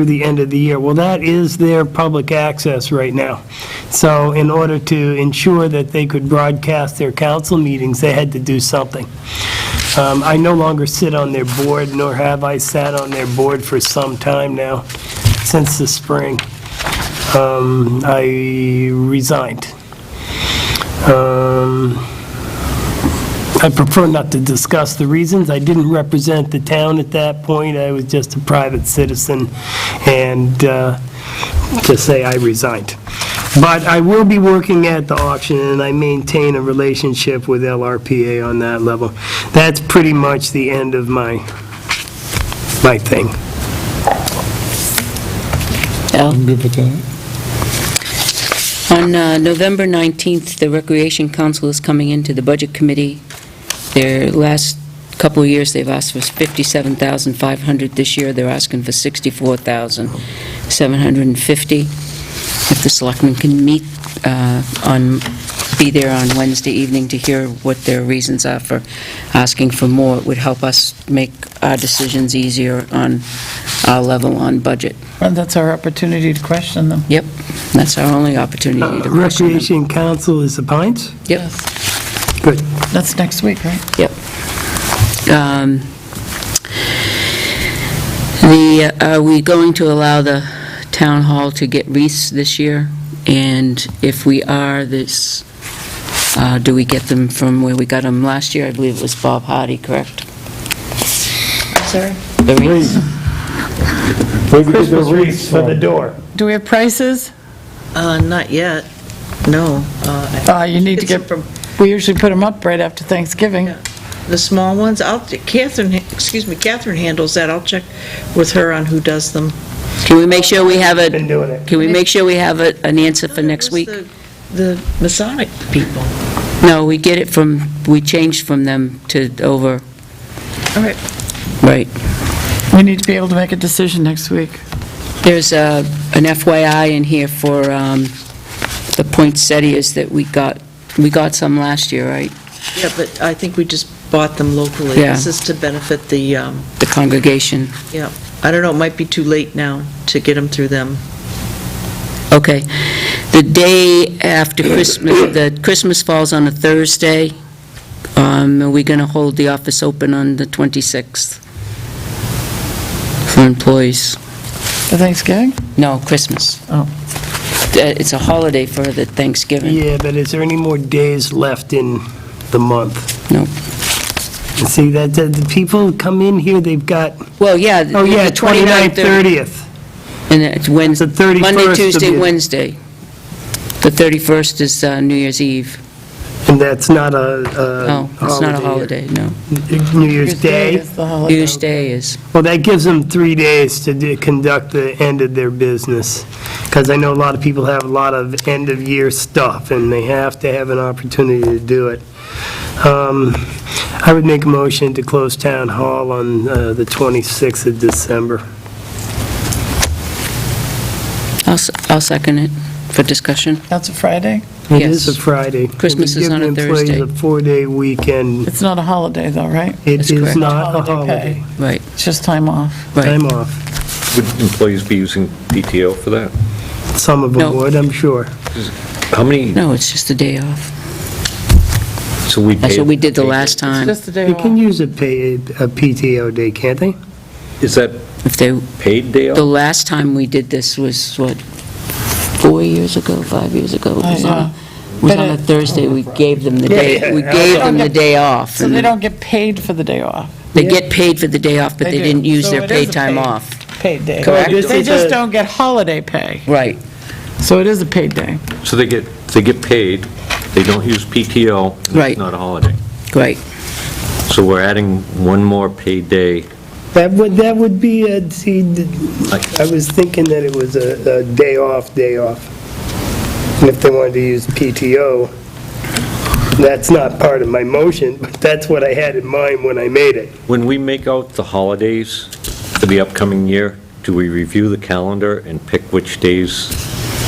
Speaker 6: the end of the year. Well, that is their public access right now. So in order to ensure that they could broadcast their council meetings, they had to do something. I no longer sit on their board, nor have I sat on their board for some time now, since the spring. I resigned. I prefer not to discuss the reasons. I didn't represent the town at that point. I was just a private citizen, and just say I resigned. But I will be working at the auction, and I maintain a relationship with LRPA on that level. That's pretty much the end of my thing.
Speaker 2: Al?
Speaker 1: I'm good with that.
Speaker 2: On November 19th, the Recreation Council is coming into the Budget Committee. Their last couple of years, they've asked for $57,500. This year, they're asking for $64,750. If the selectmen can meet be there on Wednesday evening to hear what their reasons are for asking for more, it would help us make our decisions easier on our level on budget.
Speaker 4: And that's our opportunity to question them.
Speaker 2: Yep, that's our only opportunity to question them.
Speaker 6: Recreation Council is the Pines?
Speaker 2: Yep.
Speaker 6: Good.
Speaker 4: That's next week, right?
Speaker 2: Yep. The Are we going to allow the town hall to get wreaths this year? And if we are, do we get them from where we got them last year? I believe it was Bob Hardy, correct?
Speaker 11: Sorry?
Speaker 2: The wreaths?
Speaker 6: Christmas wreaths for the door.
Speaker 4: Do we have prices?
Speaker 11: Not yet, no.
Speaker 4: You need to get, we usually put them up right after Thanksgiving.
Speaker 11: Yeah. The small ones, Catherine handles that. I'll check with her on who does them.
Speaker 2: Can we make sure we have
Speaker 6: Been doing it.
Speaker 2: Can we make sure we have an answer for next
Speaker 11: It was
Speaker 2: week?
Speaker 11: The Masonic people.
Speaker 2: No, we changed from them to over,
Speaker 11: All right.
Speaker 2: right.
Speaker 4: We need to be able to make a decision next week.
Speaker 2: There's an FYI in here for the poinsettias that we got. We got some last year, right?
Speaker 11: Yeah, but I think we just bought them locally.
Speaker 2: Yeah.
Speaker 11: This is to benefit the,
Speaker 2: The congregation.
Speaker 11: yeah. I don't know, it might be too late now to get them through them.
Speaker 2: Okay. The day after Christmas, the Christmas falls on a Thursday. Are we going to hold the office open on the 26th for employees?
Speaker 4: For Thanksgiving?
Speaker 2: No, Christmas.
Speaker 4: Oh.
Speaker 2: It's a holiday for the Thanksgiving.
Speaker 6: Yeah, but is there any more days left in the month?
Speaker 2: No.
Speaker 6: See, that the people come in here, they've got,
Speaker 2: Well, yeah.
Speaker 6: oh yeah,
Speaker 2: the
Speaker 6: 29th,
Speaker 2: 30th.
Speaker 6: 30th.
Speaker 2: And it's Wednesday.
Speaker 6: The 31st
Speaker 2: Monday,
Speaker 6: will
Speaker 2: Tuesday,
Speaker 6: be-
Speaker 2: Wednesday. The 31st is New Year's Eve.
Speaker 6: And that's not a
Speaker 2: No, it's not a holiday, no.
Speaker 6: New Year's Day?
Speaker 4: is the
Speaker 2: New
Speaker 4: holiday.
Speaker 2: Year's Day is.
Speaker 6: Well, that gives them 3 days to conduct the end of their business, because I know a lot of people have a lot of end-of-year stuff, and they have to have an opportunity to do it. I would make a motion to close Town Hall on the 26th of December.
Speaker 2: I'll second it for discussion.
Speaker 4: That's a Friday?
Speaker 6: It is
Speaker 2: Yes.
Speaker 6: a Friday.
Speaker 2: Christmas is on a
Speaker 6: Give the
Speaker 2: Thursday.
Speaker 6: employees a 4-day weekend.
Speaker 4: It's not a holiday though, right?
Speaker 6: It
Speaker 2: That's
Speaker 6: is
Speaker 2: correct.
Speaker 6: not a
Speaker 4: Holiday pay.
Speaker 6: holiday.
Speaker 2: Right,
Speaker 4: It's just time off.
Speaker 2: right.
Speaker 6: Time off.
Speaker 10: Would employees be using PTO for that?
Speaker 6: Some of them
Speaker 2: No.
Speaker 6: would, I'm sure.
Speaker 10: How many,
Speaker 2: No, it's just a day off.
Speaker 10: so we
Speaker 2: That's
Speaker 10: paid-
Speaker 2: what we did the last
Speaker 4: It's
Speaker 2: time.
Speaker 4: just a day
Speaker 6: They can
Speaker 4: off.
Speaker 6: use a PTO day, can't they?
Speaker 10: Is that
Speaker 2: If they,
Speaker 10: paid day
Speaker 2: the
Speaker 10: off?
Speaker 2: last time we did this was, what, 4 years ago, 5 years ago? It was on
Speaker 4: But
Speaker 2: a Thursday, we gave them the day,
Speaker 6: Yeah,
Speaker 2: we
Speaker 6: yeah.
Speaker 2: gave them the day off.
Speaker 4: So
Speaker 2: and
Speaker 4: they don't get paid for the day off?
Speaker 2: They get paid for the day off, but they
Speaker 4: do.
Speaker 2: didn't use
Speaker 4: So
Speaker 2: their
Speaker 4: it is
Speaker 2: paid
Speaker 4: a
Speaker 2: time
Speaker 4: paid-
Speaker 2: off.
Speaker 4: Paid day.
Speaker 2: Correct.
Speaker 4: They just don't get holiday pay.
Speaker 2: Right,
Speaker 4: So it is a paid day.
Speaker 10: So they get paid, they don't use PTO, and
Speaker 2: Right.
Speaker 10: it's not a holiday.
Speaker 2: right.
Speaker 10: So we're adding one more paid day.
Speaker 6: That would be a, see, I was thinking that it was a day off. And if they wanted to use PTO, that's not part of my motion, but that's what I had in mind when I made it.
Speaker 10: When we make out the holidays for the upcoming year, do we review the calendar and pick which days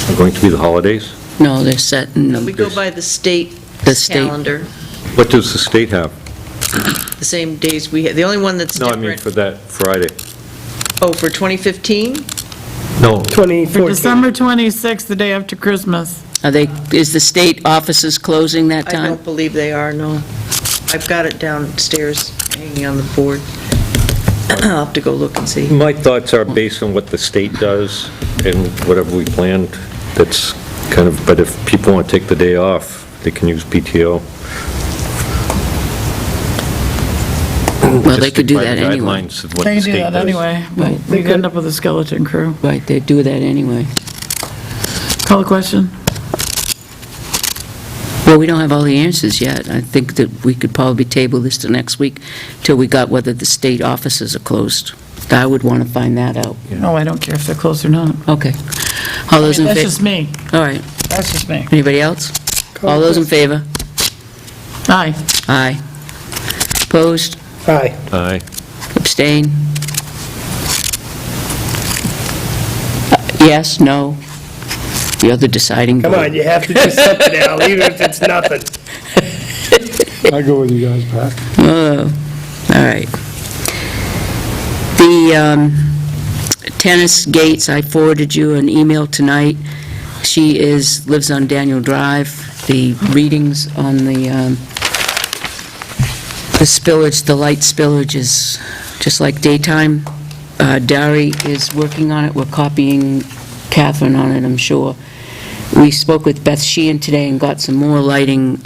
Speaker 10: are going to be the holidays?
Speaker 2: No, they're set in
Speaker 11: We go by the state
Speaker 2: The state.
Speaker 11: calendar,
Speaker 10: What does the state have?
Speaker 11: the same days we have. The only one that's
Speaker 10: No, I mean
Speaker 11: different,
Speaker 10: for that Friday.
Speaker 11: oh, for 2015?
Speaker 10: No,
Speaker 6: 2014.
Speaker 4: For December 26th, the day after Christmas.
Speaker 2: Is the state offices closing that
Speaker 11: I
Speaker 2: time?
Speaker 11: don't believe they are, no. I've got it downstairs, hanging on the board. I'll have to go look and see.
Speaker 10: my thoughts are based on what the state does and whatever we planned, that's kind of, but if people want to take the day off, they can use PTO.
Speaker 2: Well, they
Speaker 10: Just
Speaker 2: could do
Speaker 10: by
Speaker 2: that
Speaker 10: the
Speaker 2: anyway.
Speaker 10: guidelines of what
Speaker 4: They
Speaker 10: the
Speaker 4: can do
Speaker 10: state
Speaker 4: that
Speaker 10: does.
Speaker 4: anyway.
Speaker 2: Right.
Speaker 4: We'd end up with a skeleton crew.
Speaker 2: Right, they do that anyway.
Speaker 4: Call the question?
Speaker 2: Well, we don't have all the answers yet. I think that we could probably table this to next week till we got whether the state offices are closed. I would want to find that out.
Speaker 4: No, I don't care if they're closed or not.
Speaker 2: Okay. All those in
Speaker 4: That's
Speaker 2: favor?
Speaker 4: just me.
Speaker 2: All right.
Speaker 4: That's just me.
Speaker 2: Anybody else? All those in favor?
Speaker 4: Aye.
Speaker 2: Aye. Opposed?
Speaker 6: Aye.
Speaker 10: Aye.
Speaker 2: Abstain? Yes, no? The other deciding
Speaker 6: Come
Speaker 2: vote.
Speaker 6: on, you have to do something, Al, even if it's nothing.
Speaker 1: I go with you guys, Pat.
Speaker 2: All right. The tennis gates, I forwarded you an email tonight. She lives on Daniel Drive. The readings on the spillage, the light spillage is just like daytime Dari is working on it. We're copying Catherine on it, I'm sure. We spoke with Beth Sheehan today and got some more lighting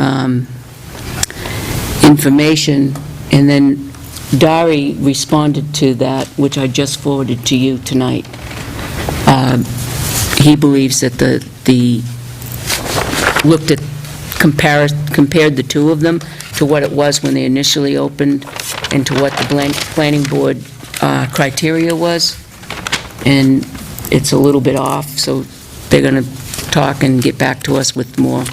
Speaker 2: information, and then Dari responded to that, which I just forwarded to you tonight. He believes that looked at, compared the two of them to what it was when they initially opened and to what the planning board criteria was, and it's a little bit off, so they're going to talk and get back to us with more.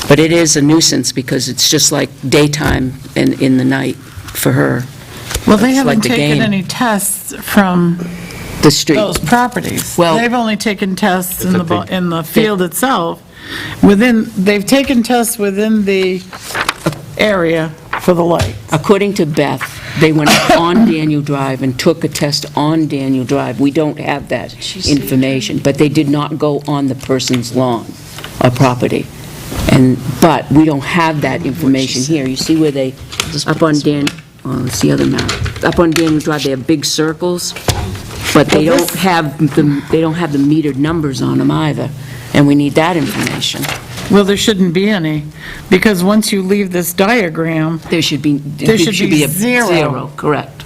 Speaker 2: But it is a nuisance because it's just like daytime and in the night for her.
Speaker 4: Well, they
Speaker 2: It's
Speaker 4: haven't
Speaker 2: like the
Speaker 4: taken
Speaker 2: game.
Speaker 4: any tests from
Speaker 2: The street.
Speaker 4: those properties.
Speaker 2: Well-
Speaker 4: They've only taken tests in
Speaker 10: It's a big-
Speaker 4: in the field itself. They've taken tests within the area for the light.
Speaker 2: According to Beth, they went on Daniel Drive and took a test on Daniel Drive. We don't have that information, but they did not go on the person's lawn or property. But we don't have that information here. You see where they, up on it's the other map. Up on Daniel Drive, they have big circles, but they don't have the metered numbers on them either, and we need that information.
Speaker 4: Well, there shouldn't be any, because once you leave this diagram,
Speaker 2: There should be a
Speaker 4: zero.
Speaker 2: Correct.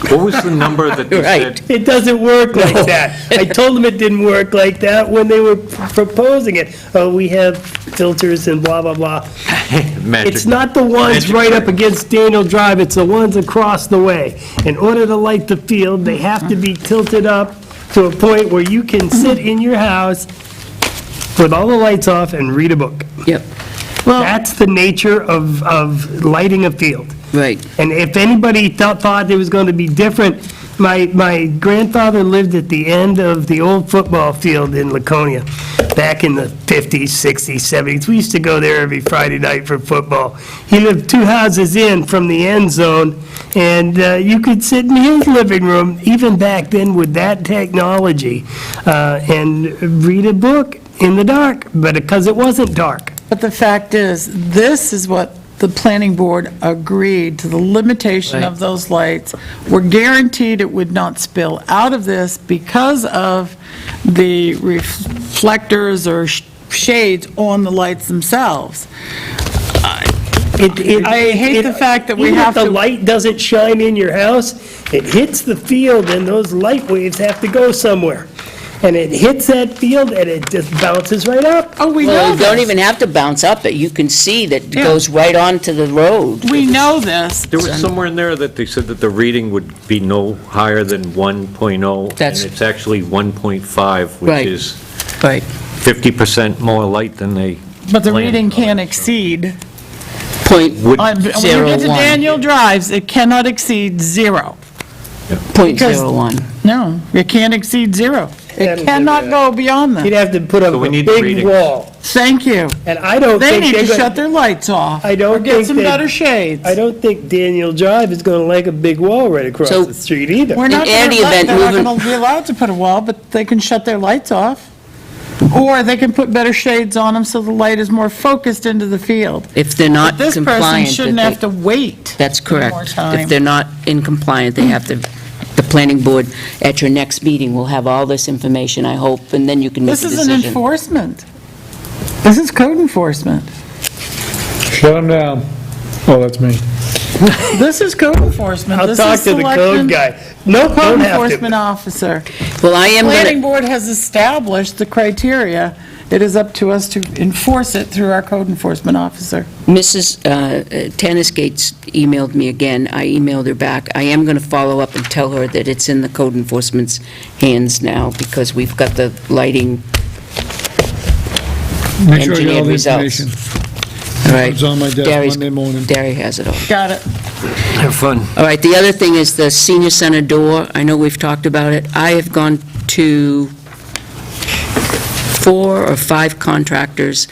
Speaker 10: What was the number that they
Speaker 2: Right.
Speaker 10: said?
Speaker 6: It doesn't work like that. I told them it didn't work like that when they were proposing it. Oh, we have filters and blah, blah, blah.
Speaker 10: Magic.
Speaker 6: It's not the ones right up against Daniel Drive, it's the ones across the way. In order to light the field, they have to be tilted up to a point where you can sit in your house with all the lights off and read a book.
Speaker 2: Yep,
Speaker 6: That's the nature of lighting a field.
Speaker 2: right.
Speaker 6: And if anybody thought it was going to be different, my grandfather lived at the end of the old football field in Laconia, back in the 50s, 60s, 70s. We used to go there every Friday night for football. He lived 2 houses in from the end zone, and you could sit in his living room, even back then with that technology, and read a book in the dark, but because it wasn't dark.
Speaker 4: But the fact is, this is what the planning board agreed to, the limitation of those lights. We're guaranteed it would not spill out of this because of the reflectors or shades on the lights themselves. I hate the fact that we have
Speaker 6: Even if
Speaker 4: to...
Speaker 6: the light doesn't shine in your house, it hits the field, and those light waves have to go somewhere. And it hits that field, and it just bounces right up.
Speaker 4: Oh, we
Speaker 2: Well,
Speaker 4: know
Speaker 2: you don't
Speaker 4: this.
Speaker 2: even have to bounce up it. You can see that it goes right onto the road.
Speaker 4: We know this.
Speaker 10: There was somewhere in there that they said that the reading would be no higher than 1.0, and
Speaker 2: That's-
Speaker 10: it's actually 1.5,
Speaker 2: Right.
Speaker 10: which is
Speaker 2: Right.
Speaker 10: 50% more light than they
Speaker 4: But the
Speaker 10: planned.
Speaker 4: reading can't exceed.
Speaker 2: Point
Speaker 10: Would-
Speaker 4: When you
Speaker 2: Zero
Speaker 4: get to
Speaker 2: one.
Speaker 4: Daniel Drives, it cannot exceed zero. because-
Speaker 2: 0.01.
Speaker 4: No, it can't exceed zero.
Speaker 6: Yeah,
Speaker 4: It cannot go beyond
Speaker 6: He'd
Speaker 4: that.
Speaker 6: have to put up
Speaker 10: So we
Speaker 6: a
Speaker 10: need the
Speaker 6: big
Speaker 10: readings.
Speaker 6: wall.
Speaker 4: Thank you.
Speaker 6: And I don't
Speaker 4: They
Speaker 6: think
Speaker 4: need
Speaker 6: they're
Speaker 4: to
Speaker 6: gonna-
Speaker 4: shut their lights off.
Speaker 6: I don't
Speaker 4: Or get
Speaker 6: think
Speaker 4: some
Speaker 6: they-
Speaker 4: better shades.
Speaker 6: I don't think Daniel Drive is going to like a big wall right across
Speaker 2: So-
Speaker 6: the street either.
Speaker 4: We're not
Speaker 2: In any
Speaker 4: gonna
Speaker 2: event,
Speaker 4: they're not
Speaker 2: moving-
Speaker 4: going to be allowed to put a wall, but they can shut their lights off. Or they can put better shades on them so the light is more focused into the field.
Speaker 2: If they're not
Speaker 4: This person
Speaker 2: compliant,
Speaker 4: shouldn't
Speaker 2: that
Speaker 4: have
Speaker 2: they-
Speaker 4: to wait.
Speaker 2: That's
Speaker 4: more
Speaker 2: correct.
Speaker 4: time.
Speaker 2: If they're not in compliant, they have to, the planning board, at your next meeting, will have all this information, I hope, and then you can make
Speaker 4: This
Speaker 2: a
Speaker 4: is
Speaker 2: decision.
Speaker 4: an enforcement. This is code enforcement.
Speaker 1: Shut them down. Oh, that's me.
Speaker 4: This is code enforcement.
Speaker 6: I'll
Speaker 4: This
Speaker 6: talk
Speaker 4: is
Speaker 6: to the
Speaker 4: selectmen-
Speaker 6: code guy. No,
Speaker 4: Code
Speaker 6: don't have
Speaker 4: enforcement
Speaker 6: to.
Speaker 4: officer.
Speaker 2: Well, I am
Speaker 4: Planning
Speaker 2: going
Speaker 4: board has established the criteria. It is up to us to enforce it through our code enforcement officer.
Speaker 2: to, Mrs. Tennis Gates emailed me again. I emailed her back. I am going to follow up and tell her that it's in the code enforcement's hands now, because we've got the lighting
Speaker 1: Make sure I get all
Speaker 2: engineered
Speaker 1: the
Speaker 2: results.
Speaker 1: information.
Speaker 2: All right.
Speaker 1: It's on my desk
Speaker 2: Gary's-
Speaker 1: Monday morning.
Speaker 2: Gary has it all.
Speaker 4: Got it.
Speaker 10: Have fun.
Speaker 2: All right, the other thing is the senior center door. I know we've talked about it. I have gone to 4 or 5 contractors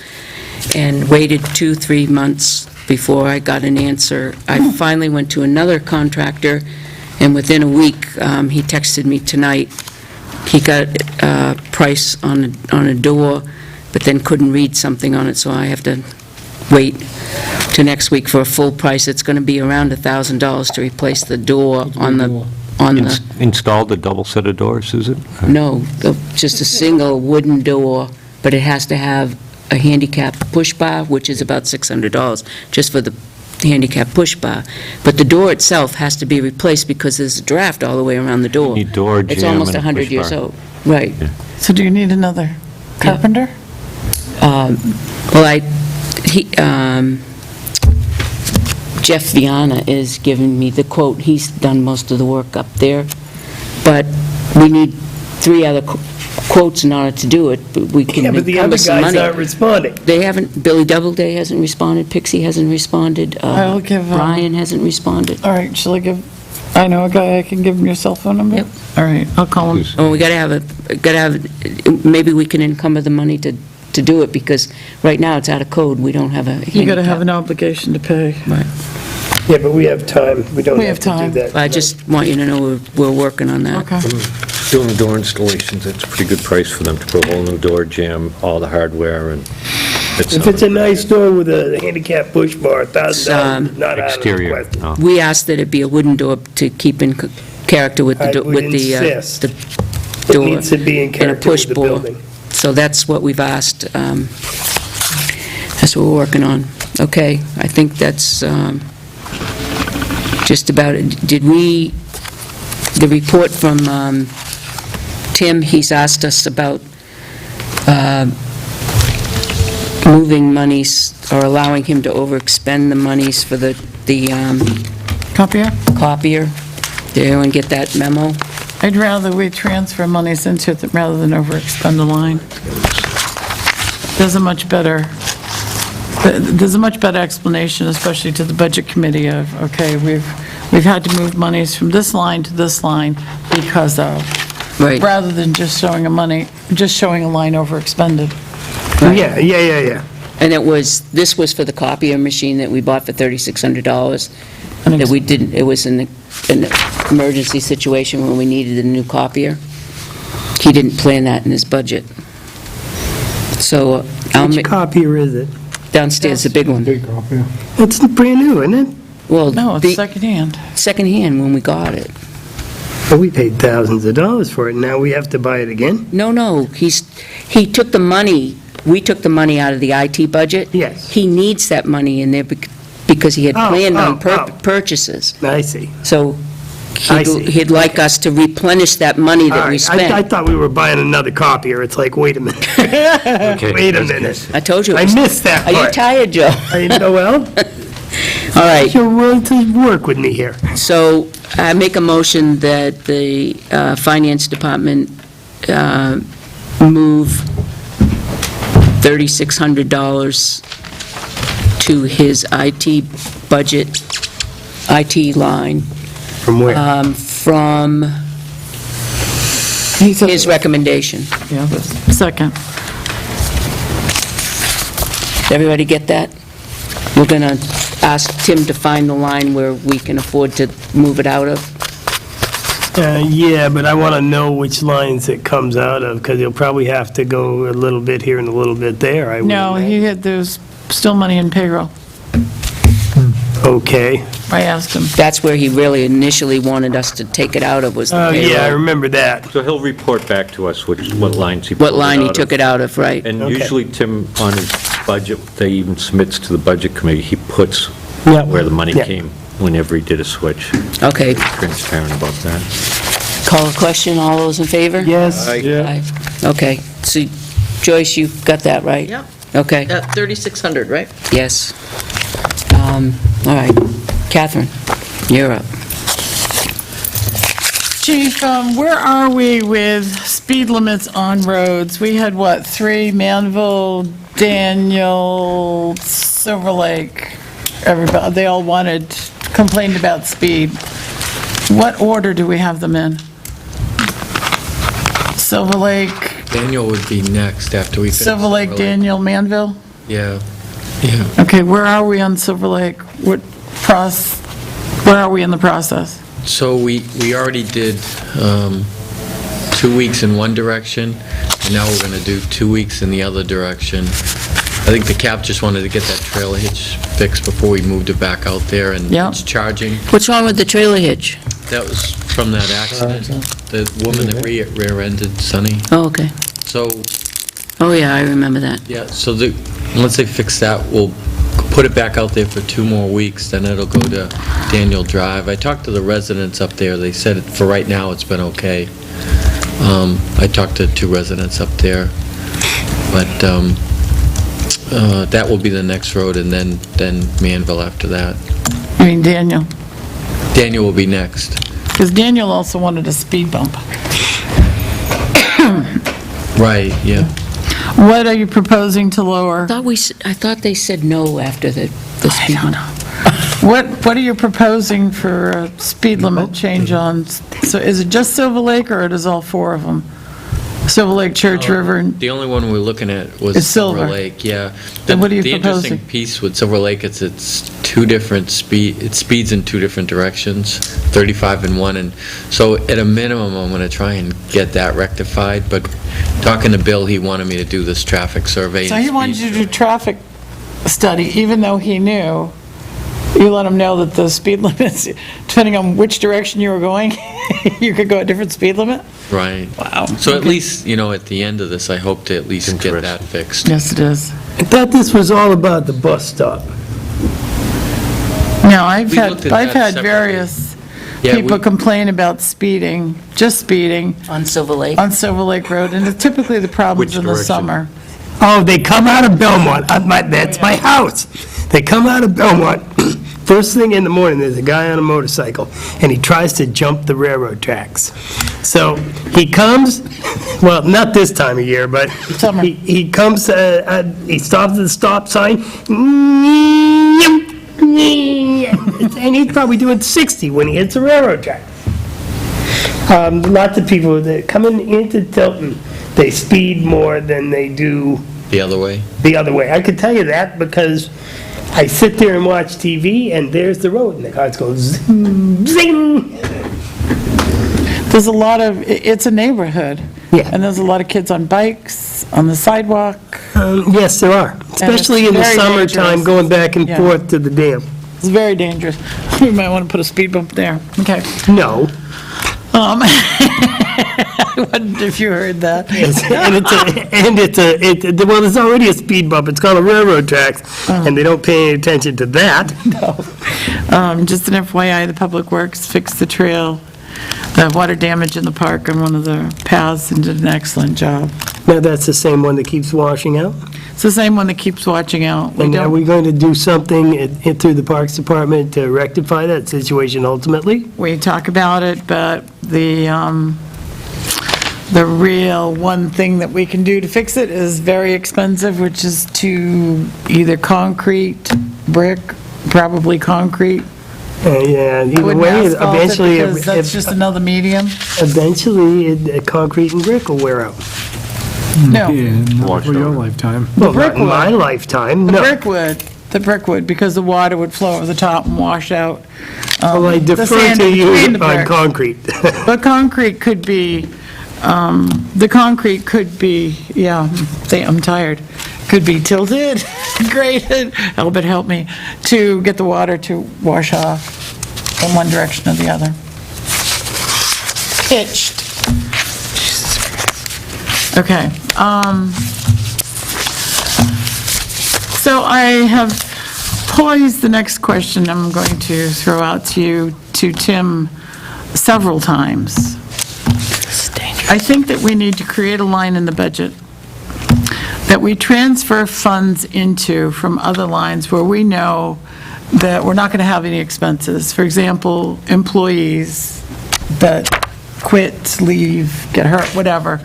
Speaker 2: and waited 2-3 months before I got an answer. I finally went to another contractor, and within a week, he texted me tonight. He got a price on a door, but then couldn't read something on it, so I have to wait to next week for a full price. It's going to be around $1,000 to replace the door on the
Speaker 10: installed a double set of doors, is it?
Speaker 2: No, just a single wooden door, but it has to have a handicap push bar, which is about $600, just for the handicap push bar. But the door itself has to be replaced because there's a draft all the way around the door.
Speaker 10: Need door,
Speaker 2: It's
Speaker 10: jamb,
Speaker 2: almost
Speaker 10: and a
Speaker 2: 100
Speaker 10: push
Speaker 2: years
Speaker 10: bar.
Speaker 2: old. Right.
Speaker 4: So do you need another carpenter?
Speaker 2: Well, Jeff Viana is giving me the quote. He's done most of the work up there, but we need 3 other quotes in order to do it, but we can
Speaker 6: Yeah, but the
Speaker 2: encumber
Speaker 6: other
Speaker 2: some
Speaker 6: guys
Speaker 2: money.
Speaker 6: aren't responding.
Speaker 2: They haven't, Billy Doubleday hasn't responded, Pixie hasn't responded,
Speaker 4: I'll give,
Speaker 2: Brian hasn't responded.
Speaker 4: All right, shall I give, I know a guy, I can give him your cell phone number?
Speaker 2: Yep.
Speaker 4: All right, I'll call him.
Speaker 2: Oh, we gotta have, maybe we can encumber the money to do it, because right now it's out of code, we don't have a handicap.
Speaker 4: You gotta have an obligation to pay.
Speaker 2: Right.
Speaker 6: Yeah, but we have time. We don't
Speaker 4: We
Speaker 6: have
Speaker 4: have
Speaker 6: to do
Speaker 4: time.
Speaker 6: that.
Speaker 2: I just want you to know we're working on that.
Speaker 4: Okay.
Speaker 10: Doing door installations, it's a pretty good price for them to put a whole new door, jam, all the hardware, and
Speaker 6: If it's a nice door with a handicap push bar, $1,000, not out of the
Speaker 10: exterior.
Speaker 6: question.
Speaker 10: Oh.
Speaker 2: We asked that it be a wooden door to keep in character with the,
Speaker 6: I
Speaker 2: do-
Speaker 6: would
Speaker 2: with the
Speaker 6: insist.
Speaker 2: the
Speaker 6: It
Speaker 2: door.
Speaker 6: needs to be in
Speaker 2: and a
Speaker 6: character
Speaker 2: push
Speaker 6: with the
Speaker 2: board.
Speaker 6: building.
Speaker 2: So that's what we've asked. That's what we're working on. Okay, I think that's just about it. Did we, the report from Tim, he's asked us about moving monies or allowing him to overexpend the monies for the
Speaker 4: Copier?
Speaker 2: copier. Did anyone get that memo?
Speaker 4: I'd rather we transfer monies into it rather than overexpend the line. There's a much better explanation, especially to the Budget Committee of, okay, we've had to move monies from this line to this line because of,
Speaker 2: Right.
Speaker 4: rather than just showing a line overexpended.
Speaker 6: Yeah.
Speaker 2: And this was for the copier machine that we bought for $3,600, that we didn't, it was an emergency situation when we needed a new copier. He didn't plan that in his budget. So
Speaker 6: Which copier is it?
Speaker 2: downstairs, the big one.
Speaker 1: Big copy.
Speaker 6: It's brand new, isn't it?
Speaker 2: Well,
Speaker 4: No, it's
Speaker 2: the
Speaker 4: secondhand.
Speaker 2: secondhand when we got it.
Speaker 6: Well, we paid thousands of dollars for it, now we have to buy it again?
Speaker 2: No, he took the money, we took the money out of the IT budget.
Speaker 6: Yes.
Speaker 2: He needs that money in there because he had planned on purchases.
Speaker 6: I see.
Speaker 2: So
Speaker 6: I see.
Speaker 2: he'd like us to replenish that money
Speaker 6: All
Speaker 2: that we
Speaker 6: right, I
Speaker 2: spent.
Speaker 6: thought we were buying another copier, it's like, wait a minute,
Speaker 10: Okay.
Speaker 6: wait a minute.
Speaker 2: I told you.
Speaker 6: I missed that
Speaker 2: Are you
Speaker 6: part.
Speaker 2: tired, Joe?
Speaker 6: Well,
Speaker 2: All right,
Speaker 6: you're willing to work with me here.
Speaker 2: so I make a motion that the Finance Department move $3,600 to his IT budget, IT line,
Speaker 6: From where?
Speaker 2: from his recommendation.
Speaker 4: Yeah, second.
Speaker 2: Everybody get that? We're going to ask Tim to find the line where we can afford to move it out of.
Speaker 6: Yeah, but I want to know which lines it comes out of, because he'll probably have to go a little bit here and a little bit there, I would
Speaker 4: No,
Speaker 6: imagine.
Speaker 4: there's still money in payroll.
Speaker 6: Okay.
Speaker 4: I asked him.
Speaker 2: That's where he really initially wanted us to take it out of, was the
Speaker 6: Oh, yeah, I
Speaker 2: payroll.
Speaker 6: remember that.
Speaker 10: So he'll report back to us what lines he pulled
Speaker 2: What line he
Speaker 10: out
Speaker 2: took
Speaker 10: of.
Speaker 2: it out of, right.
Speaker 10: And
Speaker 6: Okay.
Speaker 10: usually, Tim, on his budget, they even submits to the Budget Committee, he puts
Speaker 6: Yeah.
Speaker 10: where the money
Speaker 6: Yeah.
Speaker 10: came whenever he did a switch.
Speaker 2: Okay,
Speaker 10: Transparent about that.
Speaker 2: call a question, all those in favor?
Speaker 6: Yes.
Speaker 2: Aye. Okay, so Joyce, you got that right?
Speaker 11: Yep.
Speaker 2: Okay,
Speaker 11: 3,600, right?
Speaker 2: yes. All right, Catherine, you're up.
Speaker 4: Chief, where are we with speed limits on roads? We had, what, 3, Manville, Daniel, Silver Lake, everybody, they all complained about speed. What order do we have them in? Silver Lake,
Speaker 14: Daniel would be next after we finish.
Speaker 4: Silver Lake, Daniel, Manville?
Speaker 14: Yeah.
Speaker 4: Okay, where are we on Silver Lake? Where are we in the process?
Speaker 14: So we already did 2 weeks in one direction, and now we're going to do 2 weeks in the other direction. I think the cap just wanted to get that trailer hitch fixed before we moved it back out there, and
Speaker 4: Yeah.
Speaker 14: it's charging.
Speaker 2: What's wrong with the trailer hitch?
Speaker 14: That was from that accident, the woman that rear-ended Sonny.
Speaker 2: Oh, okay.
Speaker 14: So,
Speaker 2: Oh, yeah, I remember that.
Speaker 14: yeah, so once they fix that, we'll put it back out there for 2 more weeks, then it'll go to Daniel Drive. I talked to the residents up there, they said for right now it's been okay. I talked to 2 residents up there, but that will be the next road, and then Manville after that.
Speaker 4: I mean, Daniel,
Speaker 14: Daniel will be next.
Speaker 4: because Daniel also wanted a speed bump.
Speaker 14: Right, yeah.
Speaker 4: What are you proposing to lower?
Speaker 2: I thought they said no after the speed bump.
Speaker 4: What are you proposing for a speed limit change on, so is it just Silver Lake, or it is all 4 of them? Silver Lake, Church River, and
Speaker 14: The only one we're looking at was
Speaker 4: It's Silver.
Speaker 14: Silver Lake, yeah.
Speaker 4: And what are you
Speaker 14: The interesting
Speaker 4: proposing?
Speaker 14: piece with Silver Lake is it's 2 different it speeds in 2 different directions, 35 in one, and so at a minimum, I'm gonna try and get that rectified, but talking to Bill, he wanted me to do this traffic survey.
Speaker 4: so
Speaker 14: and
Speaker 4: he wanted
Speaker 14: speed-
Speaker 4: you to do traffic study, even though he knew, you let him know that the speed limits, depending on which direction you were going, you could go a different speed limit?
Speaker 14: Right.
Speaker 4: Wow.
Speaker 14: So at
Speaker 4: Okay.
Speaker 14: least, at the end of this, I hope to at least get that fixed.
Speaker 4: Yes, it is.
Speaker 6: I thought this was all about the bus stop.
Speaker 4: Now, I've
Speaker 14: We looked
Speaker 4: had
Speaker 14: at that separately.
Speaker 4: various
Speaker 14: Yeah,
Speaker 4: people
Speaker 14: we-
Speaker 4: complain about speeding, just speeding,
Speaker 2: On Silver Lake?
Speaker 4: on Silver Lake Road, and it's typically the problems
Speaker 10: Which
Speaker 4: in the
Speaker 10: direction?
Speaker 4: summer.
Speaker 6: Oh, they come out of Belmont, that's my house. They come out of Belmont, first thing in the morning, there's a guy on a motorcycle, and he tries to jump the railroad tracks. So he comes, well, not this time of year, but
Speaker 4: Summer.
Speaker 6: he comes, he stops at the stop sign, and he's probably doing 60 when he hits a railroad track. Lots of people that coming into Tilton, they speed more than they do
Speaker 14: The other way?
Speaker 6: the other way. I could tell you that because I sit there and watch TV, and there's the road, and the cars go zing, zing.
Speaker 4: There's a lot of, it's a neighborhood.
Speaker 6: Yeah.
Speaker 4: And there's a lot of kids on bikes, on the sidewalk.
Speaker 6: Yes, there are, especially in the
Speaker 4: very
Speaker 6: summertime,
Speaker 4: dangerous.
Speaker 6: going back and
Speaker 4: Yeah.
Speaker 6: forth to the dam.
Speaker 4: It's very dangerous. We might want to put a speed bump there. Okay.
Speaker 6: No.
Speaker 4: I wondered if you heard that.
Speaker 6: Well, there's already a speed bump, it's called a railroad tracks, and they don't pay any attention to that.
Speaker 4: Just an FYI, the Public Works fixed the trail, the water damage in the park on one of the paths, and did an excellent job.
Speaker 6: Now, that's the same one that keeps washing out?
Speaker 4: It's the same one that keeps watching out. We
Speaker 6: And are
Speaker 4: don't,
Speaker 6: we going to do something through the Parks Department to rectify that situation ultimately?
Speaker 4: we talk about it, but the real one thing that we can do to fix it is very expensive, which is to either concrete, brick, probably concrete.
Speaker 6: Yeah, either
Speaker 4: Wouldn't
Speaker 6: way,
Speaker 4: asphalt it
Speaker 6: eventually,
Speaker 4: because that's just another medium.
Speaker 6: concrete and brick will wear out.
Speaker 4: No,
Speaker 1: Yeah, not
Speaker 10: Washed
Speaker 1: for your
Speaker 10: over.
Speaker 1: lifetime.
Speaker 6: Well,
Speaker 4: brick
Speaker 6: not in my
Speaker 4: would.
Speaker 6: lifetime,
Speaker 4: the
Speaker 6: no.
Speaker 4: brick would, because the water would flow over the top and wash out.
Speaker 6: Well, I
Speaker 4: the
Speaker 6: defer
Speaker 4: sand
Speaker 6: to
Speaker 4: in
Speaker 6: you
Speaker 4: between the
Speaker 6: on
Speaker 4: brick.
Speaker 6: concrete.
Speaker 4: But concrete could be, the concrete could be, yeah, I'm tired, could be tilted, graded, Albert help me, to get the water to wash off from one direction or the other. Pitched. Okay. So I have poised the next question I'm going to throw out to you, to Tim, several times. I think that we need to create a line in the budget that we transfer funds into from other lines where we know that we're not going to have any expenses. For example, employees that quit, leave, get hurt, whatever.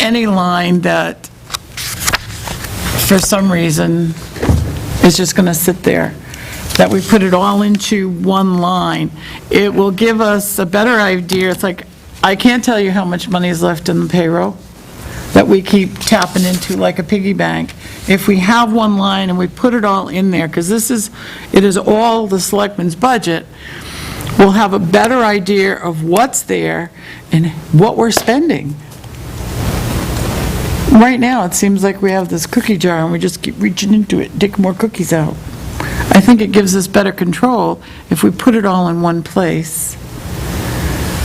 Speaker 4: Any line that, for some reason, is just going to sit there, that we put it all into one line. It will give us a better idea. It's like, I can't tell you how much money is left in the payroll that we keep tapping into like a piggy bank. If we have one line and we put it all in there, because it is all the selectmen's budget, we'll have a better idea of what's there and what we're spending. Right now, it seems like we have this cookie jar and we just keep reaching into it, dig more cookies out. I think it gives us better control if we put it all in one place.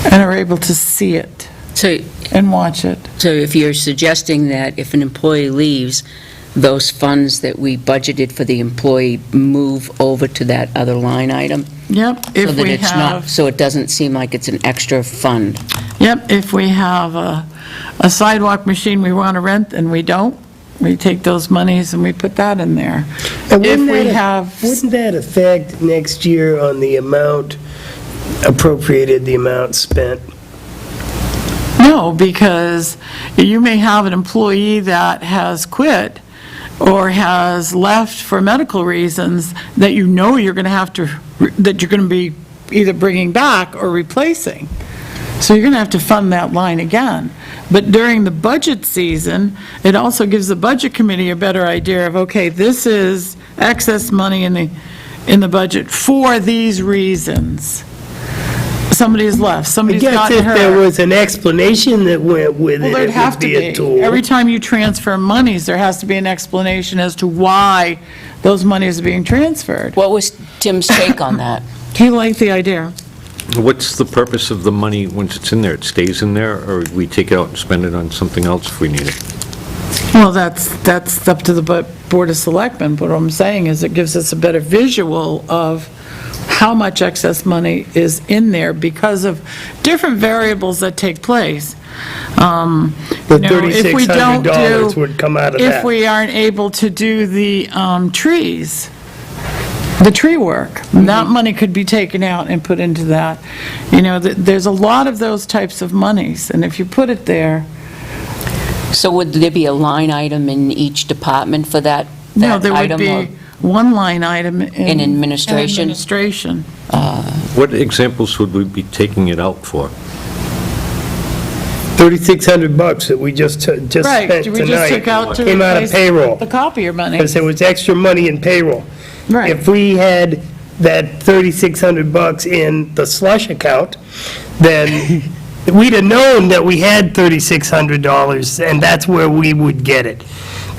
Speaker 4: and are able to see it
Speaker 2: So,
Speaker 4: and watch it.
Speaker 2: so if you're suggesting that if an employee leaves, those funds that we budgeted for the employee move over to that other line item?
Speaker 4: Yep,
Speaker 2: So
Speaker 4: if
Speaker 2: that
Speaker 4: we
Speaker 2: it's not,
Speaker 4: have,
Speaker 2: so it doesn't seem like it's an extra fund.
Speaker 4: yep, if we have a sidewalk machine we want to rent and we don't, we take those monies and we put that in there.
Speaker 6: And
Speaker 4: If
Speaker 6: wouldn't
Speaker 4: we
Speaker 6: that-
Speaker 4: have,
Speaker 6: Wouldn't that affect next year on the amount appropriated, the amount spent?
Speaker 4: no, because you may have an employee that has quit or has left for medical reasons that you know you're going to have to, that you're going to be either bringing back or replacing. So you're going to have to fund that line again. But during the budget season, it also gives the budget committee a better idea of, okay, this is excess money in the budget for these reasons. Somebody's left,
Speaker 6: I
Speaker 4: somebody's
Speaker 6: guess
Speaker 4: gotten
Speaker 6: if there
Speaker 4: hurt.
Speaker 6: was an explanation that went with
Speaker 4: Well,
Speaker 6: it,
Speaker 4: there'd
Speaker 6: it
Speaker 4: have
Speaker 6: would
Speaker 4: to
Speaker 6: be a tool.
Speaker 4: Every time you transfer monies, there has to be an explanation as to why those monies are being transferred.
Speaker 2: What was Tim's take on that?
Speaker 4: He liked the idea.
Speaker 10: What's the purpose of the money once it's in there? It stays in there, or we take it out and spend it on something else if we need it?
Speaker 4: Well, that's up to the Board of Selectmen, but what I'm saying is it gives us a better visual of how much excess money is in there because of different variables that take place.
Speaker 6: The
Speaker 4: If we don't
Speaker 6: $3,600
Speaker 4: do,
Speaker 6: would come out of
Speaker 4: if
Speaker 6: that.
Speaker 4: we aren't able to do the trees, the tree work,
Speaker 6: Mm-hmm.
Speaker 4: that money could be taken out and put into that. There's a lot of those types of monies, and if you put it there,
Speaker 2: So would there be a line item in each department for that
Speaker 4: no, there would
Speaker 2: item?
Speaker 4: be
Speaker 2: or-
Speaker 4: one line item in
Speaker 2: administration?
Speaker 4: in administration.
Speaker 10: What examples would we be taking it out for?
Speaker 6: $3,600 that we just spent
Speaker 4: Right, we just took
Speaker 6: tonight
Speaker 4: out to
Speaker 6: came out of
Speaker 4: replace
Speaker 6: payroll,
Speaker 4: the copier money.
Speaker 6: because there was extra money in payroll.
Speaker 4: Right.
Speaker 6: If we had that $3,600 in the slush account, then we'd have known that we had $3,600, and that's where we would get it.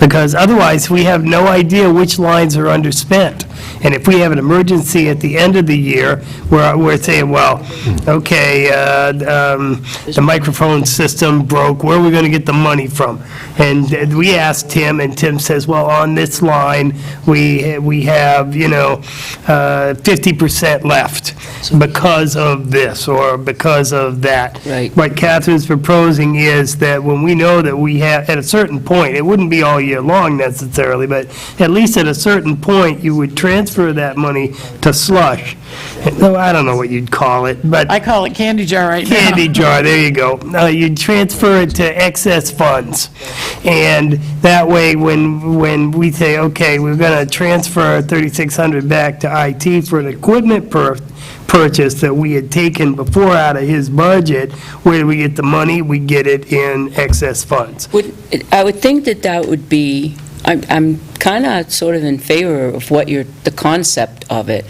Speaker 6: Because otherwise, we have no idea which lines are underspent. And if we have an emergency at the end of the year, we're saying, well, okay, the microphone system broke, where are we going to get the money from? And we asked Tim, and Tim says, well, on this line, we have, 50% left because of this or because of that.
Speaker 2: Right.
Speaker 6: What Catherine's proposing is that when we know that we have, at a certain point, it wouldn't be all year long necessarily, but at least at a certain point, you would transfer that money to slush. No, I don't know what you'd call it, but
Speaker 4: I call it candy jar right now.
Speaker 6: candy jar, there you go. You'd transfer it to excess funds. And that way, when we say, okay, we're going to transfer 3,600 back to IT for an equipment purchase that we had taken before out of his budget, where do we get the money? We get it in excess funds.
Speaker 2: I would think that would be, I'm kind of sort of in favor of the concept of it,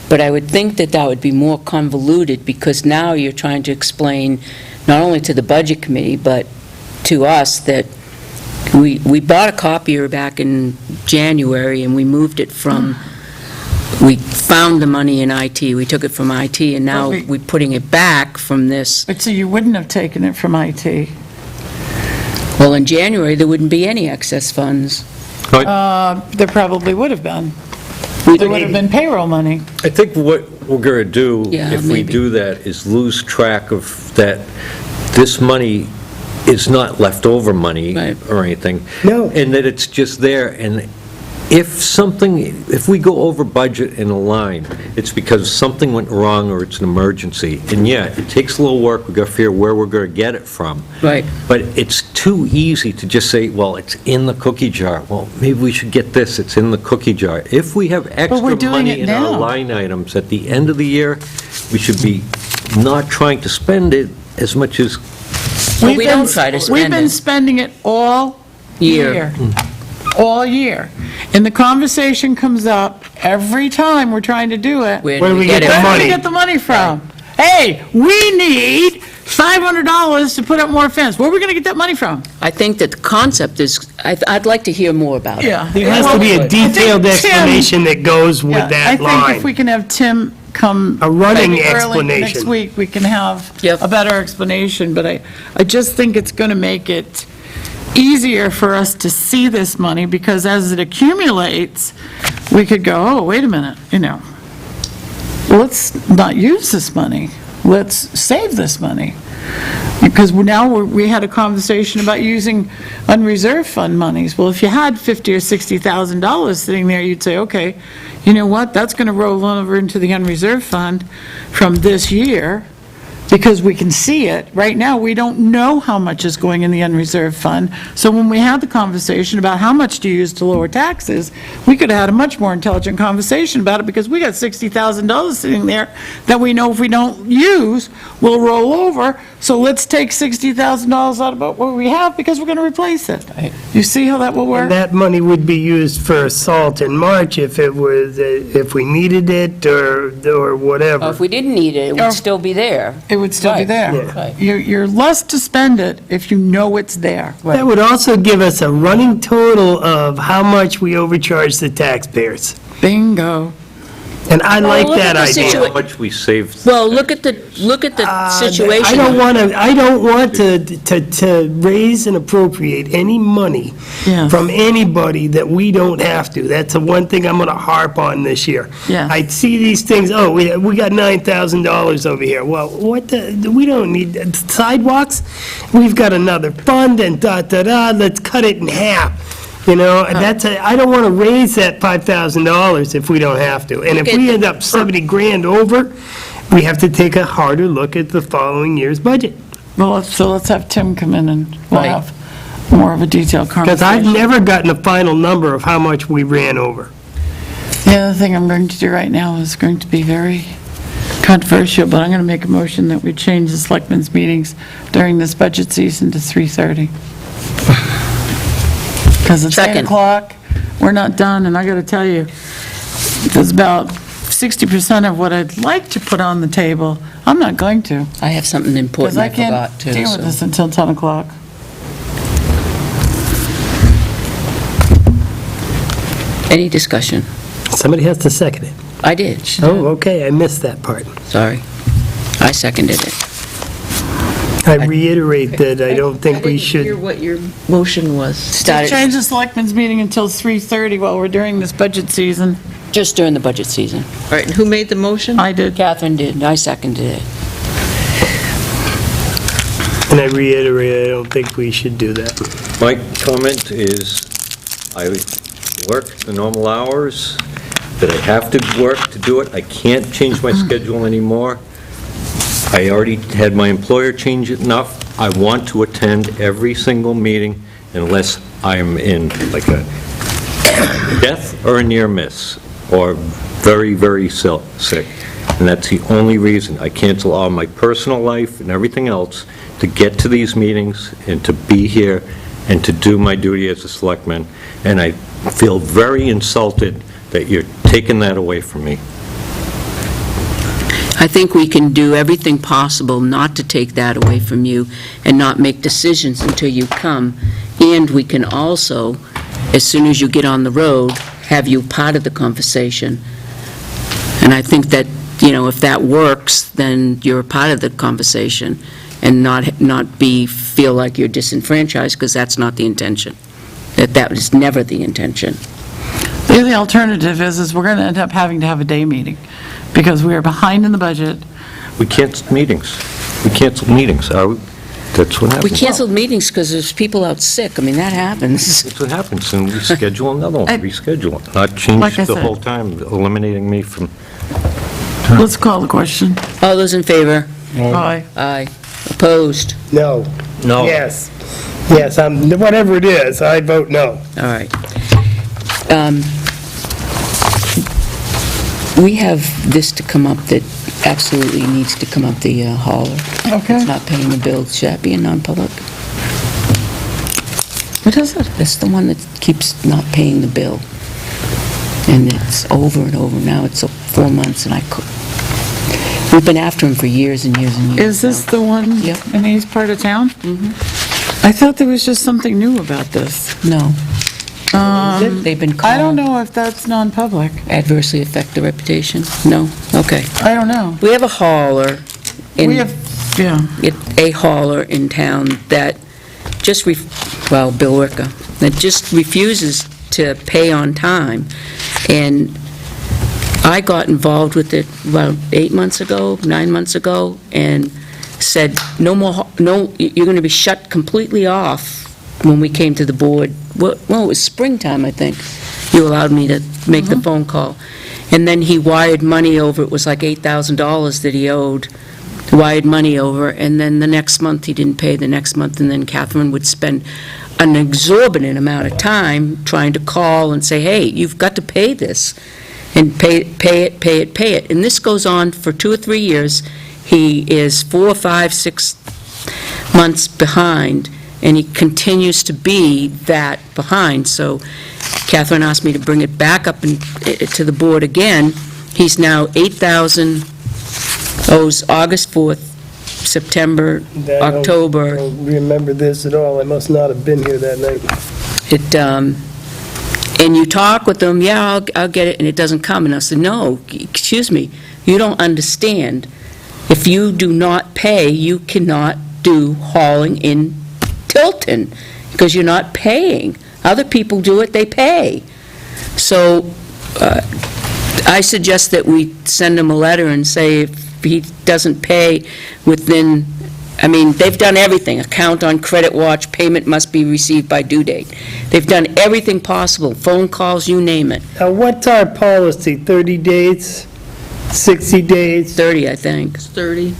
Speaker 2: but I would think that would be more convoluted, because now you're trying to explain, not only to the Budget Committee, but to us, that we bought a copier back in January, and we moved it from, we found the money in IT, we took it from IT, and now
Speaker 4: But
Speaker 2: we're putting it back from this.
Speaker 4: But so you wouldn't have taken it from IT.
Speaker 2: Well, in January, there wouldn't be any excess funds.
Speaker 4: There probably would have been. There would have been payroll money.
Speaker 10: I think what we're going to do,
Speaker 2: Yeah,
Speaker 10: if we
Speaker 2: maybe.
Speaker 10: do that, is lose track of that this money is not leftover money
Speaker 2: Right.
Speaker 10: or anything.
Speaker 6: No.
Speaker 10: And that it's just there, and if we go over budget in a line, it's because something went wrong or it's an emergency. And yeah, it takes a little work, we've got to figure where we're going to get it from.
Speaker 2: Right.
Speaker 10: But it's too easy to just say, well, it's in the cookie jar. Well, maybe we should get this, it's in the cookie jar. If we have
Speaker 4: we're
Speaker 10: extra
Speaker 4: doing
Speaker 10: money
Speaker 4: it
Speaker 10: in our
Speaker 4: now.
Speaker 10: line items at the end of the year, we should be not trying to spend it as much as,
Speaker 2: Well, we don't try to spend
Speaker 4: We've been
Speaker 2: it.
Speaker 4: spending it all
Speaker 2: Year.
Speaker 4: year. All year. And the conversation comes up every time we're trying to do it.
Speaker 2: Where
Speaker 6: Where
Speaker 2: do
Speaker 6: do
Speaker 2: we
Speaker 6: we
Speaker 2: get
Speaker 6: get
Speaker 2: it?
Speaker 6: the
Speaker 4: Where do we
Speaker 6: money?
Speaker 4: get the money from? Hey, we need $500 to put up more fence. Where are we going to get that money from?
Speaker 2: I think that the concept is, I'd like to hear more about it.
Speaker 4: Yeah.
Speaker 6: There has to be a detailed
Speaker 4: Tim-
Speaker 6: explanation that goes
Speaker 4: Yeah,
Speaker 6: with
Speaker 4: I
Speaker 6: that
Speaker 4: think if we
Speaker 6: line.
Speaker 4: can have Tim come.
Speaker 6: A running
Speaker 4: maybe early
Speaker 6: explanation.
Speaker 4: Next week, we can have
Speaker 2: Yep.
Speaker 4: a better explanation, but I just think it's going to make it easier for us to see this money, because as it accumulates, we could go, oh, wait a minute, let's not use this money. Let's save this money. Because now we had a conversation about using unreserved fund monies. Well, if you had $50,000 or $60,000 sitting there, you'd say, okay, you know what, that's going to roll over into the unreserved fund from this year, because we can see it. Right now, we don't know how much is going in the unreserved fund. So when we had the conversation about how much to use to lower taxes, we could have had a much more intelligent conversation about it, because we got $60,000 sitting there that we know if we don't use, will roll over. So let's take $60,000 out of what we have, because we're going to replace it. You see how that will work?
Speaker 6: And that money would be used for salt in March if we needed it or whatever.
Speaker 2: Or if we didn't need it, it would still be there.
Speaker 4: It would still be
Speaker 2: Right.
Speaker 4: there.
Speaker 2: Right.
Speaker 4: You're less to spend it if you know it's there.
Speaker 6: That would also give us a running total of how much we overcharge the taxpayers.
Speaker 4: Bingo.
Speaker 6: And I like
Speaker 2: look
Speaker 6: that
Speaker 2: at the
Speaker 6: idea.
Speaker 10: How much we saved.
Speaker 2: Well, look at the situation.
Speaker 6: I don't want to raise and appropriate any money
Speaker 4: Yes.
Speaker 6: from anybody that we don't have to. That's the one thing I'm going to harp on this year.
Speaker 4: Yes.
Speaker 6: I see these things, oh, we got $9,000 over here. Well, we don't need sidewalks. We've got another fund and let's cut it in half. I don't want to raise that $5,000 if we don't have to. And if we end up 70 grand over, we have to take a harder look at the following year's budget.
Speaker 4: Well, let's have Tim come in and we'll
Speaker 2: Right.
Speaker 4: have more of a detailed
Speaker 6: Because
Speaker 4: conversation.
Speaker 6: I've never gotten a final number of how much we ran over.
Speaker 4: The other thing I'm going to do right now is going to be very controversial, but I'm going to make a motion that we change the selectmen's meetings during this budget season to 3:30. Because it's 8
Speaker 2: Second.
Speaker 4: o'clock, we're not done, and I got to tell you, there's about 60% of what I'd like to put on the table, I'm not going to.
Speaker 2: I have something
Speaker 4: Because
Speaker 2: important
Speaker 4: I
Speaker 2: I forgot,
Speaker 4: can't
Speaker 2: too.
Speaker 4: deal with
Speaker 2: so.
Speaker 4: this until 10 o'clock.
Speaker 2: Any discussion?
Speaker 6: Somebody has to second it.
Speaker 2: I did.
Speaker 6: Oh, okay, I missed that part.
Speaker 2: Sorry. I seconded it.
Speaker 6: I reiterate that I don't think we
Speaker 11: I didn't hear
Speaker 6: should,
Speaker 11: what your motion was.
Speaker 4: To
Speaker 2: Started
Speaker 4: change the selectmen's meeting until 3:30 while we're during this budget season.
Speaker 2: just during the budget season.
Speaker 11: All right, and who made the motion?
Speaker 4: I did.
Speaker 2: Catherine did. I seconded it.
Speaker 6: and I reiterate, I don't think we should do that.
Speaker 10: My comment is, I work the normal hours that I have to work to do it. I can't change my schedule anymore. I already had my employer change it enough. I want to attend every single meeting unless I'm in like a death or a near miss, or very, very sick. And that's the only reason. I cancel all my personal life and everything else to get to these meetings and to be here and to do my duty as a selectman. And I feel very insulted that you're taking that away from me.
Speaker 2: I think we can do everything possible not to take that away from you and not make decisions until you come. And we can also, as soon as you get on the road, have you part of the conversation. And I think that, if that works, then you're a part of the conversation and not feel like you're disenfranchised, because that's not the intention. That was never the intention.
Speaker 4: The other alternative is we're going to end up having to have a day meeting, because we are behind in the budget.
Speaker 10: We canceled meetings. That's what happens.
Speaker 2: We canceled meetings because there's people out sick. I mean, that happens.
Speaker 10: That's what happens, and we schedule another one, reschedule it. Not
Speaker 4: Like
Speaker 10: change
Speaker 4: I
Speaker 10: the
Speaker 4: said.
Speaker 10: whole time, eliminating me from...
Speaker 4: Let's call the question.
Speaker 2: All those in favor?
Speaker 4: Aye.
Speaker 2: Aye. Opposed?
Speaker 6: No.
Speaker 10: No.
Speaker 6: Yes. Yes, whatever it is, I vote no.
Speaker 2: All right. We have this to come up that absolutely needs to come up, the hauler.
Speaker 4: Okay.
Speaker 2: It's not paying the bill. Should that be a non-public?
Speaker 4: What is it?
Speaker 2: That's the one that keeps not paying the bill. And it's over and over. Now it's 4 months, and we've been after him for years and years and years.
Speaker 4: Is this the one
Speaker 2: Yep.
Speaker 4: in the east part of town?
Speaker 2: Mhm.
Speaker 4: I thought there was just something new about this.
Speaker 2: No. They've been called.
Speaker 4: I don't know if that's non-public.
Speaker 2: Adversely affect the reputation? No? Okay.
Speaker 4: I don't know.
Speaker 2: We have a hauler
Speaker 4: We have, yeah.
Speaker 2: a hauler in town that just, Bill Wicker, that just refuses to pay on time. And I got involved with it about 9 months ago, and said, no more, no, you're going to be shut completely off when we came to the board. Well, it was springtime, I think. You allowed me to make the phone call. And then he wired money over, it was like $8,000 that he owed, wired money over, and then the next month, he didn't pay the next month, and then Catherine would spend an exorbitant amount of time trying to call and say, hey, you've got to pay this, and pay it. And this goes on for 2 or 3 years. He is 4, 5, 6 months behind, and he continues to be that behind. So Catherine asked me to bring it back up to the board again. He's now $8,000, owes August 4th, September, October.
Speaker 6: I don't remember this at all. I must not have been here that night.
Speaker 2: And you talk with them, yeah, I'll get it, and it doesn't come. And I said, no, excuse me, you don't understand. If you do not pay, you cannot do hauling in Tilton, because you're not paying. Other people do it, they pay. So I suggest that we send him a letter and say if he doesn't pay within, they've done everything, account on credit watch, payment must be received by due date. They've done everything possible, phone calls, you name it.
Speaker 6: Now, what's our policy, 30 days, 60 days?
Speaker 2: 30, I think.
Speaker 11: It's 30.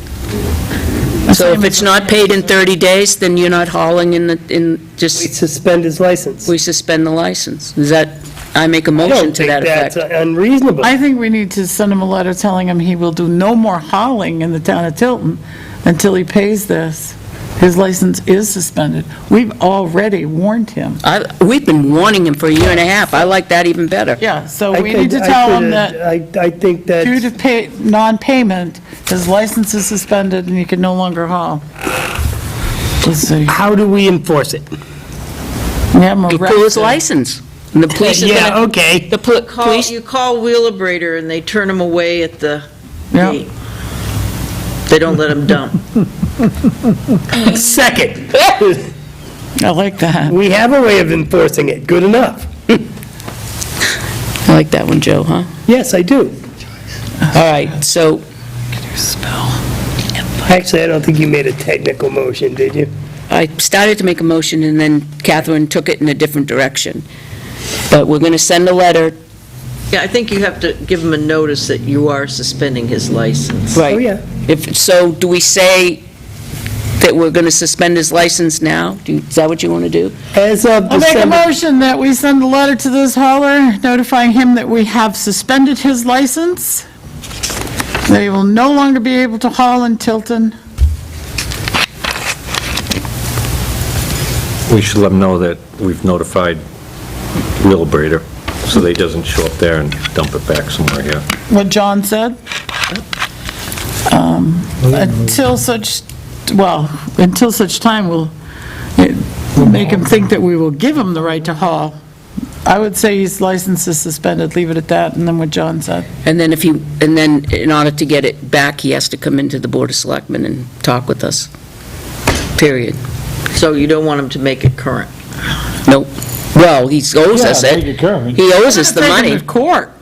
Speaker 2: So if it's not paid in 30 days, then you're not hauling
Speaker 6: We suspend his license.
Speaker 2: We suspend the license. Is that, I make a motion to that
Speaker 6: I don't
Speaker 2: effect.
Speaker 6: think that's unreasonable.
Speaker 4: I think we need to send him a letter telling him he will do no more hauling in the town of Tilton until he pays this. His license is suspended. We've already warned him.
Speaker 2: We've been warning him for a year and a half. I like that even better.
Speaker 4: Yeah, so we need to tell him that
Speaker 6: I think that.
Speaker 4: due to non-payment, his license is suspended and he can no longer haul. Let's see.
Speaker 6: How do we enforce it?
Speaker 4: We have him
Speaker 2: You pull his
Speaker 4: arrested.
Speaker 2: license. And the police are
Speaker 6: Yeah,
Speaker 2: gonna...
Speaker 6: okay.
Speaker 2: The police...
Speaker 11: You call Wheelabrator and they turn him away at the
Speaker 4: Yeah.
Speaker 11: gate. They don't let him dump.
Speaker 6: Second.
Speaker 4: I like that.
Speaker 6: We have a way of enforcing it. Good enough.
Speaker 2: I like that one, Joe, huh?
Speaker 6: Yes, I do.
Speaker 2: All right, so
Speaker 6: Actually, I don't think you made a technical motion, did you?
Speaker 2: I started to make a motion, and then Catherine took it in a different direction. But we're going to send a letter.
Speaker 11: Yeah, I think you have to give him a notice that you are suspending his license.
Speaker 2: Right.
Speaker 6: Oh, yeah.
Speaker 2: So do we say that we're going to suspend his license now? Is that what you want to do?
Speaker 6: As of
Speaker 4: I'll make a
Speaker 6: December.
Speaker 4: motion that we send a letter to this hauler notifying him that we have suspended his license, that he will no longer be able to haul in Tilton.
Speaker 10: We should let them know that we've notified Wheelabrator, so that he doesn't show up there and dump it back somewhere here.
Speaker 4: What John said. Until such time, we'll make him think that we will give him the right to haul. I would say his license is suspended, leave it at that, and then what John said.
Speaker 2: And then in order to get it back, he has to come into the Board of Selectmen and talk with us. Period.
Speaker 11: So you don't want him to make it current?
Speaker 2: Nope. Well, he owes us it.
Speaker 1: make it current.
Speaker 2: He owes us the
Speaker 4: Take him
Speaker 2: money.
Speaker 4: to court.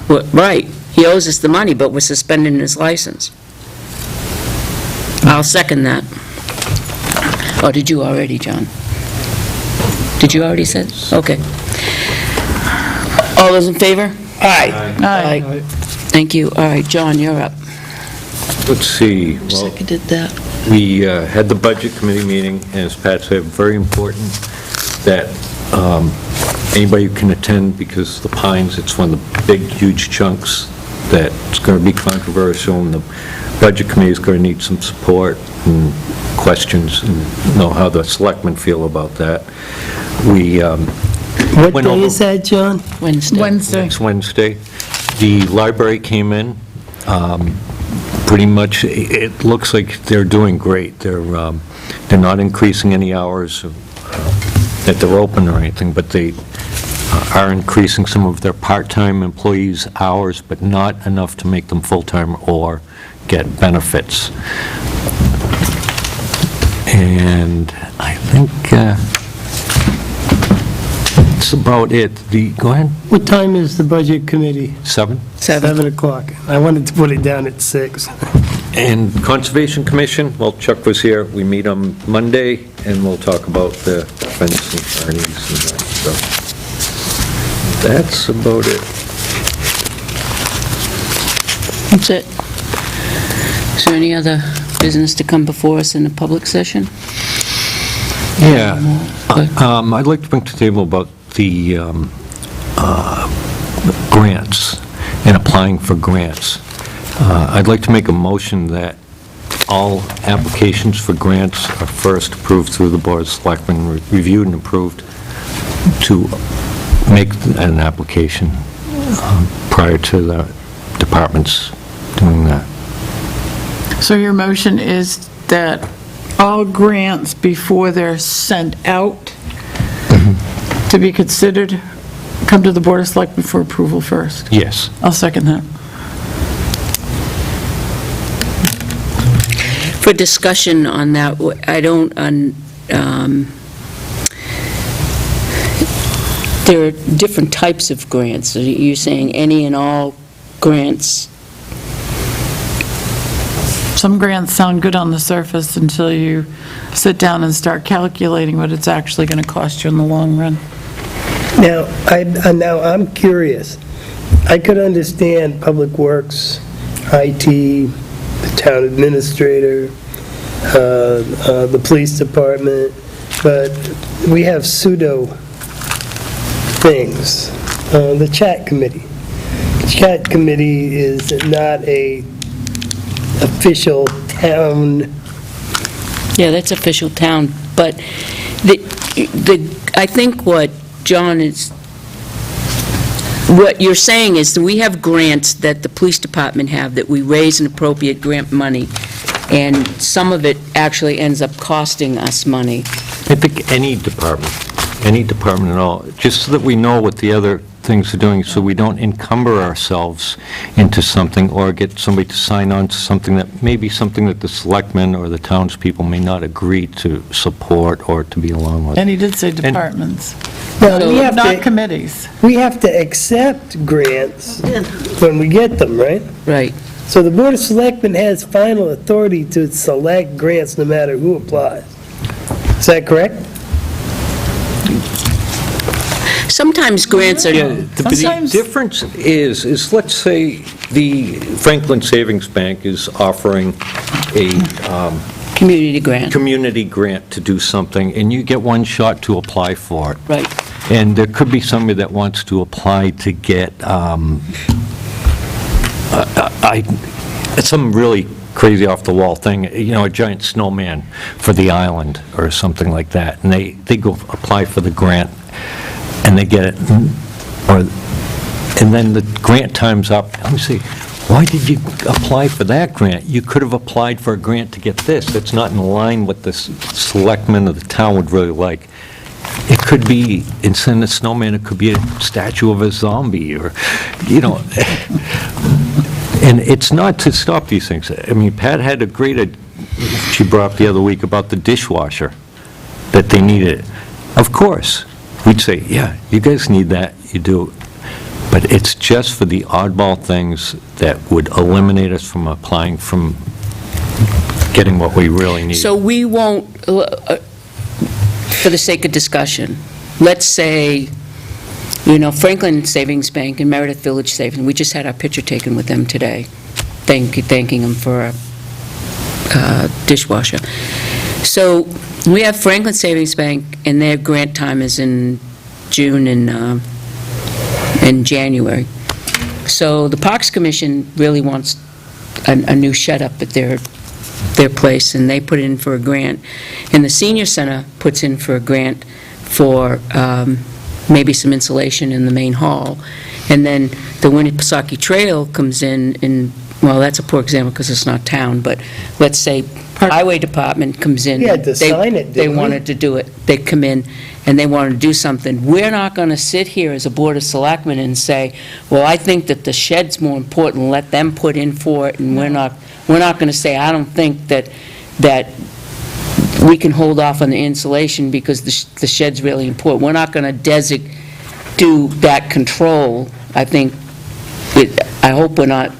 Speaker 2: Right. He owes us the money, but we're suspending his license. I'll second that. Oh, did you already, John? Did you already say? Okay. All those in favor?
Speaker 6: Aye.
Speaker 4: Aye.
Speaker 2: Thank you. All right, John, you're up.
Speaker 10: Let's see, well,
Speaker 11: Seconded that.
Speaker 10: we had the Budget Committee meeting, and as Pat said, very important that anybody who can attend, because the Pines, it's one of the big, huge chunks that's going to be controversial, and the Budget Committee is going to need some support and questions, and know how the selectmen feel about that. We
Speaker 6: What
Speaker 10: went
Speaker 6: day
Speaker 10: over-
Speaker 6: is that, John?
Speaker 2: Wednesday.
Speaker 4: Wednesday.
Speaker 10: next Wednesday. The library came in, pretty much, it looks like they're doing great. They're not increasing any hours that they're open or anything, but are increasing some of their part-time employees' hours, but not enough to make them full-time or get benefits. And I think that's about it. Go ahead.
Speaker 6: What time is the budget committee?
Speaker 10: 7?
Speaker 6: 7 o'clock. I wanted to put it down at 6.
Speaker 10: And Conservation Commission, well, Chuck was here, we meet on Monday, and we'll talk about the fence and attorneys and that stuff. That's about it.
Speaker 2: That's it. Is there any other business to come before us in a public session?
Speaker 10: Yeah. I'd like to bring to the table about the grants and applying for grants. I'd like to make a motion that all applications for grants are first approved through the Board of Selectmen, reviewed and approved, to make an application prior to the departments doing that.
Speaker 4: So your motion is that all grants before they're sent out to be considered, come to the Board of Selectmen for approval first?
Speaker 10: Yes.
Speaker 4: I'll second that.
Speaker 2: For discussion on that, I don't, there are different types of grants. Are you saying any and all grants?
Speaker 4: Some grants sound good on the surface until you sit down and start calculating what it's actually going to cost you in the long run.
Speaker 6: Now, I'm curious. I could understand Public Works, IT, the town administrator, the police department, but we have pseudo things. The chat committee. The chat committee is not a official town.
Speaker 2: Yeah, that's official town, but I think what John is, what you're saying is that we have grants that the police department have, that we raise and appropriate grant money, and some of it actually ends up costing us money.
Speaker 10: I think any department at all, just so that we know what the other things are doing, so we don't encumber ourselves into something or get somebody to sign on to something that may be something that the selectmen or the townspeople may not agree to support or to be along with.
Speaker 4: And he did say departments,
Speaker 6: Well, we have
Speaker 4: not
Speaker 6: to,
Speaker 4: committees.
Speaker 6: we have to accept grants when we get them, right?
Speaker 2: Right.
Speaker 6: So the Board of Selectmen has final authority to select grants no matter who applies. Is that correct?
Speaker 2: Sometimes grants are,
Speaker 10: The difference is, let's say the Franklin Savings Bank is offering a
Speaker 2: community grant.
Speaker 10: community grant to do something, and you get one shot to apply for it.
Speaker 2: Right.
Speaker 10: And there could be somebody that wants to apply to get some really crazy off-the-wall thing, a giant snowman for the island or something like that, and they go apply for the grant, and they get it, and then the grant time's up. Let me see, why did you apply for that grant? You could have applied for a grant to get this. That's not in line with the selectmen of the town would really like. It could be, instead of a snowman, it could be a statue of a zombie, or, and it's not to stop these things. I mean, Pat had a great, she brought up the other week about the dishwasher, that they needed. Of course, we'd say, yeah, you guys need that, you do. But it's just for the oddball things that would eliminate us from applying, from getting what we really need.
Speaker 2: So we won't, for the sake of discussion, let's say, Franklin Savings Bank and Meredith Village Savings, we just had our picture taken with them today, thanking them for a dishwasher. So we have Franklin Savings Bank, and their grant time is in June and January. So the Parks Commission really wants a new shed up at their place, and they put in for a grant. And the Senior Center puts in for a grant for maybe some insulation in the main hall. And then the Winnipesaukee Trail comes in, and, well, that's a poor example because it's not town, but let's say Highway Department comes in.
Speaker 6: We had to sign it,
Speaker 2: They
Speaker 6: didn't we?
Speaker 2: wanted to do it. They come in, and they want to do something, we're not going to sit here as a Board of Selectmen and say, well, I think that the shed's more important, let them put in for it, and we're not going to say, I don't think that we can hold off on the insulation because the shed's really important. We're not going to do that control. I hope we're not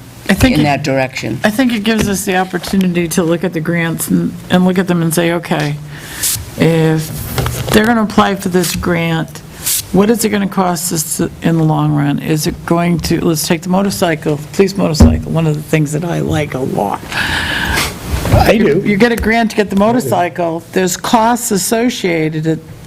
Speaker 2: in that direction.
Speaker 4: I think it gives us the opportunity to look at the grants and look at them and say, okay, if they're going to apply for this grant, what is it going to cost us in the long run? Is it going to, let's take the motorcycle, police motorcycle, one of the things that I like a lot.
Speaker 6: I do.
Speaker 4: You get a grant to get the motorcycle, there's costs associated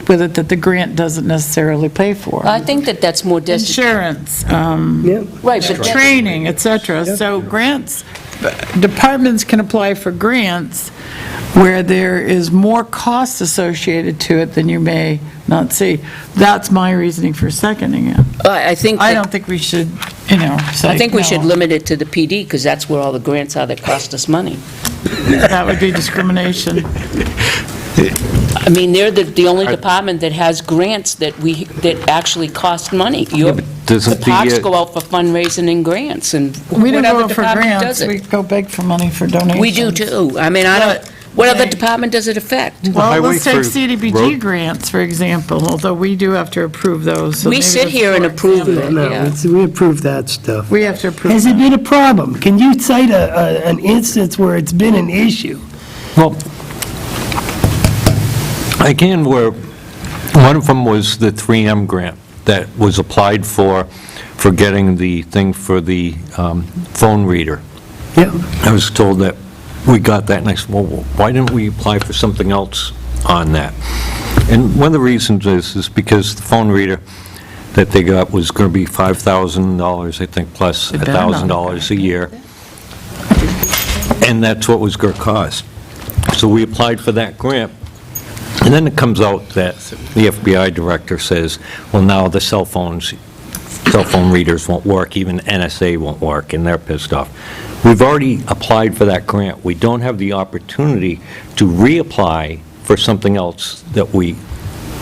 Speaker 4: with it that the grant doesn't necessarily pay for.
Speaker 2: I think that's more
Speaker 4: Insurance,
Speaker 2: right, but
Speaker 4: training, et cetera. So grants, departments can apply for grants where there is more cost associated to it than you may not see. That's my reasoning for seconding it.
Speaker 2: I
Speaker 4: don't think we should, say
Speaker 2: I think we should
Speaker 4: no.
Speaker 2: limit it to the PD, because that's where all the grants are that cost us money.
Speaker 4: That would be discrimination.
Speaker 2: I mean, they're the only department that has grants that actually cost money.
Speaker 10: doesn't
Speaker 2: The parks
Speaker 10: the,
Speaker 2: go out for fundraising and grants, and
Speaker 4: We don't
Speaker 2: whatever
Speaker 4: go for
Speaker 2: department
Speaker 4: grants,
Speaker 2: does
Speaker 4: we
Speaker 2: it.
Speaker 4: go beg for money for donations.
Speaker 2: We do too. I mean, what other department does it affect?
Speaker 4: Well,
Speaker 10: highway
Speaker 4: let's take
Speaker 10: for
Speaker 4: CDBG
Speaker 10: road-
Speaker 4: grants, for example, although we do have to approve those. so
Speaker 2: We
Speaker 4: maybe
Speaker 2: sit
Speaker 4: that's
Speaker 2: here and
Speaker 4: for
Speaker 2: approve
Speaker 4: example.
Speaker 2: it, yeah.
Speaker 6: We approve that stuff.
Speaker 4: We have to approve
Speaker 6: Has it
Speaker 4: that.
Speaker 6: been a problem? Can you cite an instance where it's been an issue?
Speaker 10: well, again, one of them was the 3M grant that was applied for getting the thing for the phone reader.
Speaker 6: Yeah.
Speaker 10: I was told that we got that, and I said, well, why didn't we apply for something else on that? And one of the reasons is because the phone reader that they got was going to be $5,000, I think, plus
Speaker 4: They better not.
Speaker 10: $1,000 a year. And that's what was going to cost. So we applied for that grant. And then it comes out that the FBI director says, well, now the cell phone readers won't work, even NSA won't work, and they're pissed off. We've already applied for that grant. We don't have the opportunity to reapply for something else that we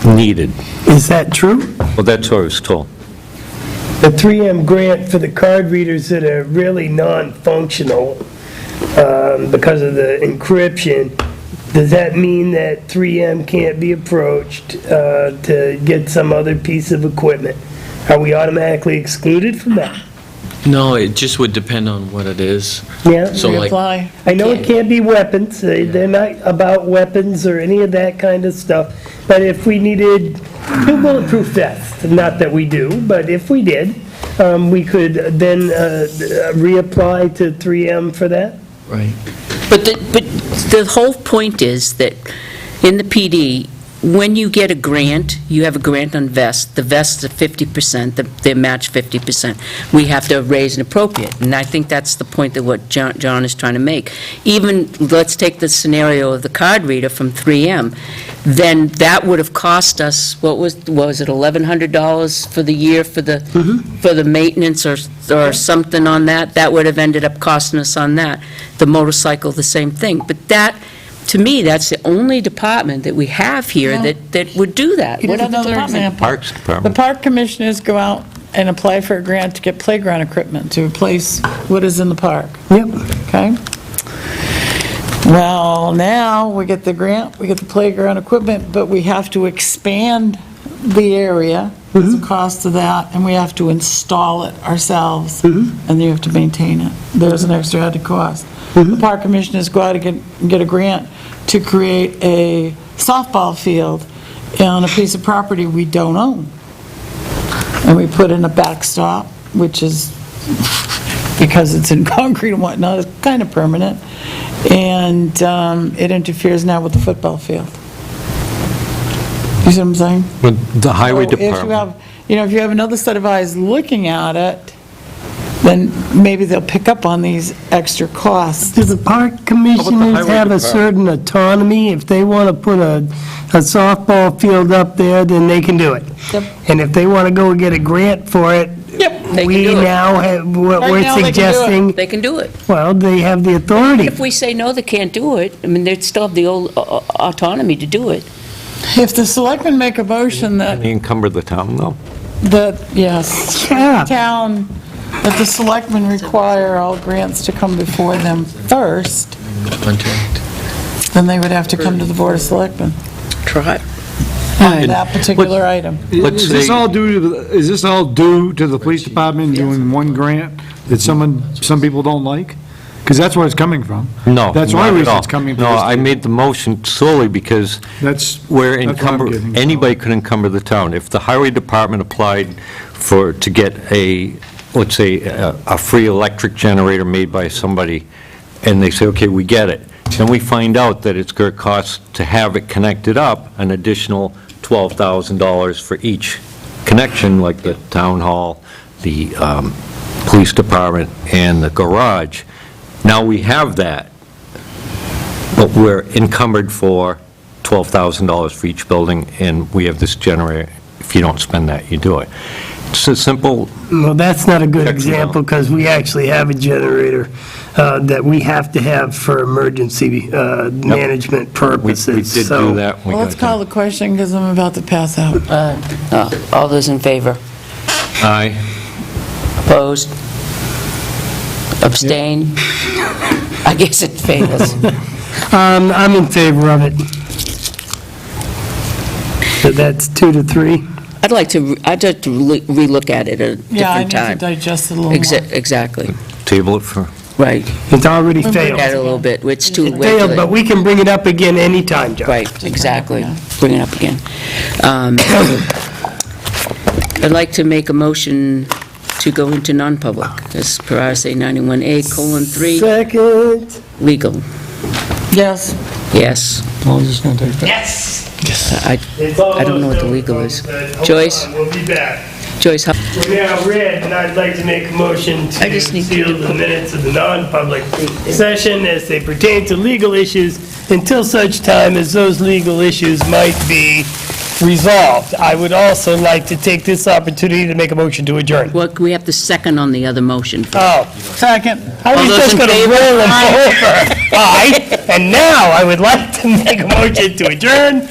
Speaker 10: needed.
Speaker 6: Is that true?
Speaker 10: Well, that's what I was told.
Speaker 6: The 3M grant for the card readers that are really non-functional because of the encryption, does that mean that 3M can't be approached to get some other piece of equipment? Are we automatically excluded from that?
Speaker 14: No, it just would depend on what it is.
Speaker 6: Yeah?
Speaker 14: So like,
Speaker 4: Reapply.
Speaker 6: I know it can't be weapons, they're not about weapons or any of that kind of stuff, but if we needed 2 bulletproof vests, not that we do, but if we did, we could then reapply to 3M for that?
Speaker 14: right.
Speaker 2: But the whole point is that in the PD, when you get a grant, you have a grant on vests. The vests are 50%, they match 50%. We have to raise and appropriate, and I think that's the point that what John is trying to make. Even, let's take the scenario of the card reader from 3M, then that would have cost us, what was it, $1,100 for the year for the maintenance or something on that? That would have ended up costing us on that. The motorcycle, the same thing. But that, to me, that's the only department that we have here that would do that.
Speaker 4: Here's
Speaker 2: What other
Speaker 4: another
Speaker 2: department?
Speaker 4: example.
Speaker 10: Parks
Speaker 4: The
Speaker 10: Department.
Speaker 4: park commissioners go out and apply for a grant to get playground equipment to replace what is in the park,
Speaker 6: Yep.
Speaker 4: okay? Well, now we get the grant, we get the playground equipment, but we have to expand the area, there's a cost to that, and we have to install it ourselves, and then you have to maintain it. There's an extra added cost. The park commissioners go out and get a grant to create a softball field on a piece of property we don't own. And we put in a backstop, which is, because it's in concrete and whatnot, it's kind of permanent, and it interferes now with the football field. You see what I'm saying?
Speaker 10: But the highway
Speaker 4: So if you
Speaker 10: department,
Speaker 4: have, if you have another set of eyes looking at it, then maybe they'll pick up on these extra costs.
Speaker 6: Do the park commissioners
Speaker 10: highway
Speaker 6: have a
Speaker 10: department?
Speaker 6: certain autonomy? If they want to put a softball field up there, then they can do it.
Speaker 4: Yep.
Speaker 6: And if they want to go and get a grant for it,
Speaker 4: Yep.
Speaker 2: They can
Speaker 6: we
Speaker 2: do it.
Speaker 6: now have, what
Speaker 4: Right
Speaker 6: we're
Speaker 4: now, they can do it.
Speaker 6: suggesting,
Speaker 2: They can do it.
Speaker 6: well, they have the authority.
Speaker 2: If we say, no, they can't do it, I mean, they'd still have the old autonomy to do it.
Speaker 4: If the selectmen make a motion that,
Speaker 10: They encumber the town, though.
Speaker 4: yes,
Speaker 1: Yeah.
Speaker 4: town, that the selectmen require all grants to come before them first,
Speaker 14: Contract.
Speaker 4: then they would have to come to the Board of Selectmen
Speaker 11: Try.
Speaker 4: on that particular item.
Speaker 10: Let's
Speaker 1: Is this
Speaker 10: say-
Speaker 1: all due to the police department doing one grant that some people don't like? Because that's where it's coming from.
Speaker 10: No.
Speaker 1: That's
Speaker 10: not
Speaker 1: one
Speaker 10: at
Speaker 1: reason
Speaker 10: all.
Speaker 1: it's coming from.
Speaker 10: No, I made the motion solely because
Speaker 1: That's
Speaker 10: we're
Speaker 1: what I'm
Speaker 10: encumber,
Speaker 1: getting, so.
Speaker 10: anybody could encumber the town. If the highway department applied to get let's say, a free electric generator made by somebody, and they say, okay, we get it, then we find out that it's going to cost to have it connected up an additional $12,000 for each connection, like the town hall, the police department, and the garage. Now we have that, but we're encumbered for $12,000 for each building, and we have this generator. If you don't spend that, you do it. It's a simple,
Speaker 6: Well, that's not a good
Speaker 10: Check them out.
Speaker 6: example, because we actually have a generator that we have to have for emergency management
Speaker 10: we
Speaker 6: purposes.
Speaker 10: did
Speaker 6: So-
Speaker 10: do that. We
Speaker 4: Well, let's
Speaker 10: got
Speaker 4: call the question, because I'm about to pass out.
Speaker 2: All those in favor?
Speaker 10: that. Aye.
Speaker 2: Opposed? Abstain? I guess it fails.
Speaker 6: I'm in favor of it. So that's 2 to 3.
Speaker 2: I'd like to relook at it at a
Speaker 4: Yeah, I
Speaker 2: different
Speaker 4: need to
Speaker 2: time.
Speaker 4: digest it a little more.
Speaker 2: Exactly,
Speaker 10: Table it for,
Speaker 2: right.
Speaker 6: It's already
Speaker 2: Look
Speaker 6: failed.
Speaker 2: at it a little bit, it's too
Speaker 6: It failed, but
Speaker 2: late.
Speaker 6: we can bring it up again anytime, John.
Speaker 2: Right, exactly. Bring it up again. I'd like to make a motion to go into non-public, as per RSA 91A:3,
Speaker 6: Second.
Speaker 2: legal.
Speaker 4: Yes.
Speaker 2: Yes.
Speaker 1: I was just going to take that.
Speaker 6: Yes.
Speaker 2: I don't know what the legal is. Joyce?
Speaker 6: We'll be back.
Speaker 2: Joyce, how?
Speaker 6: We're now read, and I'd like to make a motion
Speaker 2: I
Speaker 6: to
Speaker 2: just need you
Speaker 6: seal the minutes of the non-public session as they pertain to legal issues until such time as those legal issues might be resolved. I would also like to take this opportunity to make a motion to adjourn.
Speaker 2: Well, we have the second on the other motion.
Speaker 6: Oh,
Speaker 4: Second.
Speaker 6: I was
Speaker 2: those
Speaker 6: just
Speaker 2: in
Speaker 6: going to
Speaker 2: favor?
Speaker 6: roll them over. Aye. And now I would like to make a motion to adjourn.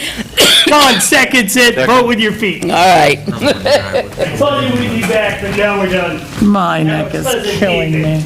Speaker 6: Don seconds it. Vote with your feet.
Speaker 2: All right.
Speaker 6: I told you we'd be back, but now we're done.
Speaker 4: My neck is killing me.